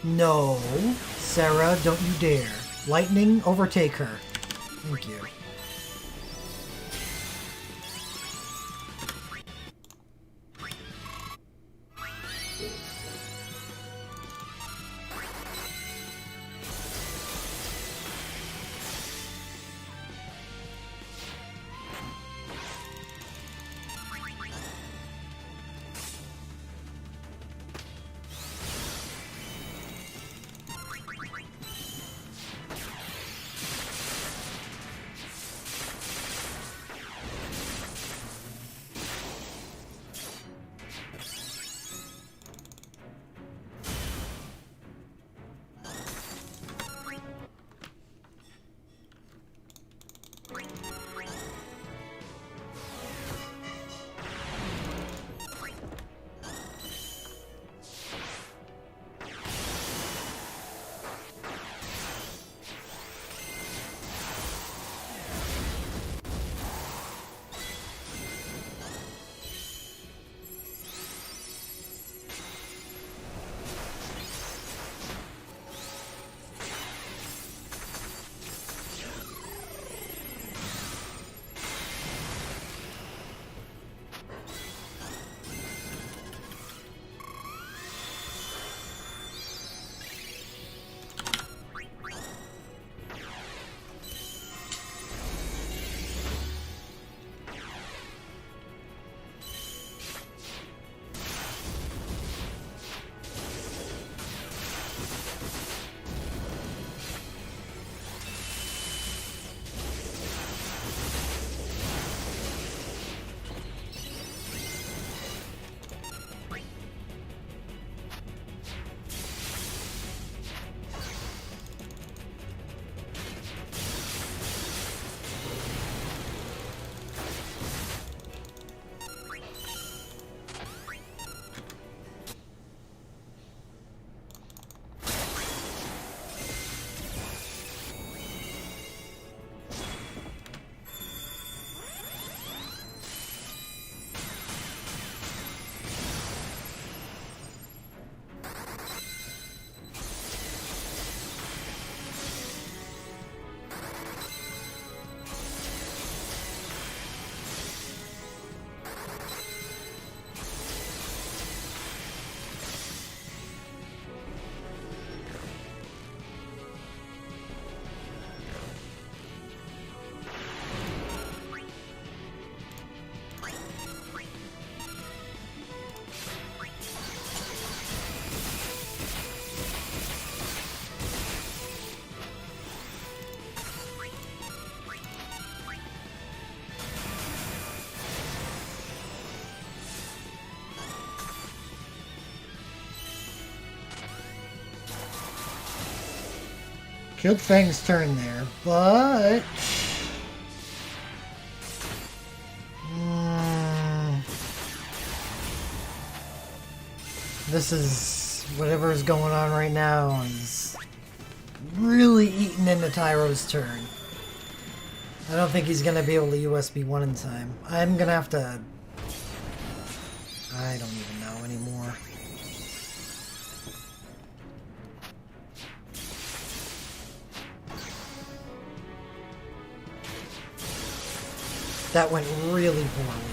No. Sarah, don't you dare. Lightning, overtake her. Thank you. Killed Fang's turn there, but... This is... whatever is going on right now is really eating into Tyro's turn. I don't think he's gonna be able to USB 1 in time. I'm gonna have to... I don't even know anymore. That went really poorly.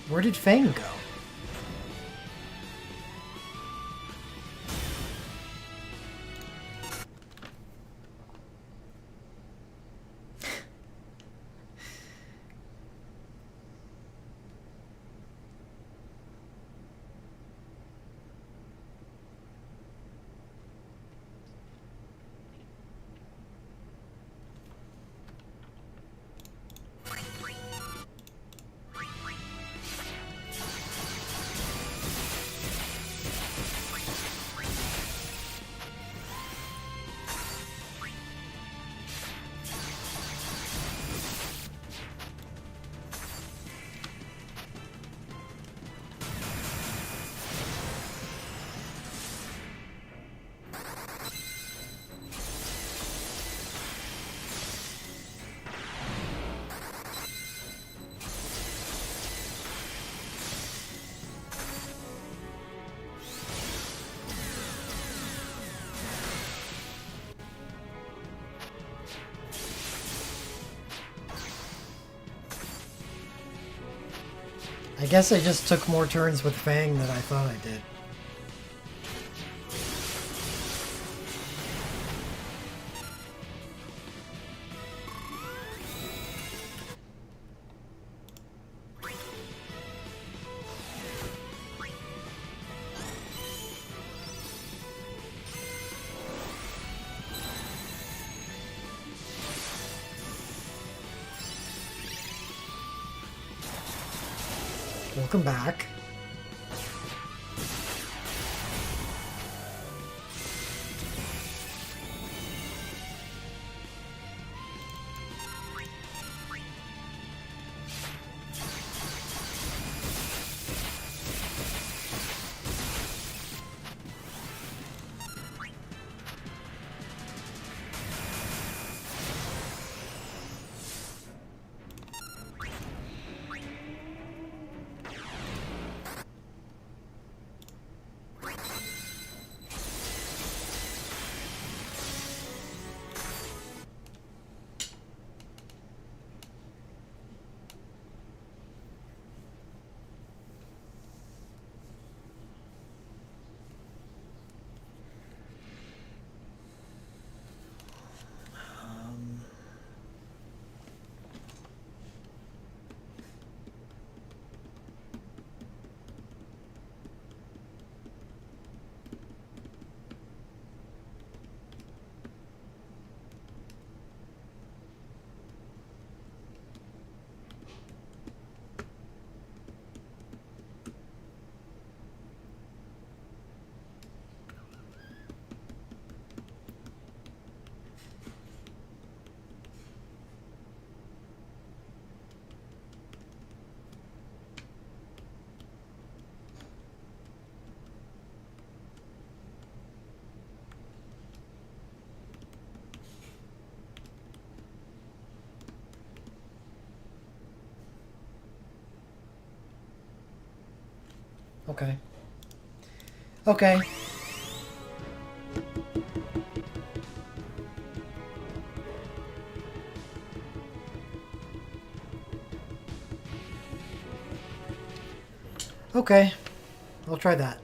Where did Fang go? I guess I just took more turns with Fang than I thought I did. Welcome back. Okay. Okay. Okay. I'll try that.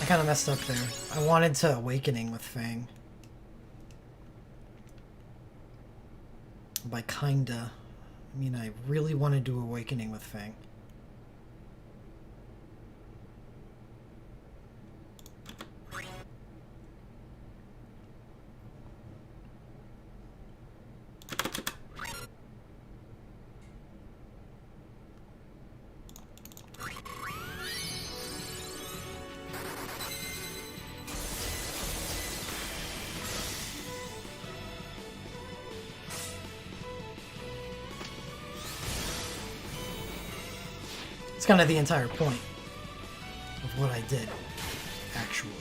kind of messed up there. I wanted to Awakening with Fang. By kinda, I mean I really want to do Awakening with Fang. It's kind of the entire point of what I did, actually.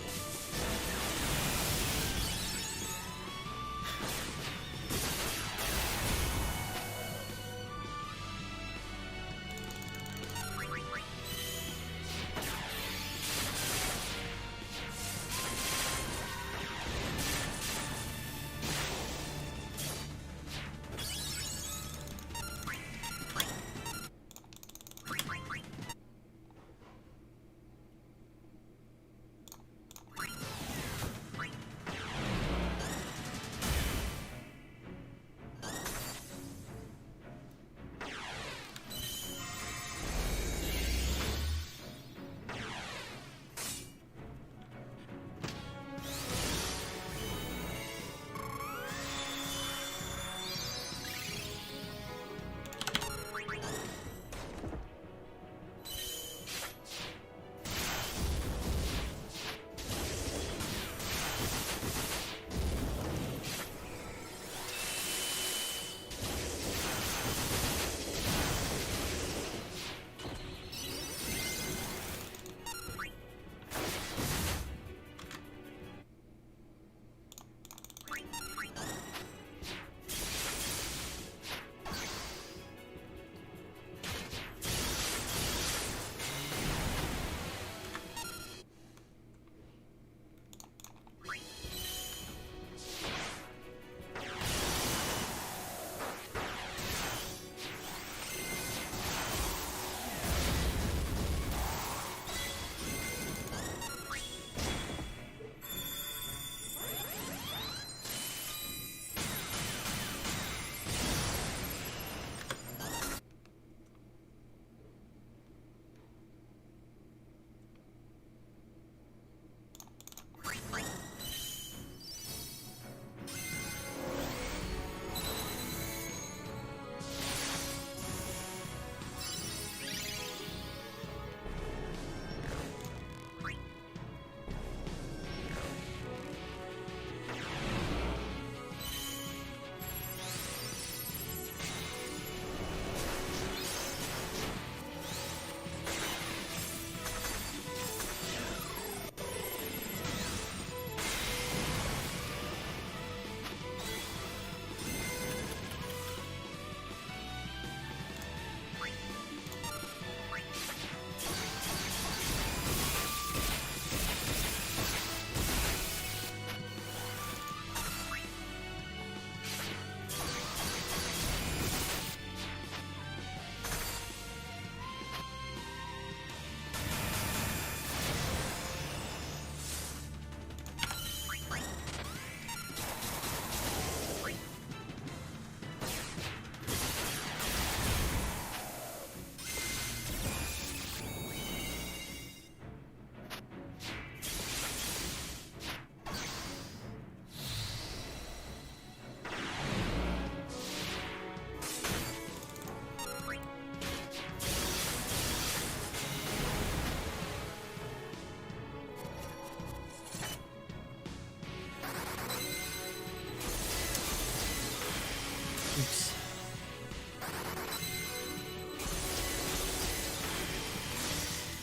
Oops.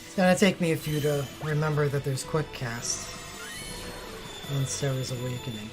It's gonna take me a few to remember that there's quick cast on Sarah's Awakening.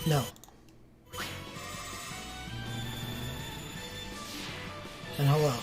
No. And hello.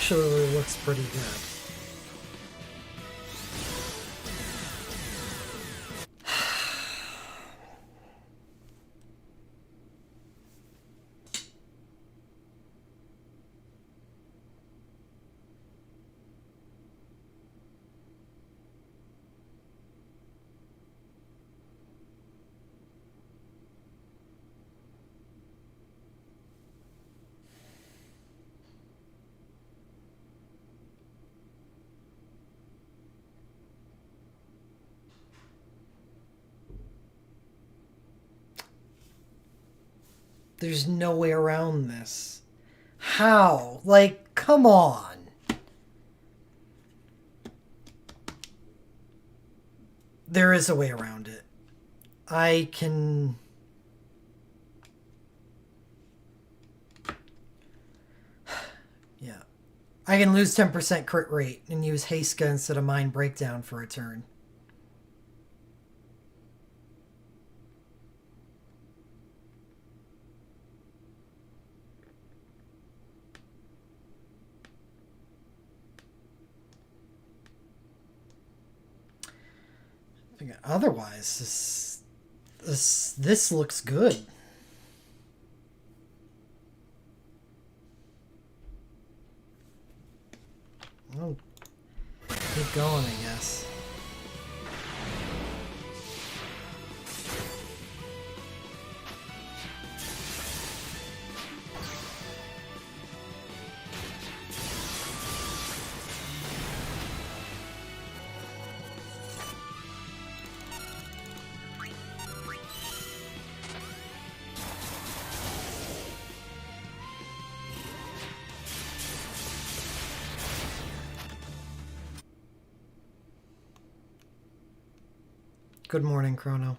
Actually looks pretty good. There's no way around this. How? Like, come on. There is a way around it. I can... Yeah. I can lose 10% crit rate and use Heiska instead of Mind Breakdown for a turn. Otherwise, this looks good. I'll keep going, I guess. Good morning, Chrono.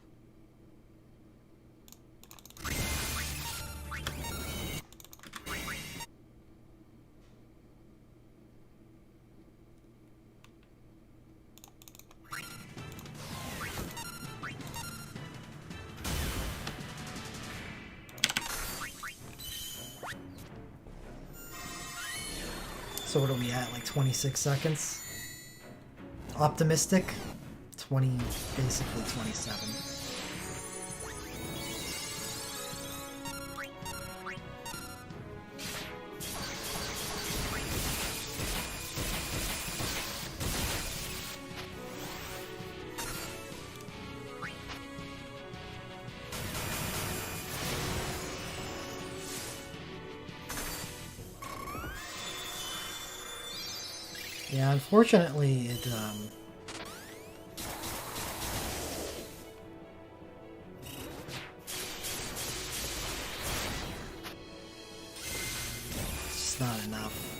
So what are we at, like 26 seconds? Optimistic? 20, basically 27. Yeah, unfortunately, it, it's not enough.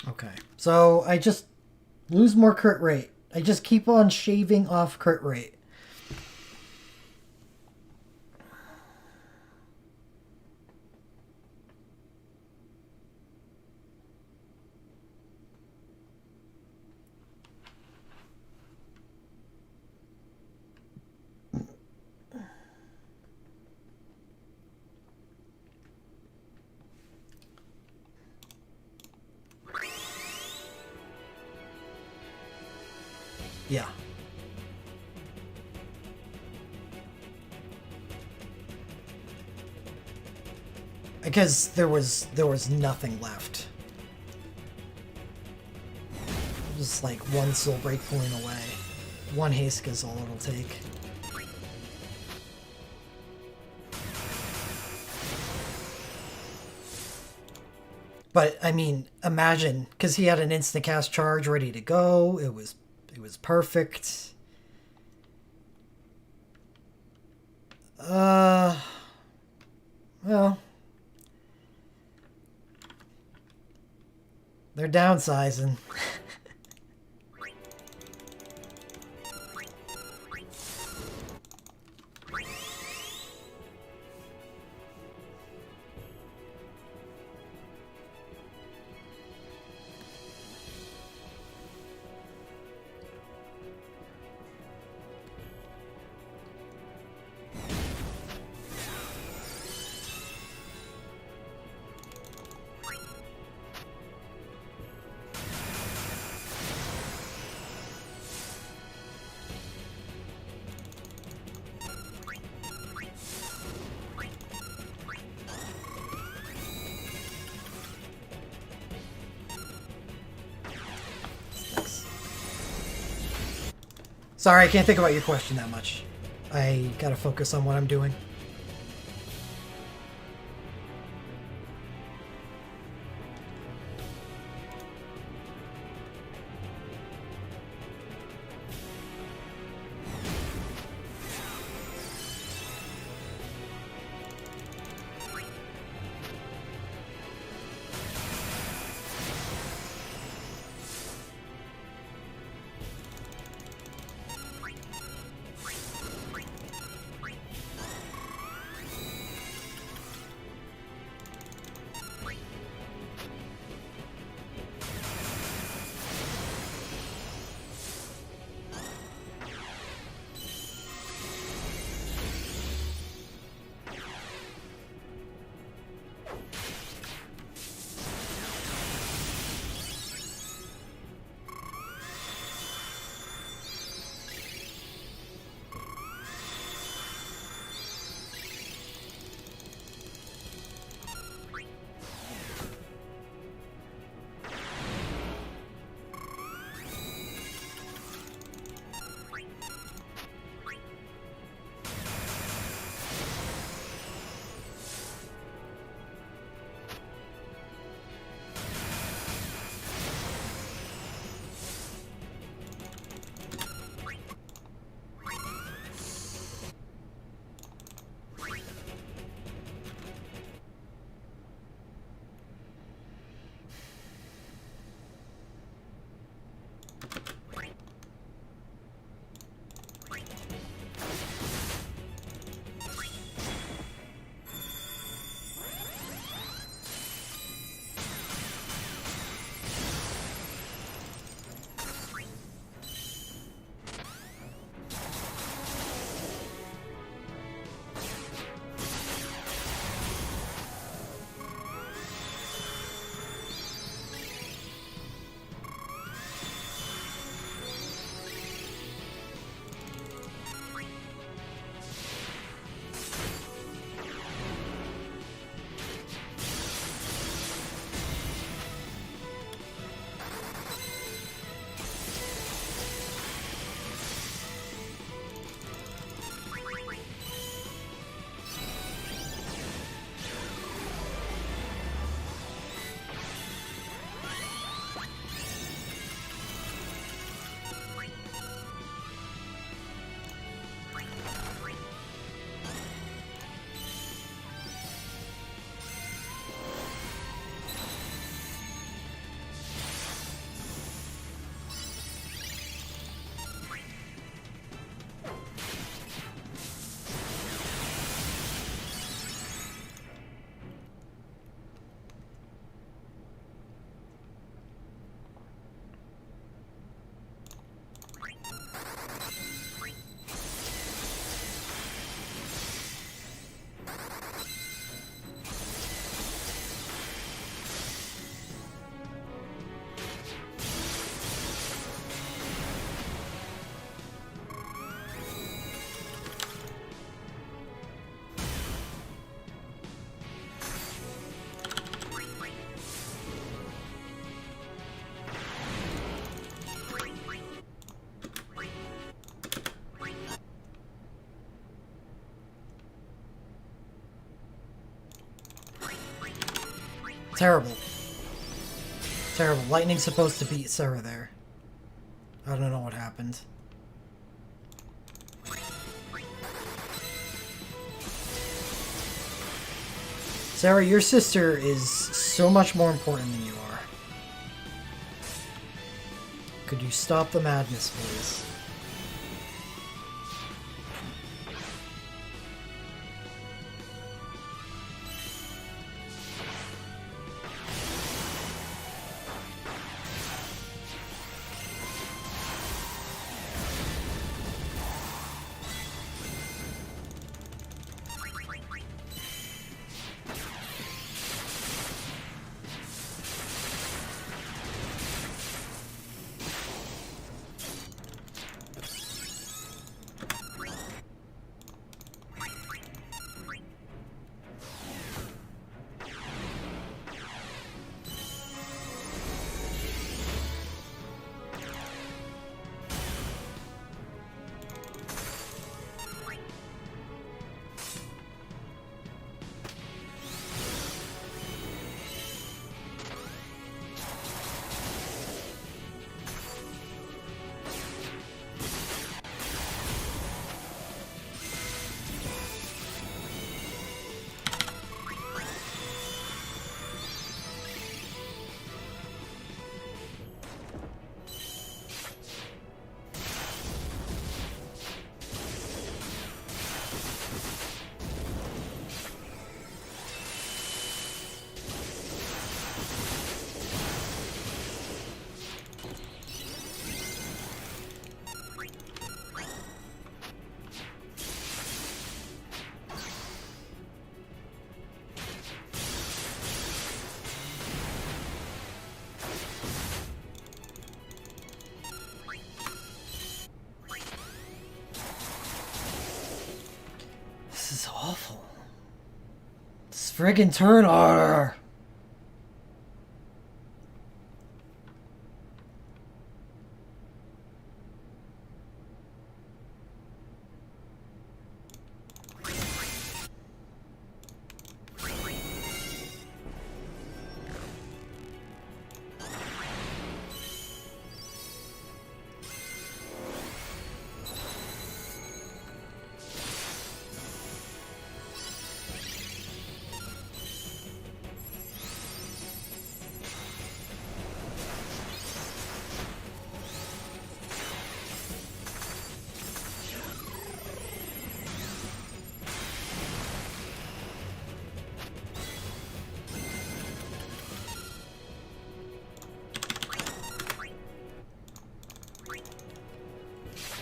Okay, so I just lose more crit rate. I just keep on shaving off crit rate. Yeah. Because there was nothing left. Just like one soul break point away. One haste is all it'll take. But I mean, imagine, because he had an instant cast charge ready to go. It was perfect. Well, they're downsizing. Sorry, I can't think about your question that much. I gotta focus on what I'm doing. Terrible. Terrible. Lightning's supposed to beat Sarah there. I don't know what happened. Sarah, your sister is so much more important than you are. Could you stop the madness, please? This is awful. This friggin' turn order.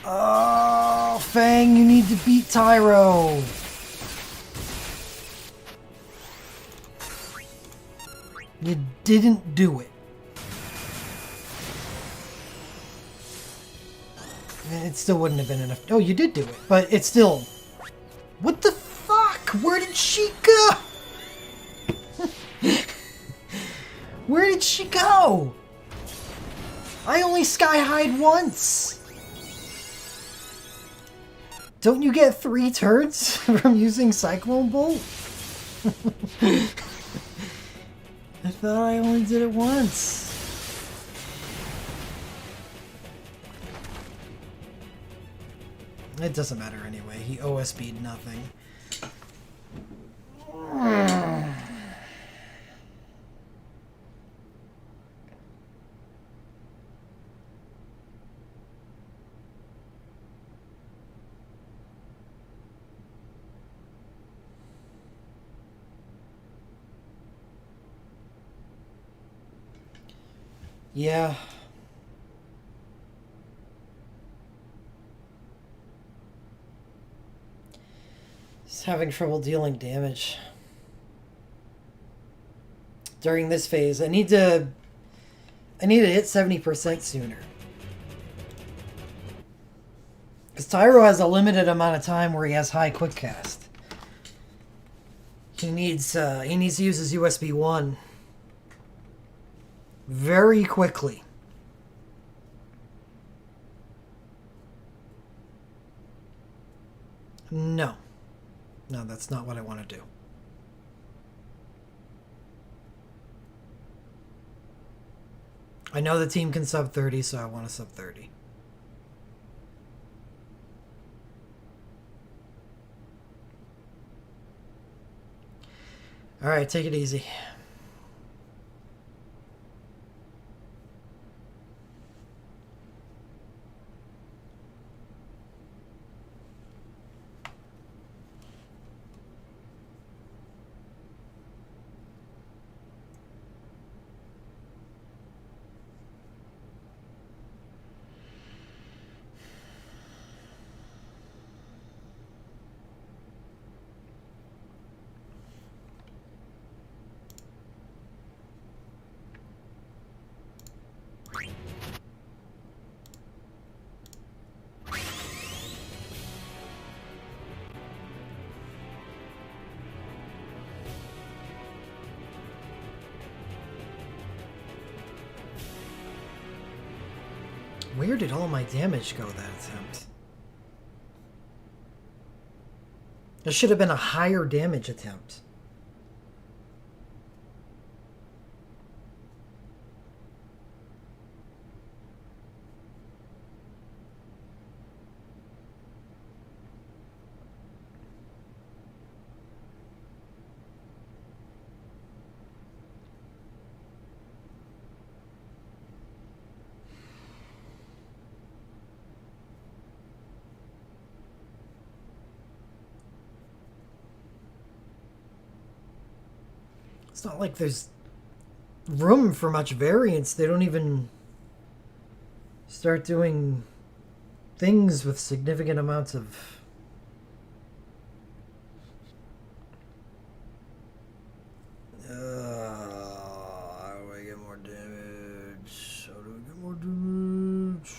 Oh, Fang, you need to beat Tyro. You didn't do it. It still wouldn't have been enough. Oh, you did do it, but it's still... What the fuck? Where did she go? Where did she go? I only sky-high'd once. Don't you get 3 turns from using Cyclone Bolt? I thought I only did it once. It doesn't matter anyway. He OSB'd nothing. Yeah. Just having trouble dealing damage. During this phase, I need to hit 70% sooner. Because Tyro has a limited amount of time where he has high quick cast. He needs to use his USB 1 very quickly. No. No, that's not what I want to do. I know the team can sub 30, so I want to sub 30. All right, take it easy. Where did all my damage go that attempt? There should have been a higher damage attempt. It's not like there's room for much variance. They don't even start doing things with significant amounts of... how do I get more damage? How do I get more damage?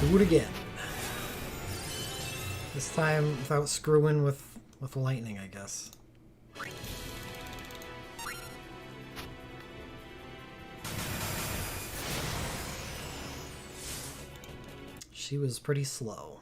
Do it again. This time without screwing with lightning, I guess. She was pretty slow.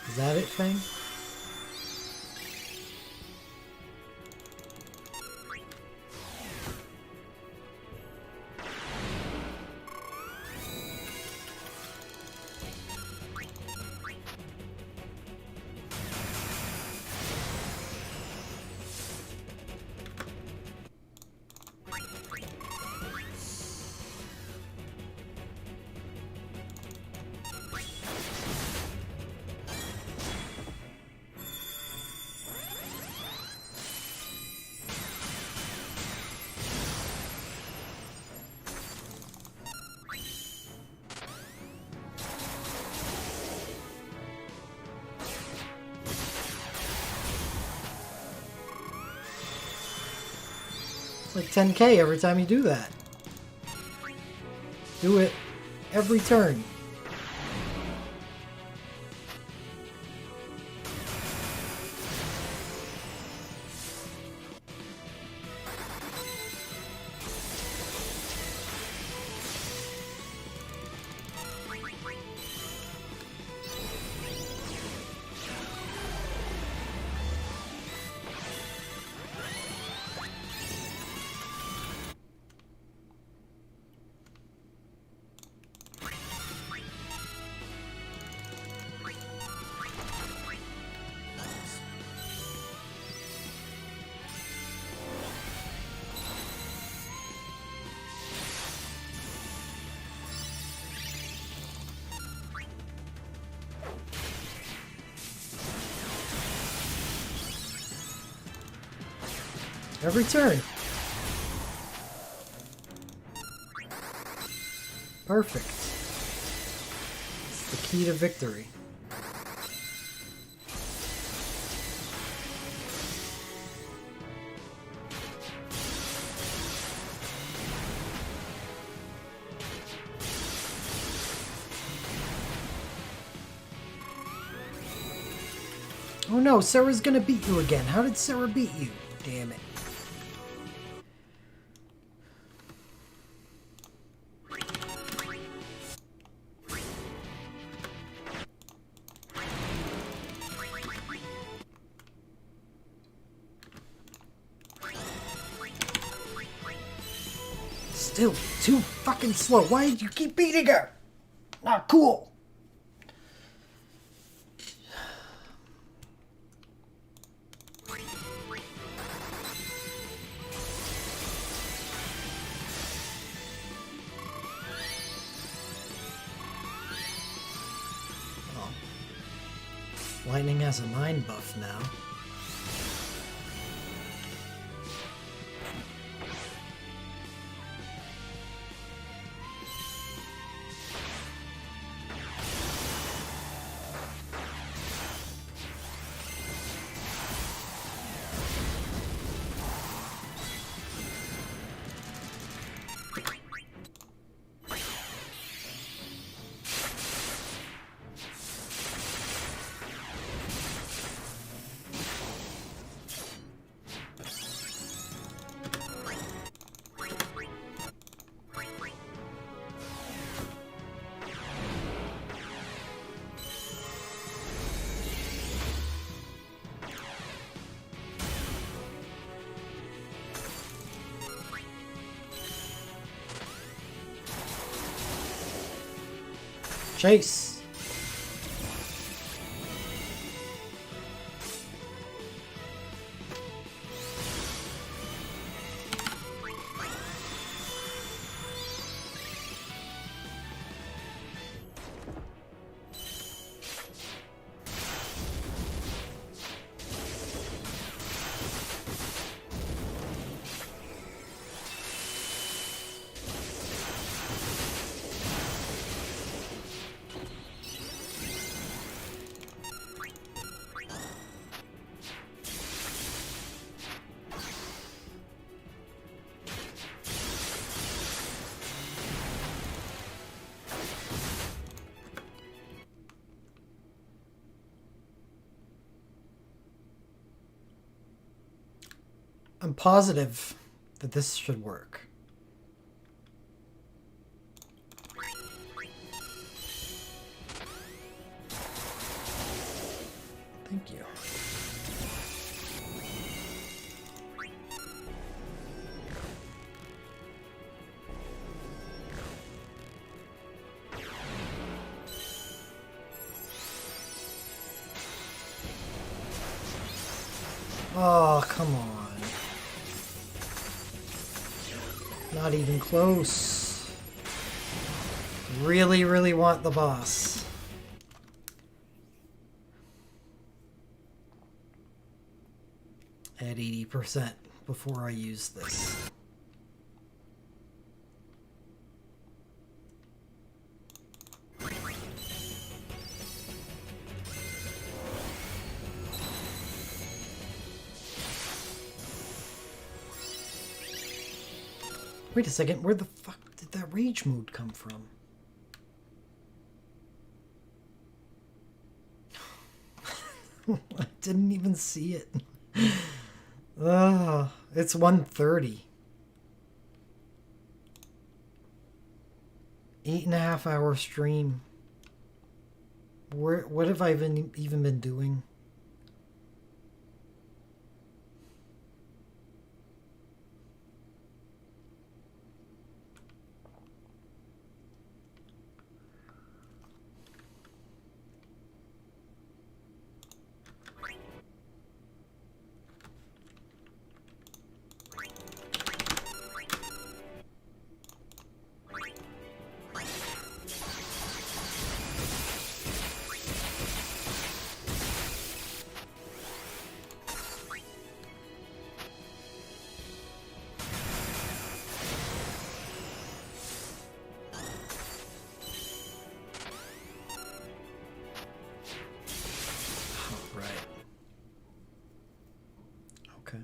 Is that it, Fang? like 10k every time you do that. Do it every turn. Every turn. Perfect. It's the key to victory. Oh no, Sarah's gonna beat you again. How did Sarah beat you? Damn it. Still too fucking slow. Why did you keep beating her? Not cool. Oh. Lightning has a mind buff now. Chase. I'm positive that this should work. Thank you. Oh, come on. Not even close. Really, really want the boss. At 80% before I use this. Wait a second, where the fuck did that rage mood come from? I didn't even see it. Ugh, it's 1:30. 8.5-hour stream. What have I even been doing? Okay.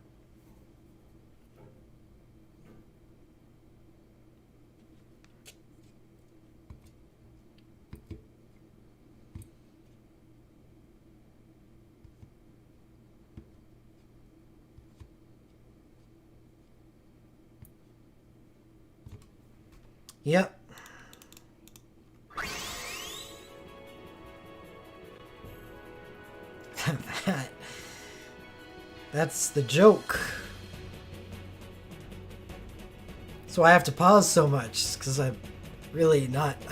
Yep. That's the joke. So I have to pause so much because I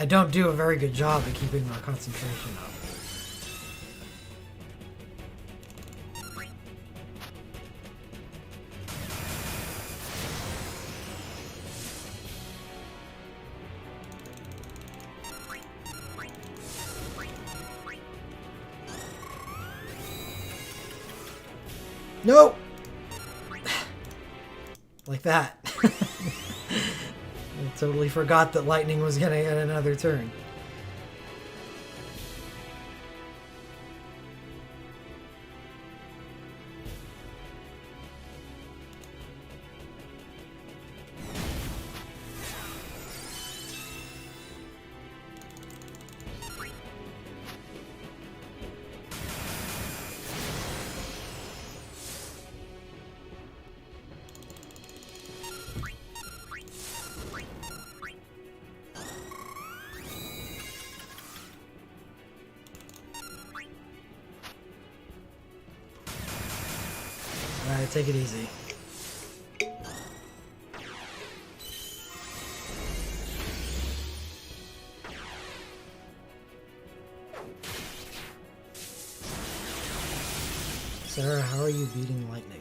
don't do a very good job at keeping my concentration up. No! Like that. I totally forgot that lightning was gonna get another turn. Alright, take it easy. Sarah, how are you beating lightning?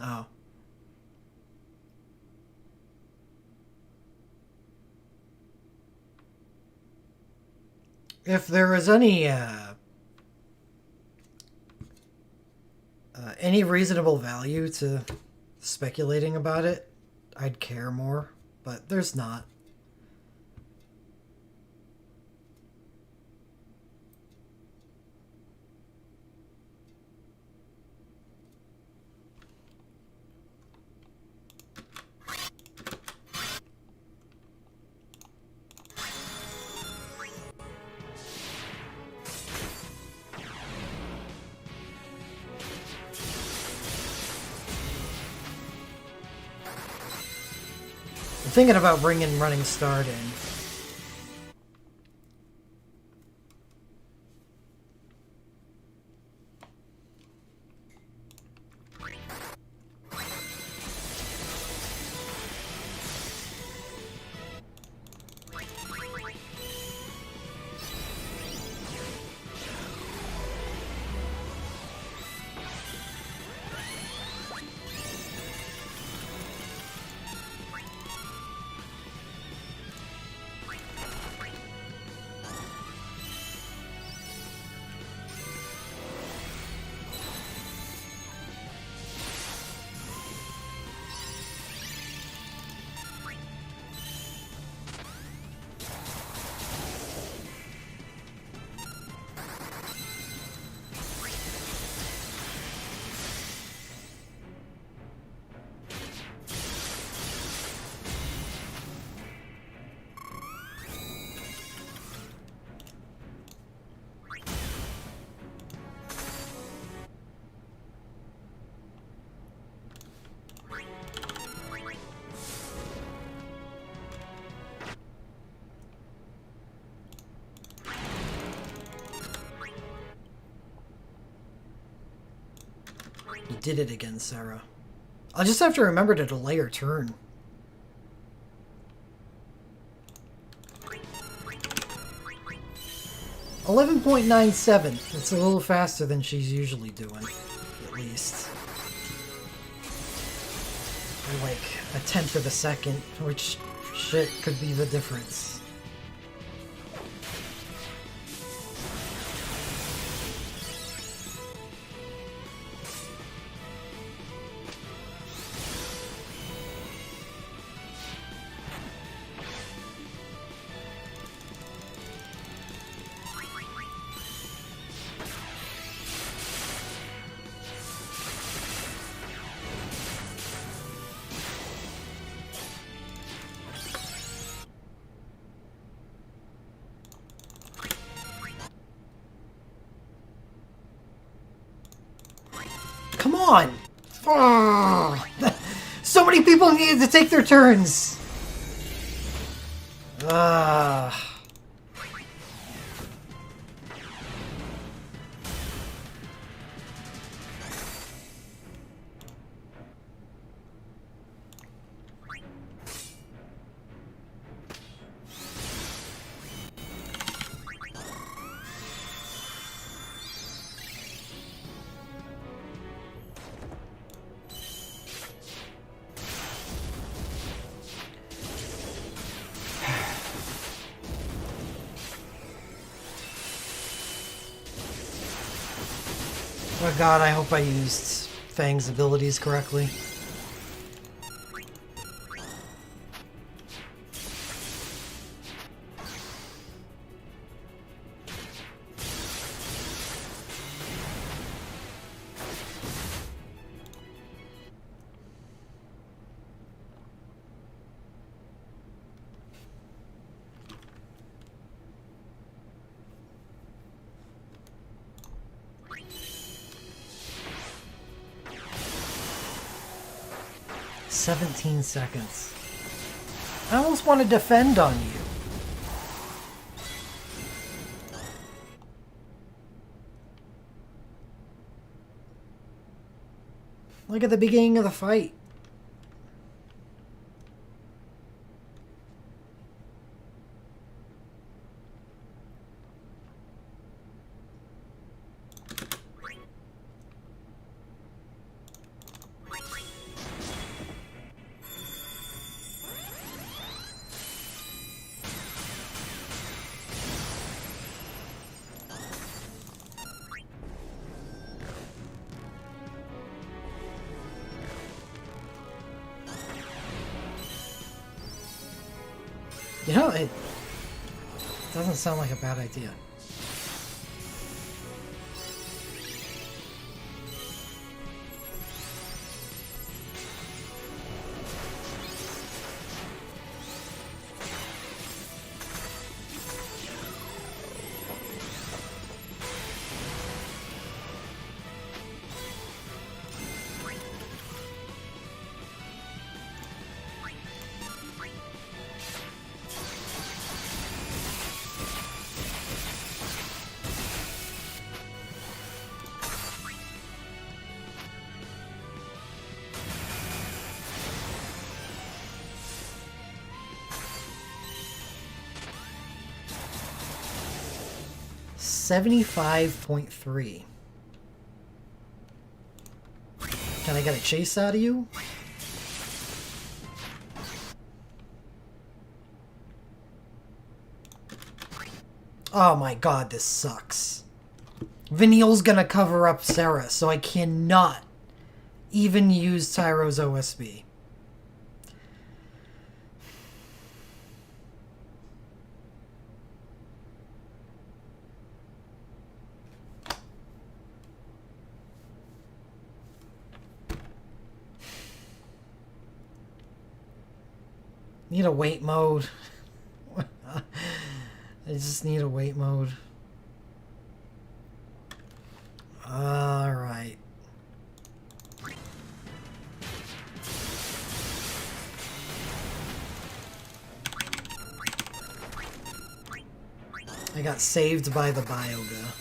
Oh. If there is any reasonable value to speculating about it, I'd care more, but there's not. thinking about bringing Running Start in. You did it again, Sarah. I'll just have to remember to delay her turn. $11.97. That's a little faster than she's usually doing, at least. Or like a tenth of a second, which shit could be the difference. Come on! Oh, so many people needed to take their turns! Ah. Oh god, I hope I used Fang's abilities correctly. "17 seconds. I almost want to defend on you. Like at the beginning of the fight. You know, it doesn't sound like a bad idea. 75.3. Can I get a chase out of you? Oh my god, this sucks. Vanille's gonna cover up Sarah, so I cannot even use Tyro's OSB. Need a wait mode. I just need a wait mode. Alright. I got saved by the Bioga.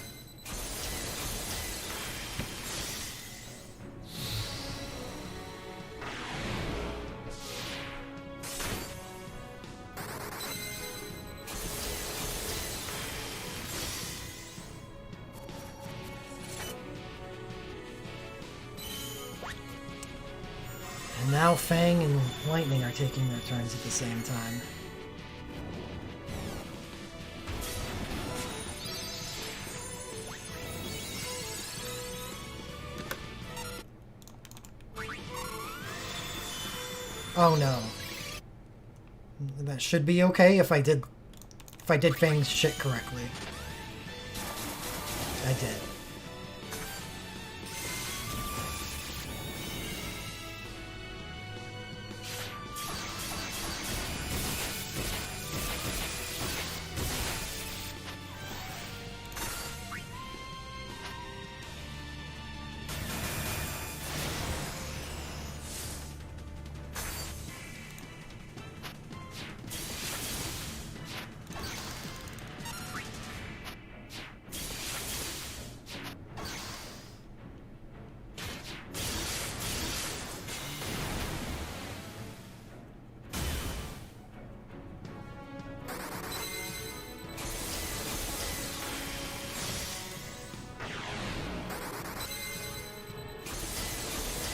And now Fang and Lightning are taking their turns at the same time. Oh no. That should be okay if I did Fang's shit correctly. I did.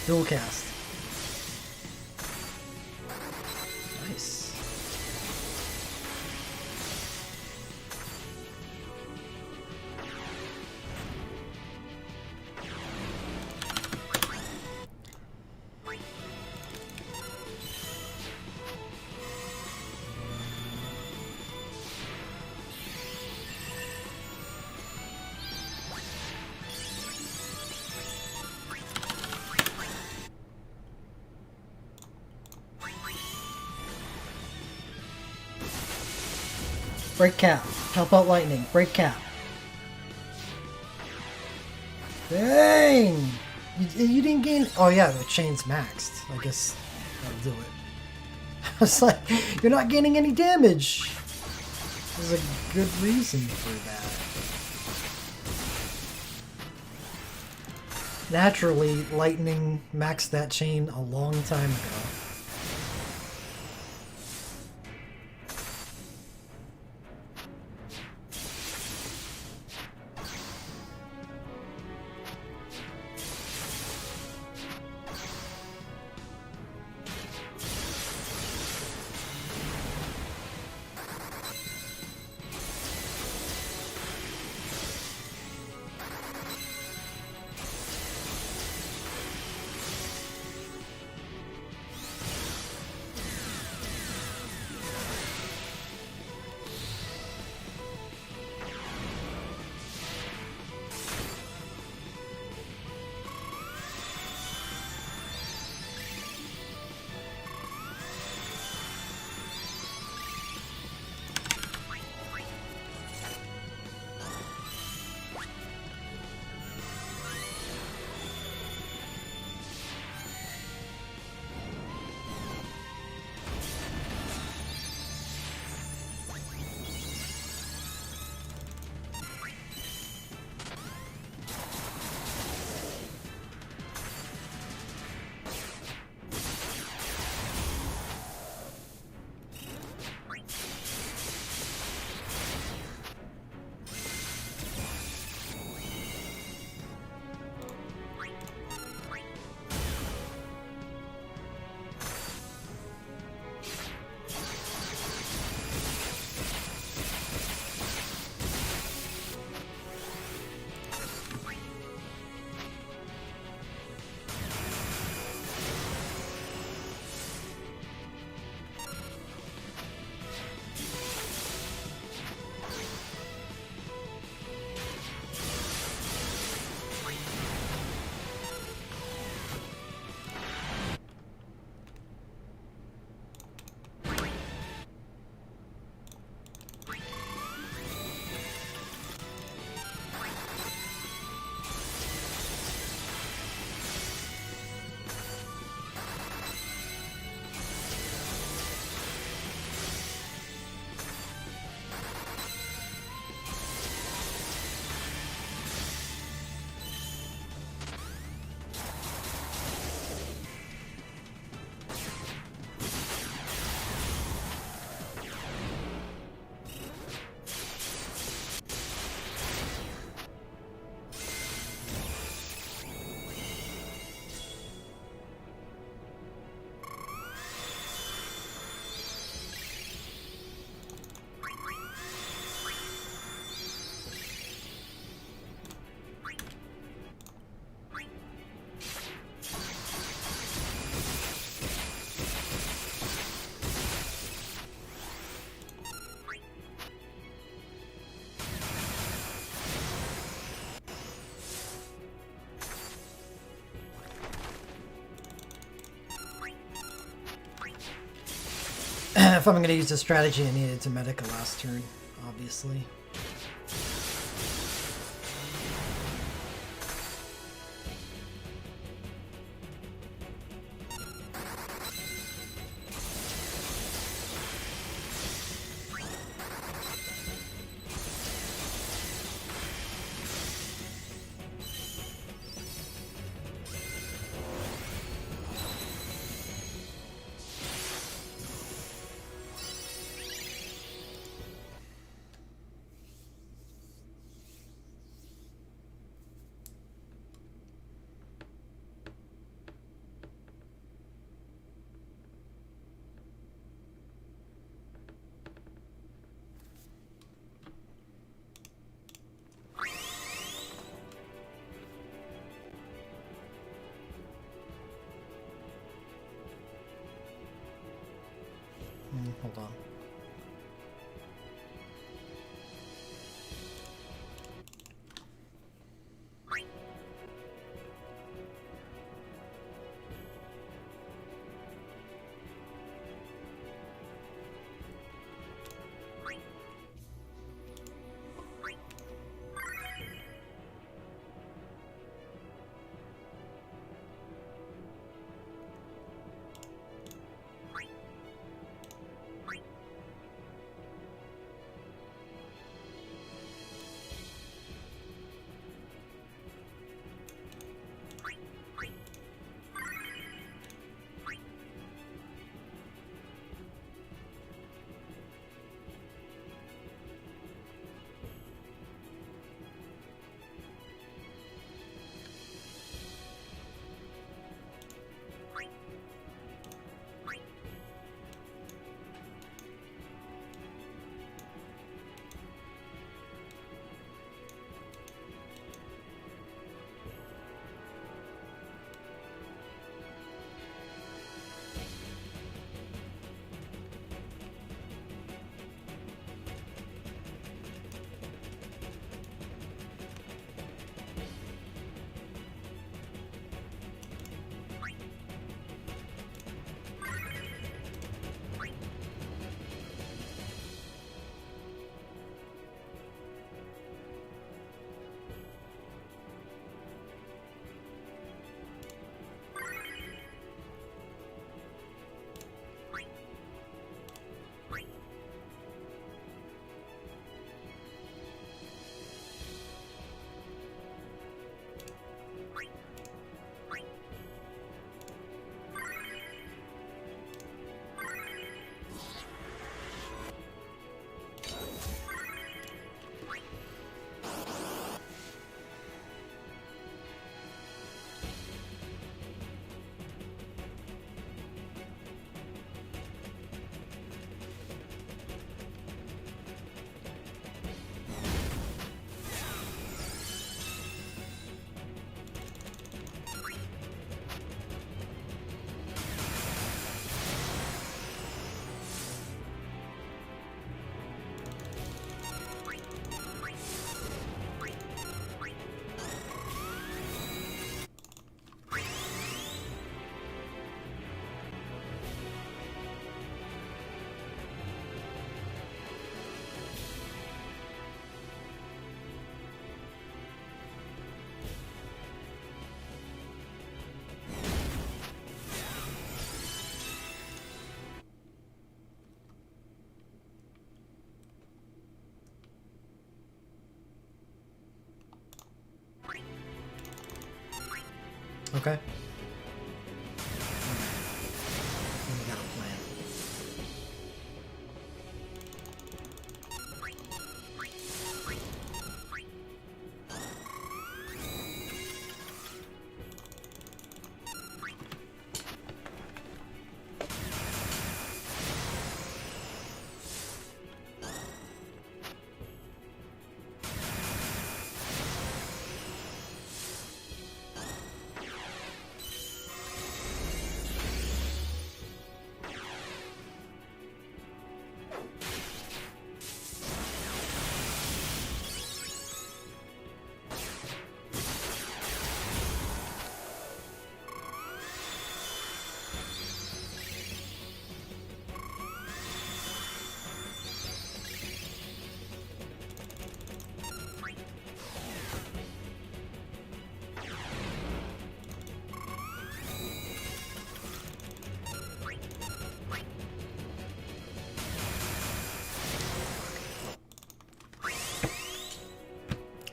Dual cast. Nice. Break cap. Help out Lightning. Break cap. Dang! You didn't gain... Oh yeah, the chain's maxed. I guess that'll do it. I was like, you're not gaining any damage. There's a good reason for that. Naturally, Lightning maxed that chain a long time ago. If I'm gonna use a strategy, I needed to medic a last turn, obviously. Hold on. Okay. We got a plan.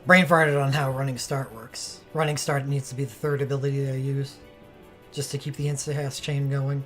brain farted on how Running Start works. Running Start needs to be the third ability I use, just to keep the insta-cast chain going.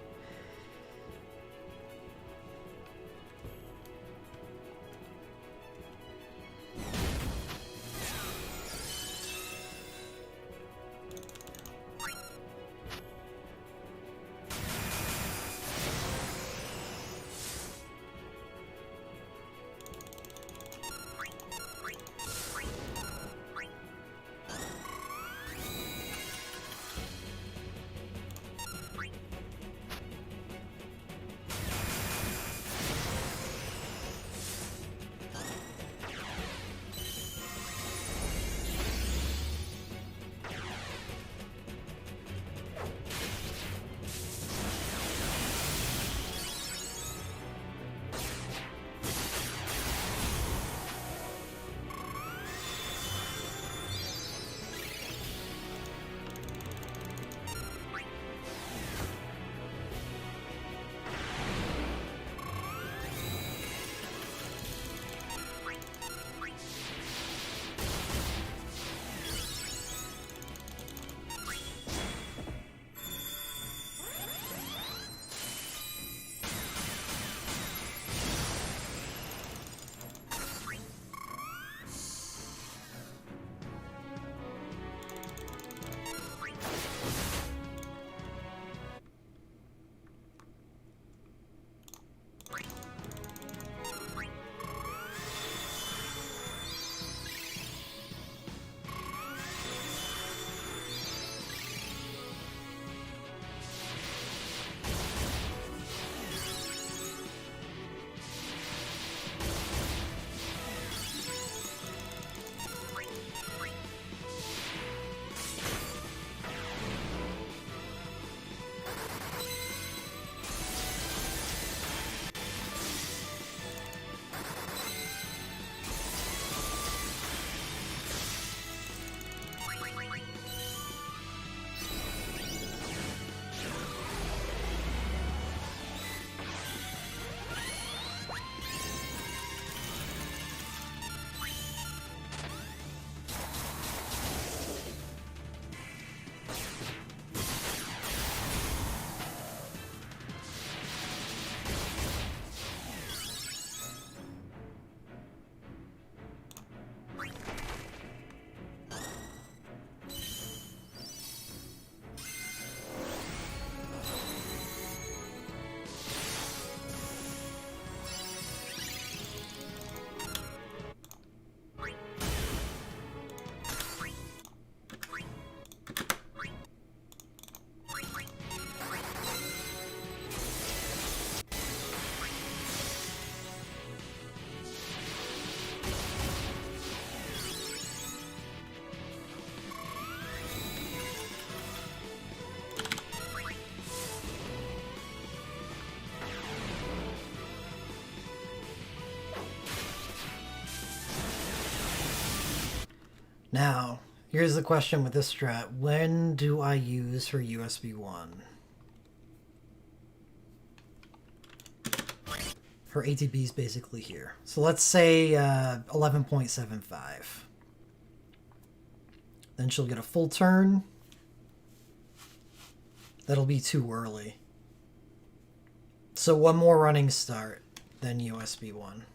Now, here's the question with this strat. When do I use her USB 1? Her ATB is basically here. So let's say 11.75. Then she'll get a full turn. That'll be too early. So one more running start, then USB 1.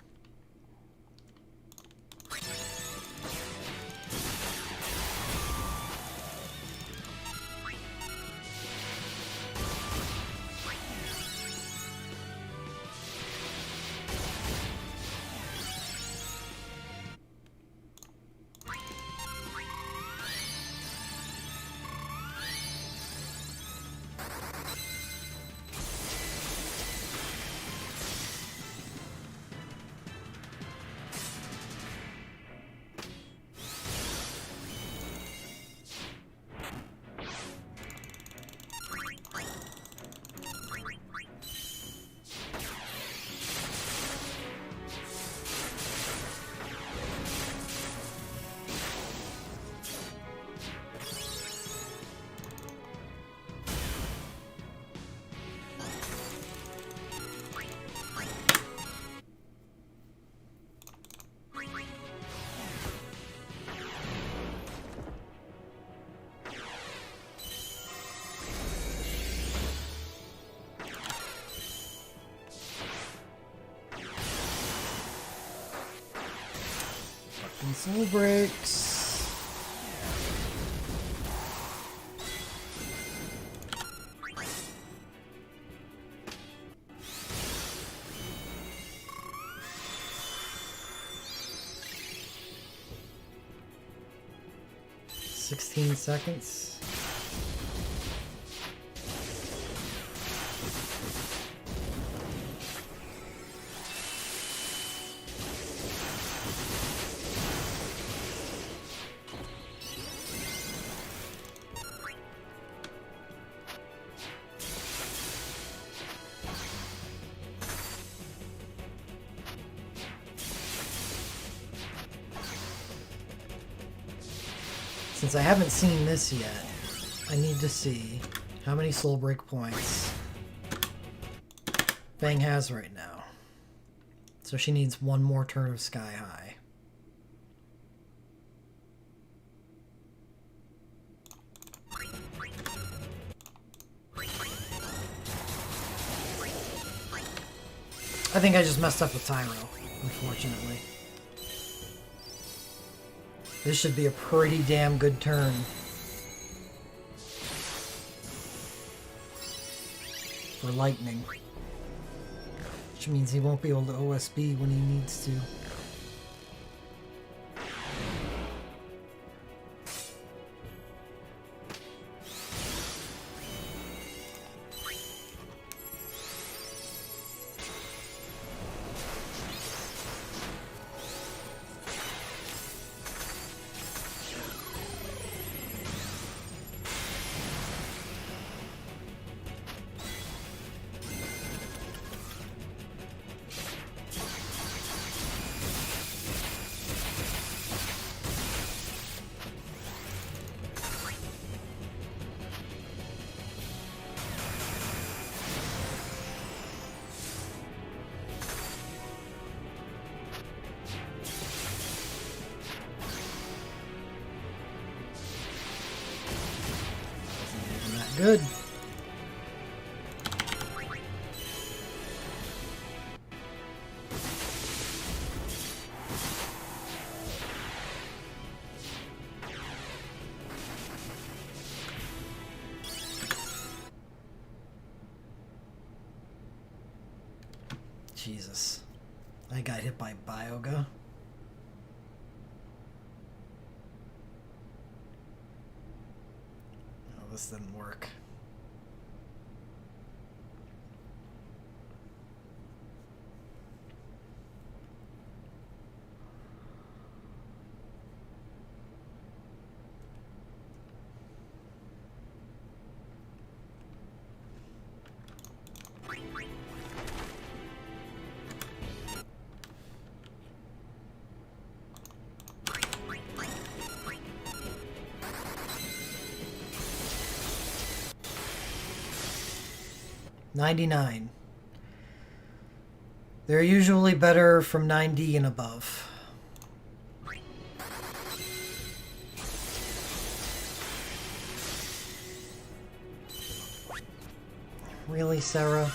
And soul breaks. Seconds. Since I haven't seen this yet, I need to see how many soul break points Fang has right now. So she needs one more turn of Sky High. I think I just messed up with Tyro, unfortunately. This should be a pretty damn good turn. For lightning. Which means he won't be able to OSB when he needs to. Good. Jesus. I got hit by Bioga. This didn't work. $99. They're usually better from 90 and above. Really, Sarah?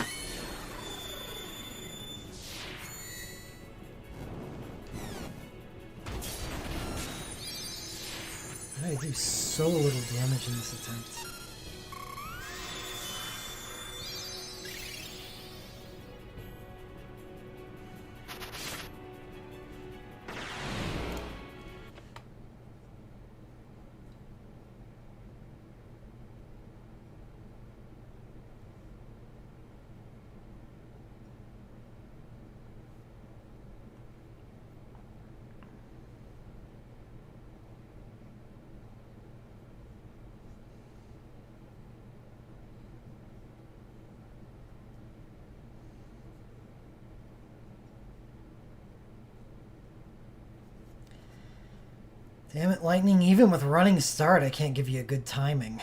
I do so little damage in this attempt. Damn it, Lightning, even with running start, I can't give you a good timing.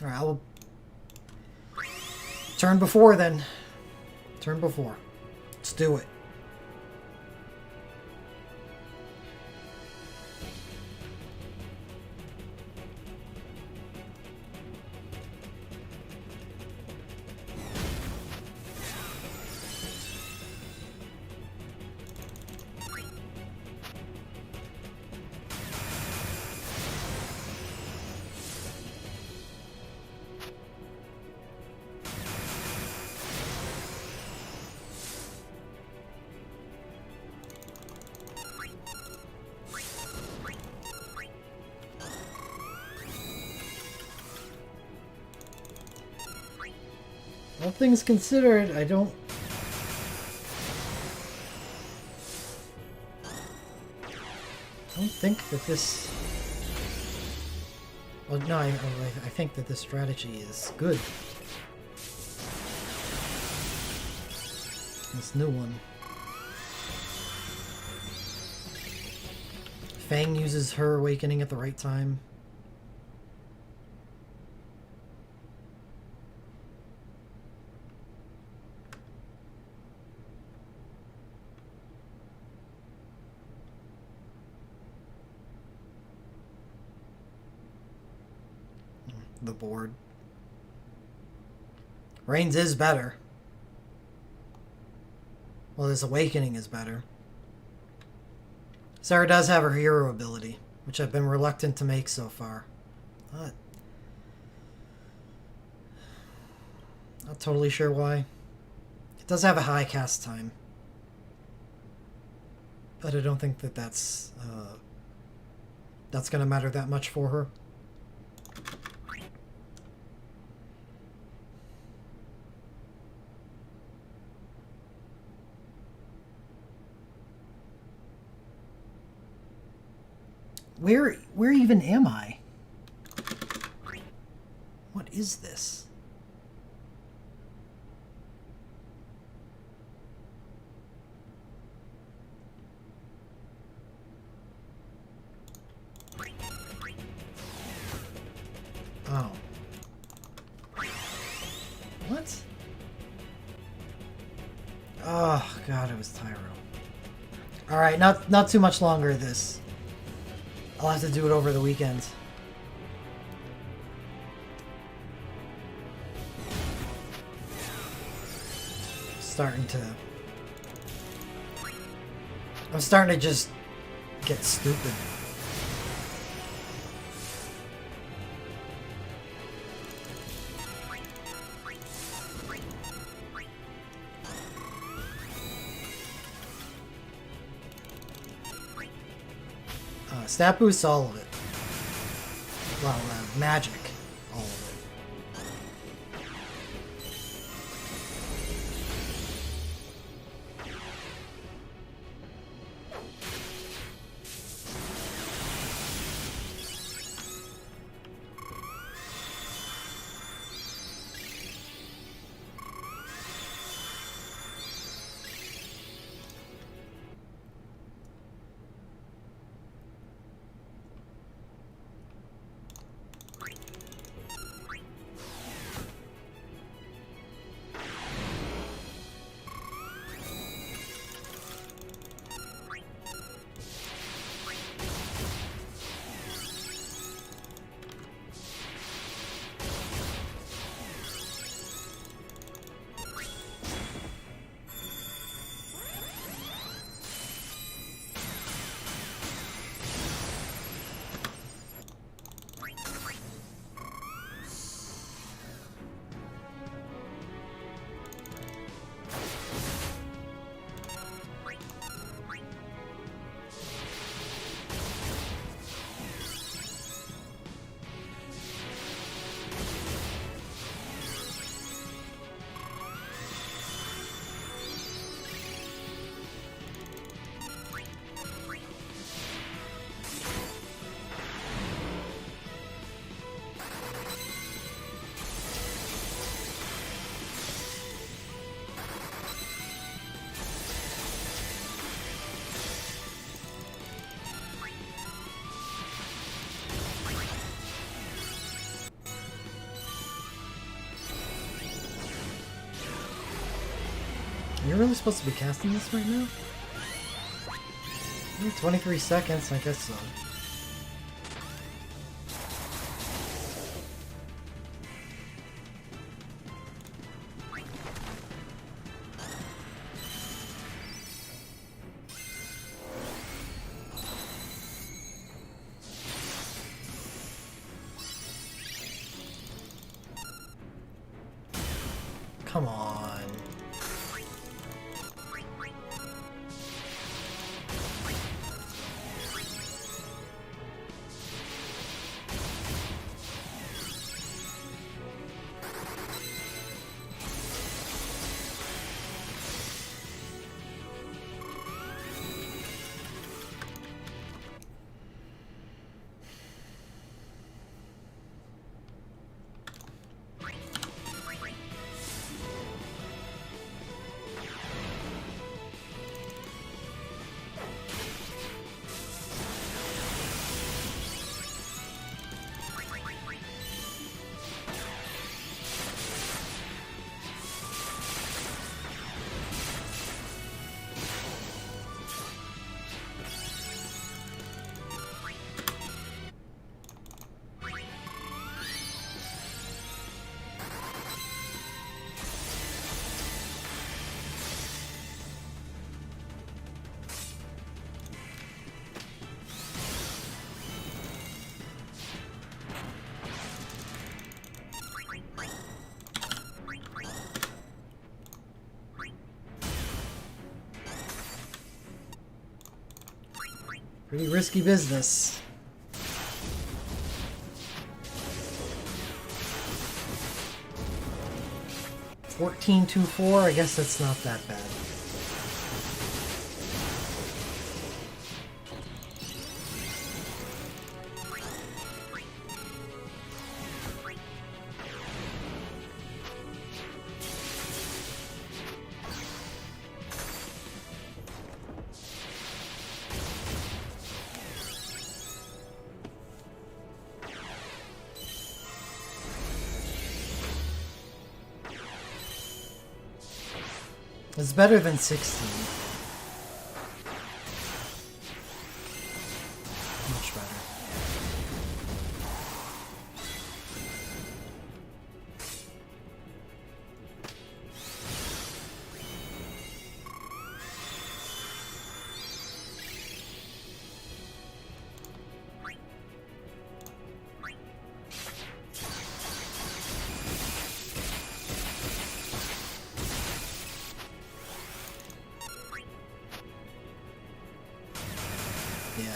Alright, I'll... Turn before, then. Turn before. Let's do it. All things considered, I don't think that this... Well, no, I think that this strategy is good. This new one. Fang uses her awakening at the right time. The board. Rain's is better. Well, his awakening is better. Sarah does have her hero ability, which I've been reluctant to make so far. Not totally sure why. It does have a high cast time. But I don't think that that's going to matter that much for her. Where even am I? What is this? Oh. What? Oh god, it was Tyro. Alright, not too much longer of this. I'll have to do it over the weekend. I'm starting to just get stupid. Stat boosts, all of it. Well, magic, all of it. You're really supposed to be casting this right now? 23 seconds, I guess so. Come on. Pretty risky business. $14.24. I guess that's not that bad. It's better than 16. Much better. Yeah.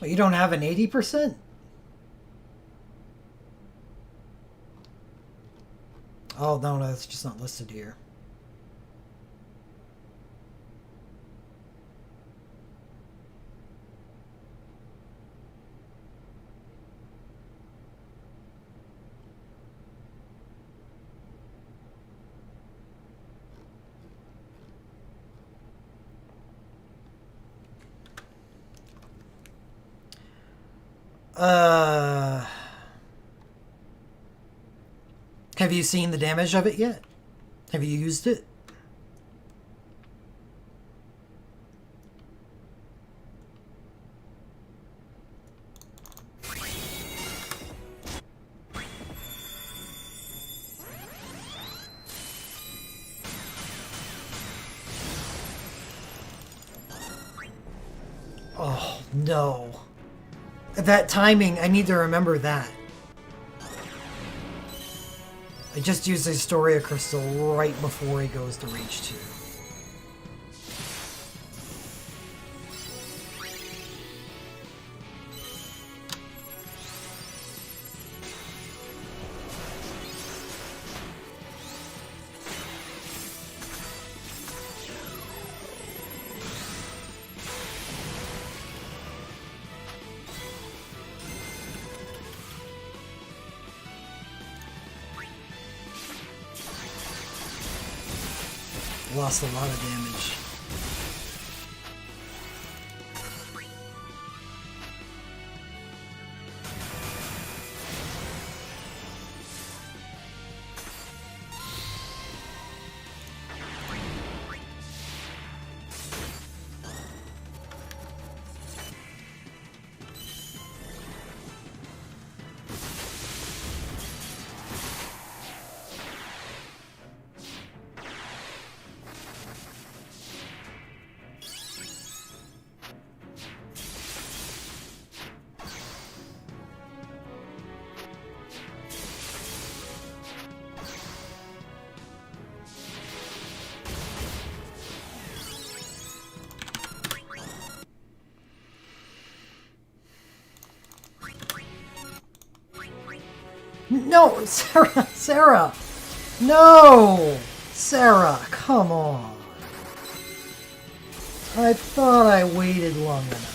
You don't have an 80%? Oh, no, that's just not listed here. Have you seen the damage of it yet? Have you used it? Oh, no. That timing, I need to remember that. I just used the Historia Crystal right before he goes to Reach 2. Lost a lot of damage. No, Sarah! No! Sarah, come on. I thought I waited long enough.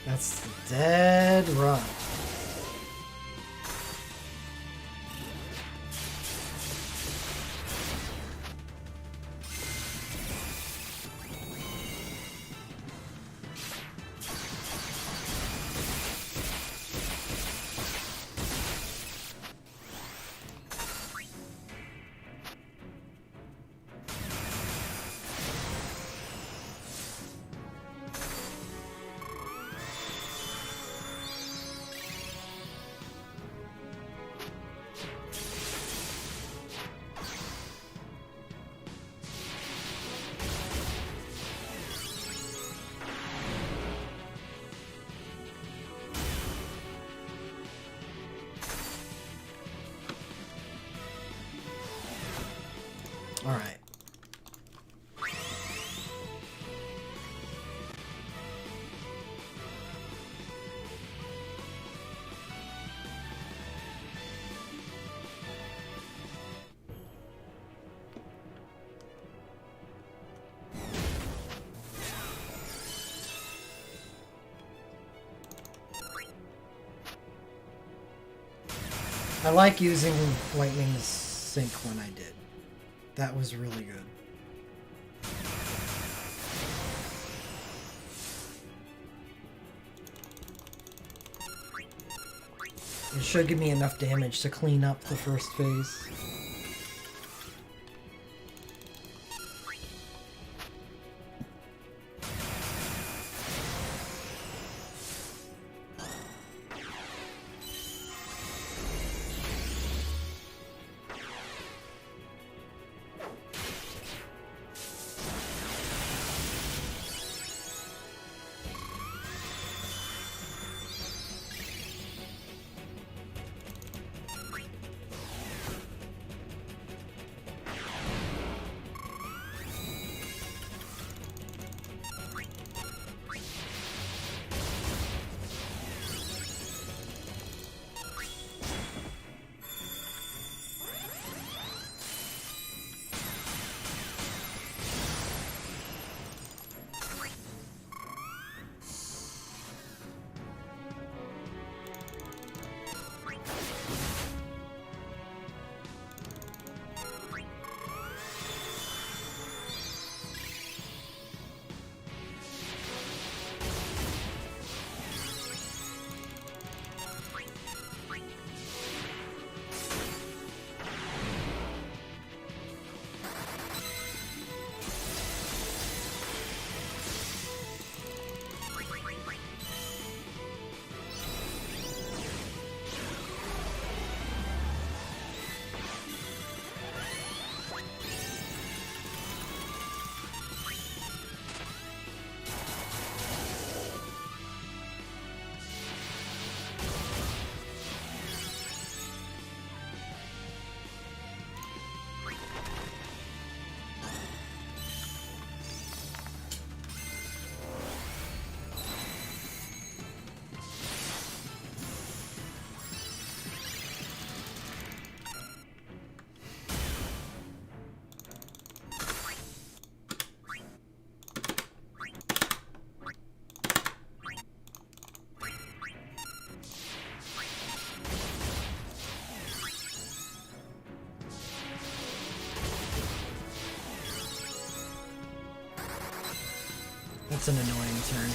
That's the dead run. Alright. I like using Lightning's Sync when I did. That was really good. It should give me enough damage to clean up the first phase. That's an annoying turn.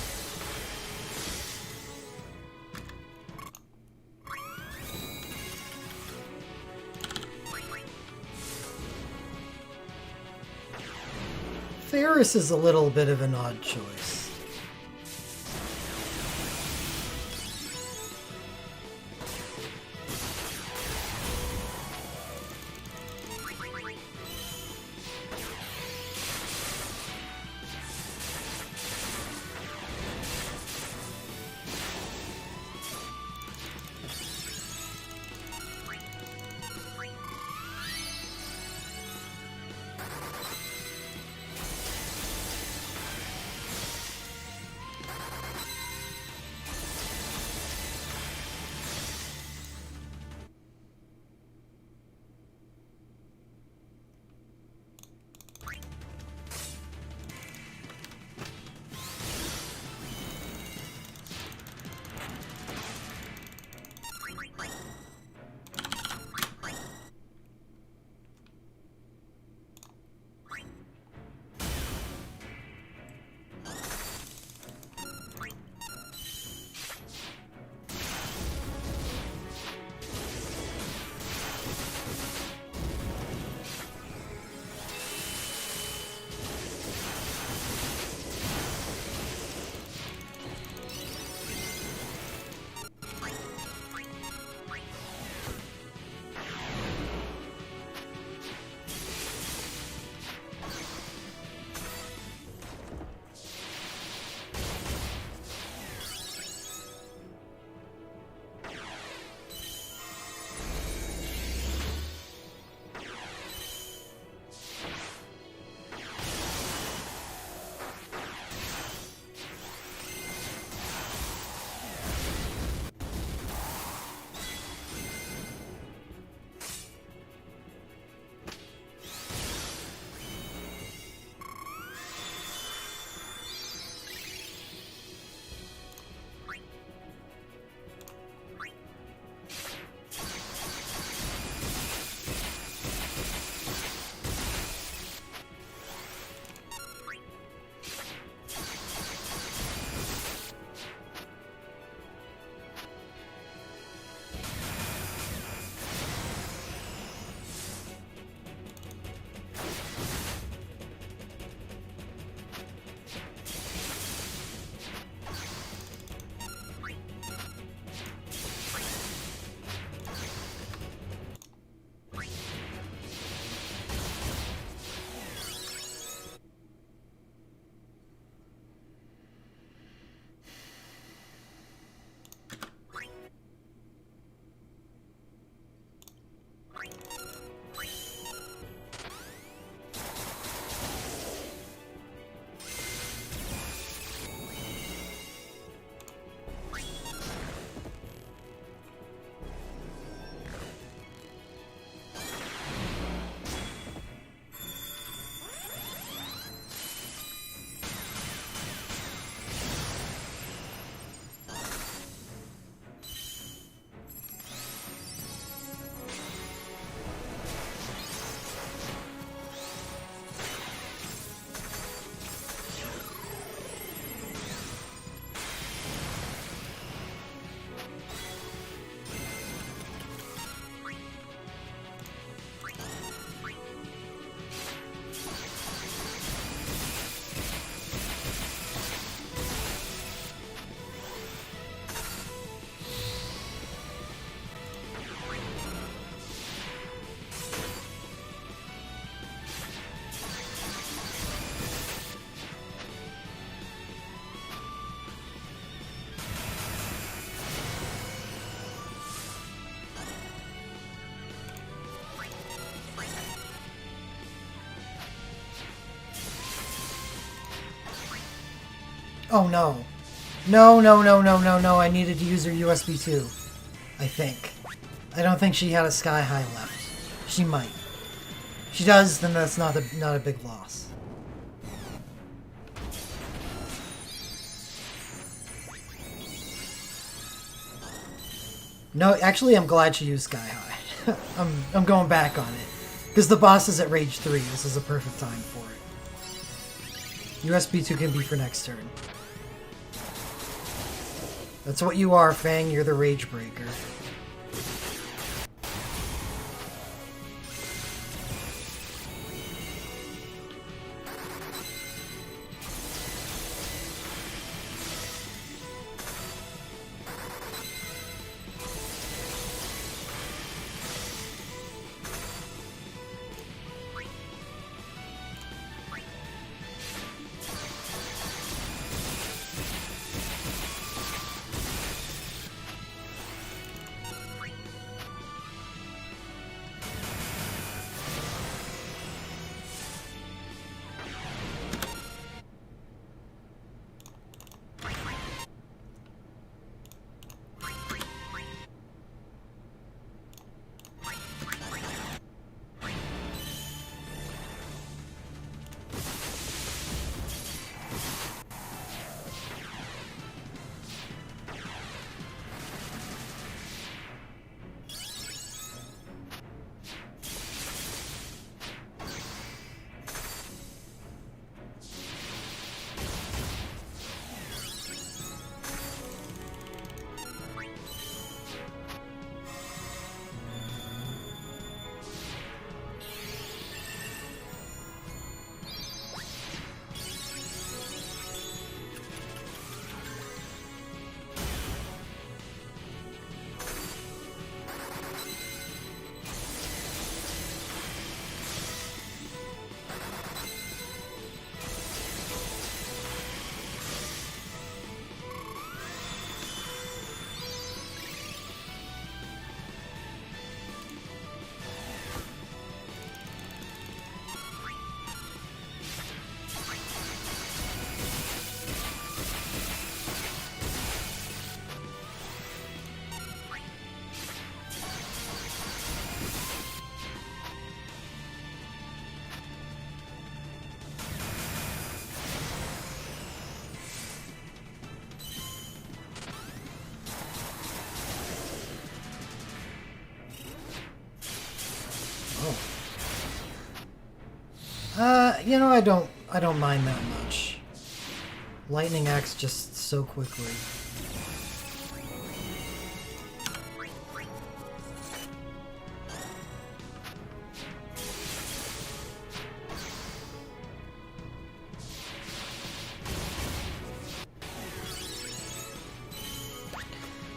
Ferris is a little bit of an odd choice. Oh no. No, no, no, no, no, no. I needed to use her USB 2. I think. I don't think she had a Sky High left. She might. If she does, then that's not a big loss. No, actually, I'm glad she used Sky High. I'm going back on it. Because the boss is at Rage 3. This is a perfect time for it. USB 2 can be for next turn. That's what you are, Fang. You're the Rage Breaker. You know, I don't mind that much. Lightning acts just so quickly.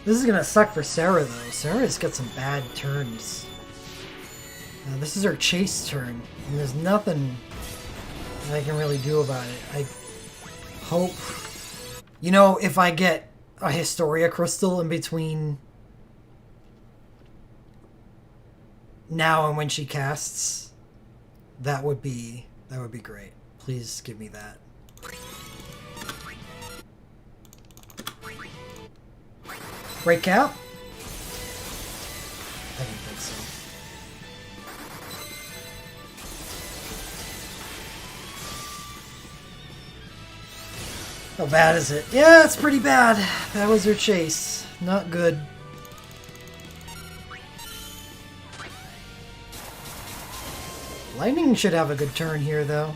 This is gonna suck for Sarah, though. Sarah's got some bad turns. This is her chase turn, and there's nothing I can really do about it. I hope... You know, if I get a Historia Crystal in between now and when she casts, that would be great. Please give me that. Break out? I didn't think so. How bad is it? Yeah, it's pretty bad. That was her chase. Not good. Lightning should have a good turn here, though.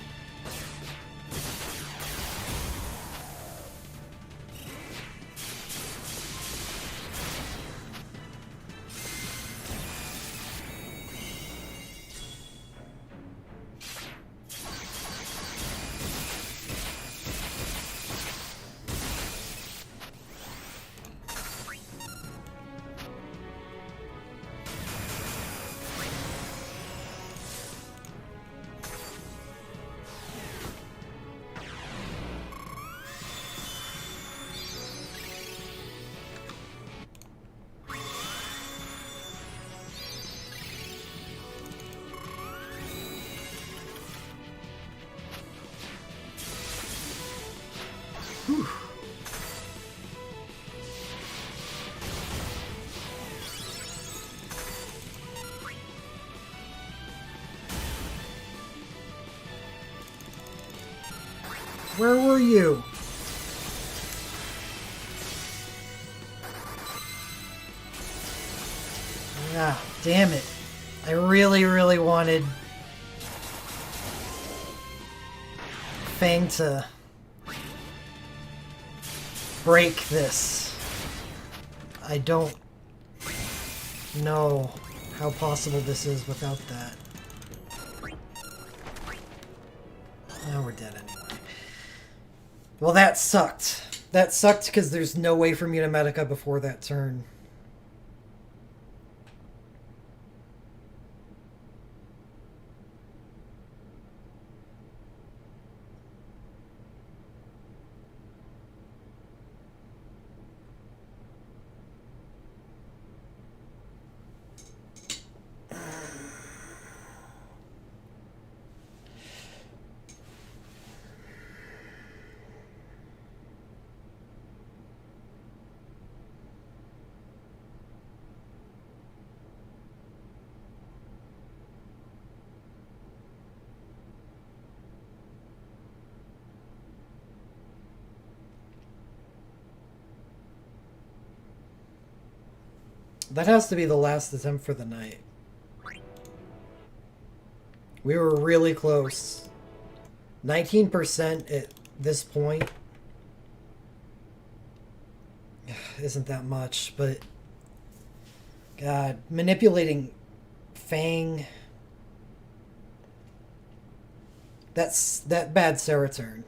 Whew. Where were you? Ah, damn it. I really, really wanted Fang to break this. I don't know how possible this is without that. Now we're dead anyway. Well, that sucked. That sucked because there's no way for me to Medica before that turn. That has to be the last attempt for the night. We were really close. 19% at this point isn't that much, but God, manipulating Fang. That's that bad Sarah turn.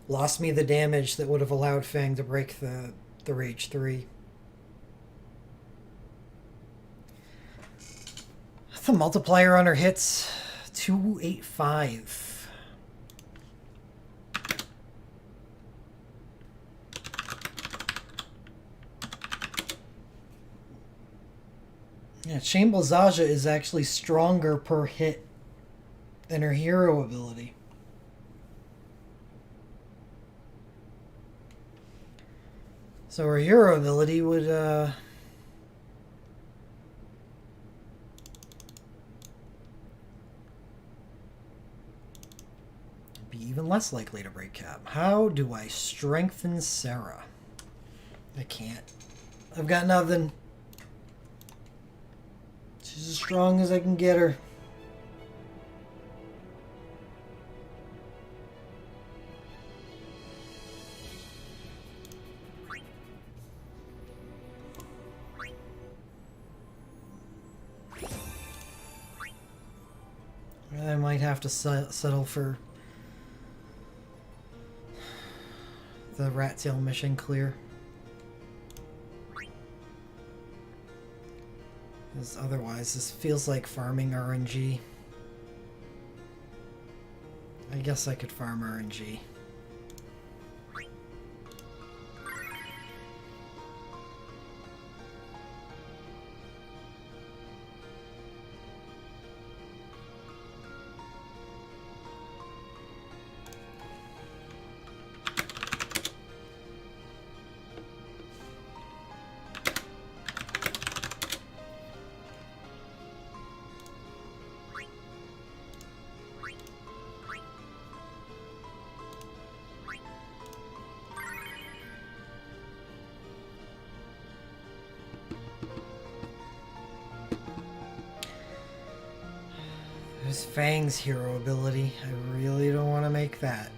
Lost me the damage that would have allowed Fang to break the Rage 3. The multiplier on her hits, 285. Yeah, Chain Blazaja is actually stronger per hit than her hero ability. So her hero ability would, be even less likely to break cap. How do I strengthen Sarah? I can't. I've got nothing. She's as strong as I can get her. I might have to settle for the Rat Tail mission clear. Because otherwise, this feels like farming RNG. I guess I could farm RNG. There's Fang's hero ability. I really don't want to make that.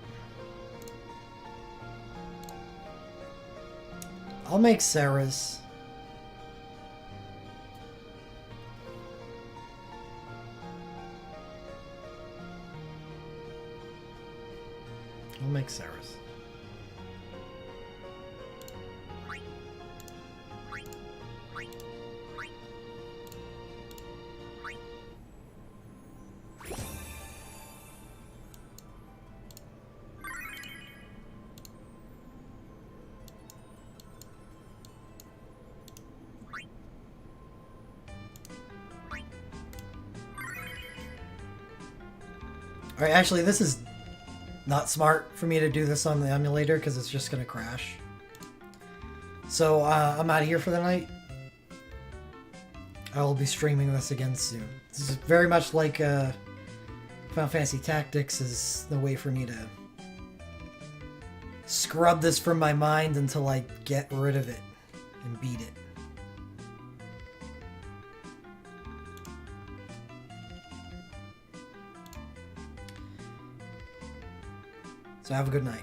I'll make Sarah's. I'll make Sarah's. Alright, actually, this is not smart for me to do this on the emulator because it's just going to crash. So, I'm out of here for the night. I will be streaming this again soon. This is very much like Final Fantasy Tactics is the way for me to scrub this from my mind until I get rid of it and beat it. So have a good night.